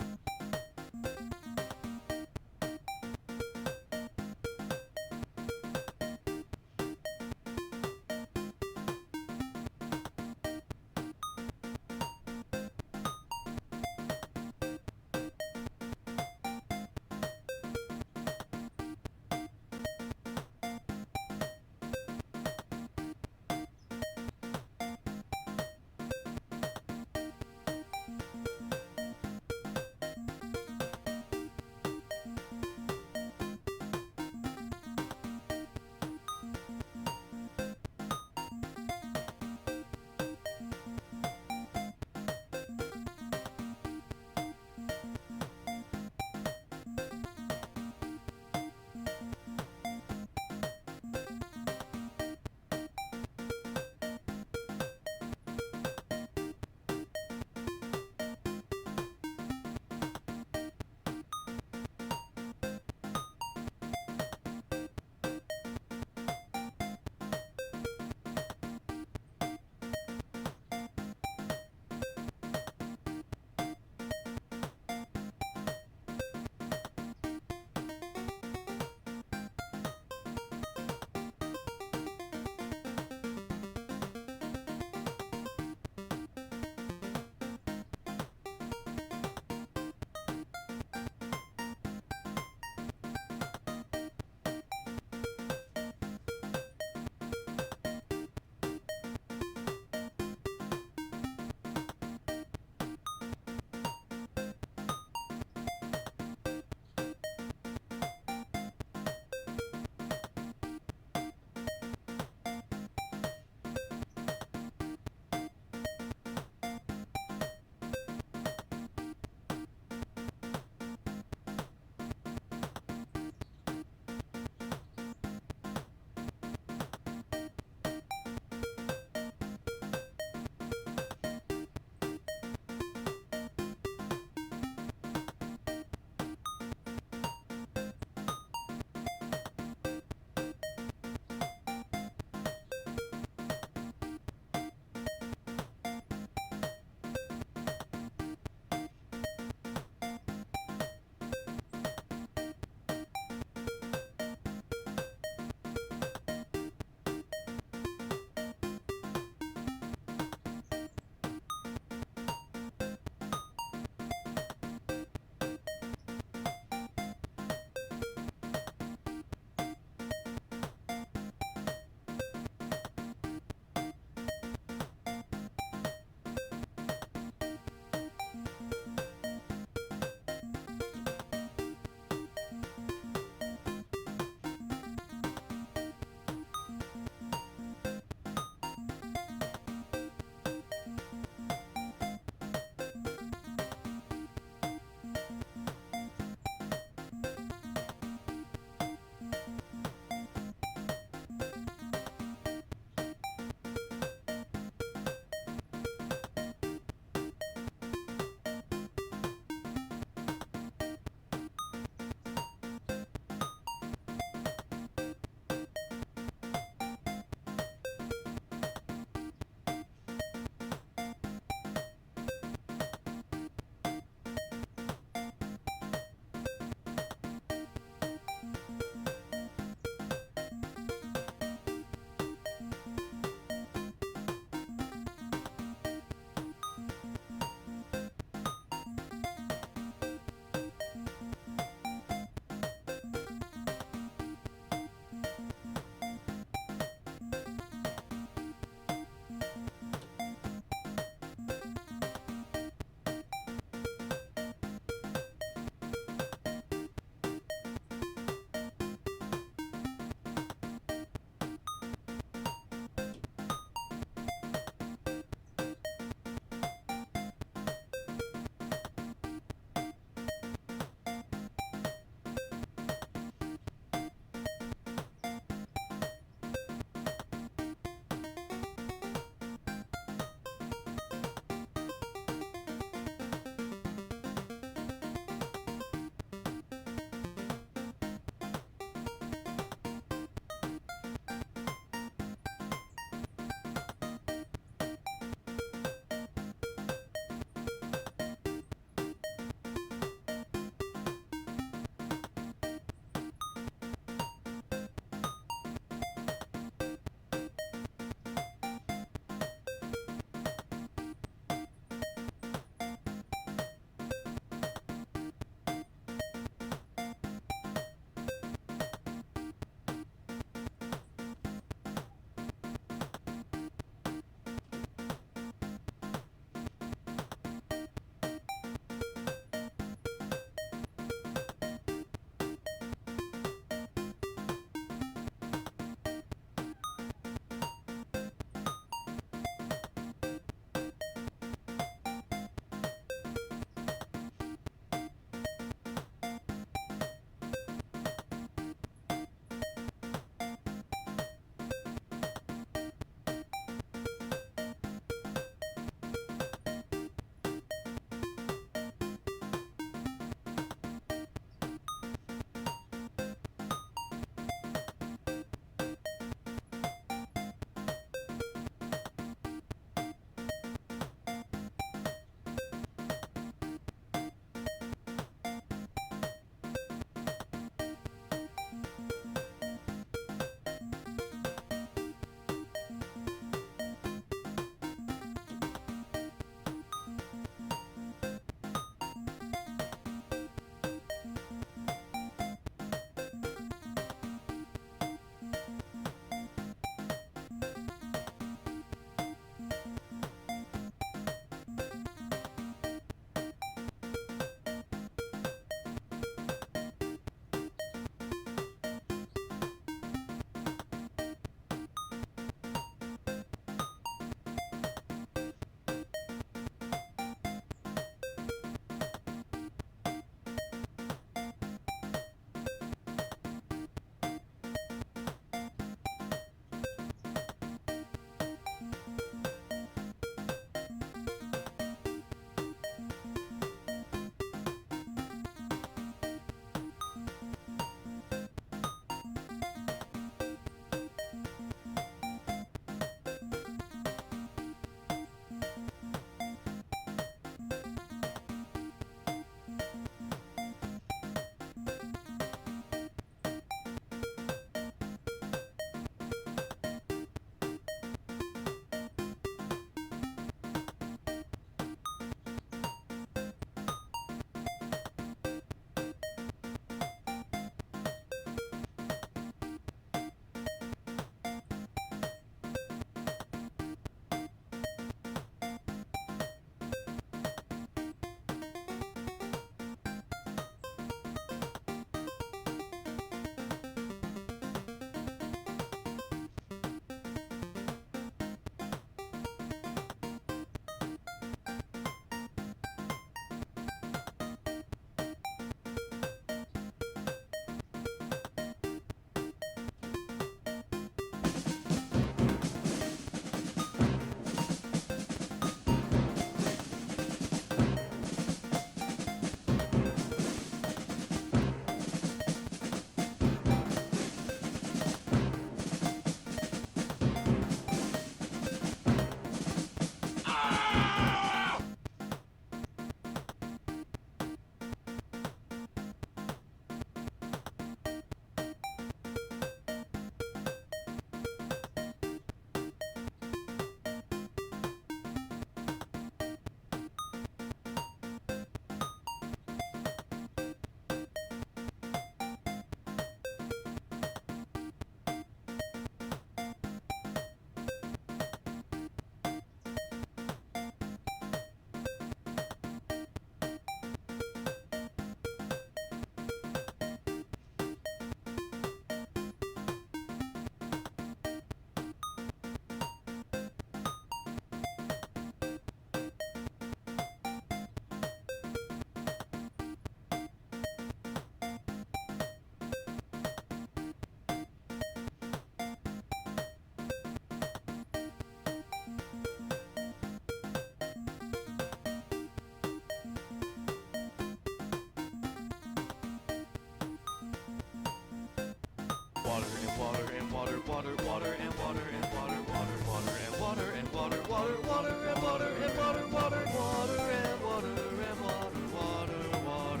A: water and water and water, water, water and water and water, water, water and water and water, water, water and water and water, water, water and water and water, water, water, water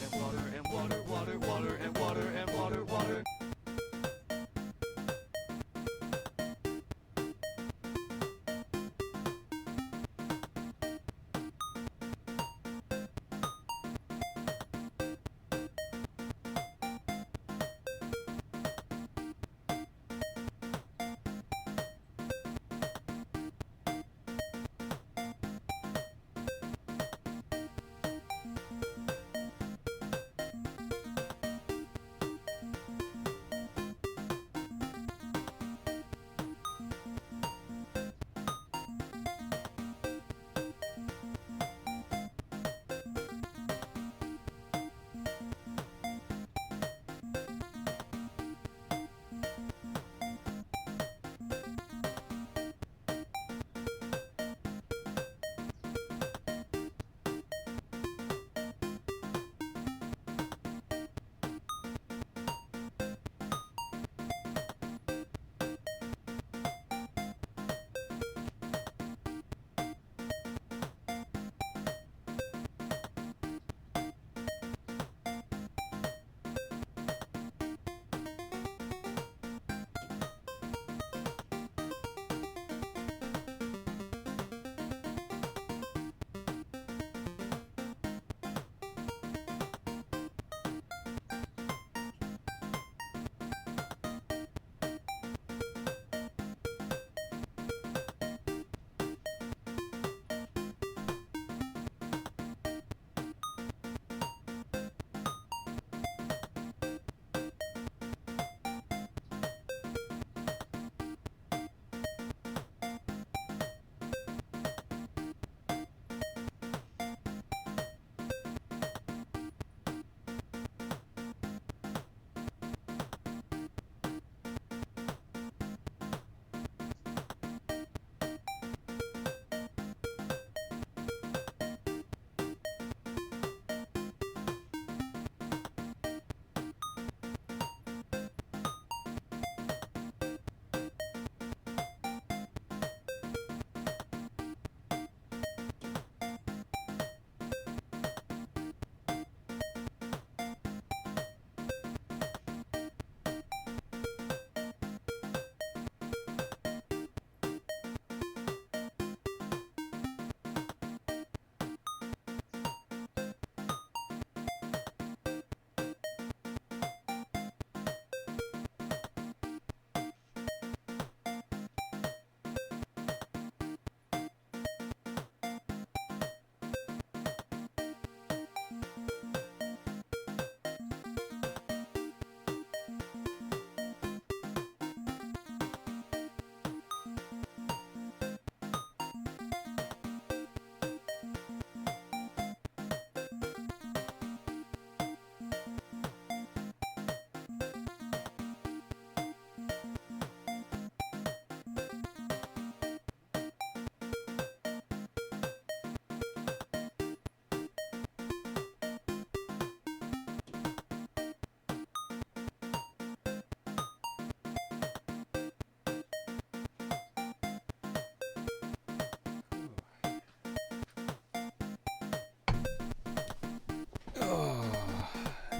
A: and water and water, water, water and water and water, water.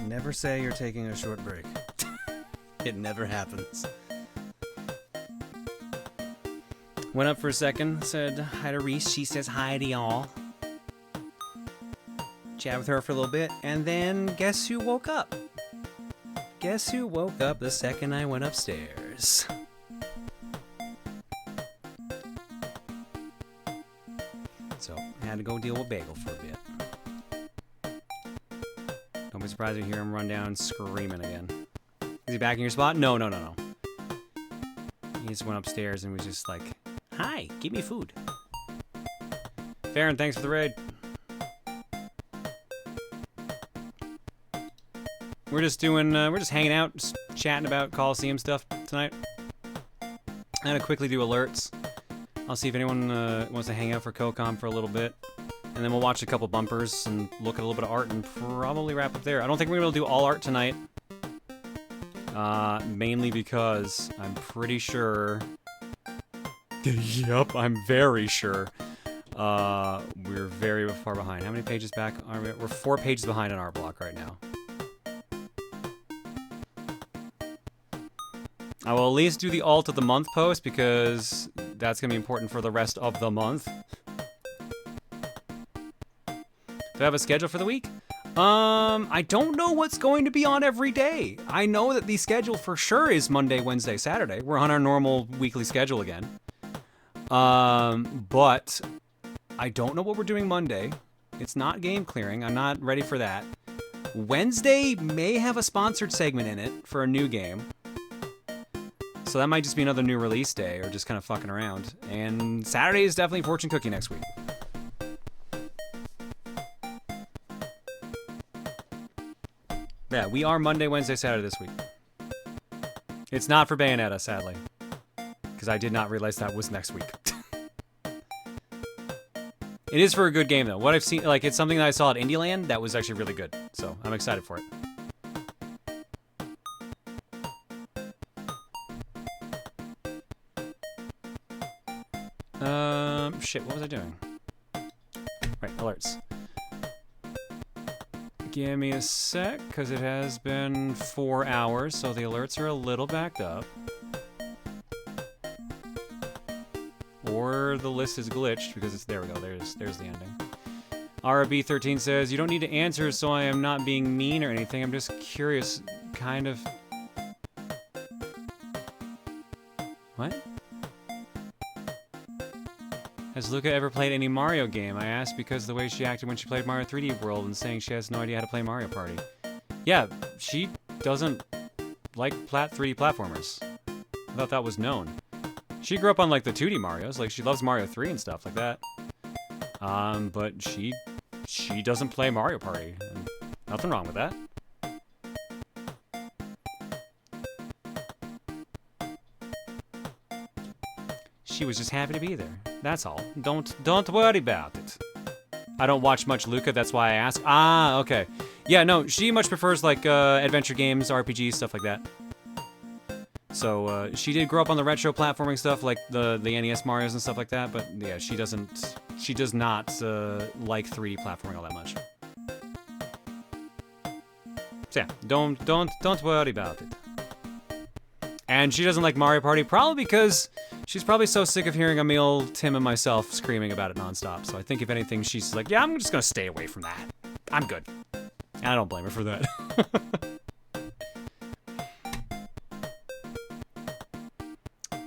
B: Never say you're taking a short break. It never happens. Went up for a second, said hi to Reese. She says hi to y'all. Chat with her for a little bit, and then guess who woke up? Guess who woke up the second I went upstairs? So, I had to go deal with Bagel for a bit. Don't be surprised to hear him run down screaming again. Is he back in your spot? No. He just went upstairs and was just like, hi, give me food. Farron, thanks for the raid. We're just hanging out, just chatting about Colosseum stuff tonight. I'm gonna quickly do alerts. I'll see if anyone wants to hang out for CoCom for a little bit. And then we'll watch a couple bumpers and look at a little bit of art and probably wrap up there. I don't think we're gonna be able to do all art tonight. Mainly because I'm pretty sure... Yup, I'm very sure. We're very far behind. How many pages back are we? We're 4 pages behind on our block right now. I will at least do the alt of the month post because that's going to be important for the rest of the month. Do I have a schedule for the week? I don't know what's going to be on every day. I know that the schedule for sure is Monday, Wednesday, Saturday. We're on our normal weekly schedule again. But I don't know what we're doing Monday. It's not game clearing. I'm not ready for that. Wednesday may have a sponsored segment in it for a new game. So that might just be another new release day or just kind of fucking around. And Saturday is definitely fortune cookie next week. Yeah, we are Monday, Wednesday, Saturday this week. It's not for Bayonetta, sadly. Because I did not realize that was next week. It is for a good game, though. What I've seen, like, it's something that I saw at Indieland that was actually really good. So, I'm excited for it. Shit, what was I doing? Right, alerts. Give me a sec, because it has been 4 hours, so the alerts are a little backed up. Or the list is glitched, because it's, there we go, there's the ending. RB13 says, you don't need to answer, so I am not being mean or anything, I'm just curious, kind of... What? Has Luca ever played any Mario game? I asked because the way she acted when she played Mario 3D World and saying she has no idea how to play Mario Party. Yeah, she doesn't like 3D platformers. I thought that was known. She grew up on like the 2D Marios, like she loves Mario 3 and stuff like that. But she doesn't play Mario Party. And nothing wrong with that. She was just happy to be there. That's all. Don't worry about it. I don't watch much Luca, that's why I ask. Ah, okay. Yeah, no, she much prefers like adventure games, RPGs, stuff like that. So she did grow up on the retro platforming stuff, like the NES Marios and stuff like that. But yeah, she does not like 3D platforming all that much. So yeah, don't worry about it. And she doesn't like Mario Party, probably because she's probably so sick of hearing Emil, Tim, and myself screaming about it nonstop. So I think if anything, she's like, yeah, I'm just gonna stay away from that. I'm good. And I don't blame her for that.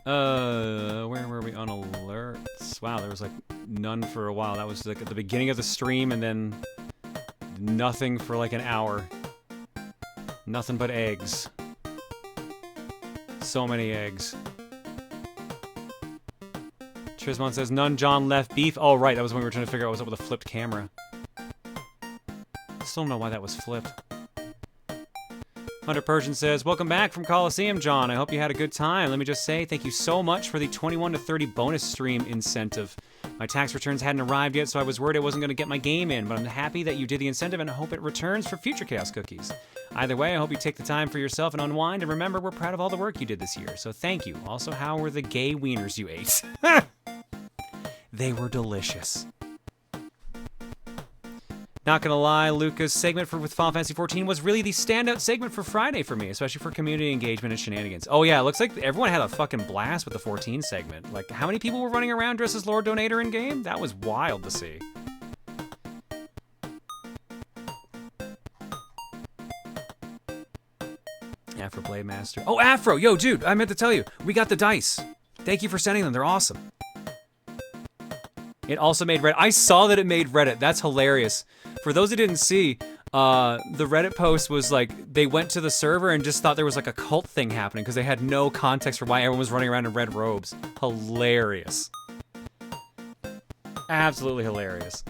B: Where were we on alerts? Wow, there was like none for a while. That was like at the beginning of the stream and then nothing for like an hour. Nothing but eggs. So many eggs. Trismon says, none John left beef. Oh, right, that was when we were trying to figure out what was up with the flipped camera. Still don't know why that was flipped. Hunter Persian says, welcome back from Colosseum, John. I hope you had a good time. Let me just say thank you so much for the 21 to 30 bonus stream incentive. My tax returns hadn't arrived yet, so I was worried I wasn't going to get my game in, but I'm happy that you did the incentive and I hope it returns for future Chaos Cookies. Either way, I hope you take the time for yourself and unwind, and remember, we're proud of all the work you did this year, so thank you. Also, how were the gay wieners you ate? They were delicious. Not gonna lie, Luca's segment with Final Fantasy XIV was really the standout segment for Friday for me, especially for community engagement and shenanigans. Oh yeah, it looks like everyone had a fucking blast with the 14 segment. Like, how many people were running around dressed as Lord Donator in game? That was wild to see. Afro Blade Master. Oh, Afro! Yo, dude, I meant to tell you, we got the dice. Thank you for sending them, they're awesome. It also made Reddit. I saw that it made Reddit. That's hilarious. For those who didn't see, the Reddit post was like, they went to the server and just thought there was like a cult thing happening because they had no context for why everyone was running around in red robes. Hilarious. Absolutely hilarious.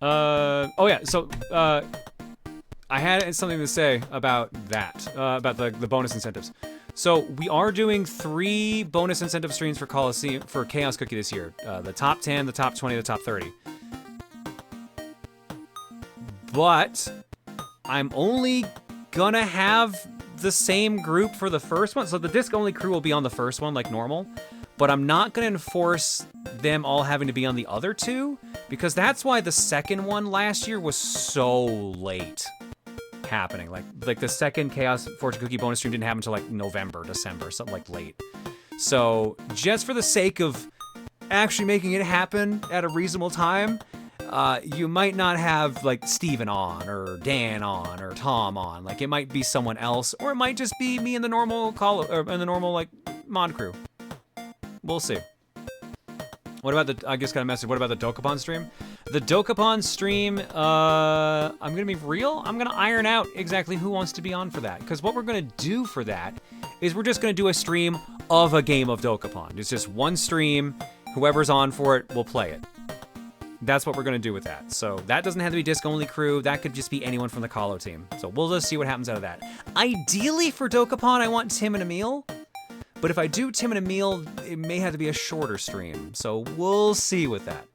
B: Oh yeah, so, I had something to say about that, about the bonus incentives. So we are doing 3 bonus incentive streams for Colosseum, for Chaos Cookie this year. The top 10, the top 20, the top 30. but I'm only gonna have the same group for the first one. So the disc-only crew will be on the first one like normal, but I'm not gonna enforce them all having to be on the other two, because that's why the second one last year was so late happening. Like the second Chaos Fortune Cookie bonus stream didn't happen until like November, December, something like late. So just for the sake of actually making it happen at a reasonable time, you might not have like Steven on or Dan on or Tom on. Like it might be someone else, or it might just be me and the normal like mod crew. We'll see. What about the, I just got a message, what about the Dokapon stream? The Dokapon stream, I'm gonna be real, I'm gonna iron out exactly who wants to be on for that. Because what we're gonna do for that is we're just gonna do a stream of a game of Dokapon. It's just one stream, whoever's on for it will play it. That's what we're gonna do with that. So that doesn't have to be disc-only crew, that could just be anyone from the Colo team. So we'll just see what happens out of that. Ideally for Dokapon, I want Tim and Emil. But if I do Tim and Emil, it may have to be a shorter stream. So we'll see with that.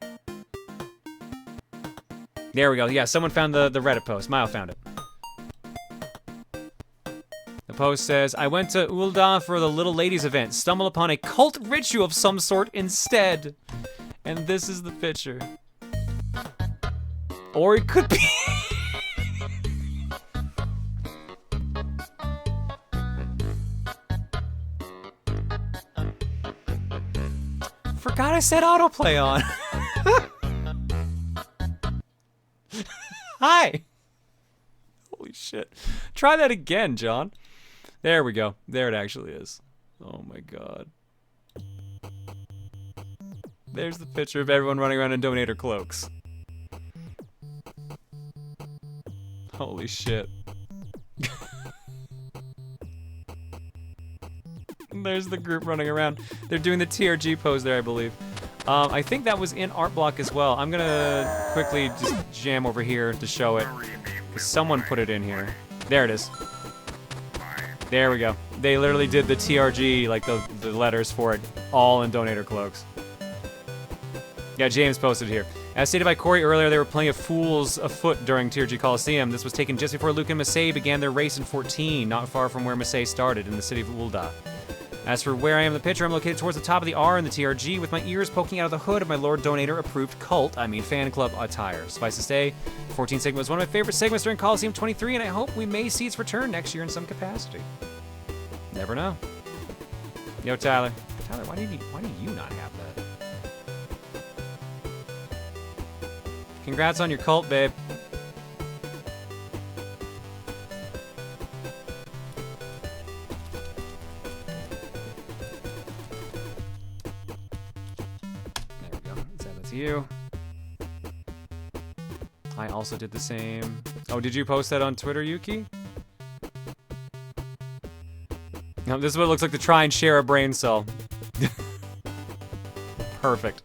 B: There we go. Yeah, someone found the Reddit post. Mile found it. The post says, I went to Ul'dah for the Little Ladies event. Stumbled upon a cult ritual of some sort instead. And this is the picture. Or it could be... Forgot I said autoplay on. Hi. Holy shit. Try that again, John. There we go. There it actually is. Oh my god. There's the picture of everyone running around in Dominator cloaks. Holy shit. There's the group running around. They're doing the TRG pose there, I believe. I think that was in art block as well. I'm gonna quickly just jam over here to show it, because someone put it in here. There it is. There we go. They literally did the TRG, like the letters for it, all in Donator cloaks. Yeah, James posted here. As stated by Corey earlier, they were playing a Fools afoot during TRG Colosseum. This was taken just before Luke and Masei began their race in 14, not far from where Masei started, in the city of Ul'dah. As for where I am in the picture, I'm located towards the top of the R in the TRG with my ears poking out of the hood of my Lord Donator approved fan club attire. Suffice to say, the 14 segment was one of my favorite segments during Colosseum 23, and I hope we may see its return next year in some capacity. Never know. Yo, Tyler. Tyler, why do you not have that? Congrats on your cult, babe. You. I also did the same. Oh, did you post that on Twitter, Yuki? No, this is what it looks like to try and share a brain cell. Perfect.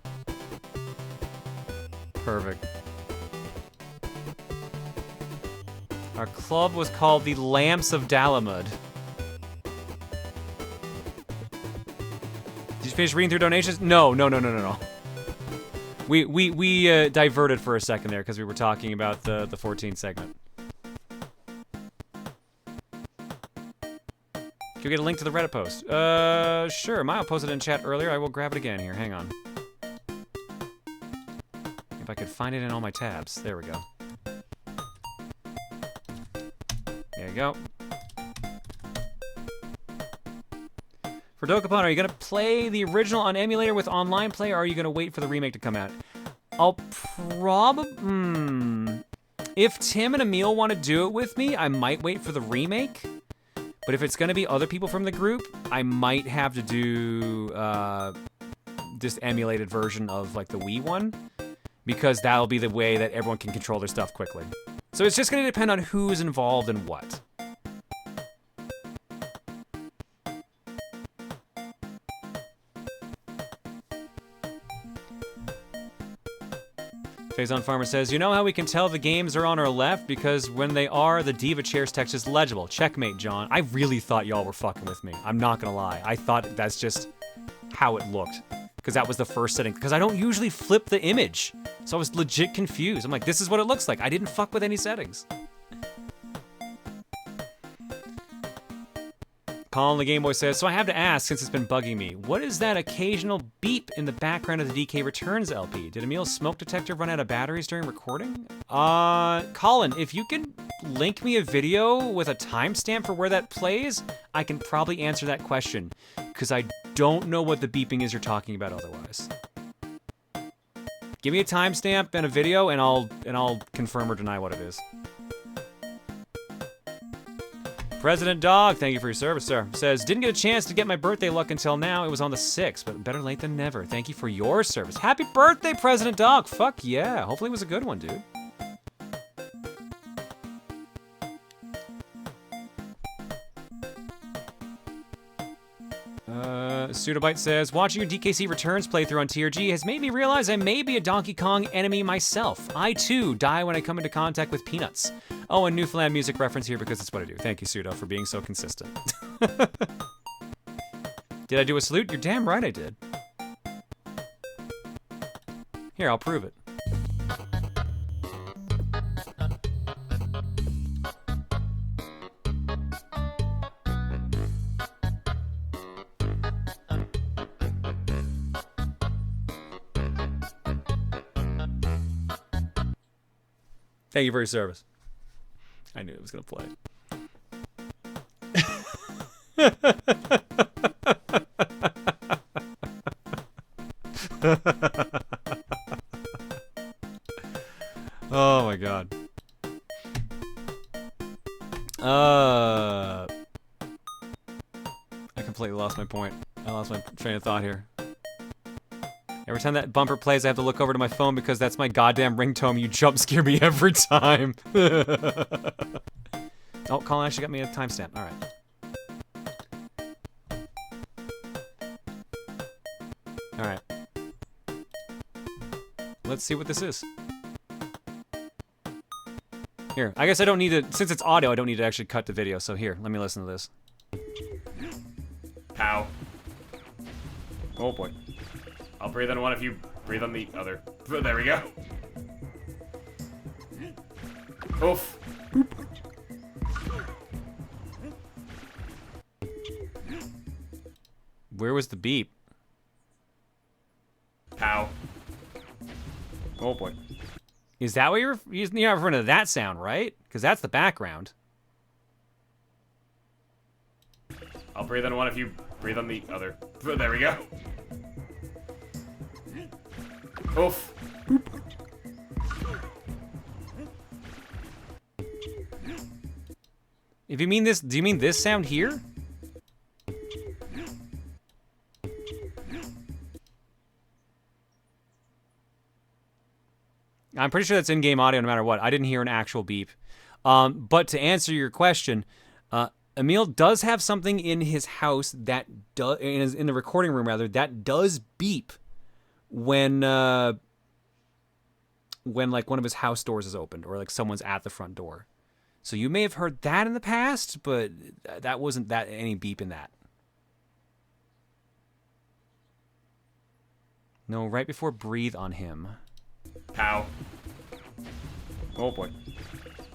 B: Perfect. Our club was called the Lamps of Dalamud. Did you finish reading through donations? No. We diverted for a second there because we were talking about the 14 segment. Can we get a link to the Reddit post? Sure. Maya posted it in chat earlier. I will grab it again here. Hang on. If I could find it in all my tabs. There we go. There you go. For Dokapon, are you going to play the original on emulator with online play, or are you going to wait for the remake to come out? I'll probably... If Tim and Emil want to do it with me, I might wait for the remake. But if it's going to be other people from the group, I might have to do this emulated version of like the Wii one, because that'll be the way that everyone can control their stuff quickly. So it's just going to depend on who's involved and what. Faison Farmer says, you know how we can tell the games are on our left? Because when they are, the Diva Chairs text is legible. Checkmate, John. I really thought y'all were fucking with me. I'm not gonna lie. I thought that's just how it looked. because that was the first setting. Because I don't usually flip the image. So I was legit confused. I'm like, this is what it looks like. I didn't fuck with any settings. Colin the Game Boy says, so I have to ask, since it's been bugging me, what is that occasional beep in the background of the DK Returns LP? Did Emil's smoke detector run out of batteries during recording? Colin, if you can link me a video with a timestamp for where that plays, I can probably answer that question, because I don't know what the beeping is you're talking about otherwise. Give me a timestamp and a video, and I'll confirm or deny what it is. President Dog, thank you for your service, sir. Says, didn't get a chance to get my birthday luck until now. It was on the 6th, but better late than never. Thank you for your service. Happy birthday, President Dog. Fuck yeah. Hopefully it was a good one, dude. Pseudobite says, watching your DKC Returns playthrough on TRG has made me realize I may be a Donkey Kong enemy myself. I, too, die when I come into contact with peanuts. Oh, and Newfoundland music reference here because it's what I do. Thank you, Pseudo, for being so consistent. Did I do a salute? You're damn right I did. Here, I'll prove it. Thank you for your service. I knew it was gonna play. Oh my god. I completely lost my point. I lost my train of thought here. Every time that bumper plays, I have to look over to my phone because that's my goddamn ringtone. You jump scare me every time. Oh, Colin actually got me a timestamp. All right. All right. Let's see what this is. Here, I guess I don't need to, since it's audio, I don't need to actually cut the video. So here, let me listen to this.
A: Ow.
B: Oh boy.
A: I'll breathe on one if you breathe on the other. There we go. Oof.
B: Where was the beep?
A: Ow.
B: Oh boy. Is that what you're referring to that sound, right? Because that's the background.
A: I'll breathe on one if you breathe on the other. There we go. Oof.
B: If you mean this, do you mean this sound here? I'm pretty sure that's in-game audio no matter what. I didn't hear an actual beep. But to answer your question, Emil does have something in his house that does, in the recording room rather, that does beep when like one of his house doors is opened or like someone's at the front door. So you may have heard that in the past, but that wasn't any beep in that. No, right before breathe on him.
A: Ow.
B: Oh boy.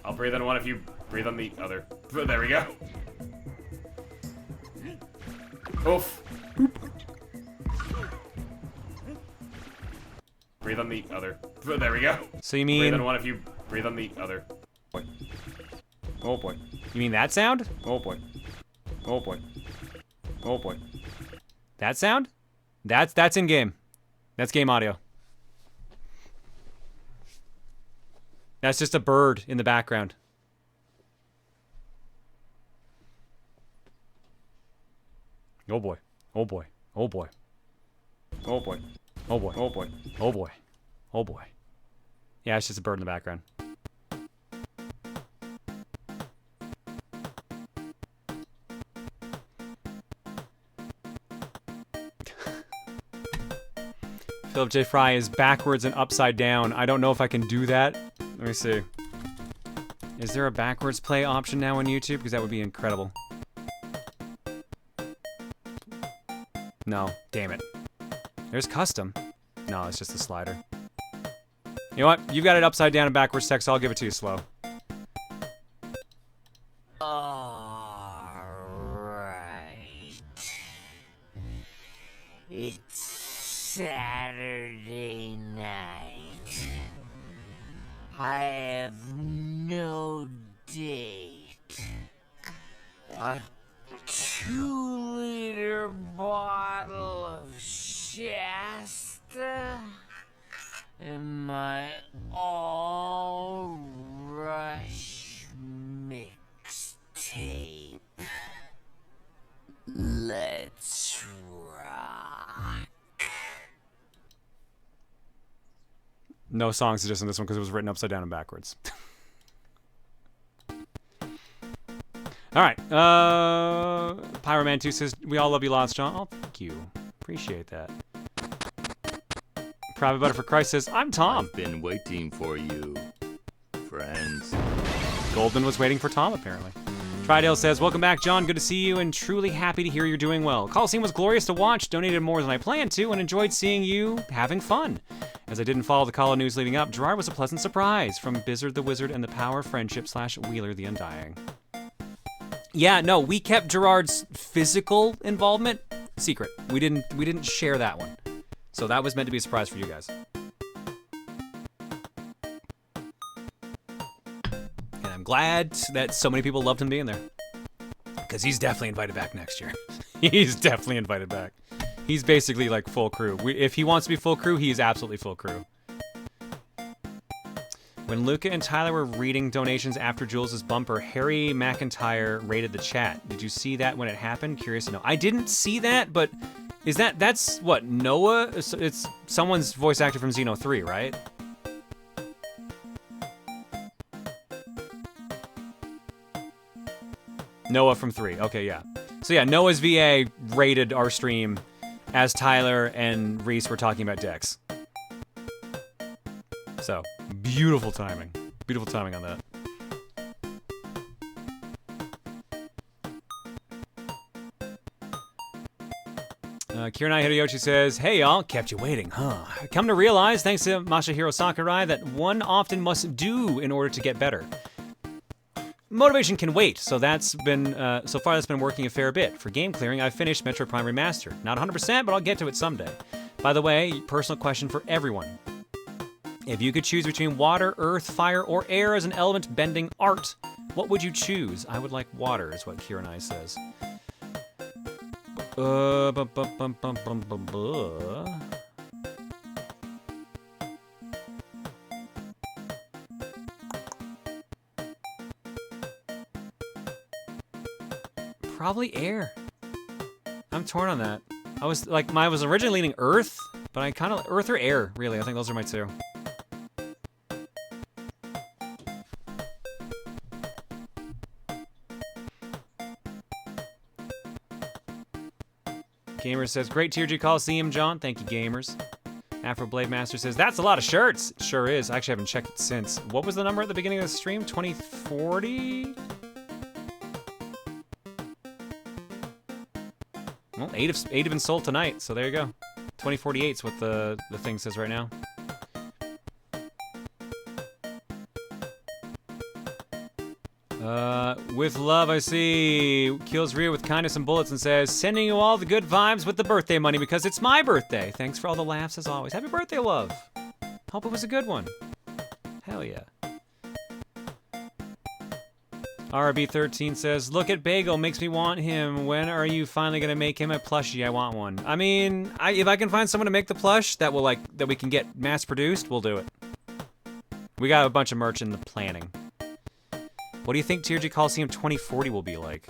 A: I'll breathe on one if you breathe on the other. There we go. Oof. Breathe on the other. There we go.
B: So you mean...
A: Breathe on one if you breathe on the other.
B: Boy. Oh boy. You mean that sound? Oh boy. Oh boy. Oh boy. That sound? That's in game. That's game audio. That's just a bird in the background. Oh boy. Oh boy. Oh boy. Oh boy. Oh boy. Oh boy. Oh boy. Oh boy. Yeah, it's just a bird in the background. Philip J. Fry is backwards and upside down. I don't know if I can do that. Let me see. Is there a backwards play option now on YouTube? Because that would be incredible. No. Damn it. There's custom. No, it's just the slider. You know what? You've got it upside down and backwards text. So I'll give it to you slow.
C: Alright. It's Saturday night. I have no date. A 2-liter bottle of Shasta and my all-rush mixtape. Let's rock.
B: No song suggestion this one because it was written upside down and backwards. All right. Pyroman 2 says, we all love you lots, John. Oh, thank you. Appreciate that. Private Butter for Christ says, I'm Tom.
J: I've been waiting for you, friends.
B: Golden was waiting for Tom, apparently. Tridale says, welcome back, John. Good to see you and truly happy to hear you're doing well. Colosseum was glorious to watch, donated more than I planned to, and enjoyed seeing you having fun. As I didn't follow the Colo news leading up, Gerard was a pleasant surprise from Bizzard the Wizard and the Power of Friendship / Wheeler the Undying. Yeah, no, we kept Gerard's physical involvement secret. We didn't share that one. So that was meant to be a surprise for you guys. And I'm glad that so many people loved him being there. Because he's definitely invited back next year. He's definitely invited back. He's basically like full crew. If he wants to be full crew, he's absolutely full crew. When Luca and Tyler were reading donations after Jules' bumper, Harry McIntyre rated the chat. Did you see that when it happened? Curious to know. I didn't see that, but that's what, Noah? It's someone's voice actor from Xeno 3, right? Noah from 3. Okay, yeah. So yeah, Noah's VA rated our stream as Tyler and Reese were talking about Dex. So, beautiful timing. Beautiful timing on that. Kiranai Hideyoshi says, hey y'all, kept you waiting, huh? I come to realize, thanks to Masahiro Sakurai, that one often must do in order to get better. Motivation can wait, so that's been, so far that's been working a fair bit. For game clearing, I've finished Metroid Prime Remastered. Not 100%, but I'll get to it someday. By the way, personal question for everyone. If you could choose between water, earth, fire, or air as an element bending art, what would you choose? I would like water, is what Kiranai says. Probably air. I'm torn on that. I was originally leaning earth, but I kind of earth or air, really. I think those are my two. Gamer says, great TRG Colosseum, John. Thank you, gamers. Afro Blade Master says, that's a lot of shirts. It sure is. I actually haven't checked it since. What was the number at the beginning of the stream? 2040? Well, 8 have been sold tonight, so there you go. 2048 is what the thing says right now. With love, I see. Kills Rhea with kindness and bullets and says, sending you all the good vibes with the birthday money because it's my birthday. Thanks for all the laughs as always. Happy birthday, love. Hope it was a good one. Hell yeah. RB13 says, look at Bagel, makes me want him. When are you finally gonna make him a plushie? I want one. I mean, if I can find someone to make the plush that will that we can get mass produced, we'll do it. We got a bunch of merch in the planning. What do you think TRG Colosseum 2040 will be like?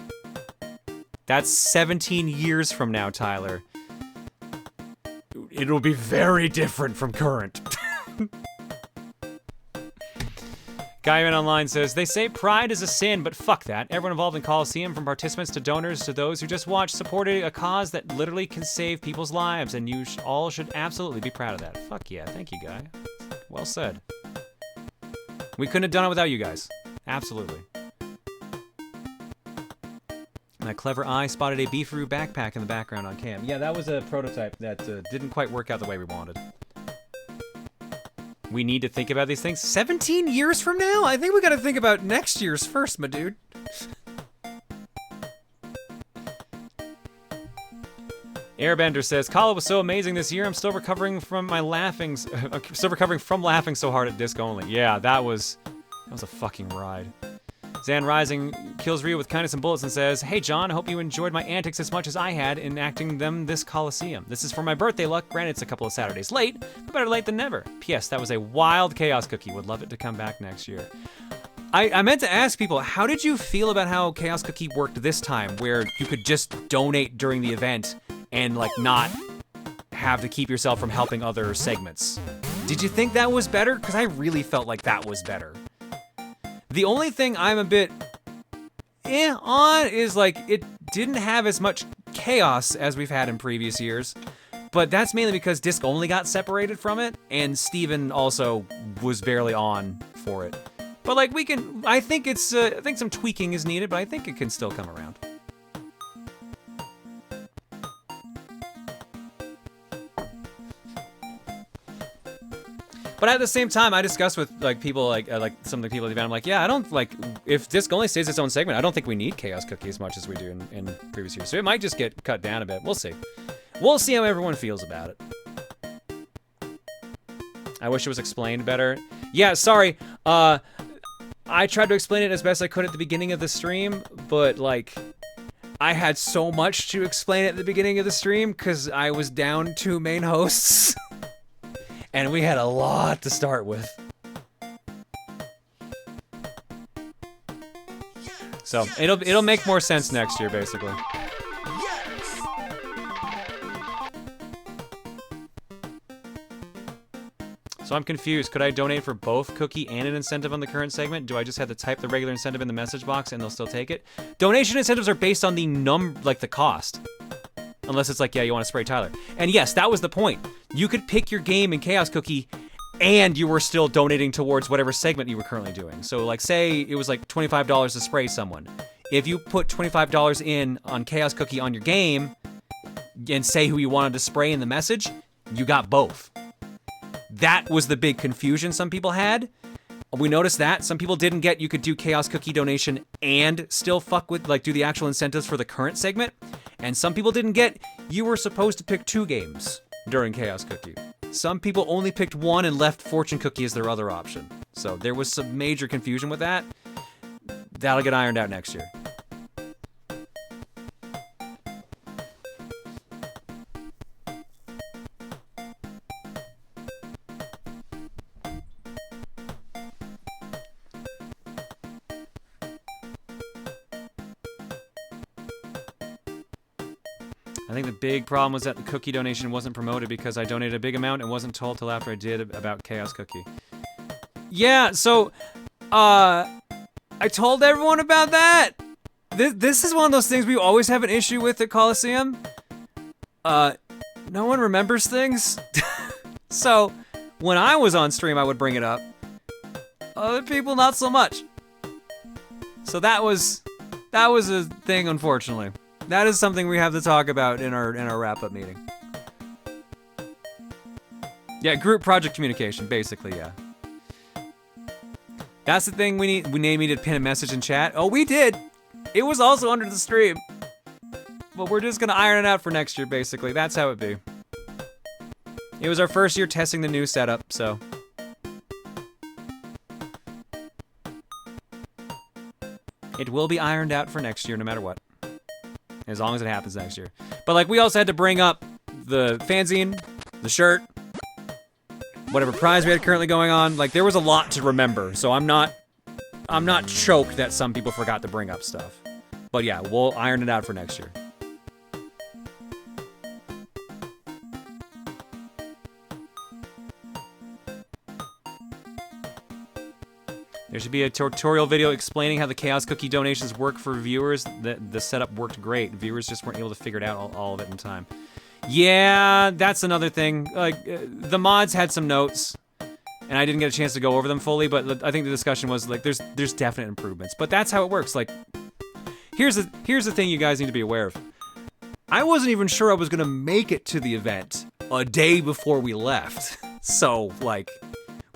B: That's 17 years from now, Tyler. It'll be very different from current. Guyman Online says, they say pride is a sin, but fuck that. Everyone involved in Colosseum, from participants to donors to those who just watch, supported a cause that literally can save people's lives, and you all should absolutely be proud of that. Fuck yeah, thank you, Guy. Well said. We couldn't have done it without you guys. Absolutely. My clever eye spotted a Beefaroo backpack in the background on cam. Yeah, that was a prototype that didn't quite work out the way we wanted. We need to think about these things. 17 years from now? I think we gotta think about next year's first, my dude. Airbender says, Kala was so amazing this year, I'm still recovering from my laughing so hard at disc only. Yeah, that was a fucking ride. Zan Rising kills Ryu with kindness and bullets and says, Hey John, I hope you enjoyed my antics as much as I had in acting them this Colosseum. This is for my birthday luck. Granted, it's a couple of Saturdays late, but better late than never. P.S. That was a wild Chaos Cookie. Would love it to come back next year. I meant to ask people, how did you feel about how Chaos Cookie worked this time, where you could just donate during the event and like not have to keep yourself from helping other segments? Did you think that was better? Because I really felt like that was better. The only thing I'm a bit on is like it didn't have as much chaos as we've had in previous years, but that's mainly because Disc only got separated from it, and Steven also was barely on for it. But like I think some tweaking is needed, but I think it can still come around. But at the same time, I discussed with like people like some of the people at the event. I'm like, yeah, I don't like if Disc only stays its own segment. I don't think we need Chaos Cookie as much as we do in previous years. So it might just get cut down a bit. We'll see. We'll see how everyone feels about it. I wish it was explained better. Yeah, sorry. I tried to explain it as best I could at the beginning of the stream, but like I had so much to explain at the beginning of the stream because I was down 2 main hosts. And we had a lot to start with. So it'll make more sense next year, basically. So I'm confused. Could I donate for both cookie and an incentive on the current segment? Do I just have to type the regular incentive in the message box and they'll still take it? Donation incentives are based on the the cost. Unless it's like, yeah, you want to spray Tyler. And yes, that was the point. You could pick your game in Chaos Cookie and you were still donating towards whatever segment you were currently doing. So like say it was like $25 to spray someone. If you put $25 in on Chaos Cookie on your game and say who you wanted to spray in the message, you got both. That was the big confusion some people had. We noticed that some people didn't get you could do Chaos Cookie donation and still fuck with like do the actual incentives for the current segment. And some people didn't get you were supposed to pick 2 games during Chaos Cookie. Some people only picked 1 and left Fortune Cookie as their other option. So there was some major confusion with that. That'll get ironed out next year. I think the big problem was that the cookie donation wasn't promoted because I donated a big amount and wasn't told till after I did about Chaos Cookie. Yeah, so, I told everyone about that. This is one of those things we always have an issue with at Colosseum. No one remembers things. So, when I was on stream, I would bring it up. Other people, not so much. So that was a thing, unfortunately. That is something we have to talk about in our wrap-up meeting. Yeah, group project communication, basically, yeah. That's the thing we need. We needed to pin a message in chat. Oh, we did. It was also under the stream. But we're just gonna iron it out for next year, basically. That's how it be. It was our first year testing the new setup, so. It will be ironed out for next year, no matter what. As long as it happens next year. But like we also had to bring up the fanzine, the shirt, whatever prize we had currently going on. Like there was a lot to remember. So I'm not choked that some people forgot to bring up stuff. But yeah, we'll iron it out for next year. There should be a tutorial video explaining how the Chaos Cookie donations work for viewers. The setup worked great. Viewers just weren't able to figure it out all of it in time. Yeah, that's another thing. Like, the mods had some notes, and I didn't get a chance to go over them fully, but I think the discussion was, like, there's definite improvements. But that's how it works. Like, here's the thing you guys need to be aware of. I wasn't even sure I was gonna make it to the event a day before we left. So, like,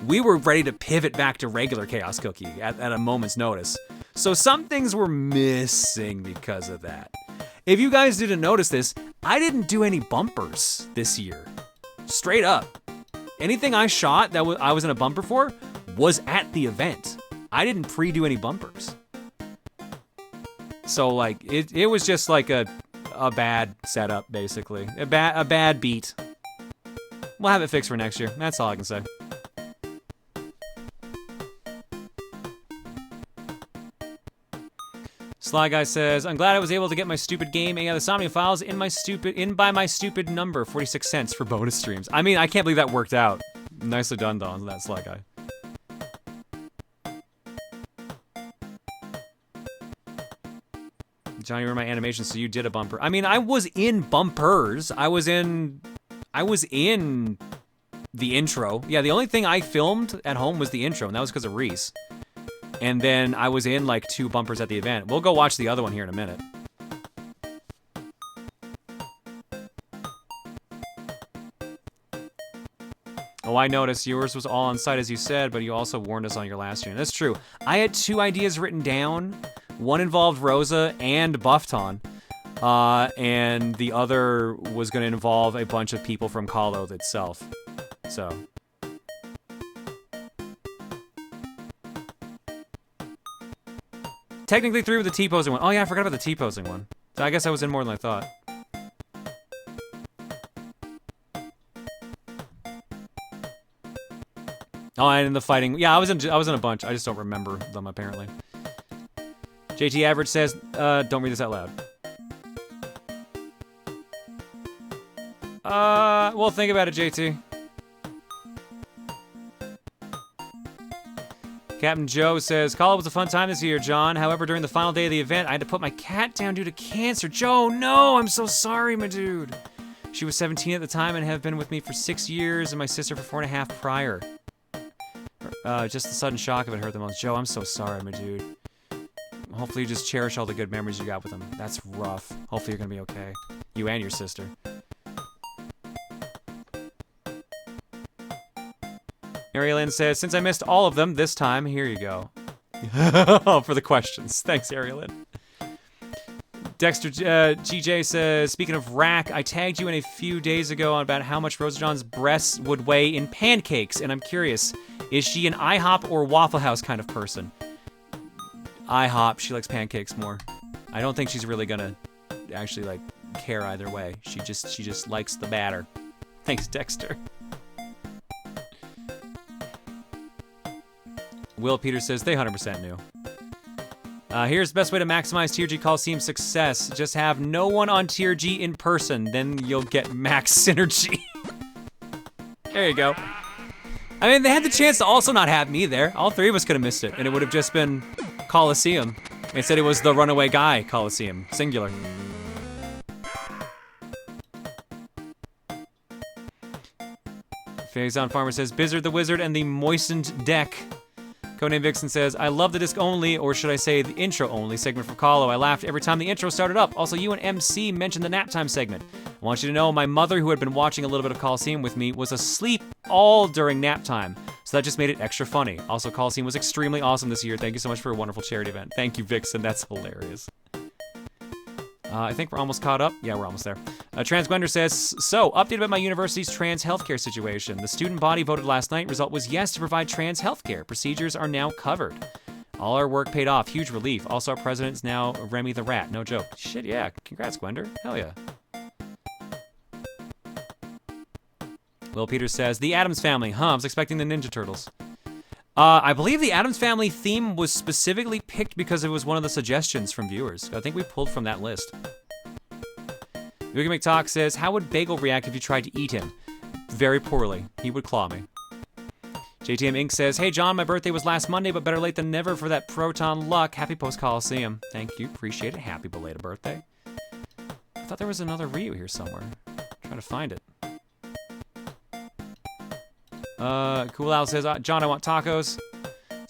B: we were ready to pivot back to regular Chaos Cookie at a moment's notice. So some things were missing because of that. If you guys didn't notice this, I didn't do any bumpers this year. Straight up. Anything I shot that I was in a bumper for was at the event. I didn't pre-do any bumpers. So, like, it was just like a bad setup, basically. A bad beat. We'll have it fixed for next year. That's all I can say. Sly Guy says, I'm glad I was able to get my stupid game and the Somnia files in by my stupid number, 46 cents for bonus streams. I mean, I can't believe that worked out. Nicely done, Don, that Sly Guy. Johnny, you're my animation, so you did a bumper. I mean, I was in bumpers. I was in the intro. Yeah, the only thing I filmed at home was the intro, and that was because of Reese. And then I was in like 2 bumpers at the event. We'll go watch the other one here in a minute. Oh, I noticed yours was all on site as you said, but you also warned us on your last stream. That's true. I had 2 ideas written down. One involved Rosa and Buffton. And the other was going to involve a bunch of people from Colo itself. So. Technically 3 with the T-posing one. Oh yeah, I forgot about the T-posing one. So I guess I was in more than I thought. Oh, and in the fighting. Yeah, I was in a bunch. I just don't remember them apparently. JT Average says, don't read this out loud. Well, think about it, JT. Captain Joe says, Call was a fun time this year, John. However, during the final day of the event, I had to put my cat down due to cancer. Joe, no, I'm so sorry, my dude. She was 17 at the time and have been with me for 6 years, and my sister for 4.5 prior. Just the sudden shock of it hurt the most. Joe, I'm so sorry, my dude. Hopefully you just cherish all the good memories you got with him. That's rough. Hopefully you're gonna be okay. You and your sister. Arielyn says, since I missed all of them this time, here you go. For the questions. Thanks, Arielyn. Dexter GJ says, speaking of rack, I tagged you in a few days ago about how much Rosa John's breasts would weigh in pancakes, and I'm curious, is she an IHOP or Waffle House kind of person? IHOP, she likes pancakes more. I don't think she's really gonna actually, like, care either way. She just likes the batter. Thanks, Dexter. Will Peters says, they 100% knew. Here's the best way to maximize TRG Colosseum's success. Just have no one on TRG in person, then you'll get max synergy. There you go. I mean, they had the chance to also not have me there. All 3 of us could have missed it, and it would have just been Colosseum. Instead, it was the runaway guy Colosseum, singular. Phazon Farmer says, Bizzard the Wizard and the Moistened Deck. Codename Vixen says, I love the disc only, or should I say the intro only segment for Colo. I laughed every time the intro started up. Also, you and MC mentioned the nap time segment. I want you to know my mother, who had been watching a little bit of Colosseum with me, was asleep all during nap time. So that just made it extra funny. Also, Colosseum was extremely awesome this year. Thank you so much for a wonderful charity event. Thank you, Vixen. That's hilarious. I think we're almost caught up. Yeah, we're almost there. Transgwender says, so, update about my university's trans healthcare situation. The student body voted last night. Result was yes to provide trans healthcare. Procedures are now covered. All our work paid off. Huge relief. Also, our president's now Remy the Rat. No joke. Shit, yeah. Congrats, Gwender. Hell yeah. Will Peters says, the Addams Family. I was expecting the Ninja Turtles. I believe the Addams Family theme was specifically picked because it was one of the suggestions from viewers. I think we pulled from that list. Yugi McTalk says, how would Bagel react if you tried to eat him? Very poorly. He would claw me. JTM Inc. says, hey John, my birthday was last Monday, but better late than never for that Proton luck. Happy post-Colosseum. Thank you, appreciate it. Happy belated birthday. I thought there was another Ryu here somewhere. Trying to find it. Cool Al says, John, I want tacos.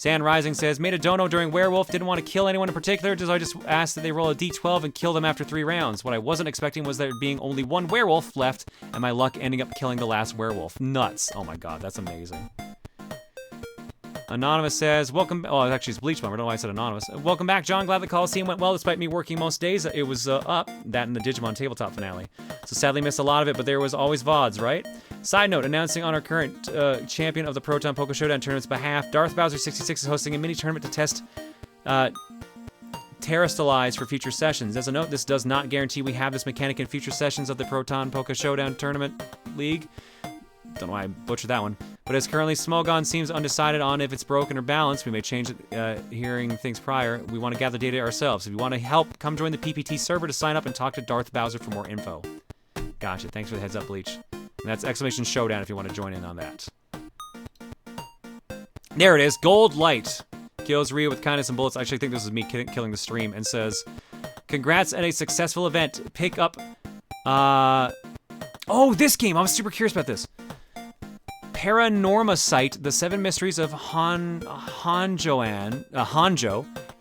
B: Sand Rising says, made a dono during Werewolf, didn't want to kill anyone in particular, so I just asked that they roll a d12 and kill them after 3 rounds. What I wasn't expecting was there being only 1 werewolf left, and my luck ending up killing the last werewolf. Nuts. Oh my god, that's amazing. Anonymous says, welcome, oh, actually it's Bleach Bomber, I don't know why I said Anonymous. Welcome back, John, glad the Colosseum went well despite me working most days. It was up, that in the Digimon tabletop finale. So sadly missed a lot of it, but there was always VODs, right? Side note, announcing on our current champion of the Proton Poké Showdown tournament's behalf, Darth Bowser 66 is hosting a mini tournament to test Terrestrialize for future sessions. As a note, this does not guarantee we have this mechanic in future sessions of the Proton Poké Showdown Tournament League. Don't know why I butchered that one. But as currently Smogon seems undecided on if it's broken or balanced, we may change it hearing things prior. We want to gather data ourselves. If you want to help, come join the PPT server to sign up and talk to Darth Bowser for more info. Gotcha. Thanks for the heads up, Bleach. And that's exclamation showdown if you want to join in on that. There it is. Gold Light. Kills Ryu with kindness and bullets. I actually think this is me killing the stream. And says, congrats at a successful event. Pick up... Oh, this game. I was super curious about this. Paranorma Site, The 7 Mysteries of Hanjo,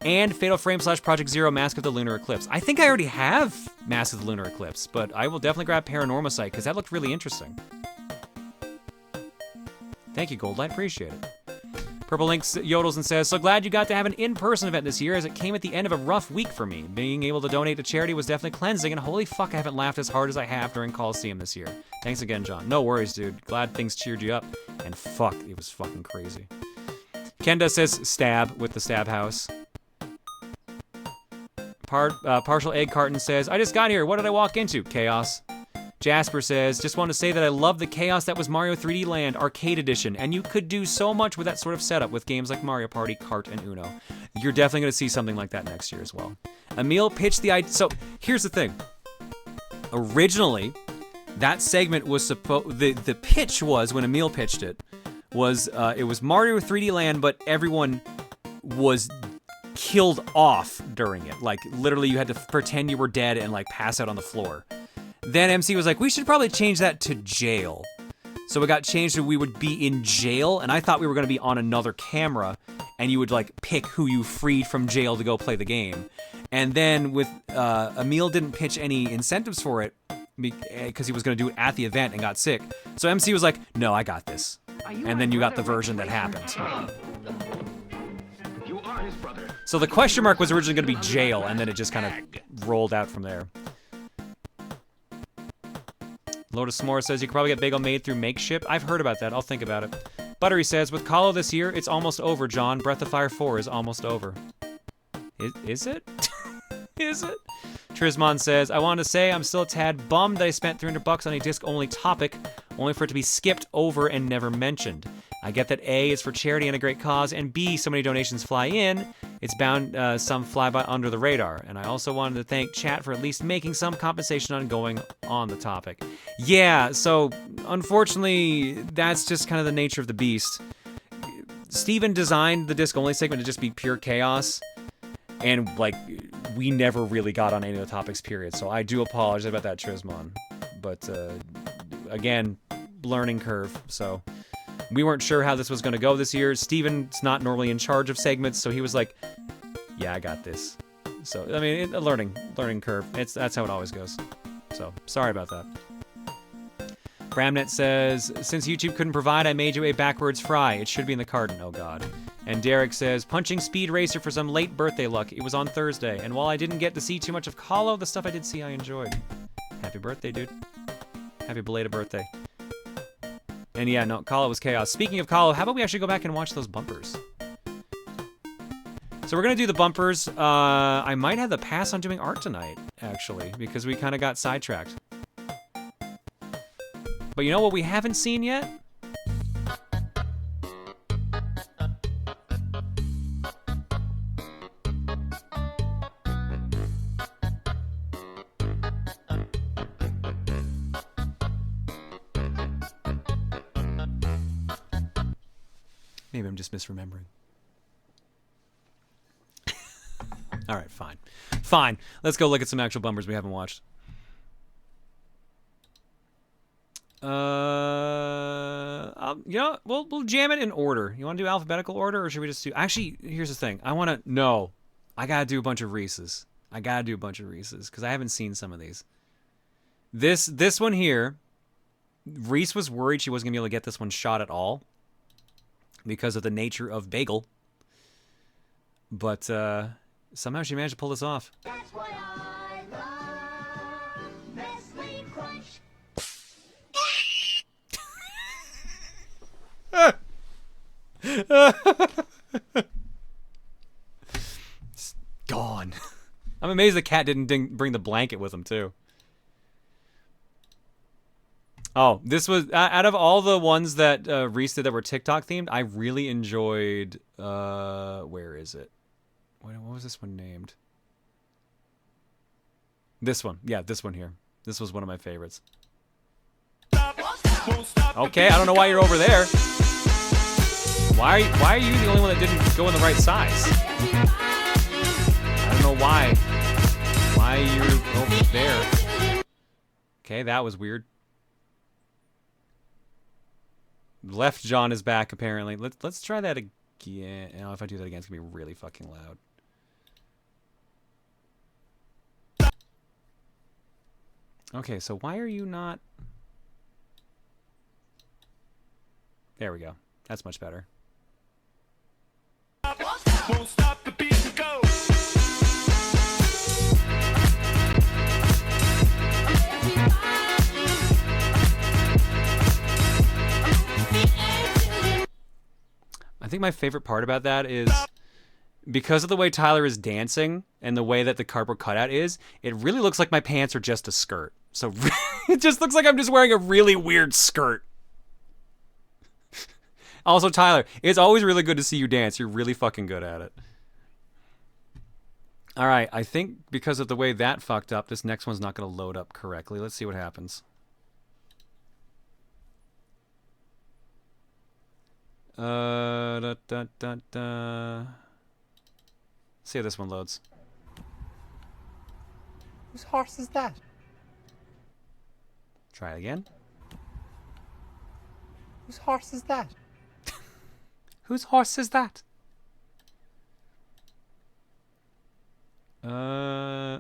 B: and Fatal Frame / Project Zero Mask of the Lunar Eclipse. I think I already have Mask of the Lunar Eclipse, but I will definitely grab Paranorma Site because that looked really interesting. Thank you, Goldlight. Appreciate it. Purple Link yodels and says, so glad you got to have an in-person event this year as it came at the end of a rough week for me. Being able to donate to charity was definitely cleansing, and holy fuck, I haven't laughed as hard as I have during Colosseum this year. Thanks again, John. No worries, dude. Glad things cheered you up. And fuck, it was fucking crazy. Kenda says, stab with the stab house. Partial Egg Carton says, I just got here. What did I walk into? Chaos. Jasper says, just want to say that I love the chaos that was Mario 3D Land Arcade Edition, and you could do so much with that sort of setup with games like Mario Party, Kart, and Uno. You're definitely going to see something like that next year as well. Emil pitched the idea. So, here's the thing. Originally, that segment was the pitch was, when Emil pitched it, was it was Mario 3D Land, but everyone was killed off during it. Like, literally, you had to pretend you were dead and, like, pass out on the floor. Then MC was like, we should probably change that to jail. So it got changed to we would be in jail, and I thought we were going to be on another camera, and you would, like, pick who you freed from jail to go play the game. And then with Emil didn't pitch any incentives for it because he was going to do it at the event and got sick. So MC was like, no, I got this. And then you got the version that happened.
J: You are his brother.
B: So the question mark was originally going to be jail, and then it just kind of rolled out from there. Lotus S'more says you could probably get bagel made through Makeship. I've heard about that. I'll think about it. Buttery says, with Colo this year, it's almost over, John. Breath of Fire 4 is almost over. Is it? Is it? Trismon says, I wanted to say I'm still a tad bummed that I spent $300 on a disc-only topic, only for it to be skipped over and never mentioned. I get that A, is for charity and a great cause, and B, so many donations fly in, it's bound some fly by under the radar. And I also wanted to thank chat for at least making some compensation on going on the topic. Yeah, so unfortunately, that's just kind of the nature of the beast. Steven designed the disc-only segment to just be pure chaos, and, like, we never really got on any of the topics, period. So I do apologize about that, Trismon. But, again, learning curve, so... We weren't sure how this was going to go this year. Steven's not normally in charge of segments, so he was like, yeah, I got this. So, I mean, a learning curve. That's how it always goes. So, sorry about that. Bramnet says, since YouTube couldn't provide, I made you a backwards fry. It should be in the carton. Oh, God. And Derek says, punching Speed Racer for some late birthday luck. It was on Thursday. And while I didn't get to see too much of Colo, the stuff I did see I enjoyed. Happy birthday, dude. Happy belated birthday. And yeah, no, Colo was chaos. Speaking of Colo, how about we actually go back and watch those bumpers? So we're going to do the bumpers. I might have the pass on doing art tonight, actually, because we kind of got sidetracked. But you know what we haven't seen yet? Maybe I'm just misremembering. All right, fine. Fine. Let's go look at some actual bumpers we haven't watched. You know, we'll jam it in order. You want to do alphabetical order, or should we just do? Actually, here's the thing. I gotta do a bunch of Reese's. Because I haven't seen some of these. This one here, Reese was worried she wasn't gonna be able to get this one shot at all because of the nature of bagel. But somehow she managed to pull this off.
K: That's why I love Nestle Crunch.
B: It's gone. I'm amazed the cat didn't bring the blanket with him too. Oh, this was out of all the ones that Reese did that were TikTok themed. I really enjoyed. Where is it? What was this one named? This one, yeah, this one here. This was one of my favorites. Okay, I don't know why you're over there. Why are you the only one that didn't go in the right size? I don't know why. Why you're over there. Okay, that was weird. Left John is back apparently. Let's try that again. Oh, if I do that again, it's gonna be really fucking loud. Okay, so why are you not? There we go. That's much better.
K: Won't stop the beat to go.
B: I think my favorite part about that is because of the way Tyler is dancing and the way that the cardboard cutout is, it really looks like my pants are just a skirt. So it just looks like I'm just wearing a really weird skirt. Also, Tyler, it's always really good to see you dance. You're really fucking good at it. All right, I think because of the way that fucked up, this next one's not going to load up correctly. Let's see what happens. See how this one loads.
K: Whose horse is that?
B: Try it again.
K: Whose horse is that?
B: Whose horse is that?
G: No.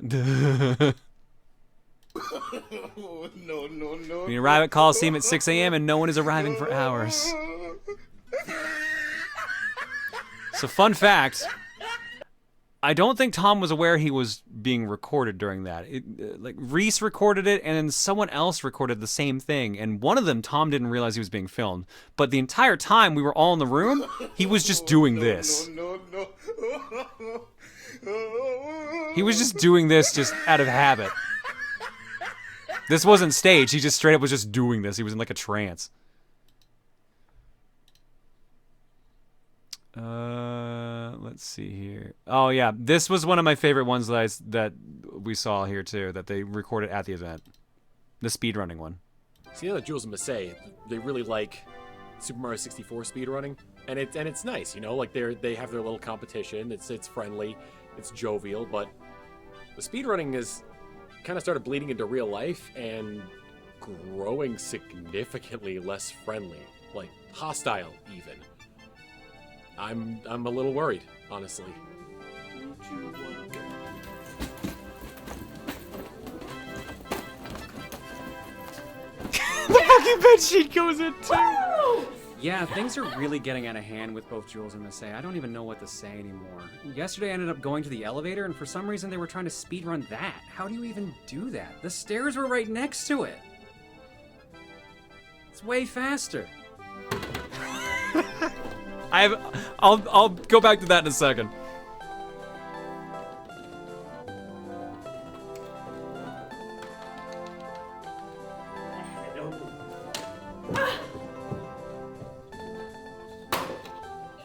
B: We arrive at Colosseum at 6 a.m. and no one is arriving for hours. So fun fact, I don't think Tom was aware he was being recorded during that. Like Reese recorded it and then someone else recorded the same thing. And one of them, Tom didn't realize he was being filmed. But the entire time we were all in the room, he was just doing this. He was just doing this just out of habit. This wasn't staged. He just straight up was just doing this. He was in like a trance. Let's see here. Oh yeah, this was one of my favorite ones that we saw here too, that they recorded at the event. The speedrunning one.
M: So you know that Jules and Massey, they really like Super Mario 64 speedrunning, and it's nice, you know, like they have their little competition. It's friendly, it's jovial, but the speedrunning is kind of started bleeding into real life and growing significantly less friendly, like hostile even. I'm a little worried, honestly.
K: 3, 2, 1, go.
B: The fucking bedsheet goes in too. Yeah, things are really getting out of hand with both Jules and Massey. I don't even know what to say anymore. Yesterday I ended up going to the elevator and for some reason they were trying to speedrun that. How do you even do that? The stairs were right next to it. It's way faster. I'll go back to that in a second.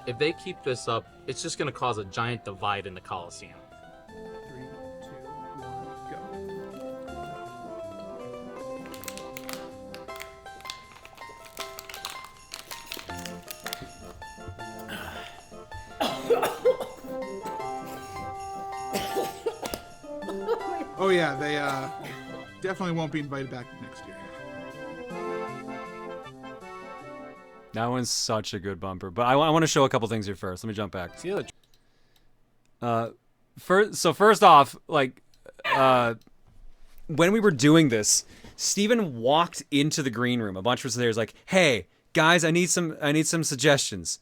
A: If they keep this up, it's just going to cause a giant divide in the Colosseum.
W: 3, 2, 1,
X: Oh yeah, they definitely won't be invited back next year.
B: That one's such a good bumper. But I want to show a couple things here first. Let me jump back.
M: See
B: First off, like, when we were doing this, Steven walked into the green room. A bunch of us there was like, "Hey guys, I need some suggestions.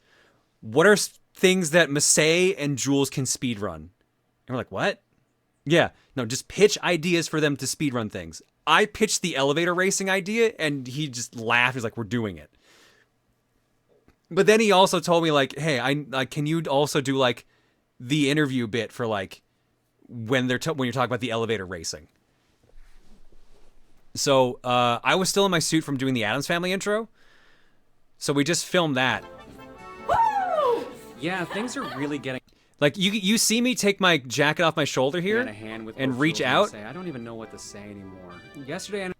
B: What are things that Masay and Jules can speedrun?" And we're like, "What?" Yeah, no, just pitch ideas for them to speedrun things. I pitched the elevator racing idea, and he just laughed. He's like, "We're doing it." But then he also told me, like, "Hey, can you also do like the interview bit for like when you're talking about the elevator racing?" So I was still in my suit from doing the Addams Family intro, so we just filmed that.
E: Woo!
B: Yeah, things are really getting like you see me take my jacket off my shoulder here and reach out.
E: I don't even know what to say anymore. Yesterday,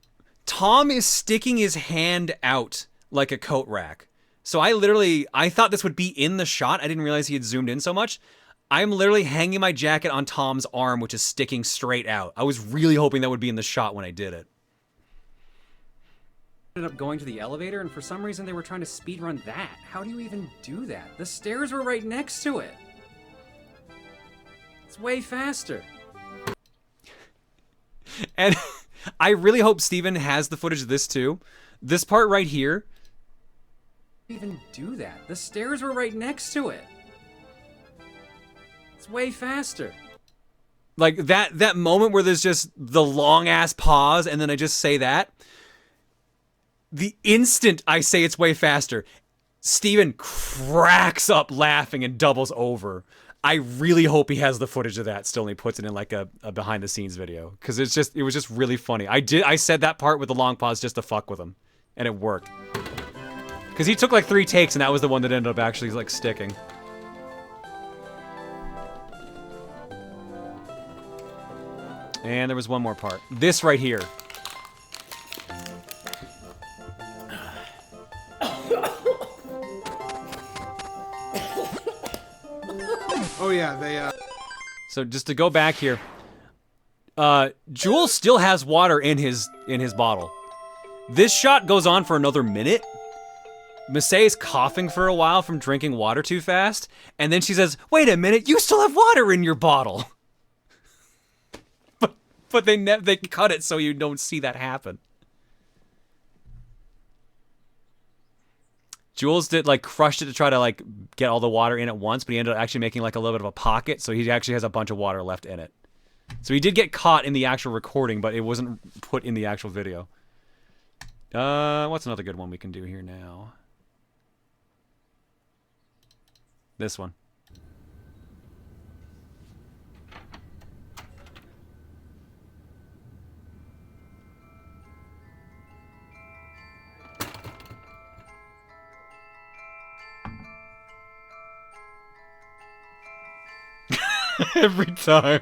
B: Tom is sticking his hand out like a coat rack. So I thought this would be in the shot. I didn't realize he had zoomed in so much. I'm literally hanging my jacket on Tom's arm, which is sticking straight out. I was really hoping that would be in the shot when I did it.
E: ended up going to the elevator, and for some reason they were trying to speedrun that. How do you even do that? The stairs were right next to it. It's way faster.
B: And I really hope Steven has the footage of this too. This part right here.
E: Even do that. The stairs were right next to it. It's way faster.
B: Like that moment where there's just the long ass pause and then I just say that. The instant I say it's way faster, Steven cracks up laughing and doubles over. I really hope he has the footage of that still and he puts it in like a behind the scenes video. Cause it was just really funny. I said that part with the long pause just to fuck with him. And it worked. Cause he took like 3 takes and that was the one that ended up actually like sticking. And there was one more part. This right here.
X: Oh yeah, they
B: So just to go back here, Jules still has water in his bottle. This shot goes on for another minute. Masay's coughing for a while from drinking water too fast, and then she says, "Wait a minute, you still have water in your bottle." but they cut it so you don't see that happen. Jules crushed it to try to like get all the water in at once, but he ended up actually making like a little bit of a pocket, so he actually has a bunch of water left in it. So he did get caught in the actual recording, but it wasn't put in the actual video. What's another good one we can do here now? This one. Every time.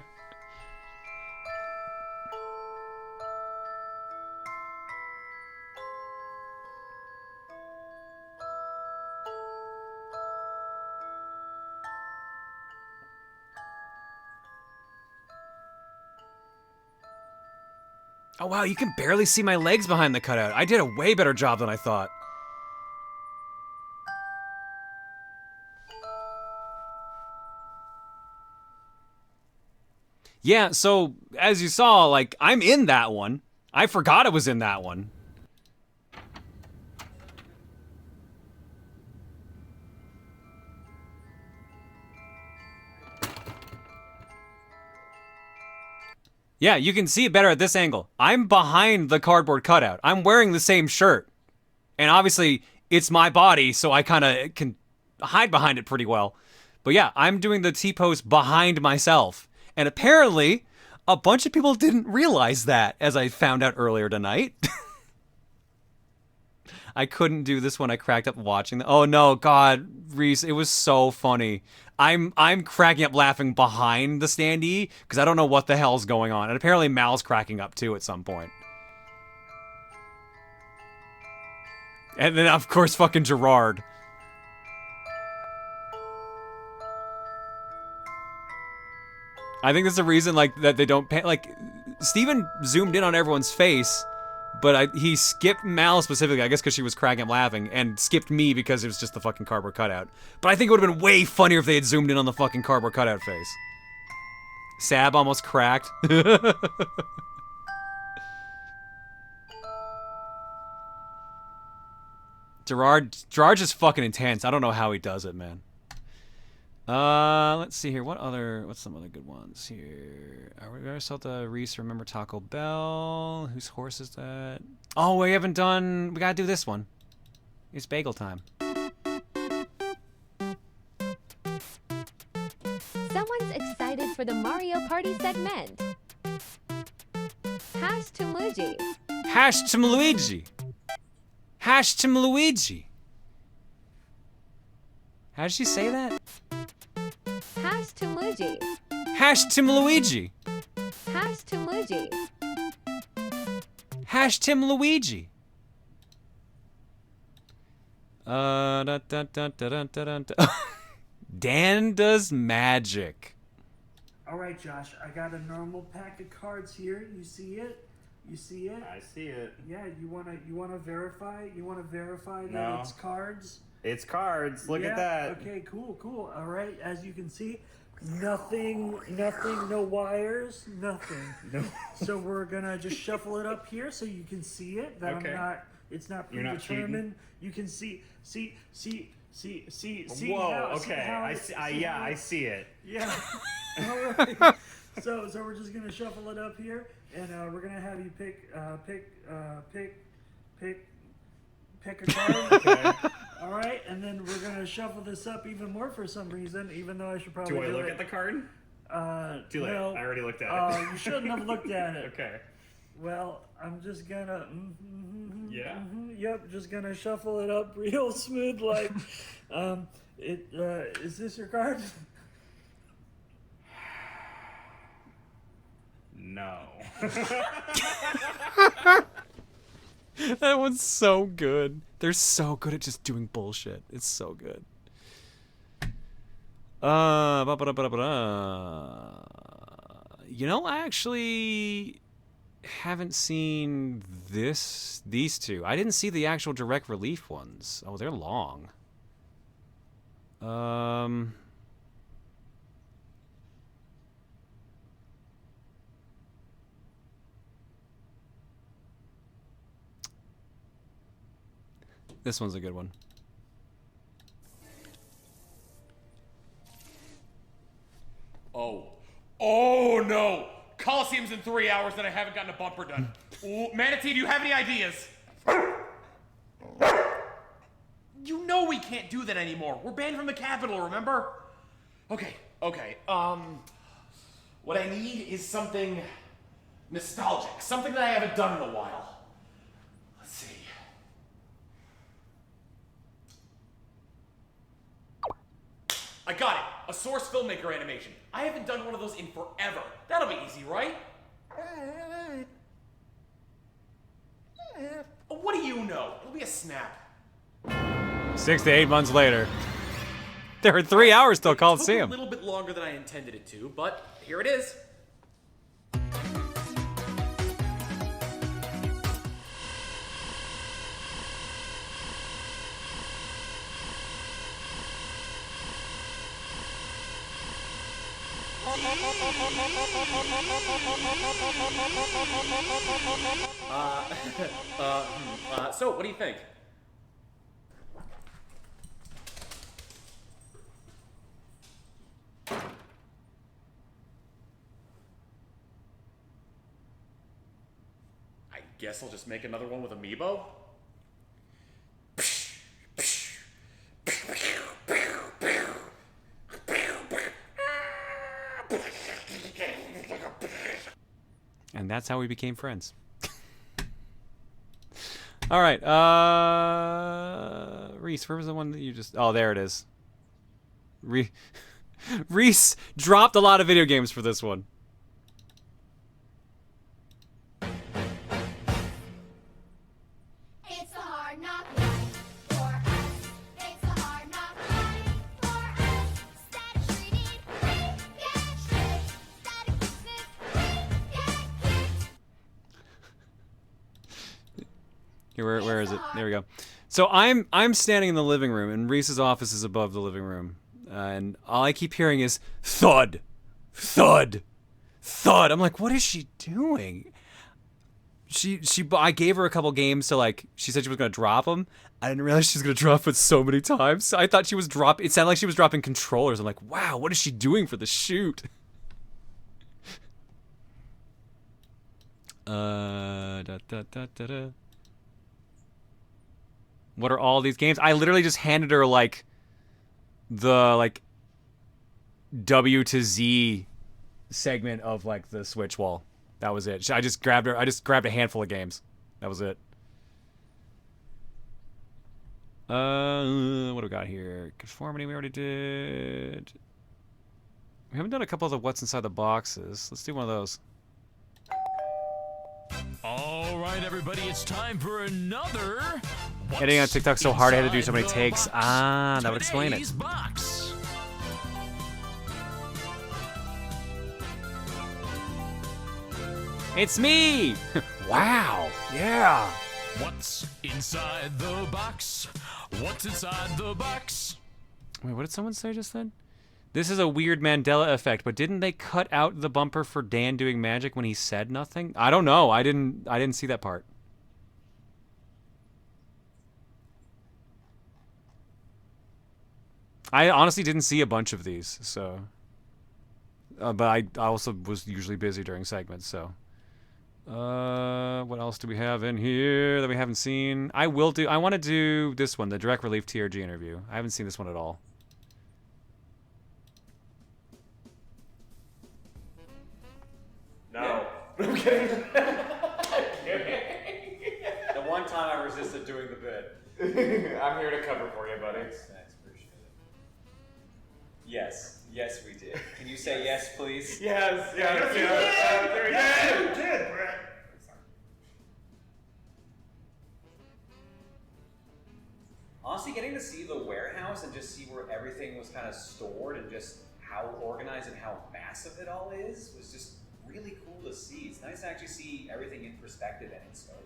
B: Oh wow, you can barely see my legs behind the cutout. I did a way better job than I thought. Yeah, so as you saw, like, I'm in that one. I forgot I was in that one. Yeah, you can see it better at this angle. I'm behind the cardboard cutout. I'm wearing the same shirt. And obviously, it's my body, so I kind of can hide behind it pretty well. But yeah, I'm doing the T-pose behind myself. And apparently, a bunch of people didn't realize that, as I found out earlier tonight. I couldn't do this when I cracked up watching oh no, God, Reese, it was so funny. I'm cracking up laughing behind the standee, because I don't know what the hell's going on. And apparently Mal's cracking up too at some point. And then, of course, fucking Gerard. I think that's the reason, like, that they don't pay, like, Steven zoomed in on everyone's face, but he skipped Mal specifically, I guess because she was cracking up laughing, and skipped me because it was just the fucking cardboard cutout. But I think it would have been way funnier if they had zoomed in on the fucking cardboard cutout face. Sab almost cracked. Gerard's just fucking intense. I don't know how he does it, man. Let's see here. What's some other good ones here? We already saw the Reese Remember Taco Bell. Whose horse is that? Oh, we gotta do this one. It's bagel time.
F: Someone's excited for the Mario Party segment. Hash to Luigi.
B: Hash to Luigi. Hash to Luigi. How did she say that?
F: Hash to Luigi.
B: Hash Tim Luigi.
F: Hash to Luigi.
B: Hash Tim Luigi. Dan does magic.
D: All right, Josh. I got a normal pack of cards here. You see it? You see it?
I: I see it.
D: Yeah. You wanna verify? You wanna verify that
I: No.
D: it's cards?
I: It's cards. Look at that.
D: Okay, cool. All right, as you can see, nothing, no wires, nothing.
I: No.
D: So we're gonna just shuffle it up here so you can see it. That
I: Okay.
D: it's not
I: You're not
D: predetermined. You can see.
I: Whoa.
D: how-
I: Okay.
D: how
I: I
D: it-
I: see.
D: how
I: I
D: it-
I: see it.
D: Yeah. All right. So we're just gonna shuffle it up here, and we're gonna have you pick a card.
I: Okay.
D: All right, and then we're gonna shuffle this up even more for some reason, even though I should probably
I: Do I look
D: it.
I: at the card?
D: Too
I: late.
D: Well,
I: I already looked at it.
D: You shouldn't have looked at it.
I: Okay.
D: Well, I'm just gonna.
I: Yeah.
D: Yep, just gonna shuffle it up real smooth, like. Is this your card?
I: No.
B: That one's so good. They're so good at just doing bullshit. It's so good. You know, I actually haven't seen these two. I didn't see the actual direct relief ones. Oh, they're long. This one's a good one.
A: Oh no! Colosseum's in 3 hours and I haven't gotten a bumper done. Ooh, Manatee, do you have any ideas? You know we can't do that anymore. We're banned from the capital, remember? Okay. What I need is something nostalgic. Something that I haven't done in a while. Let's see. I got it. A source filmmaker animation. I haven't done one of those in forever. That'll be easy, right? What do you know? It'll be a snap.
B: 6 to 8 months later. There are 3 hours till
A: It took
B: Colosseum.
A: a little bit longer than I intended it to, but here it is. So what do you think? I guess I'll just make another one with Amiibo.
B: And that's how we became friends. All right, Reese, where was the one that you just... Oh, there it is. Reese dropped a lot of video games for this one.
R: It's a hard knock life for us. It's a hard knock life for us. Static treated, we get tricked. Static business, we get kicked.
B: Here, where is it? There we go. So I'm standing in the living room, and Reese's office is above the living room, and all I keep hearing is thud, thud, thud. I'm like, what is she doing? I gave her a couple games to, like, she said she was gonna drop them. I didn't realize she was gonna drop it so many times. I thought she was it sounded like she was dropping controllers. I'm like, wow, what is she doing for the shoot? What are all these games? I literally just handed her like the W to Z segment of like the Switch wall. That was it. I just grabbed a handful of games. That was it. What do we got here? Conformity we already did. We haven't done a couple of the what's inside the boxes. Let's do one of those.
L: All right, everybody, it's time for another.
B: Editing on TikTok so hard I had to do so many takes. Ah, that would explain it.
L: Box.
B: It's me! Wow, yeah.
L: What's inside the box? What's inside the box?
B: Wait, what did someone say just then? This is a weird Mandela effect, but didn't they cut out the bumper for Dan doing magic when he said nothing? I don't know. I didn't see that part. I honestly didn't see a bunch of these, so. But I also was usually busy during segments, so. What else do we have in here that we haven't seen? I want to do this one, the Direct Relief TRG interview. I haven't seen this one at all.
A: No. I'm kidding.
B: The one time I resisted doing the bit.
A: I'm here to cover for you, buddy.
B: Thanks, appreciate it. Yes, yes we did. Can you say yes, please?
A: Yes,
K: Yes, you did. Yes, you did, Brett.
B: Honestly, getting to see the warehouse and just see where everything was kind of stored and just how organized and how massive it all is was just really cool to see. It's nice to actually see everything in perspective and in scope.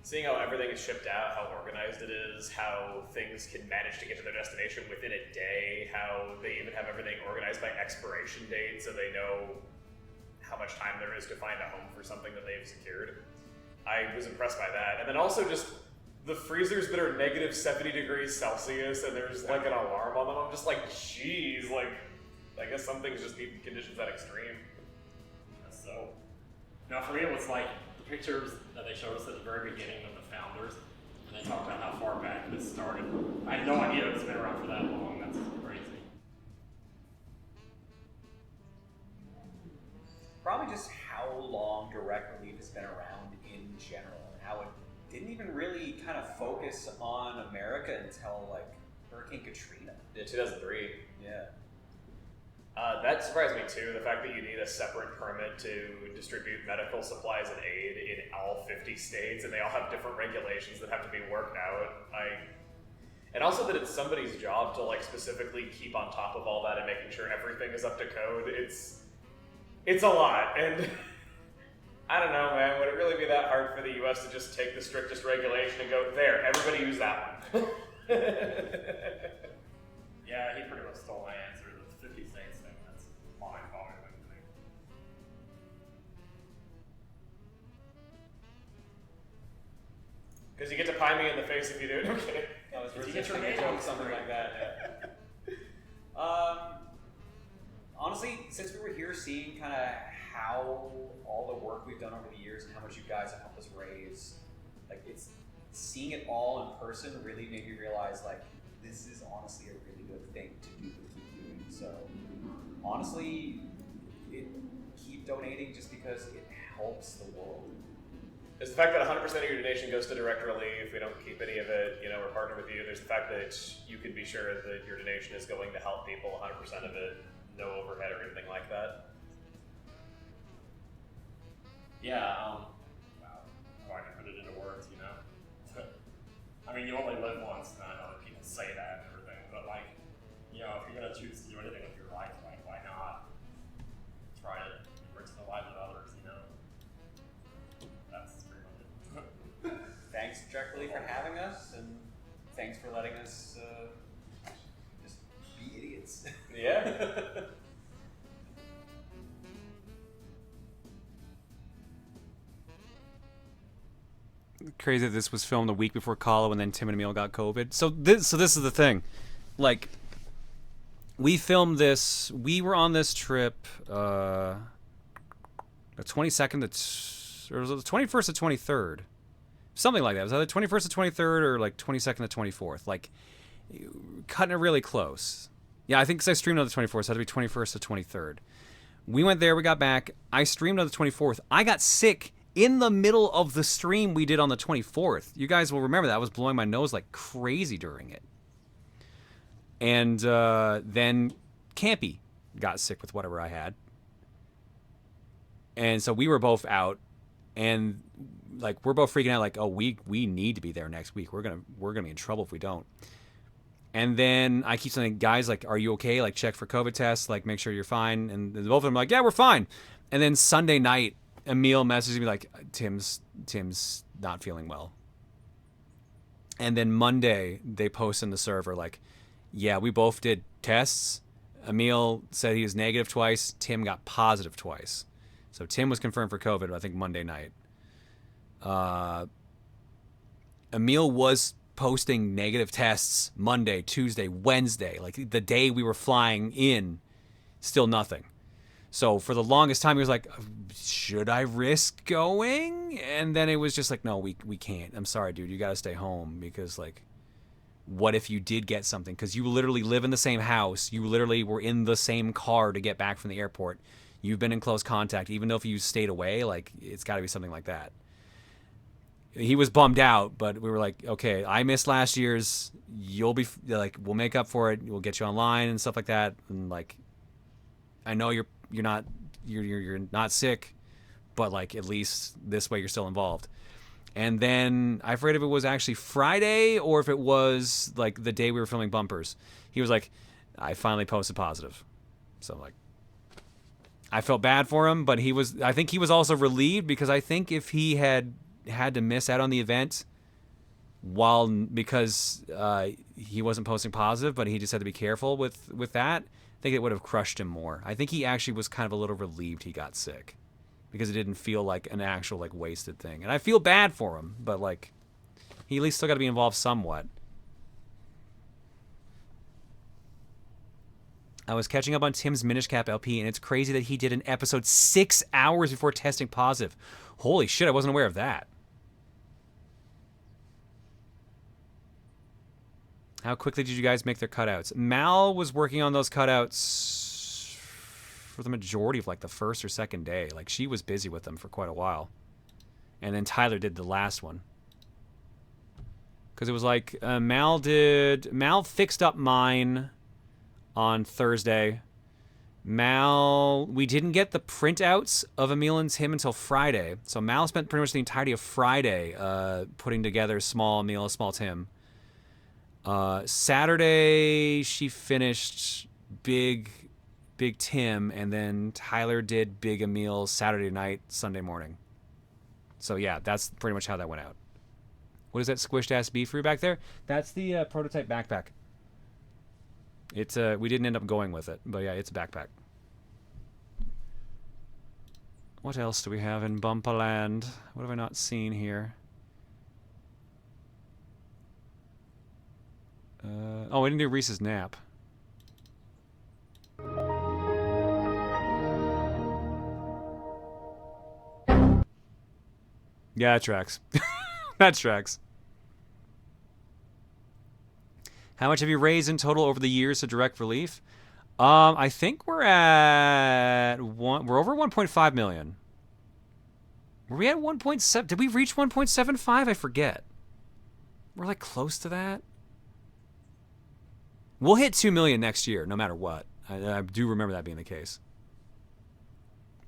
A: Seeing how everything is shipped out, how organized it is, how things can manage to get to their destination within a day, how they even have everything organized by expiration date so they know how much time there is to find a home for something that they've secured. I was impressed by that. And then also just the freezers that are negative 70 degrees Celsius and there's like an alarm on them. I'm just like, geez, like, I guess some things just need conditions that extreme.
S: So, now for me it was like the pictures that they showed us at the very beginning of the founders, and they talked about how far back this started. I had no idea it's been around for that long. That's crazy.
B: Probably just how long Direct Relief has been around in general and how it didn't even really kind of focus on America until like Hurricane Katrina.
A: Yeah, 2003.
B: Yeah.
A: That surprised me too, the fact that you need a separate permit to distribute medical supplies and aid in all 50 states, and they all have different regulations that have to be worked out. And also that it's somebody's job to like specifically keep on top of all that and making sure everything is up to code. It's a lot, and I don't know, man, would it really be that hard for the US to just take the strictest regulation and go, there, everybody use that one?
S: Yeah, he pretty much stole my answer to the 50 states thing. That's mind-boggling to me.
A: Because you get to pie me in the face if you do it. Okay.
B: That was
S: Did you get your name on
B: something like that. Honestly, since we were here seeing kind of how all the work we've done over the years and how much you guys have helped us raise, like it's seeing it all in person really made me realize like this is honestly a really good thing to do and keep doing. So honestly, keep donating just because it helps the world.
A: There's the fact that 100% of your donation goes to Direct Relief. We don't keep any of it, you know, we're partnered with you. There's the fact that you can be sure that your donation is going to help people, 100% of it, no overhead or anything like that.
S: Yeah, wow. How I can put it into words, you know? I mean, you only live once, and I know that people say that and everything, but like, you know, if you're gonna choose to do anything with your life, like, why not try to enrich the lives of others, you know? That's pretty much it.
B: Thanks respectfully for having us, and thanks for letting us just be idiots.
S: Yeah.
B: Crazy that this was filmed a week before Colo, and then Tim and Emil got COVID. So this is the thing, like, we filmed this. We were on this trip, the 22nd or was it the 21st to 23rd, something like that. It was either 21st to 23rd or like 22nd to 24th, like cutting it really close. Yeah, I think because I streamed on the 24th, so it had to be 21st to 23rd. We went there, we got back. I streamed on the 24th. I got sick in the middle of the stream we did on the 24th. You guys will remember that. I was blowing my nose like crazy during it. And then Campy got sick with whatever I had. And so we were both out, and like we're both freaking out like, oh, we need to be there next week. We're gonna be in trouble if we don't. And then I keep saying, guys, like, are you okay? Like, check for COVID tests, like, make sure you're fine. And both of them are like, yeah, we're fine. And then Sunday night, Emil messages me like, Tim's not feeling well. And then Monday, they post in the server like, yeah, we both did tests. Emil said he was negative twice. Tim got positive twice. So Tim was confirmed for COVID, I think, Monday night. Emil was posting negative tests Monday, Tuesday, Wednesday. Like, the day we were flying in, still nothing. So for the longest time, he was like, should I risk going? And then it was just like, no, we can't. I'm sorry, dude. You got to stay home because, like, what if you did get something? Because you literally live in the same house. You literally were in the same car to get back from the airport. You've been in close contact. Even though if you stayed away, like, it's got to be something like that. He was bummed out, but we were like, okay, I missed last year's. You'll be, like, we'll make up for it. We'll get you online and stuff like that. And, like, I know you're not sick, but, like, at least this way you're still involved. And then I forget if it was actually Friday or if it was like the day we were filming bumpers. He was like, I finally posted positive. So, like, I felt bad for him, but I think he was also relieved, because I think if he had to miss out on the event because he wasn't posting positive, but he just had to be careful with that, I think it would have crushed him more. I think he actually was kind of a little relieved he got sick, because it didn't feel like an actual, like, wasted thing. And I feel bad for him, but, like, he at least still got to be involved somewhat. I was catching up on Tim's Minish Cap LP, and it's crazy that he did an episode 6 hours before testing positive. Holy shit, I wasn't aware of that. How quickly did you guys make their cutouts? Mal was working on those cutouts for the majority of, like, the first or second day. Like, she was busy with them for quite a while. And then Tyler did the last one. Because it was like, Mal fixed up mine on Thursday. We didn't get the printouts of Emil and Tim until Friday. So Mal spent pretty much the entirety of Friday putting together small Emil, small Tim. Saturday, she finished big Tim, and then Tyler did big Emil Saturday night, Sunday morning. So yeah, that's pretty much how that went out. What is that squished ass beef fruit back there? That's the prototype backpack. It's we didn't end up going with it, but yeah, it's a backpack. What else do we have in Bumpaland? What have I not seen here? Oh, we didn't do Reese's nap. Yeah, that tracks. That tracks. How much have you raised in total over the years to Direct Relief? I think we're over 1.5 million. Were we at 1.7? Did we reach 1.75? I forget. We're like close to that. We'll hit 2 million next year, no matter what. I do remember that being the case.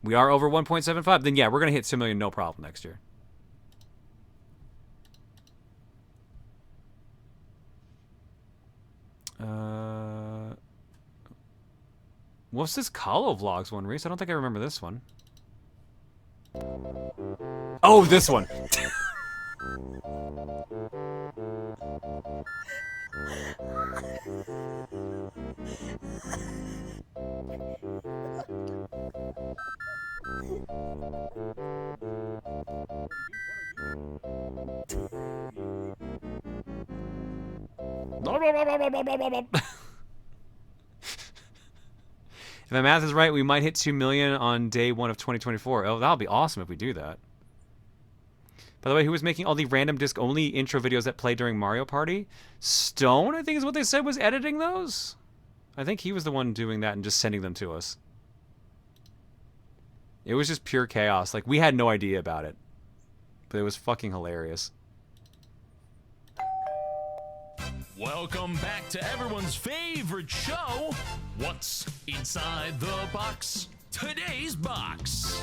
B: We are over 1.75. Then yeah, we're gonna hit 2 million, no problem, next year. What's this Colo Vlogs one, Reese? I don't think I remember this one. Oh, this one. If my math is right, we might hit 2 million on day 1 of 2024. Oh, that'll be awesome if we do that. By the way, who was making all the random disc-only intro videos that play during Mario Party? Stone, I think is what they said, was editing those? I think he was the one doing that and just sending them to us. It was just pure chaos. Like, we had no idea about it. But it was fucking hilarious.
L: Welcome back to everyone's favorite show, What's Inside the Box? Today's box.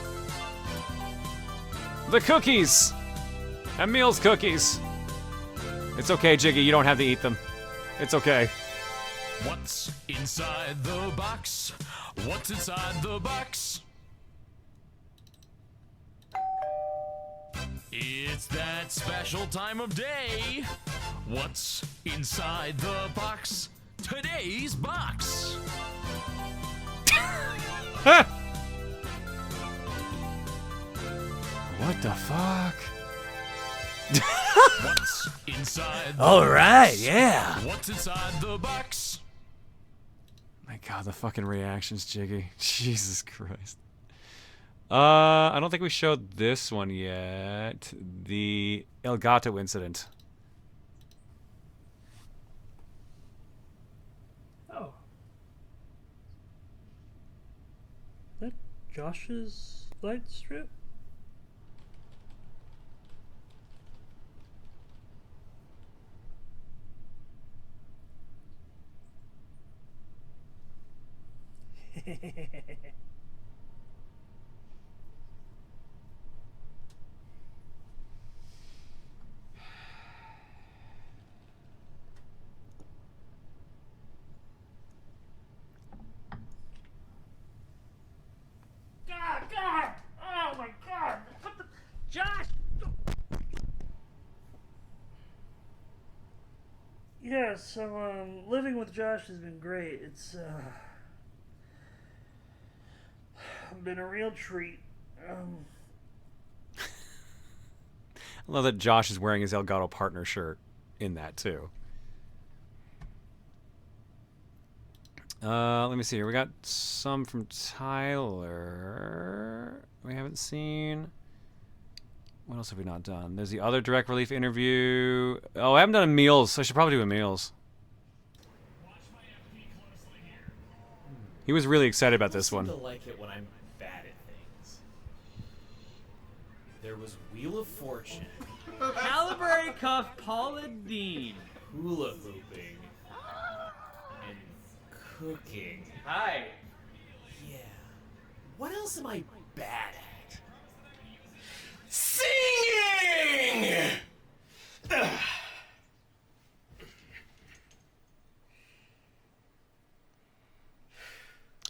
B: The cookies! Emil's cookies. It's okay, Jiggy, you don't have to eat them. It's okay.
L: What's inside the box? What's inside the box? It's that special time of day. What's inside the box? Today's box.
B: What the fuck?
L: What's inside the
B: All right,
L: box?
B: yeah.
L: What's inside the box?
B: My god, the fucking reactions, Jiggy. Jesus Christ. I don't think we showed this one yet. The Elgato incident.
D: Oh. That Josh's light strip? God! Oh my God! What the... Josh! Yeah, so, living with Josh has been great. It's, been a real treat.
B: I love that Josh is wearing his Elgato partner shirt in that, too. Let me see here. We got some from Tyler. We haven't seen. What else have we not done? There's the other Direct Relief interview. Oh, I haven't done Emil's. I should probably do Emil's. He was really excited about this one.
H: I seem to like it when I'm bad at things. There was Wheel of Fortune.
T: Calibre Cuff Paula Dean.
H: Hula hooping. And cooking.
T: Hi.
H: Yeah. What else am I bad at?
K: Singing!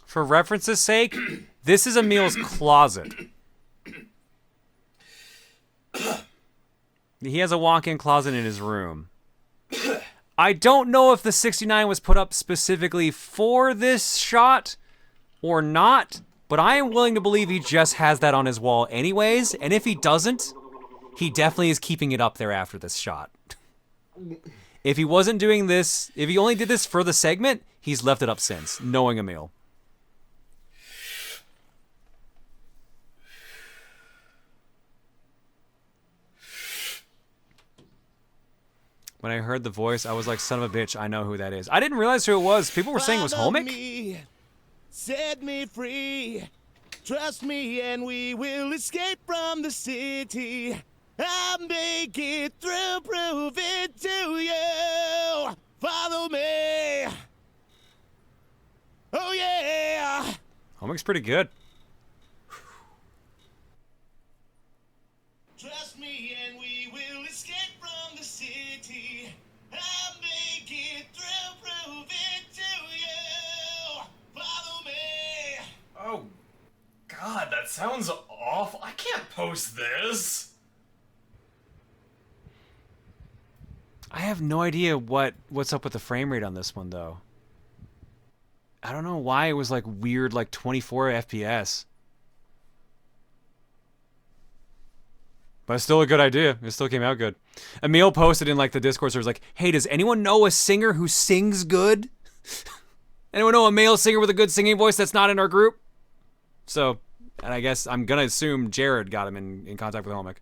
B: For reference's sake, this is Emil's closet. He has a walk-in closet in his room. I don't know if the 69 was put up specifically for this shot or not, but I am willing to believe he just has that on his wall anyways, and if he doesn't, he definitely is keeping it up there after this shot. If he wasn't doing this, if he only did this for the segment, he's left it up since, knowing Emil. When I heard the voice, I was like, son of a bitch, I know who that is. I didn't realize who it was. People were saying it was
K: Follow
B: Homic.
K: me, set me free. Trust me and we will escape from the city. I'll make it through, prove it to you. Follow me. Oh yeah.
B: Homic's pretty good.
K: Trust me and we will escape from the city. I'll make it through, prove it to you. Follow me.
O: Oh, God, that sounds awful. I can't post this.
B: I have no idea what's up with the frame rate on this one though. I don't know why it was like weird, like 24 FPS. But it's still a good idea. It still came out good. Emil posted in like the Discord server, like, "Hey, does anyone know a singer who sings good? Anyone know a male singer with a good singing voice that's not in our group?" So, and I guess I'm gonna assume Jared got him in contact with Homic.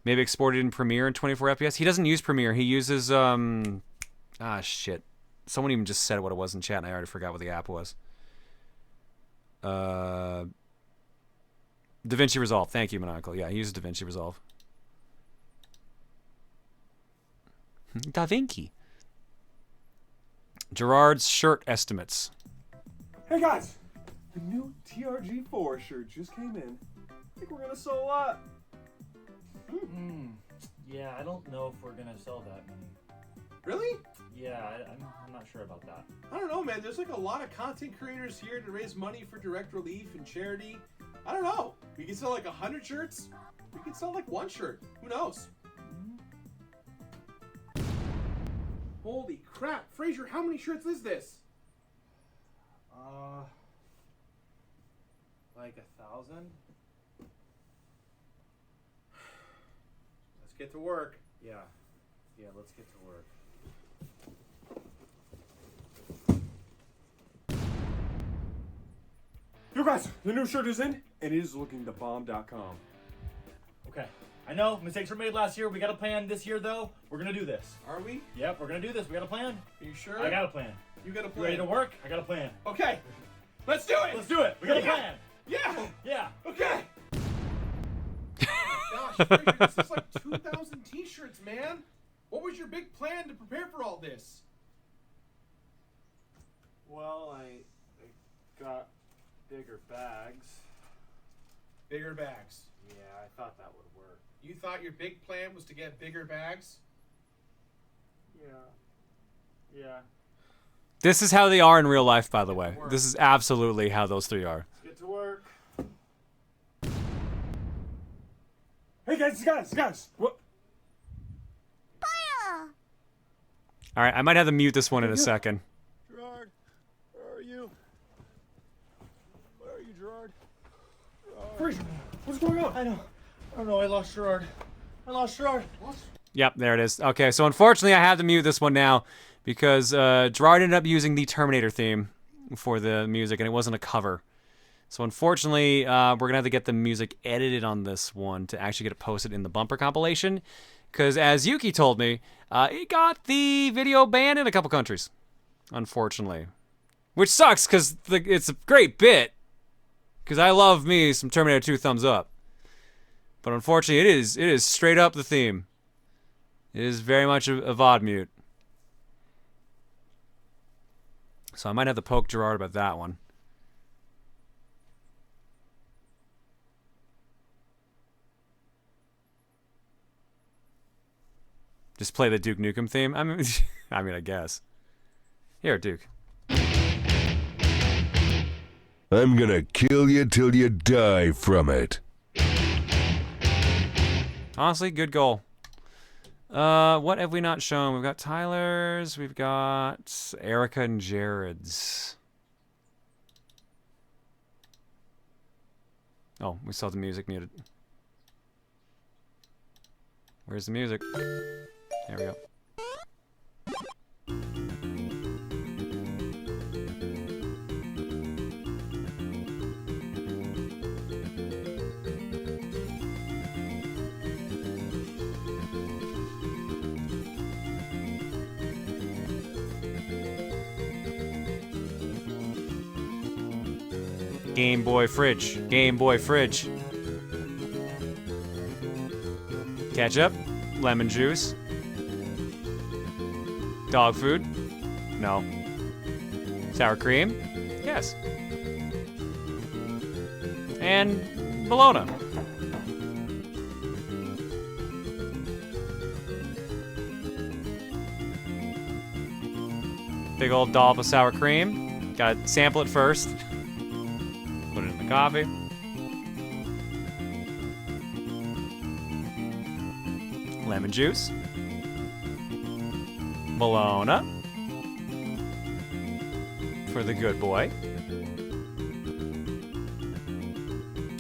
B: Maybe exported in Premiere in 24 FPS. He doesn't use Premiere. He uses shit. Someone even just said what it was in chat, and I already forgot what the app was. DaVinci Resolve. Thank you, Maniacal. Yeah, he uses DaVinci Resolve. DaVinci. Gerard's shirt estimates.
N: Hey guys, the new TRG4 shirt just came in. I think we're gonna sell a lot.
O: Yeah, I don't know if we're gonna sell that many.
A: Really?
O: Yeah, I'm not sure about that.
A: I don't know, man. There's like a lot of content creators here to raise money for direct relief and charity. I don't know. We can sell like 100 shirts. We can sell like 1 shirt. Who knows? Holy crap. Fraser, how many shirts is this?
N: Like 1,000?
A: Let's get to work.
O: Yeah, let's get to work.
N: You guys, the new shirt is in, and it is looking the bomb.com.
O: Okay, I know mistakes were made last year. We got a plan this year, though. We're gonna do this.
A: Are we?
O: Yep, we're gonna do this. We got a plan.
A: Are you sure?
O: I got a plan.
A: You got a
O: You
A: plan?
O: ready to work? I got a plan.
A: Okay. Let's do it.
O: Let's do it. We got a plan.
A: Yeah.
O: Yeah.
A: Okay. Oh my gosh, Fraser, this is like 2,000 t-shirts, man. What was your big plan to prepare for all this?
N: Well, I got bigger bags.
A: Bigger bags.
N: Yeah, I thought that would work.
A: You thought your big plan was to get bigger bags?
N: Yeah.
B: This is how they are in real life, by the way. This is absolutely how those three are.
N: Let's get to work. Hey guys! What?
B: All right, I might have to mute this one in a second.
N: Gerard, where are you? Where are you, Gerard? Fraser, what's going on?
O: I don't know. I lost Gerard. What?
B: Yep, there it is. Okay, so unfortunately I have to mute this one now because Gerard ended up using the Terminator theme for the music, and it wasn't a cover. So unfortunately, we're going to have to get the music edited on this one to actually get it posted in the bumper compilation. Because as Yuki told me, it got the video banned in a couple countries, unfortunately. Which sucks, because it's a great bit. Because I love me some Terminator 2 thumbs up. But unfortunately, it is straight up the theme. It is very much a VOD mute. So I might have to poke Gerard about that one. Just play the Duke Nukem theme? I mean, I guess. Here, Duke.
Q: I'm gonna kill you till you die from it.
B: Honestly, good goal. What have we not shown? We've got Tyler's, we've got Erica and Jared's. Oh, we saw the music muted. Where's the music? There we go. Game Boy fridge. Game Boy fridge. Ketchup. Lemon juice. Dog food. No. Sour cream. Yes. And bologna. Big old dollop of sour cream. Gotta sample it first. Put it in the coffee. lemon juice, Bologna for the good boy,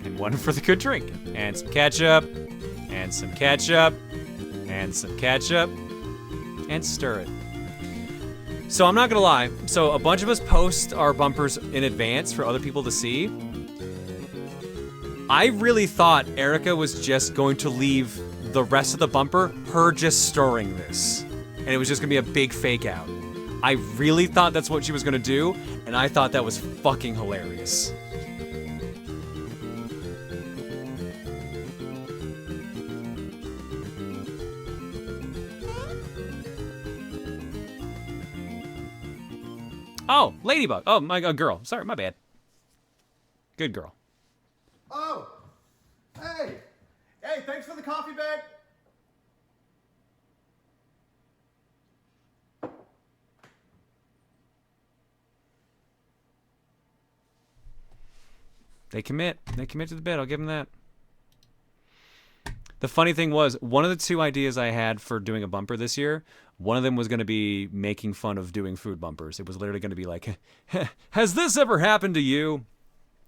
B: and one for the good drink, and some ketchup, and some ketchup, and some ketchup, and stir it. So I'm not gonna lie, so a bunch of us post our bumpers in advance for other people to see. I really thought Erica was just going to leave the rest of the bumper, her just stirring this. And it was just gonna be a big fake out. I really thought that's what she was gonna do, and I thought that was fucking hilarious. Oh, Ladybug. Oh, my girl. Sorry, my bad. Good girl.
G: Oh! Hey! Hey, thanks for the coffee bag!
B: They commit. They commit to the bit. I'll give them that. The funny thing was, one of the two ideas I had for doing a bumper this year, one of them was going to be making fun of doing food bumpers. It was literally going to be like, has this ever happened to you?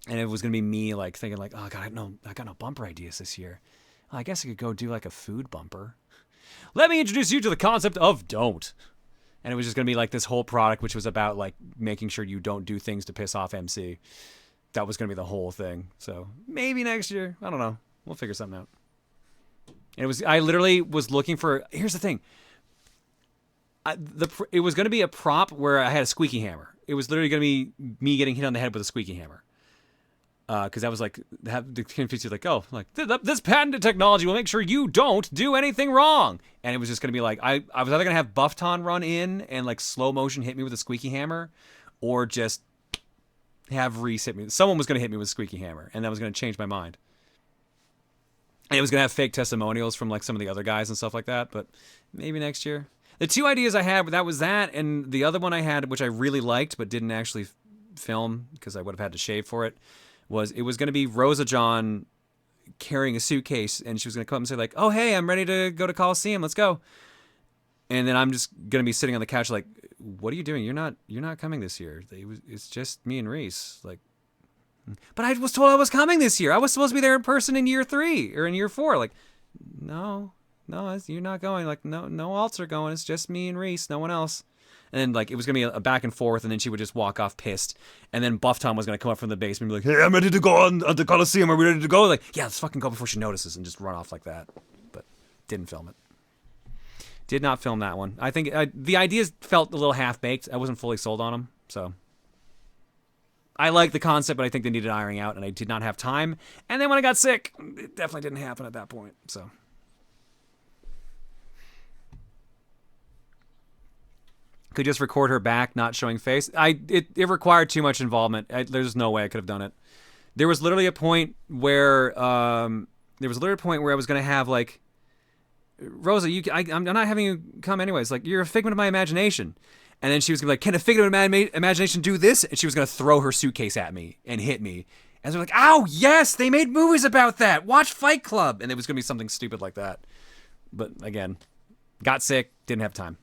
B: And it was going to be me like thinking like, oh God, I got no bumper ideas this year. Well, I guess I could go do like a food bumper. Let me introduce you to the concept of don't. And it was just going to be like this whole product, which was about like making sure you don't do things to piss off MC. That was going to be the whole thing. So maybe next year. I don't know. We'll figure something out. And I literally was looking for, here's the thing. It was going to be a prop where I had a squeaky hammer. It was literally going to be me getting hit on the head with a squeaky hammer. Because that was like, the confuse you like, oh, like this patented technology will make sure you don't do anything wrong. And it was just going to be like, I was either going to have Buffton run in and like slow motion hit me with a squeaky hammer, or just have Reese hit me. Someone was going to hit me with a squeaky hammer, and that was going to change my mind. And it was going to have fake testimonials from like some of the other guys and stuff like that, but maybe next year. The two ideas I had, that was that, and the other one I had, which I really liked but didn't actually film because I would have had to shave for it, was going to be Rosa John carrying a suitcase, and she was going to come and say like, oh, hey, I'm ready to go to Colosseum. Let's go. And then I'm just going to be sitting on the couch like, what are you doing? You're not coming this year. It's just me and Reese. Like, but I was told I was coming this year. I was supposed to be there in person in year 3 or in year 4. Like, no, you're not going. Like, no alts are going. It's just me and Reese, no one else. And then like it was gonna be a back and forth, and then she would just walk off pissed. And then Buff Tom was gonna come up from the basement and be like, hey, I'm ready to go on the Colosseum. Are we ready to go? Like, yeah, let's fucking go before she notices, and just run off like that. But didn't film it. Did not film that one. I think the ideas felt a little half-baked. I wasn't fully sold on them, so. I like the concept, but I think they needed ironing out, and I did not have time. And then when I got sick, it definitely didn't happen at that point, so. Could just record her back, not showing face. It required too much involvement. There's no way I could have done it. There was literally a point where I was going to have, like, Rosa, I'm not having you come anyways. Like, you're a figment of my imagination. And then she was going to be like, can a figment of my imagination do this? And she was going to throw her suitcase at me and hit me. And they're like, ow, yes, they made movies about that. Watch Fight Club. And it was going to be something stupid like that. But again, got sick, didn't have time.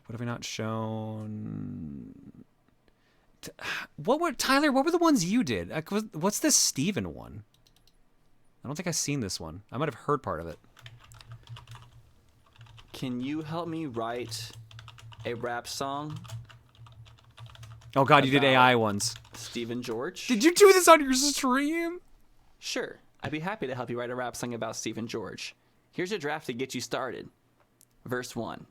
B: What have we not shown? Tyler, what were the ones you did? What's this Steven one? I don't think I've seen this one. I might have heard part of it.
C: Can you help me write a rap song?
B: Oh God, you did AI ones.
C: Stephen George.
B: Did you do this on your stream?
C: Sure. I'd be happy to help you write a rap song about Stephen George. Here's a draft to get you started. Verse 1.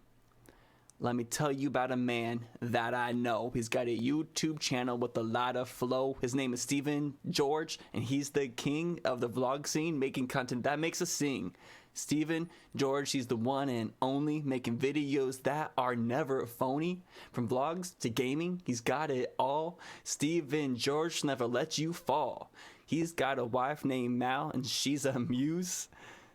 C: Let me tell you about a man that I know. He's got a YouTube channel with a lot of flow. His name is Stephen George, and he's the king of the vlog scene, making content that makes us sing. Stephen George, he's the one and only, making videos that are never phony. From vlogs to gaming, he's got it all. Stephen George never lets you fall. He's got a wife named Mal, and she's a muse.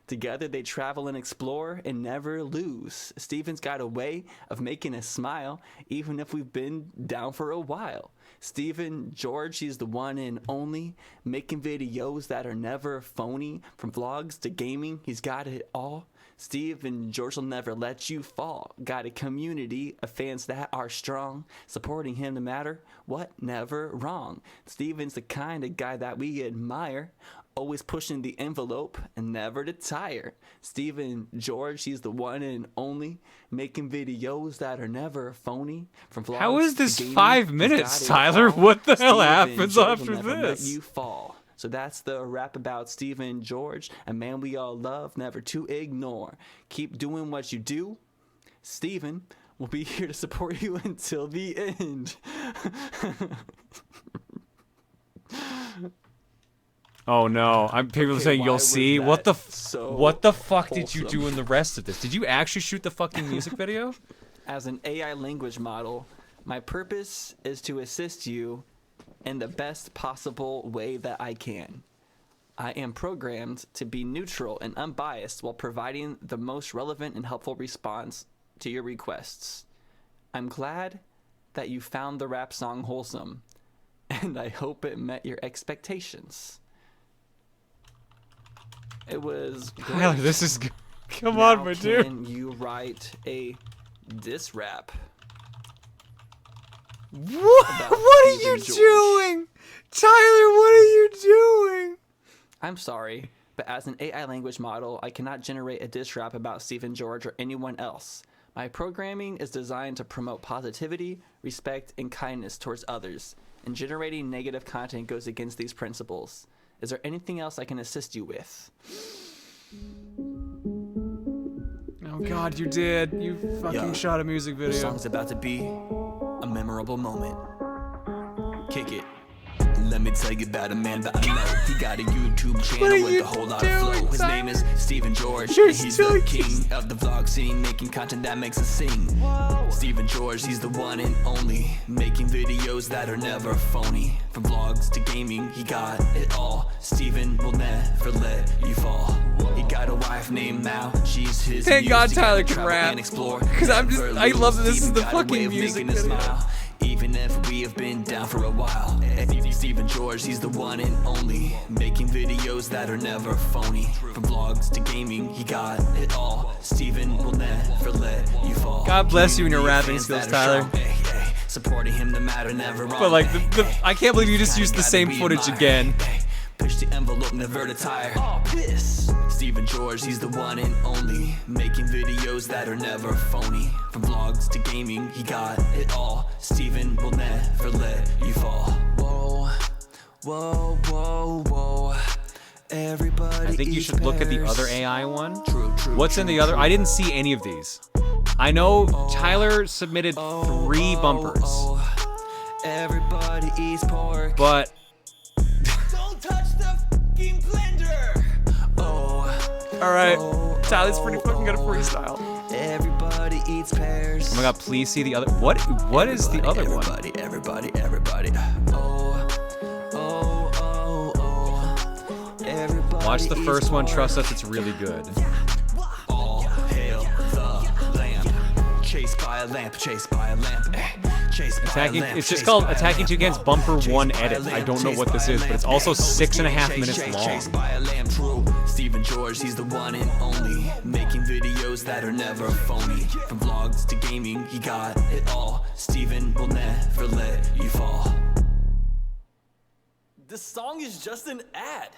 C: Together they travel and explore and never lose. Steven's got a way of making us smile, even if we've been down for a while. Steven George, he's the one and only, making videos that are never phony. From vlogs to gaming, he's got it all. Steven George will never let you fall. Got a community of fans that are strong, supporting him no matter what, never wrong. Steven's the kind of guy that we admire, always pushing the envelope and never to tire. Steven George, he's the one and only, making videos that are never phony. From vlogs
B: How is
C: to
B: this
C: gaming,
B: 5
C: he's
B: minutes,
C: got it
B: Tyler?
C: all.
B: What the hell
C: Steven
B: happens
C: George will
B: after
C: never let
B: this?
C: you fall. So that's the rap about Steven George, a man we all love, never to ignore. Keep doing what you do. Steven will be here to support you until the end.
B: Oh no! People
C: Okay,
B: saying
C: why
B: you'll
C: was
B: see.
C: that
B: What the
C: so
B: what the fuck did you
C: wholesome?
B: do in the rest of this? Did you actually shoot the fucking music video?
C: As an AI language model, my purpose is to assist you in the best possible way that I can. I am programmed to be neutral and unbiased while providing the most relevant and helpful response to your requests. I'm glad that you found the rap song wholesome, and I hope it met your expectations. It was great.
B: Tyler, this is come
C: Now
B: on, my dude.
C: Can you write a diss rap?
B: What are you doing? Tyler, what are you doing?
C: I'm sorry, but as an AI language model, I cannot generate a diss rap about Steven George or anyone else. My programming is designed to promote positivity, respect, and kindness towards others, and generating negative content goes against these principles. Is there anything else I can assist you with?
B: Oh god, you did. You fucking shot a music video.
C: The song's about to be a memorable moment. Kick it. Let me tell you about a man that I know. He got a YouTube channel with a whole lot of flow. His name is Steven George, and he's the king of the vlog scene, making content that makes us sing. Steven George, he's the one and only, making videos that are never phony. From vlogs to gaming, he got it all. Steven will never let you fall. He got a wife named Mal, she's his
B: Thank
C: muse.
B: God
C: He
B: Tyler
C: got to
B: can
C: travel
B: rap.
C: and explore,
B: 'Cause I'm just-
C: never
B: I love that this
C: lose.
B: is the
C: Steven got a way
B: fucking
C: of
B: music
C: making us
B: video.
C: smile. Even if we have been down for a while. Steven George, he's the one and only, making videos that are never phony. From vlogs to gaming, he got it all. Steven will never let you fall.
B: God bless you and your
C: Community
B: rapping
C: fans
B: skills,
C: that are
B: Tyler.
C: strong, hey, hey, supporting him no matter, never wrong.
B: But like, I can't believe you just used the
C: Kinda
B: same
C: guy that we
B: footage
C: admire.
B: again.
C: Push the envelope, never to tire. Oh, piss. Steven George, he's the one and only, making videos that are never phony. From vlogs to gaming, he got it all. Steven will never let you fall. Whoa, whoa, whoa, whoa. Everybody
B: I think you
C: eats
B: should look at the
C: pears.
B: other AI one.
C: True,
B: What's in the other? I didn't see any of these. I know Tyler submitted 3 bumpers,
C: Everybody eats pork.
B: but
C: Don't touch the fucking blender.
B: all right, Tyler's pretty fucking good at freestyle.
C: Everybody eats pears.
B: Oh my god, please see the other. What is the other one?
C: Everybody.
B: Watch the first one. Trust us, it's really good.
C: All hail the lamp. Chased by a lamp. Chased by a lamp. Chased by a
B: Attacking.
C: lamp.
B: It's just
C: chased
B: called
C: by a
B: Attacking
C: lamp.
B: 2 Against Bumper 1
C: Chased by a
B: Edit. I
C: lamp,
B: don't know
C: chased
B: what this
C: by a
B: is, but it's
C: lamp.
B: also
C: Chased
B: 6.5 minutes long.
C: Chased by a lamp. True. Steven George, he's the one and only, making videos that are never phony. From vlogs to gaming, he got it all. Steven will never let you fall. This song is just an ad.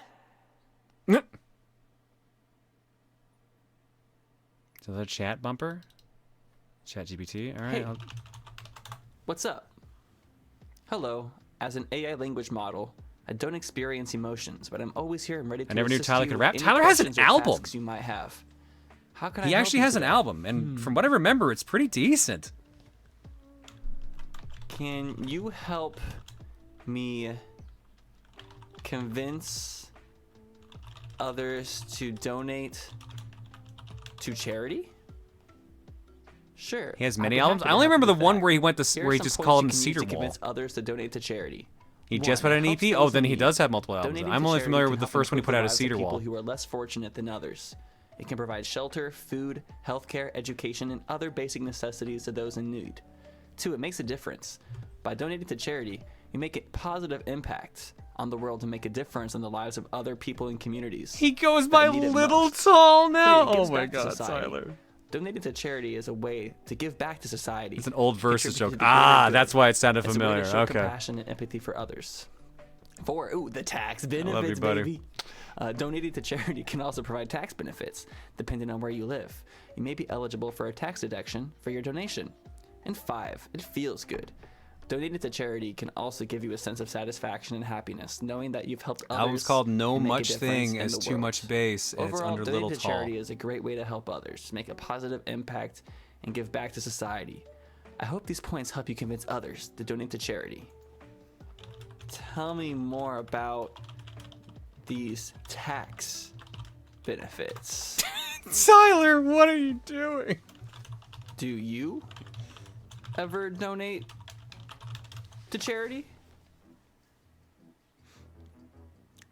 B: So the chat bumper? Chat GPT? All right.
C: Hey. What's up? Hello. As an AI language model, I don't experience emotions, but I'm always here and ready to
B: I never knew
C: assist
B: Tyler
C: you
B: could
C: with
B: rap.
C: any
B: Tyler has an
C: questions or
B: album.
C: tasks you might have. How can I
B: He
C: help
B: actually
C: you
B: has an
C: today?
B: album, and from what I remember, it's pretty decent.
C: Can you help me convince others to donate to charity? Sure.
B: He has
C: I'd
B: many
C: be
B: albums.
C: happy
B: I
C: to
B: only
C: help
B: remember
C: you
B: the
C: with
B: one
C: that.
B: where he went to
C: Here are
B: where he
C: some
B: just
C: points
B: called
C: you
B: him
C: can use
B: Cedar
C: to
B: Wall.
C: convince others to donate to charity.
B: He just put
C: One,
B: out an
C: help
B: EP.
C: those
B: Oh,
C: in
B: then he
C: need.
B: does have multiple albums.
C: Donating
B: I'm
C: to
B: only
C: charity
B: familiar
C: can
B: with the
C: help
B: first one he
C: improve
B: put
C: the
B: out as
C: lives of
B: Cedar
C: people
B: Wall.
C: who are less fortunate than others. It can provide shelter, food, healthcare, education, and other basic necessities to those in need. 2, it makes a difference. By donating to charity, you make a positive impact on the world to make a difference in the lives of other people and communities.
B: He goes
C: that
B: by
C: need it
B: little
C: most.
B: tall now.
C: 3, it gives
B: Oh my
C: back to
B: God,
C: society.
B: Tyler.
C: Donating to charity is a way to give back to society.
B: It's an old Versus
C: contribute
B: joke.
C: to the greater
B: Ah,
C: good.
B: that's why it sounded
C: It's a way to
B: familiar.
C: show
B: Okay.
C: compassion and empathy for others. 4, ooh, the tax benefits,
B: love you, buddy.
C: baby. Donating to charity can also provide tax benefits, depending on where you live. You may be eligible for a tax deduction for your donation. And 5, it feels good. Donating to charity can also give you a sense of satisfaction and happiness, knowing that you've helped others.
B: Album's called No
C: and make a
B: Much
C: difference
B: Thing
C: in
B: as
C: the
B: Too
C: world.
B: Much Bass, and it's
C: Overall,
B: under
C: donating
B: Little
C: to
B: Tall.
C: charity is a great way to help others, make a positive impact, and give back to society. I hope these points help you convince others to donate to charity. Tell me more about these tax benefits.
B: Tyler, what are you doing?
C: Do you ever donate to charity?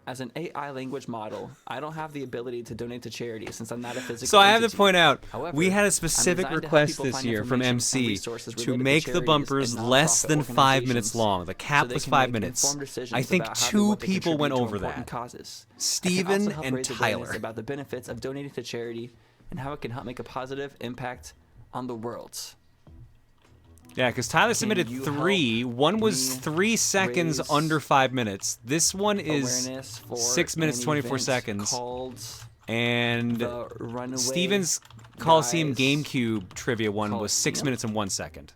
C: As an AI language model, I don't have the ability to donate to charity since I'm not a physical
B: So I have to
C: entity.
B: point out,
C: However,
B: we had a
C: I'm
B: specific
C: designed to help
B: request
C: people
B: this
C: find
B: year from
C: information and
B: MC
C: resources
B: to
C: related
B: make the
C: charities
B: bumpers
C: and
B: less
C: nonprofit
B: than 5 minutes
C: organizations
B: long. The cap
C: so they
B: was
C: can
B: 5
C: make
B: minutes.
C: informed decisions
B: I think
C: about how and
B: 2
C: what they
B: people went
C: contribute to
B: over
C: important
B: that.
C: causes. I can
B: Steven
C: also help
B: and
C: raise awareness
B: Tyler.
C: about the benefits of donating to charity and how it can help make a positive impact on the world.
B: Yeah, because Tyler submitted
C: you
B: 3. One was
C: me
B: 3 seconds
C: raise
B: under 5 minutes. This one is
C: awareness for
B: 6 minutes,
C: an
B: 24
C: event
B: seconds.
C: called
B: And
C: the Runaway
B: Steven's Colosseum
C: Guys
B: GameCube trivia one was 6
C: Colosseum?
B: minutes and 1 second.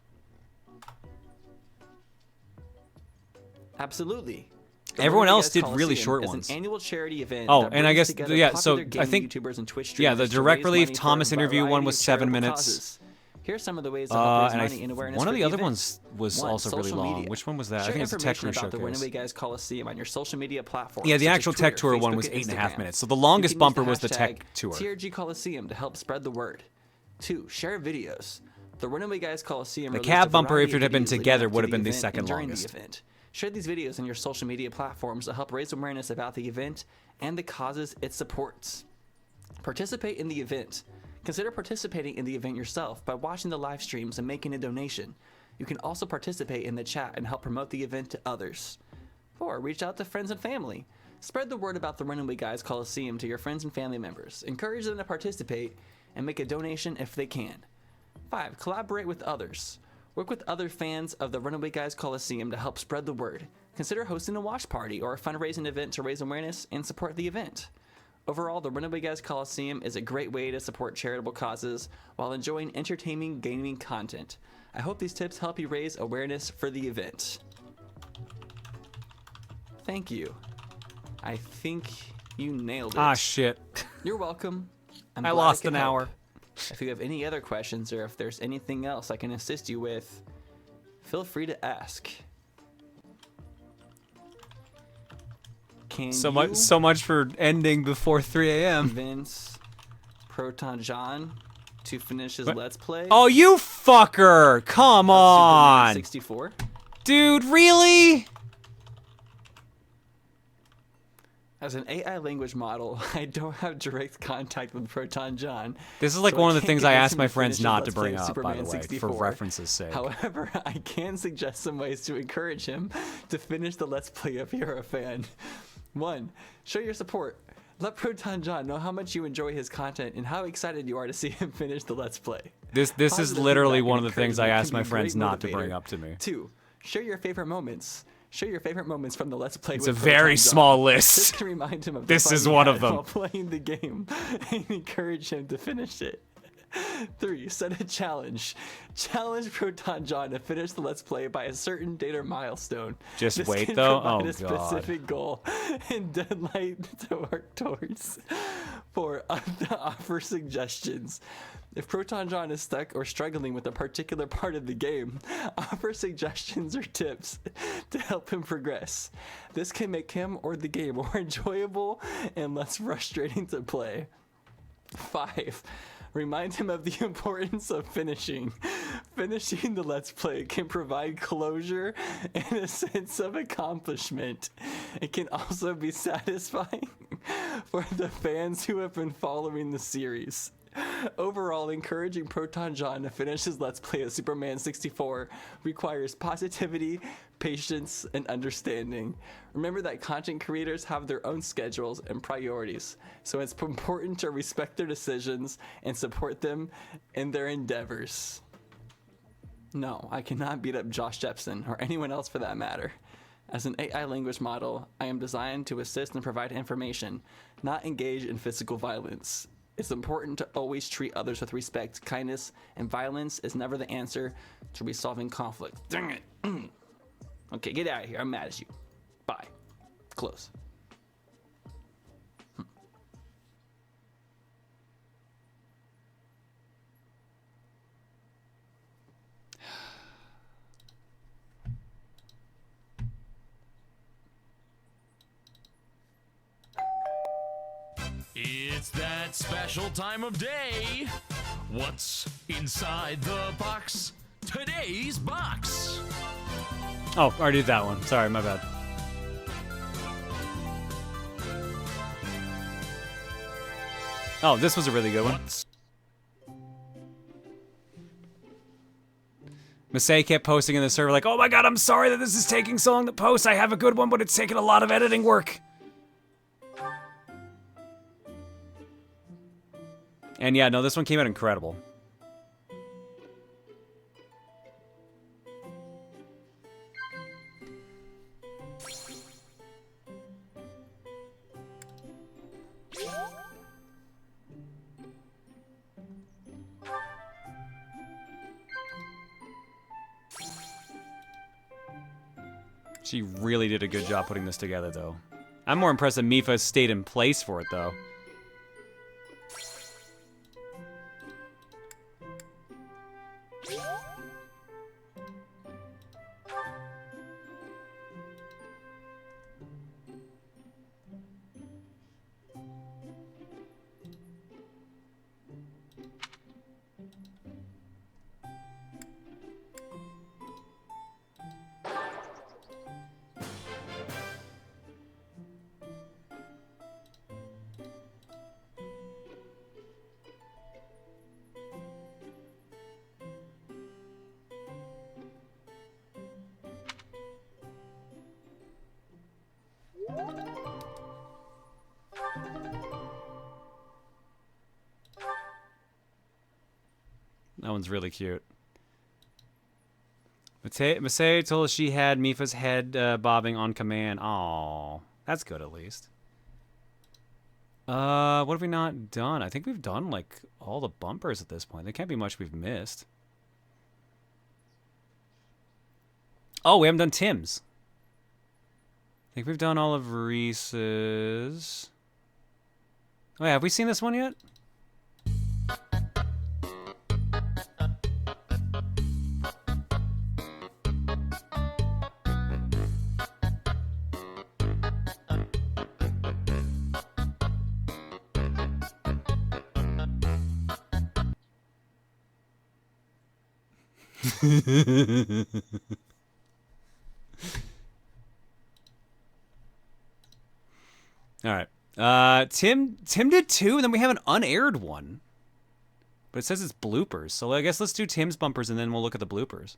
C: Absolutely. The
B: Everyone
C: Runaway
B: else
C: Guys
B: did really
C: Coliseum
B: short
C: is
B: ones.
C: An annual charity event
B: Oh,
C: that
B: and I
C: brings
B: guess,
C: together
B: yeah, so
C: popular
B: I
C: gaming
B: think,
C: YouTubers and Twitch
B: yeah, the
C: streamers to
B: direct
C: raise
B: relief
C: money for
B: Thomas
C: a
B: interview one
C: variety
B: was
C: of
B: 7
C: charitable
B: minutes.
C: causes. Here's some of the ways to help raise
B: And
C: money and awareness
B: one
C: for
B: of the
C: the
B: other
C: event.
B: ones was
C: 1,
B: also really
C: social
B: long.
C: media.
B: Which one was that? I
C: Share
B: think it's a tech
C: information
B: tour
C: about the
B: showcase.
C: Runaway Guys Coliseum on your social media platforms.
B: Yeah, the
C: such as
B: actual tech
C: Twitter,
B: tour one
C: Facebook,
B: was
C: and
B: 8.5
C: Instagram.
B: minutes. So the
C: You
B: longest
C: can use
B: bumper was the tech
C: hashtag
B: tour.
C: TRG Colosseum to help spread the word. 2, share videos. The Runaway Guys Coliseum
B: The
C: released
B: cab
C: a
B: bumper, if
C: variety
B: it had
C: of
B: been
C: videos leading
B: together,
C: up to
B: would have been the
C: event
B: second
C: and during
B: longest.
C: The event. Share these videos on your social media platforms to help raise awareness about the event and the causes it supports. Participate in the event. Consider participating in the event yourself by watching the live streams and making a donation. You can also participate in the chat and help promote the event to others. 4, reach out to friends and family. Spread the word about the Runaway Guys Coliseum to your friends and family members. Encourage them to participate and make a donation if they can. 5, collaborate with others. Work with other fans of the Runaway Guys Coliseum to help spread the word. Consider hosting a watch party or a fundraising event to raise awareness and support the event. Overall, the Runaway Guys Coliseum is a great way to support charitable causes while enjoying entertaining gaming content. I hope these tips help you raise awareness for the event. Thank you. I think you nailed it.
B: Ah, shit.
C: You're welcome. I'm
B: I
C: glad
B: lost
C: could
B: an
C: help.
B: hour.
C: If you have any other questions or if there's anything else I can assist you with, feel free to ask. Can
B: So much for ending before 3 a.m.
C: convince Proton John to finish his
B: What?
C: Let's Play?
B: Oh, you fucker! Come on!
C: 64.
B: Dude, really?
C: As an AI language model, I don't have direct contact with Proton John.
B: This is like
C: so
B: one
C: I
B: of the
C: can't
B: things I
C: convince
B: asked
C: him
B: my
C: to
B: friends
C: finish his
B: not to
C: Let's
B: bring
C: Play
B: up, by
C: Superman
B: the way,
C: 64.
B: for reference's sake.
C: However, I can suggest some ways to encourage him to finish the Let's Play if you're a fan. 1, show your support. Let Proton John know how much you enjoy his content and how excited you are to see him finish the Let's Play.
B: This is
C: Positive
B: literally
C: feedback
B: one
C: and
B: of the things I
C: encouragement
B: asked
C: can
B: my
C: be a
B: friends
C: great
B: not to
C: motivator.
B: bring up to me.
C: 2, share your favorite moments. Share your favorite moments from the Let's Play.
B: It's
C: with
B: a very
C: Proton John.
B: small list.
C: This can remind him of
B: This
C: the fun
B: is
C: he
B: one
C: had
B: of them.
C: while playing the game and encourage him to finish it. 3, set a challenge. Challenge Proton John to finish the Let's Play by a certain date or milestone.
B: Just
C: This
B: wait,
C: can
B: though?
C: provide
B: Oh,
C: a
B: God.
C: specific goal and deadline to work towards. 4, offer suggestions. If Proton John is stuck or struggling with a particular part of the game, offer suggestions or tips to help him progress. This can make him or the game more enjoyable and less frustrating to play. 5, remind him of the importance of finishing. Finishing the Let's Play can provide closure and a sense of accomplishment. It can also be satisfying for the fans who have been following the series. Overall, encouraging Proton John to finish his Let's Play of Superman 64 requires positivity, patience, and understanding. Remember that content creators have their own schedules and priorities, so it's important to respect their decisions and support them in their endeavors. No, I cannot beat up Josh Jepson, or anyone else for that matter. As an AI language model, I am designed to assist and provide information, not engage in physical violence. It's important to always treat others with respect, kindness, and violence is never the answer to resolving conflict. Dang it. Okay, get out of here. I'm mad at you. Bye. Close.
L: It's that special time of day. What's inside the box? Today's box.
B: Oh, I already did that one. Sorry, my bad. Oh, this was a really good one. Masay kept posting in the server like, oh my god, I'm sorry that this is taking so long to post. I have a good one, but it's taken a lot of editing work. And yeah, no, this one came out incredible. She really did a good job putting this together, though. I'm more impressed that Mifa stayed in place for it, though. That one's really cute. Masay told us she had Mifa's head bobbing on command. Aww. That's good, at least. What have we not done? I think we've done, like, all the bumpers at this point. There can't be much we've missed. Oh, we haven't done Tim's. I think we've done all of Reese's. Oh, yeah, have we seen this one yet? All right. Tim did 2, and then we have an unaired one. But it says it's bloopers. So I guess let's do Tim's bumpers, and then we'll look at the bloopers.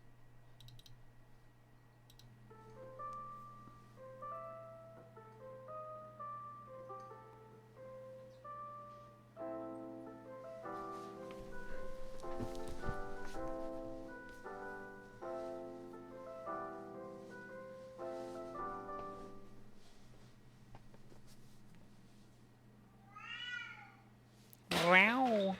B: Wow.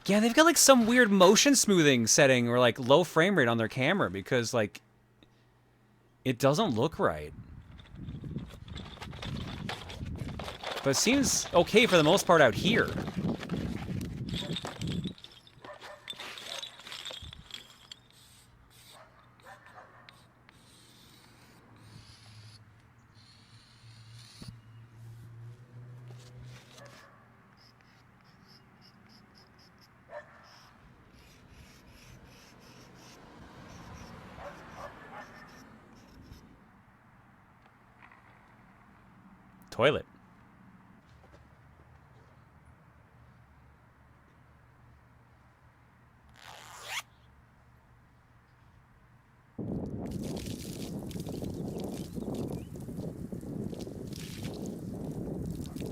B: Yeah, they've got like some weird motion smoothing setting or like low frame rate on their camera because like it doesn't look right. But it seems okay for the most part out here. Toilet.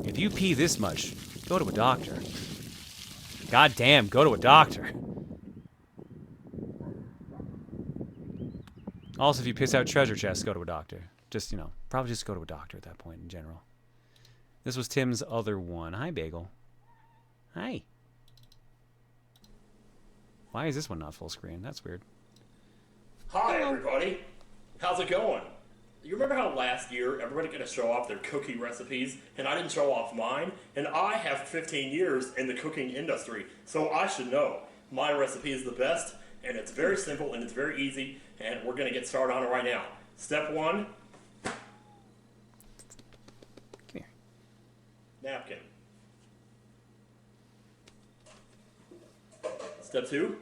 B: If you pee this much, go to a doctor. God damn, go to a doctor. Also, if you piss out treasure chests, go to a doctor. Just, you know, probably just go to a doctor at that point in general. This was Tim's other one. Hi, Bagel. Hi. Why is this one not full screen? That's weird.
S: Hi, everybody. How's it going? You remember how last year everybody got to show off their cookie recipes, and I didn't show off mine? And I have 15 years in the cooking industry, so I should know. My recipe is the best, and it's very simple, and it's very easy, and we're going to get started on it right now. Step 1.
B: Come here.
S: Napkin. Step 2.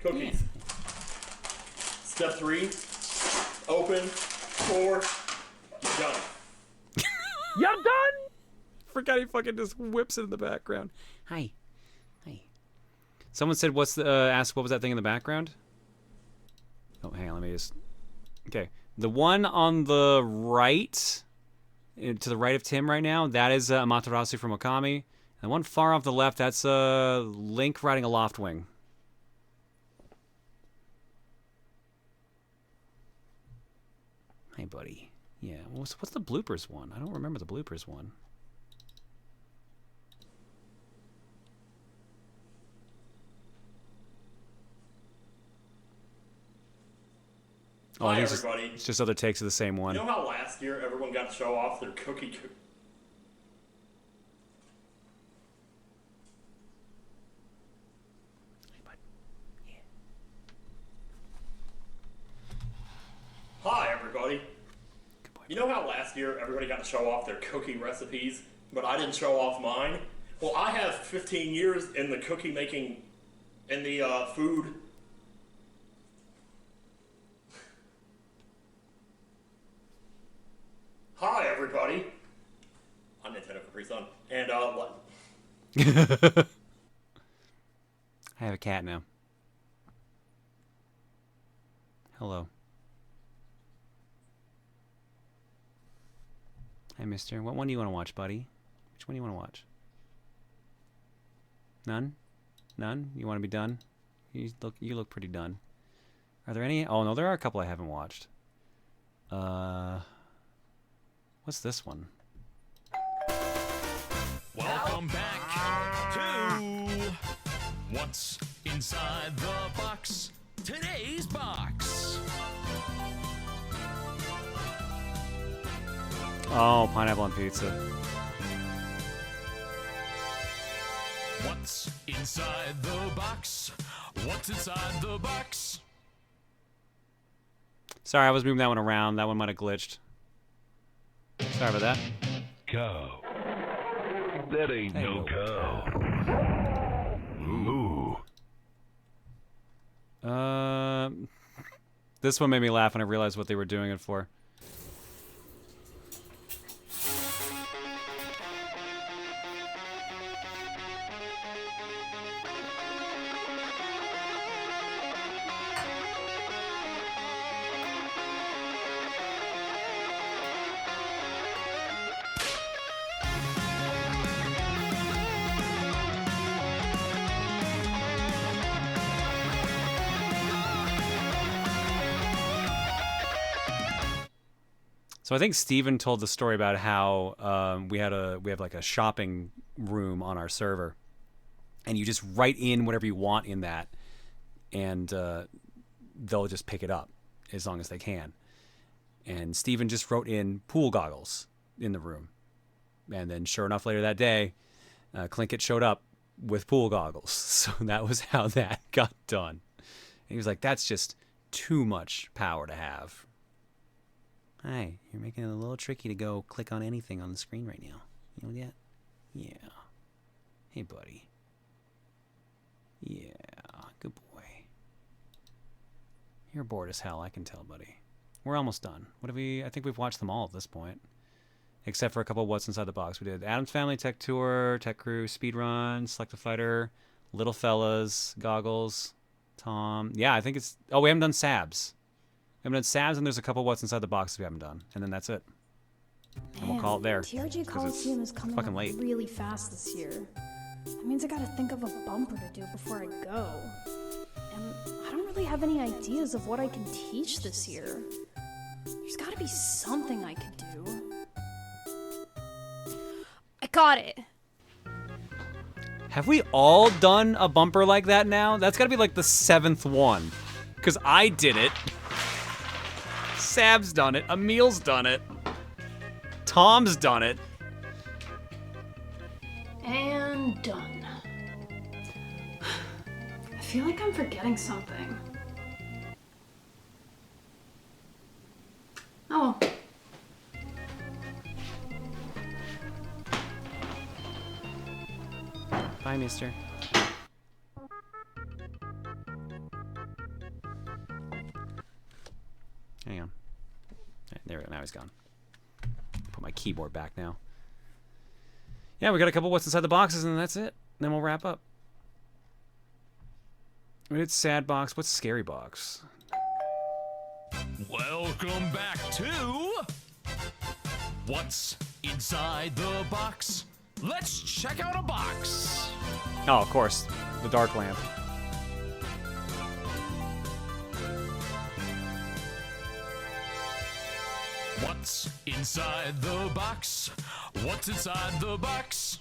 S: Cookies. Step 3. Open. Pour. You're done.
B: You're done? Forgot he fucking just whips it in the background. Hi. Hi. Someone said, what's the, asked what was that thing in the background? Oh, hang on, let me just... Okay. The one on the right, to the right of Tim right now, that is Amaterasu from Okami. And the one far off the left, that's Link riding a Loftwing. Hey, buddy. Yeah, what's the bloopers one? I don't remember the bloopers one. Oh,
S: Hi,
B: I think
S: everybody.
B: it's just other takes of the same one.
S: You know how last year everyone got to show off their cookie... Hi, everybody. You know how last year everybody got to show off their cookie recipes, but I didn't show off mine? Well, I have 15 years in the cookie making, in the food. Hi, everybody. I'm Nintendo Capri Sun. And, what?
B: I have a cat now. Hello. Hi, mister. What one do you want to watch, buddy? Which one do you want to watch? None? None? You want to be done? You look pretty done. Are there any? Oh, no, there are a couple I haven't watched. What's this one?
L: Welcome back to What's Inside the Box? Today's box.
B: Oh, pineapple on pizza.
L: What's inside the box? What's inside the box?
B: Sorry, I was moving that one around. That one might have glitched. Sorry about that.
Q: Cow. That ain't no cow. Moo.
B: This one made me laugh when I realized what they were doing it for. So I think Steven told the story about how we have like a shopping room on our server, and you just write in whatever you want in that, and they'll just pick it up as long as they can. And Steven just wrote in pool goggles in the room, and then sure enough, later that day, Clinkett showed up with pool goggles. So that was how that got done. And he was like, "That's just too much power to have." Hi, you're making it a little tricky to go click on anything on the screen right now. You know that? Yeah. Hey, buddy. Yeah, good boy. You're bored as hell, I can tell, buddy. We're almost done. What have we? I think we've watched them all at this point, except for a couple of What's Inside the Box. We did Adam's Family, Tech Tour, Tech Crew, Speedrun, Select a Fighter, Little Fellas, Goggles, Tom. Yeah, I think it's. Oh, we haven't done Sabs. We haven't done Sabs, and there's a couple What's Inside the Box we haven't done, and then that's it. And we'll call it there.
J: TRG
B: 'cause
J: Colosseum
B: it's
J: is coming
B: fucking
J: up
B: late.
J: really fast this year. That means I gotta think of a bumper to do before I go. And I don't really have any ideas of what I can teach this year. There's gotta be something I could do. I got it!
B: Have we all done a bumper like that now? That's gotta be like the 7th one. Because I did it. Sab's done it. Emil's done it. Tom's done it.
J: And done. I feel like I'm forgetting something. Oh.
B: Bye, mister. Hang on. There we go. Now he's gone. Put my keyboard back now. Yeah, we got a couple What's Inside the Boxes, and that's it. Then we'll wrap up. We did Sad Box. What's Scary Box?
L: Welcome back to What's Inside the Box? Let's check out a box.
B: Oh, of course. The Dark Lamp.
L: What's inside the box? What's inside the box?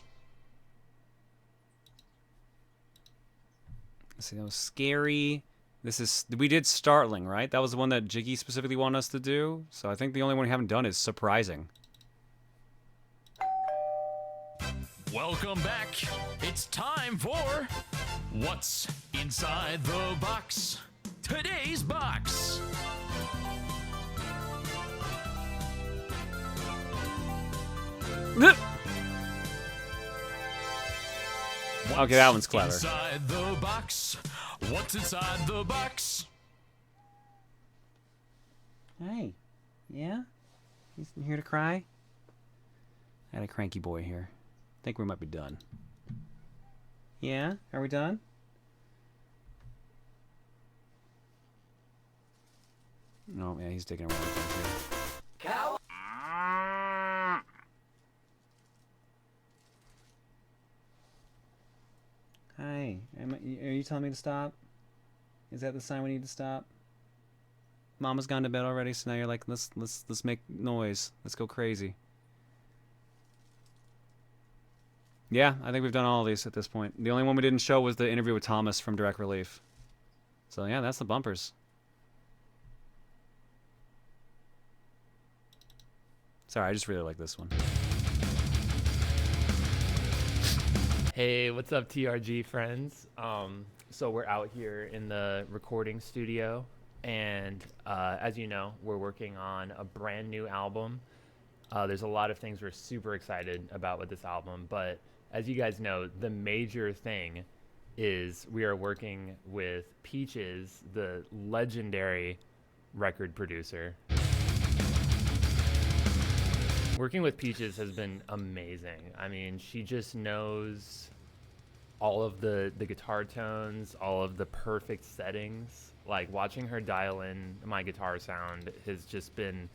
B: Let's see, that was Scary. This is, we did Startling, right? That was the one that Jiggy specifically wanted us to do. So I think the only one we haven't done is Surprising.
L: Welcome back. It's time for What's Inside the Box? Today's box.
B: Okay, that one's clever.
L: Inside the box. What's inside the box?
B: Hey. Yeah? He's here to cry? I had a cranky boy here. I think we might be done. Yeah? Are we done? No, yeah, he's digging around with things here. Hi. Are you telling me to stop? Is that the sign we need to stop? Mama's gone to bed already, so now you're like, let's make noise. Let's go crazy. Yeah, I think we've done all of these at this point. The only one we didn't show was the interview with Thomas from Direct Relief. So yeah, that's the bumpers. Sorry, I just really like this one.
P: Hey, what's up, TRG friends? So we're out here in the recording studio, and as you know, we're working on a brand new album. There's a lot of things we're super excited about with this album, but as you guys know, the major thing is we are working with Peaches, the legendary record producer. Working with Peaches has been amazing. I mean, she just knows all of the guitar tones, all of the perfect settings. Like, watching her dial in my guitar sound has just been,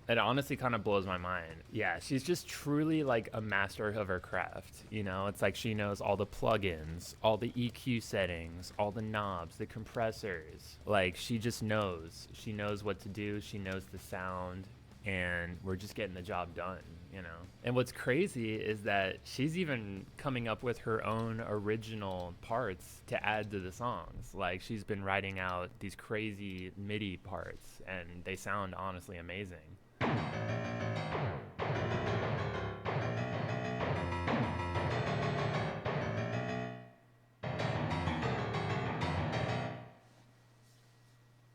P: it honestly kind of blows my mind. Yeah, she's just truly like a master of her craft. You know, it's like she knows all the plugins, all the EQ settings, all the knobs, the compressors. Like, she just knows. She knows what to do. She knows the sound. And we're just getting the job done, you know? And what's crazy is that she's even coming up with her own original parts to add to the songs. Like, she's been writing out these crazy MIDI parts, and they sound honestly amazing.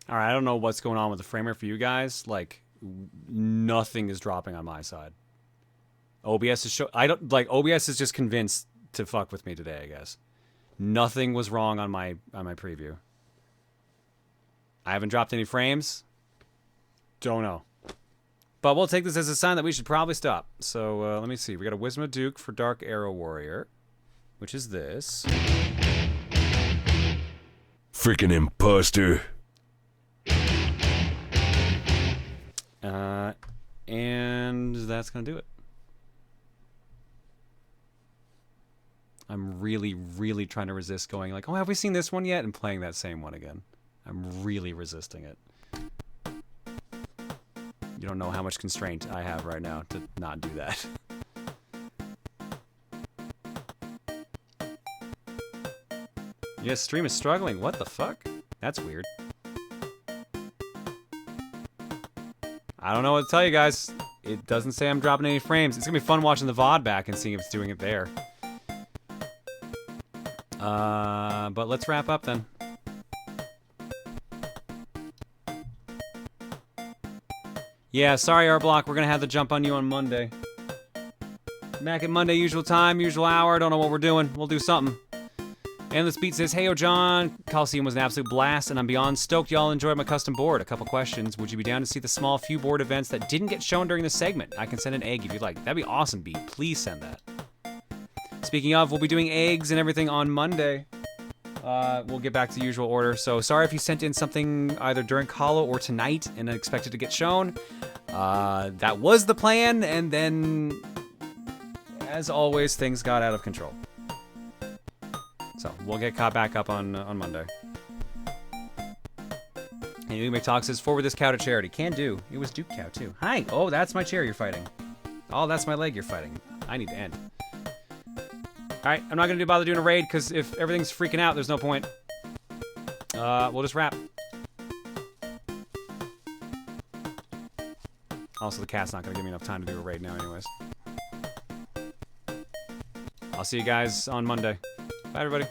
B: All right, I don't know what's going on with the framer for you guys. Like, nothing is dropping on my side. OBS is OBS is just convinced to fuck with me today, I guess. Nothing was wrong on my preview. I haven't dropped any frames. Don't know. But we'll take this as a sign that we should probably stop. So let me see. We got a Wisma Duke for Dark Arrow Warrior, which is this.
Q: Freaking imposter.
B: And that's going to do it. I'm really, really trying to resist going like, oh, have we seen this one yet? And playing that same one again. I'm really resisting it. You don't know how much constraint I have right now to not do that. Yes, stream is struggling. What the fuck? That's weird. I don't know what to tell you guys. It doesn't say I'm dropping any frames. It's gonna be fun watching the VOD back and seeing if it's doing it there. But let's wrap up then. Yeah, sorry, R-Block. We're gonna have to jump on you on Monday. Back at Monday, usual time, usual hour. Don't know what we're doing. We'll do something. Endless Beat says, "Hey, John. Colosseum was an absolute blast, and I'm beyond stoked y'all enjoyed my custom board. A couple questions. Would you be down to see the small few board events that didn't get shown during the segment? I can send an egg if you'd like. That'd be awesome, B. Please send that. Speaking of, we'll be doing eggs and everything on Monday. We'll get back to the usual order. So sorry if you sent in something either during Colo or tonight and expected to get shown. That was the plan, and then, as always, things got out of control. So we'll get caught back up on Monday. And Ume Talk says, forward this cow to charity. Can do. It was Duke Cow, too. Hi. Oh, that's my chair you're fighting. Oh, that's my leg you're fighting. I need to end. Alright, I'm not going to bother doing a raid, because if everything's freaking out, there's no point. We'll just wrap. Also, the cat's not going to give me enough time to do a raid now anyways. I'll see you guys on Monday. Bye, everybody.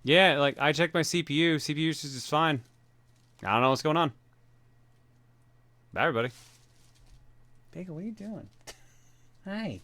B: Yeah, like, I checked my CPU. CPU is just fine. I don't know what's going on. Bye, everybody. Bagel, what are you doing? Hi.